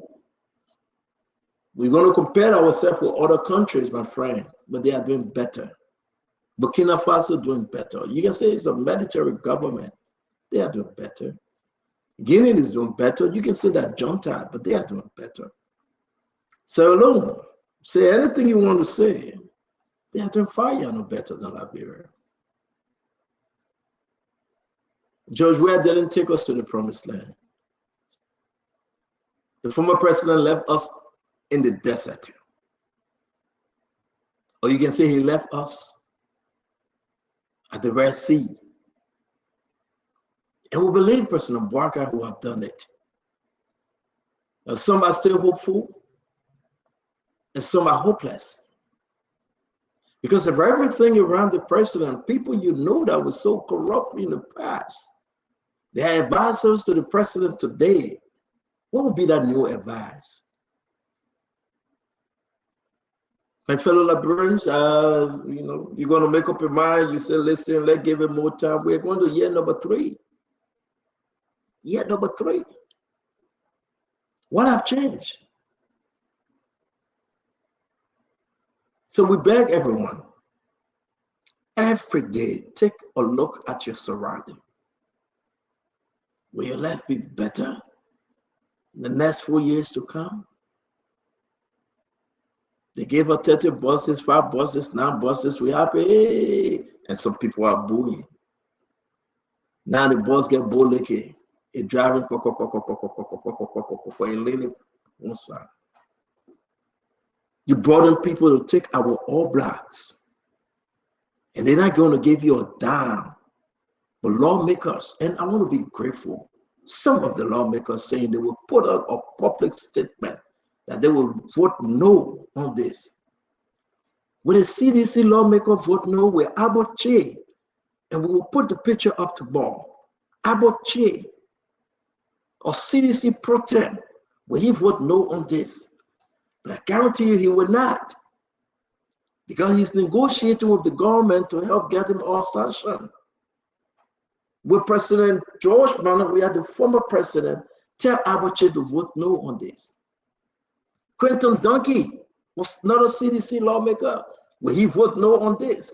We're going to compare ourselves with other countries, my friend, but they are doing better. Burkina Faso doing better. You can say it's a military government. They are doing better. Guinea is doing better. You can say that junta, but they are doing better. So alone, say anything you want to say. They are doing far no better than Liberia. George Weah didn't take us to the promised land. The former president left us in the desert. Or you can say he left us at the Red Sea. And we believe President Bouaka who have done it. And some are still hopeful, and some are hopeless. Because of everything around the president, people you know that was so corrupt in the past, they are advisors to the president today. What would be that new advice? My fellow Liberians, you know, you're going to make up your mind. You say, listen, let's give it more time. We're going to year number 3. Year number 3. What have changed? So we beg everyone, every day, take a look at your surrounding. Will your life be better in the next 4 years to come? They gave us 30 buses, 5 buses, 9 buses. We happy, and some people are booing. Now the bus get boleke. It driving and leaning one side. You brought in people to take our All Blacks, and they're not going to give you a dime. But lawmakers, and I want to be grateful, some of the lawmakers saying they will put out a public statement that they will vote no on this. When the CDC lawmaker vote no, we're Abbott Che, and we will put the picture up tomorrow. Abbott Che, or CDC Pro Tem, will he vote no on this? But I guarantee you he will not, because he's negotiating with the government to help get him off sanction. With President George Manneh, we had the former president tell Abbott Che to vote no on this. Quentin Donkey was not a CDC lawmaker. Will he vote no on this?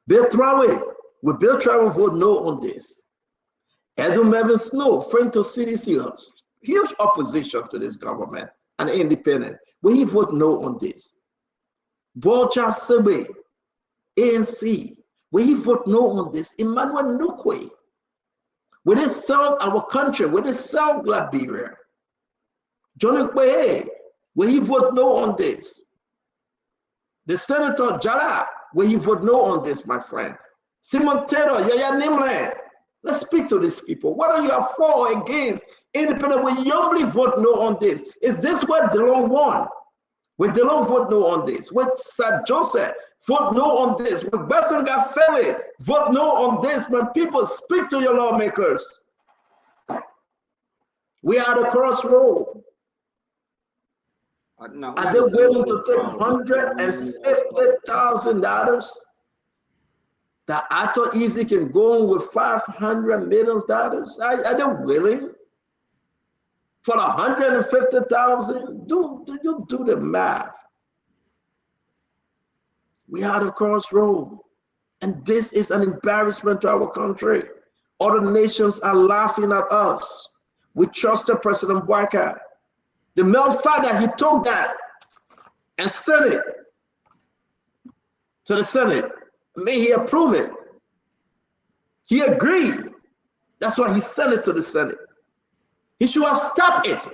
Bill Trawe, will Bill Trawe vote no on this? Edwin Mervyn Snow, friend to CDC, huge opposition to this government, and independent. Will he vote no on this? Bolcha Sebe, ANC, will he vote no on this? Emmanuel Nukwe, will they sell our country? Will they sell Liberia? John Nkwe, will he vote no on this? The Senator Jala, will he vote no on this, my friend? Simon Taylor, Yaya Nimle, let's speak to these people. What are you for or against? Independent, will humbly vote no on this? Is this what DeLong won? Will DeLong vote no on this? Will Sir Joseph vote no on this? Will Besanga Fele vote no on this? When people speak to your lawmakers, we are at a crossroad. Are they willing to take $150,000 that Ato Easy can go on with $500 million? Are they willing for $150,000? Do you do the math? We are at a crossroad, and this is an embarrassment to our country. Other nations are laughing at us. We trusted President Boakai. The male father, he took that and sent it to the Senate. May he approve it. He agreed. That's why he sent it to the Senate. He should have stopped it.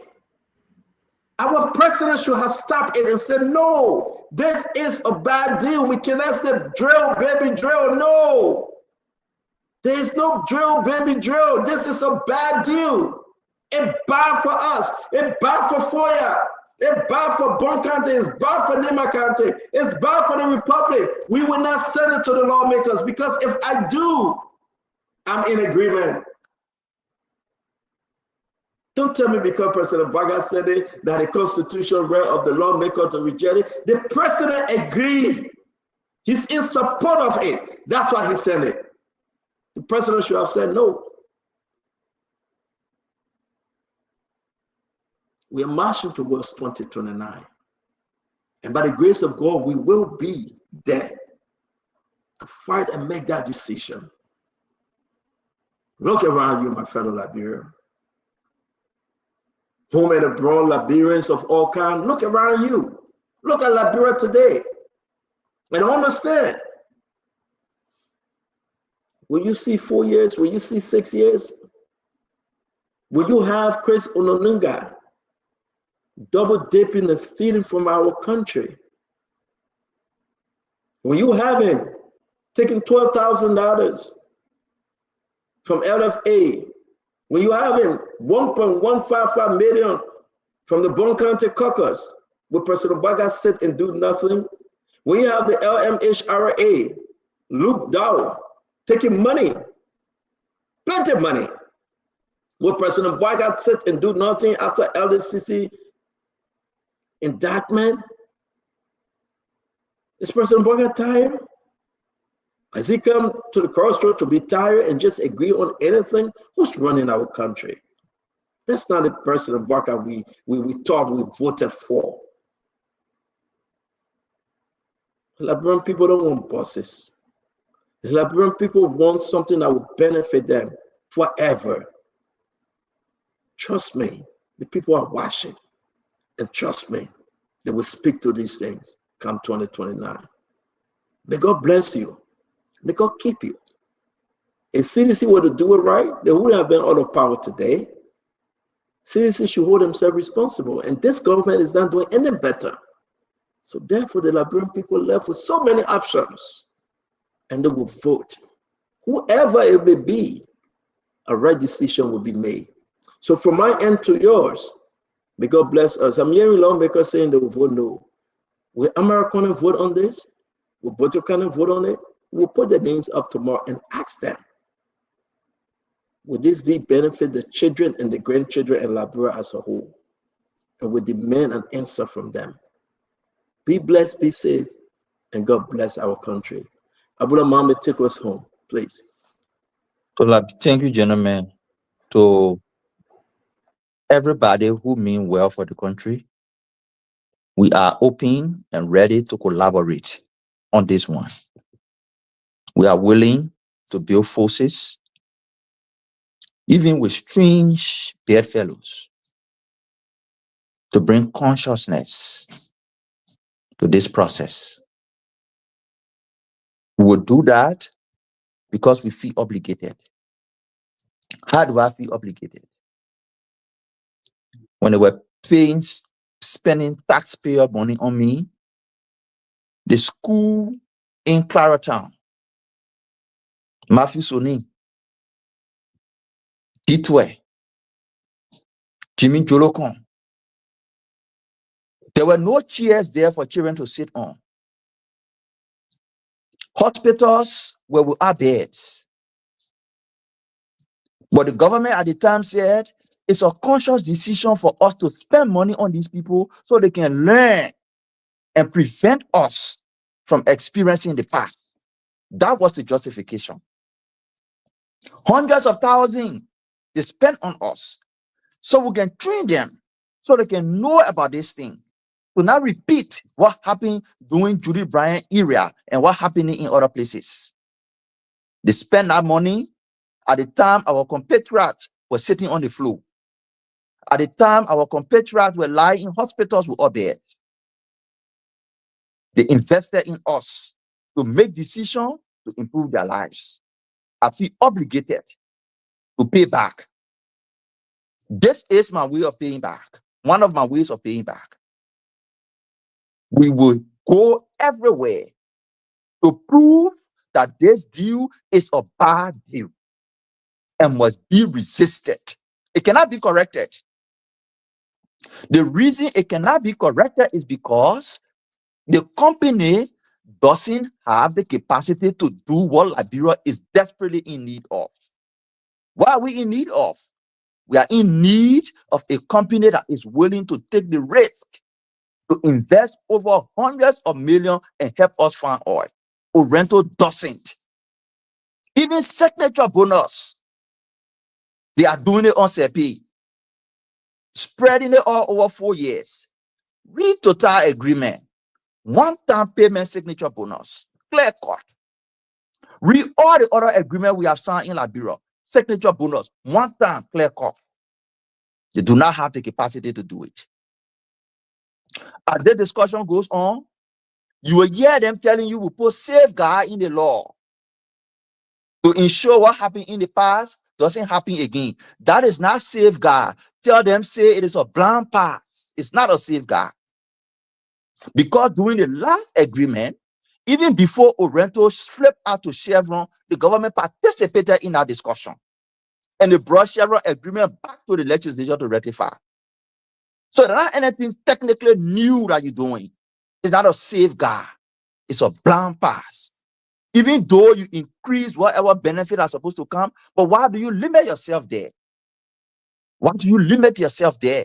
Our president should have stopped it and said, no, this is a bad deal. We cannot say drill, baby, drill. No, there is no drill, baby, drill. This is a bad deal. It's bad for us. It's bad for Foya. It's bad for Bon County. It's bad for Nima County. It's bad for the Republic. We will not send it to the lawmakers, because if I do, I'm in agreement. Don't tell me because President Baga said it that the constitutional right of the lawmaker to reject it. The president agreed. He's in support of it. That's why he sent it. The president should have said no. We are marching towards 2029. And by the grace of God, we will be there to fight and make that decision. Look around you, my fellow Liberians. Home and abroad Liberians of all kinds, look around you. Look at Liberia today and understand. Will you see 4 years? Will you see 6 years? Will you have Chris Ononunga double dipping and stealing from our country? When you have him taking $12,000 from LFA, when you have him 1.155 million from the Bon County caucus, will President Baga sit and do nothing? When you have the LMHRA, Luke Dow taking money, plenty of money Will President Boycott sit and do nothing after LDCC indictment? Is President Boycott tired? Has he come to the crossroad to be tired and just agree on anything? Who's running our country? That's not the President Boycott we thought we voted for. The Liberian people don't want bosses. The Liberian people want something that will benefit them forever. Trust me, the people are watching. And trust me, they will speak to these things come 2029. May God bless you. May God keep you. If CDC were to do it right, they wouldn't have been out of power today. CDC should hold themselves responsible. And this government is not doing any better. So therefore, the Liberian people left with so many options. And they will vote. Whoever it may be, a right decision will be made. So from my end to yours, may God bless us. I'm hearing lawmakers saying they will vote no. Will Americans vote on this? Will Botocan vote on it? We'll put their names up tomorrow and ask them, will this deed benefit the children and the grandchildren and Liberia as a whole? And we demand an answer from them. Be blessed, be safe, and God bless our country. Abula Mama, take us home, please. So, thank you, gentlemen, to everybody who mean well for the country. We are open and ready to collaborate on this one. We are willing to build forces, even with strange bedfellows, to bring consciousness to this process. We will do that because we feel obligated. How do I feel obligated? When they were spending taxpayer money on me, the school in Claratown, Matthew Soni, Titwe, Jimmy Jolokon, there were no chairs there for children to sit on. Hospitals were without beds. But the government at the time said it's a conscious decision for us to spend money on these people so they can learn and prevent us from experiencing the past. That was the justification. Hundreds of thousands they spent on us so we can train them so they can know about this thing. To not repeat what happened during Judy Bryant era and what happened in other places. They spend that money at the time our compatriots were sitting on the floor. At the time our compatriots were lying in hospitals with our beds. They invested in us to make decisions to improve their lives. I feel obligated to pay back. This is my way of paying back. One of my ways of paying back. We will go everywhere to prove that this deal is a bad deal and must be resisted. It cannot be corrected. The reason it cannot be corrected is because the company doesn't have the capacity to do what Liberia is desperately in need of. What are we in need of? We are in need of a company that is willing to take the risk to invest over hundreds of millions and help us find oil. Orento doesn't. Even signature bonus, they are doing it on CP, spreading it all over 4 years. Read total agreement, one-time payment signature bonus, clear cut. Read all the other agreement we have signed in Liberia, signature bonus, one-time clear cut. They do not have the capacity to do it. As the discussion goes on, you will hear them telling you we put safeguard in the law to ensure what happened in the past doesn't happen again. That is not safeguard. Tell them, say it is a blind pass. It's not a safeguard. Because during the last agreement, even before Orento flipped out to Chevron, the government participated in that discussion. And they brought Chevron agreement back to the legislature to rectify. So there's not anything technically new that you're doing. It's not a safeguard. It's a blind pass. Even though you increase whatever benefit are supposed to come, but why do you limit yourself there? Why do you limit yourself there?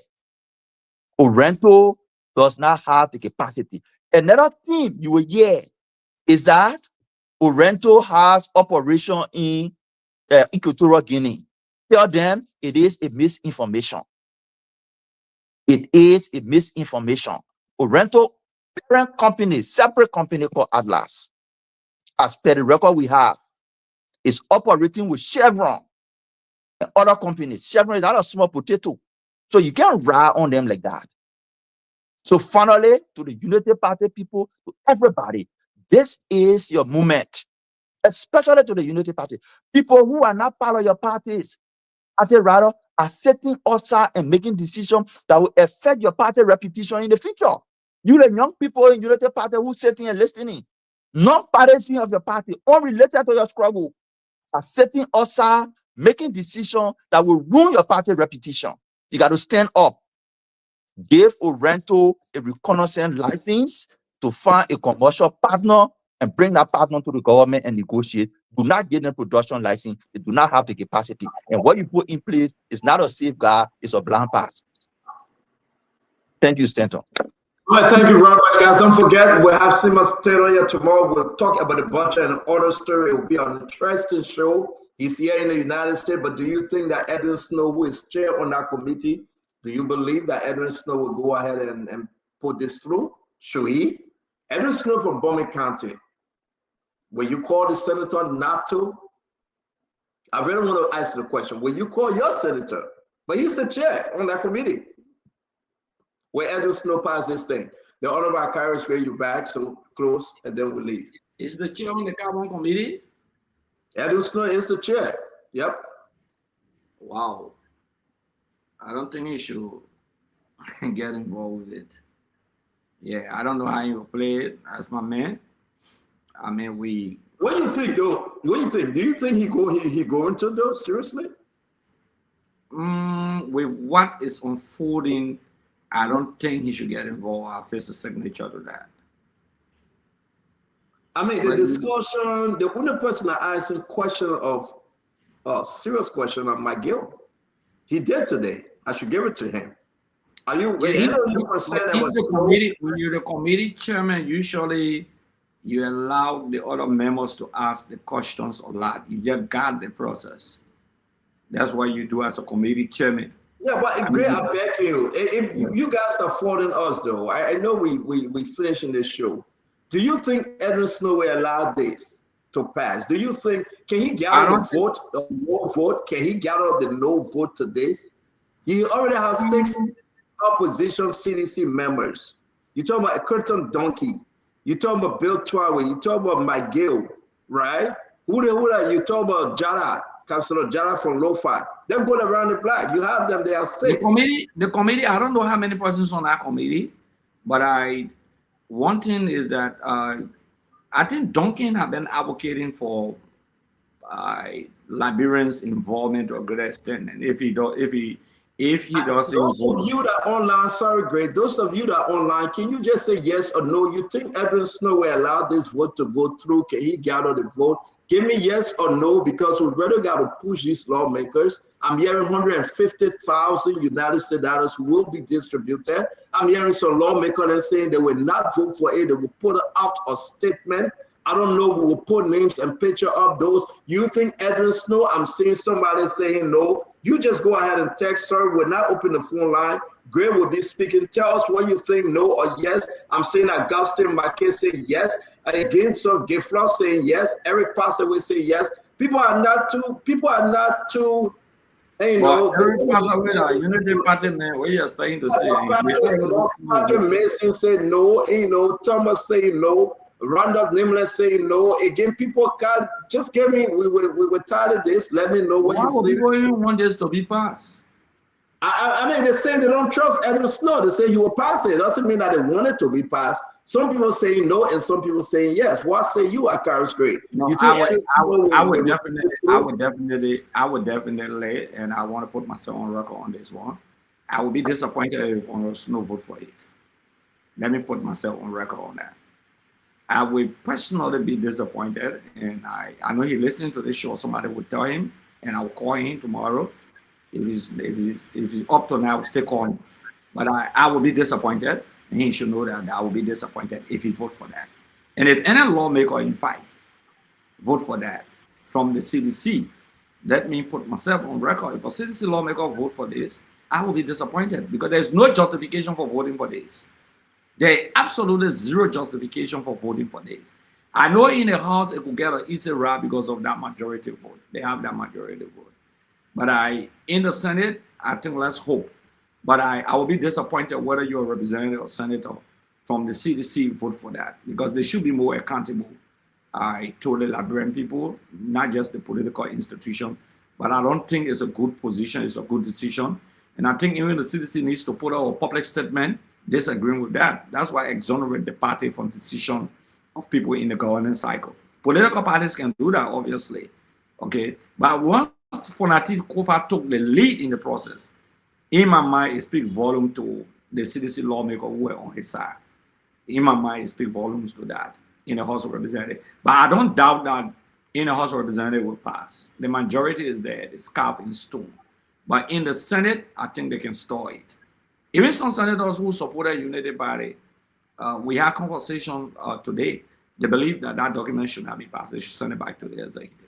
Orento does not have the capacity. Another thing you will hear is that Orento has operation in Equatorial Guinea. Tell them it is a misinformation. It is a misinformation. Orento parent company, separate company called Atlas, as per the record we have, is operating with Chevron and other companies. Chevron is not a small potato. So you can't rely on them like that. So finally, to the Unity Party people, to everybody, this is your moment, especially to the Unity Party. People who are not part of your parties, rather are setting aside and making decisions that will affect your party reputation in the future. You the young people in Unity Party who sitting and listening, not partisan of your party, unrelated to your struggle, are setting aside, making decisions that will ruin your party reputation. You got to stand up. Give Orento a reconnaissance license to find a commercial partner and bring that partner to the government and negotiate. Do not give them production license. They do not have the capacity. And what you put in place is not a safeguard, it's a blind pass. Thank you, Stanton. All right, thank you very much, guys. Don't forget, we'll have Simas Taylor here tomorrow. We'll talk about the budget and other story. It will be an interesting show. He's here in the United States, but do you think that Edwin Snow, who is chair on that committee, do you believe that Edwin Snow will go ahead and put this through? Should he? Edwin Snow from Bowman County. Will you call the senator not to? I really want to ask you the question. Will you call your senator? But he's the chair on that committee. Where Edwin Snow passed this thing. The Honorable Kairos pay you back, so close, and then we'll leave. Is the chair on the carbon committee? Edwin Snow is the chair. Yep. Wow. I don't think he should get involved with it. Yeah, I don't know how you play it as my man. I mean, What do you think, though? What do you think? Do you think he going to, though? Seriously? With what is unfolding, I don't think he should get involved. I'll face a signature to that. I mean, the discussion, the only person that asked him question of a serious question of McGill, he did today. I should give it to him. Are you? When you're the committee chairman, usually you allow the other members to ask the questions a lot. You just guide the process. That's what you do as a committee chairman. Yeah, but I beg you, if you guys are faulting us, though, I know we finishing this show. Do you think Edwin Snow will allow this to pass? Do you think, can he gather the vote, the no vote? Can he gather the no vote to this? You already have 6 opposition CDC members. You talking about Curtin Donkey. You talking about Bill Twawe. You talking about McGill, right? Who you talking about Jara, Councilor Jara from Lo-Fi. They're going around the block. You have them, they are 6. The committee, I don't know how many persons on that committee, but one thing is that I think Duncan have been advocating for Liberians' involvement to a great extent, and if he doesn't, those of you that are online, sorry, Greg, those of you that are online, can you just say yes or no? You think Edwin Snow will allow this vote to go through? Can he gather the vote? Give me yes or no, because we really got to push these lawmakers. I'm hearing 150,000 United States dollars will be distributed. I'm hearing some lawmakers saying they will not vote for it. They will put out a statement. I don't know. We will put names and picture of those. You think Edwin Snow? I'm seeing somebody saying no. You just go ahead and text her. We're not open the phone line. Gray will be speaking. Tell us what you think, no or yes. I'm saying Augustine Marquez say yes. Again, so Giflow saying yes. Eric Passer will say yes. People are not too, you know. Eric Passer, Unity Party, man, what are you expecting to say? Patrick Mason said no. You know, Thomas say no. Randolph Nameless saying no. Again, people can't just give me. We were tired of this. Let me know what you think. Why would people want this to be passed? I mean, they're saying they don't trust Edwin Snow. They say he will pass it. It doesn't mean that they want it to be passed. Some people saying no, and some people saying yes. What say you, Akaris Great? No, you think I would definitely, and I want to put myself on record on this one. I would be disappointed if on Snow vote for it. Let me put myself on record on that. I would personally be disappointed, and I know he listening to this show. Somebody would tell him, and I'll call him tomorrow. if he's up to now, stick on. But I will be disappointed, and he should know that I will be disappointed if he vote for that. And if any lawmaker in fact vote for that from the CDC, let me put myself on record. If a CDC lawmaker vote for this, I will be disappointed because there's no justification for voting for this. There is absolutely zero justification for voting for this. I know in the House it could get an easy route because of that majority vote. They have that majority vote. But in the Senate, I think let's hope. But I will be disappointed whether you're a representative or senator from the CDC vote for that, because they should be more accountable to the Liberian people, not just the political institution. But I don't think it's a good position, it's a good decision. And I think even the CDC needs to put out a public statement disagreeing with that. That's why exonerate the party from decision of people in the governance cycle. Political parties can do that, obviously. Okay, but once Fonati Kofa took the lead in the process, in my mind, it speaks volume to the CDC lawmaker who were on his side. In my mind, it speaks volumes to that in the House of Representatives. But I don't doubt that in the House of Representatives will pass. The majority is there, it's carved in stone. But in the Senate, I think they can store it. Even some senators who supported Unity Party, we had conversation today. They believe that that document should not be passed. They should send it back to the executive.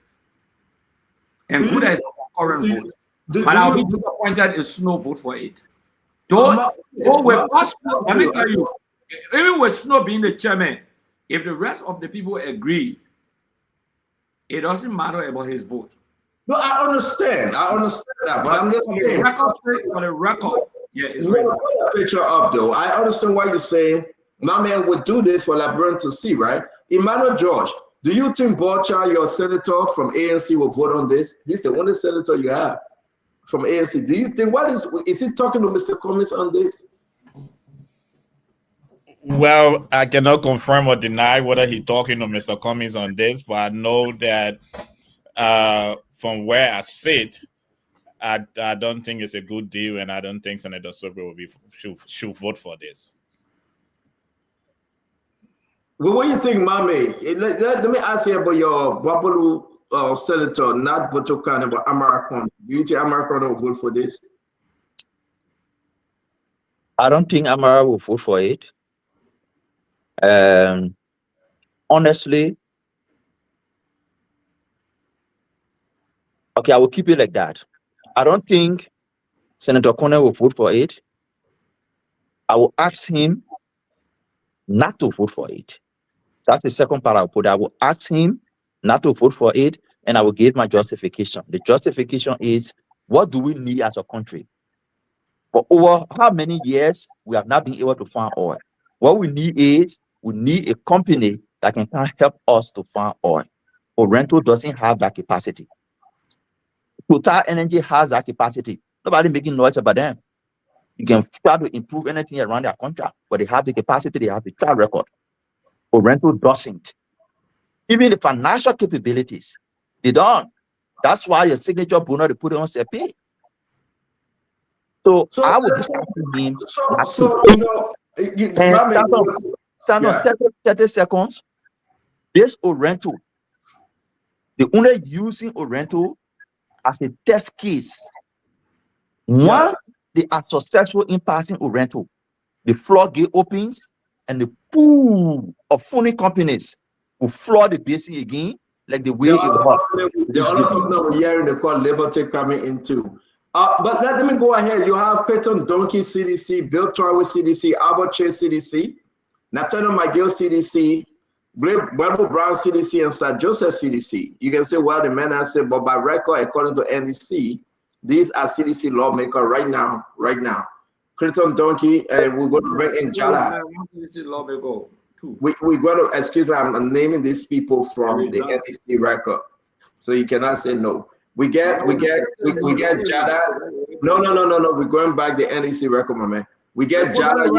And good as a current vote. But I'll be disappointed if Snow vote for it. Let me tell you, even with Snow being the chairman, if the rest of the people agree, it doesn't matter about his vote. No, I understand that, but I'm just saying. For the record, yeah, it's right. Put that picture up, though. I understand why you're saying my man would do this for Liberian to see, right? Emmanuel George, do you think Bocha, your senator from ANC, will vote on this? He's the only senator you have from ANC. Do you think, is he talking to Mr. Cummings on this? Well, I cannot confirm or deny whether he's talking to Mr. Cummings on this, but I know that from where I sit, I don't think it's a good deal, and I don't think Senator Sobe should vote for this. Well, what do you think, Mame? Let me ask you about your Wabalu senator, not Botokan, but Amarakon. Do you think Amarakon will vote for this? I don't think Amara will vote for it. Honestly, okay, I will keep it like that. I don't think Senator Kone will vote for it. I will ask him not to vote for it. That's the second part I'll put. I will ask him not to vote for it, and I will give my justification. The justification is, what do we need as a country? For over how many years we have not been able to find oil? What we need is, we need a company that can help us to find oil. Orenco doesn't have that capacity. Total Energy has that capacity. Nobody making noise about them. You can try to improve anything around their contract, but they have the capacity, they have the track record. Orenco doesn't. Even the financial capabilities, they don't. That's why your signature Bruno, they put it on CP. So I would be asking him. Stand on 30 seconds. This Orenco, the only using Orenco as a test case. Once they are successful in passing Orenco, the floodgate opens and the pool of funding companies will flood the basin again, like the way it was. The other company we're hearing, they call Liberty coming into. But let me go ahead. You have Peyton Donkey CDC, Bill Troy CDC, Albert Chase CDC, Nathaniel McGill CDC, Bible Brown CDC, and Sir Joseph CDC. You can say, well, the man has said, but by record, according to NEC, these are CDC lawmakers right now. Creighton Donkey, and we're going to bring in Jala. We're going to, excuse me, I'm naming these people from the NEC record. So you cannot say no. We get Jada. No. We're going back the NEC record, my man. We get Jala.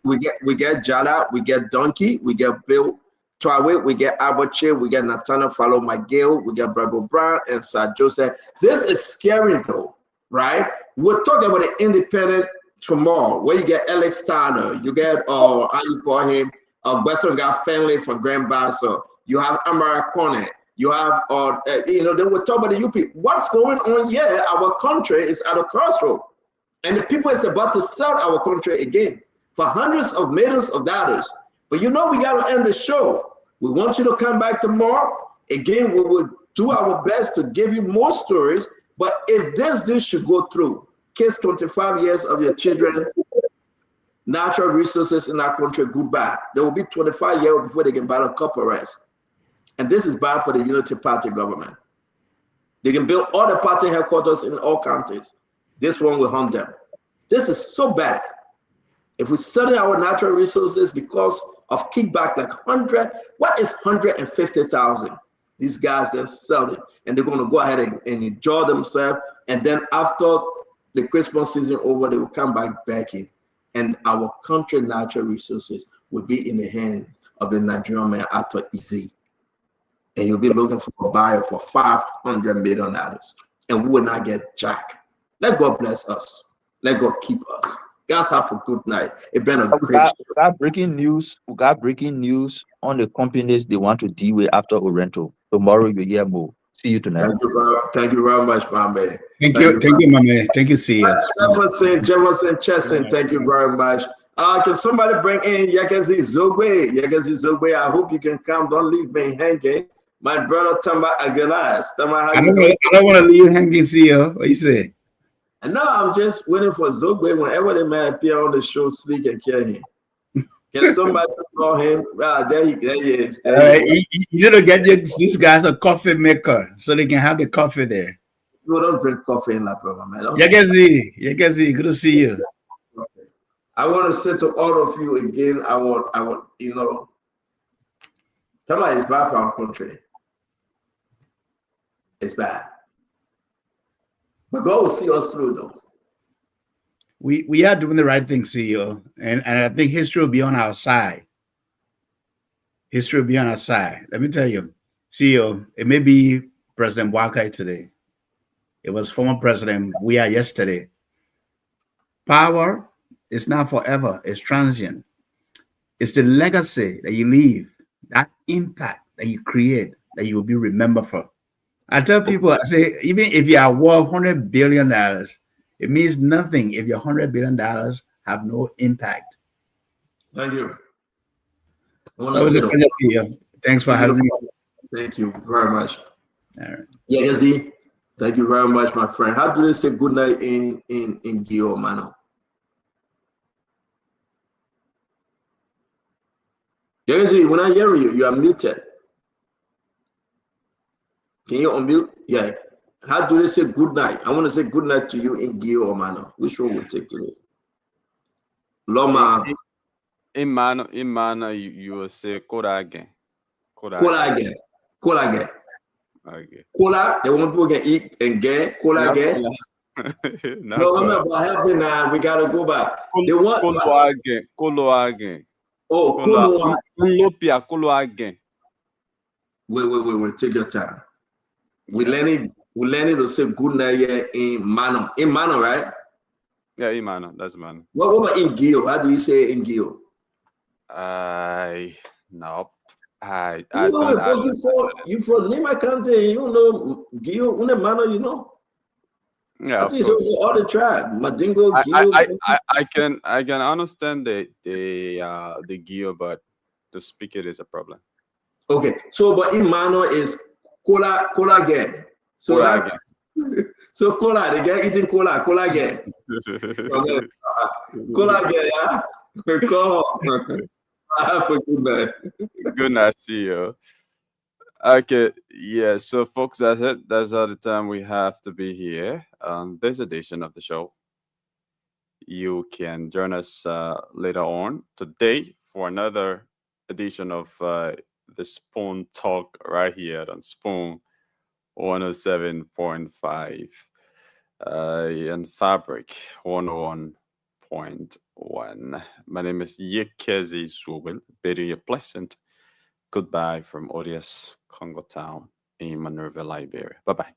We get Jala. We get Donkey. We get Bill Trawe. We get Abache. We get Nathaniel Fallow McGill. We get Bible Brown and Sir Joseph. This is scary though, right? We're talking about the independent tomorrow, where you get Alex Turner. You get how you call him, Western guy family from Grand Bassa. You have Amara Kone. You have, they will talk about the UP. What's going on here? Our country is at a crossroad. And the people is about to sell our country again for hundreds of millions of dollars. But we got to end the show. We want you to come back tomorrow. Again, we will do our best to give you more stories. But if this should go through, kiss 25 years of your children, natural resources in our country, goodbye. There will be 25 years before they can buy a cup of rice. And this is bad for the Unity Party government. They can build all the party headquarters in all counties. This one will hunt them. This is so bad. If we sell our natural resources because of kickback, like 100, what is 150,000? These guys then sell it, and they're going to go ahead and enjoy themselves. And then after the Christmas season over, they will come back in, and our country natural resources will be in the hands of the Nigerian man Arthur Easy. And you'll be looking for a buyer for $500 million, and we will not get jack. Let God bless us. Let God keep us. Guys, have a good night. It's been a great show. We got breaking news. We got breaking news on the companies they want to deal with after Orento. Tomorrow you hear more. See you tonight. Thank you very much, my man. Thank you, my man. Thank you, CEO. Jefferson Chesson, thank you very much. Can somebody bring in Yakazi Zogwe? Yakazi Zogwe, I hope you can come. Don't leave me hanging. My brother Tamba Aguilar. I don't want to leave you hanging, CEO. What you say? And now I'm just waiting for Zogwe. Whenever they may appear on the show, so we can kill him. Can somebody call him? There he is. You need to get these guys a coffee maker so they can have the coffee there. You don't drink coffee in La Prueba, man. Yakazi, good to see you. I want to say to all of you again, I want, Tama is bad for our country. It's bad. But God will see us through, though. We are doing the right thing, CEO, and I think history will be on our side. History will be on our side. Let me tell you, CEO, it may be President Boakai today. It was former President Weah yesterday. Power is not forever. It's transient. It's the legacy that you leave, that impact that you create, that you will be remembered for. I tell people, I say, even if you are worth $100 billion, it means nothing if your $100 billion have no impact. Thank you. It was a pleasure to see you. Thanks for having me. Thank you very much. All right. Yagazi, thank you very much, my friend. How do they say good night in Gio, Mano? Yagazi, when I hear you, you are muted. Can you unmute? Yeah. How do they say good night? I want to say good night to you in Gio or Mano. Which one will take today? Loma. In Mano, you will say Kola again. Kola again. Okay. Kola, the one people can eat and get Kola again. No, remember, help me now. We gotta go back. They want Kolo again. Oh, Kolo again. Wait. Take your time. We learning to say good night here in Mano. In Mano, right? Yeah, in Mano. That's Mano. What about in Gio? How do you say in Gio? No. You from Lima County, you know Gio, Mano, you know. Yeah, I think all the tribe, Madingo, Gio. I can understand the Gio, but to speak it is a problem. Okay, so but in Mano is cola again. So so cola, they get eating cola again. Cola again, yeah. Have a good night. Good night, see you. Okay, yeah. So, folks, that's it. That's all the time we have to be here on this edition of the show. You can join us later on today for another edition of the Spoon Talk right here on Spoon 107.5 and Fabric 101.1. My name is Yekezi Swobel. Bidding you a pleasant goodbye from Odious Congo Town in Minerva, Liberia. Bye-bye.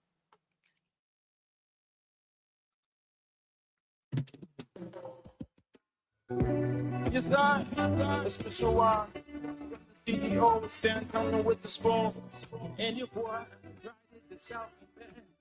Yes, sir. A special one. CEO stand coming with the spoon. And your boy right at the South Bend.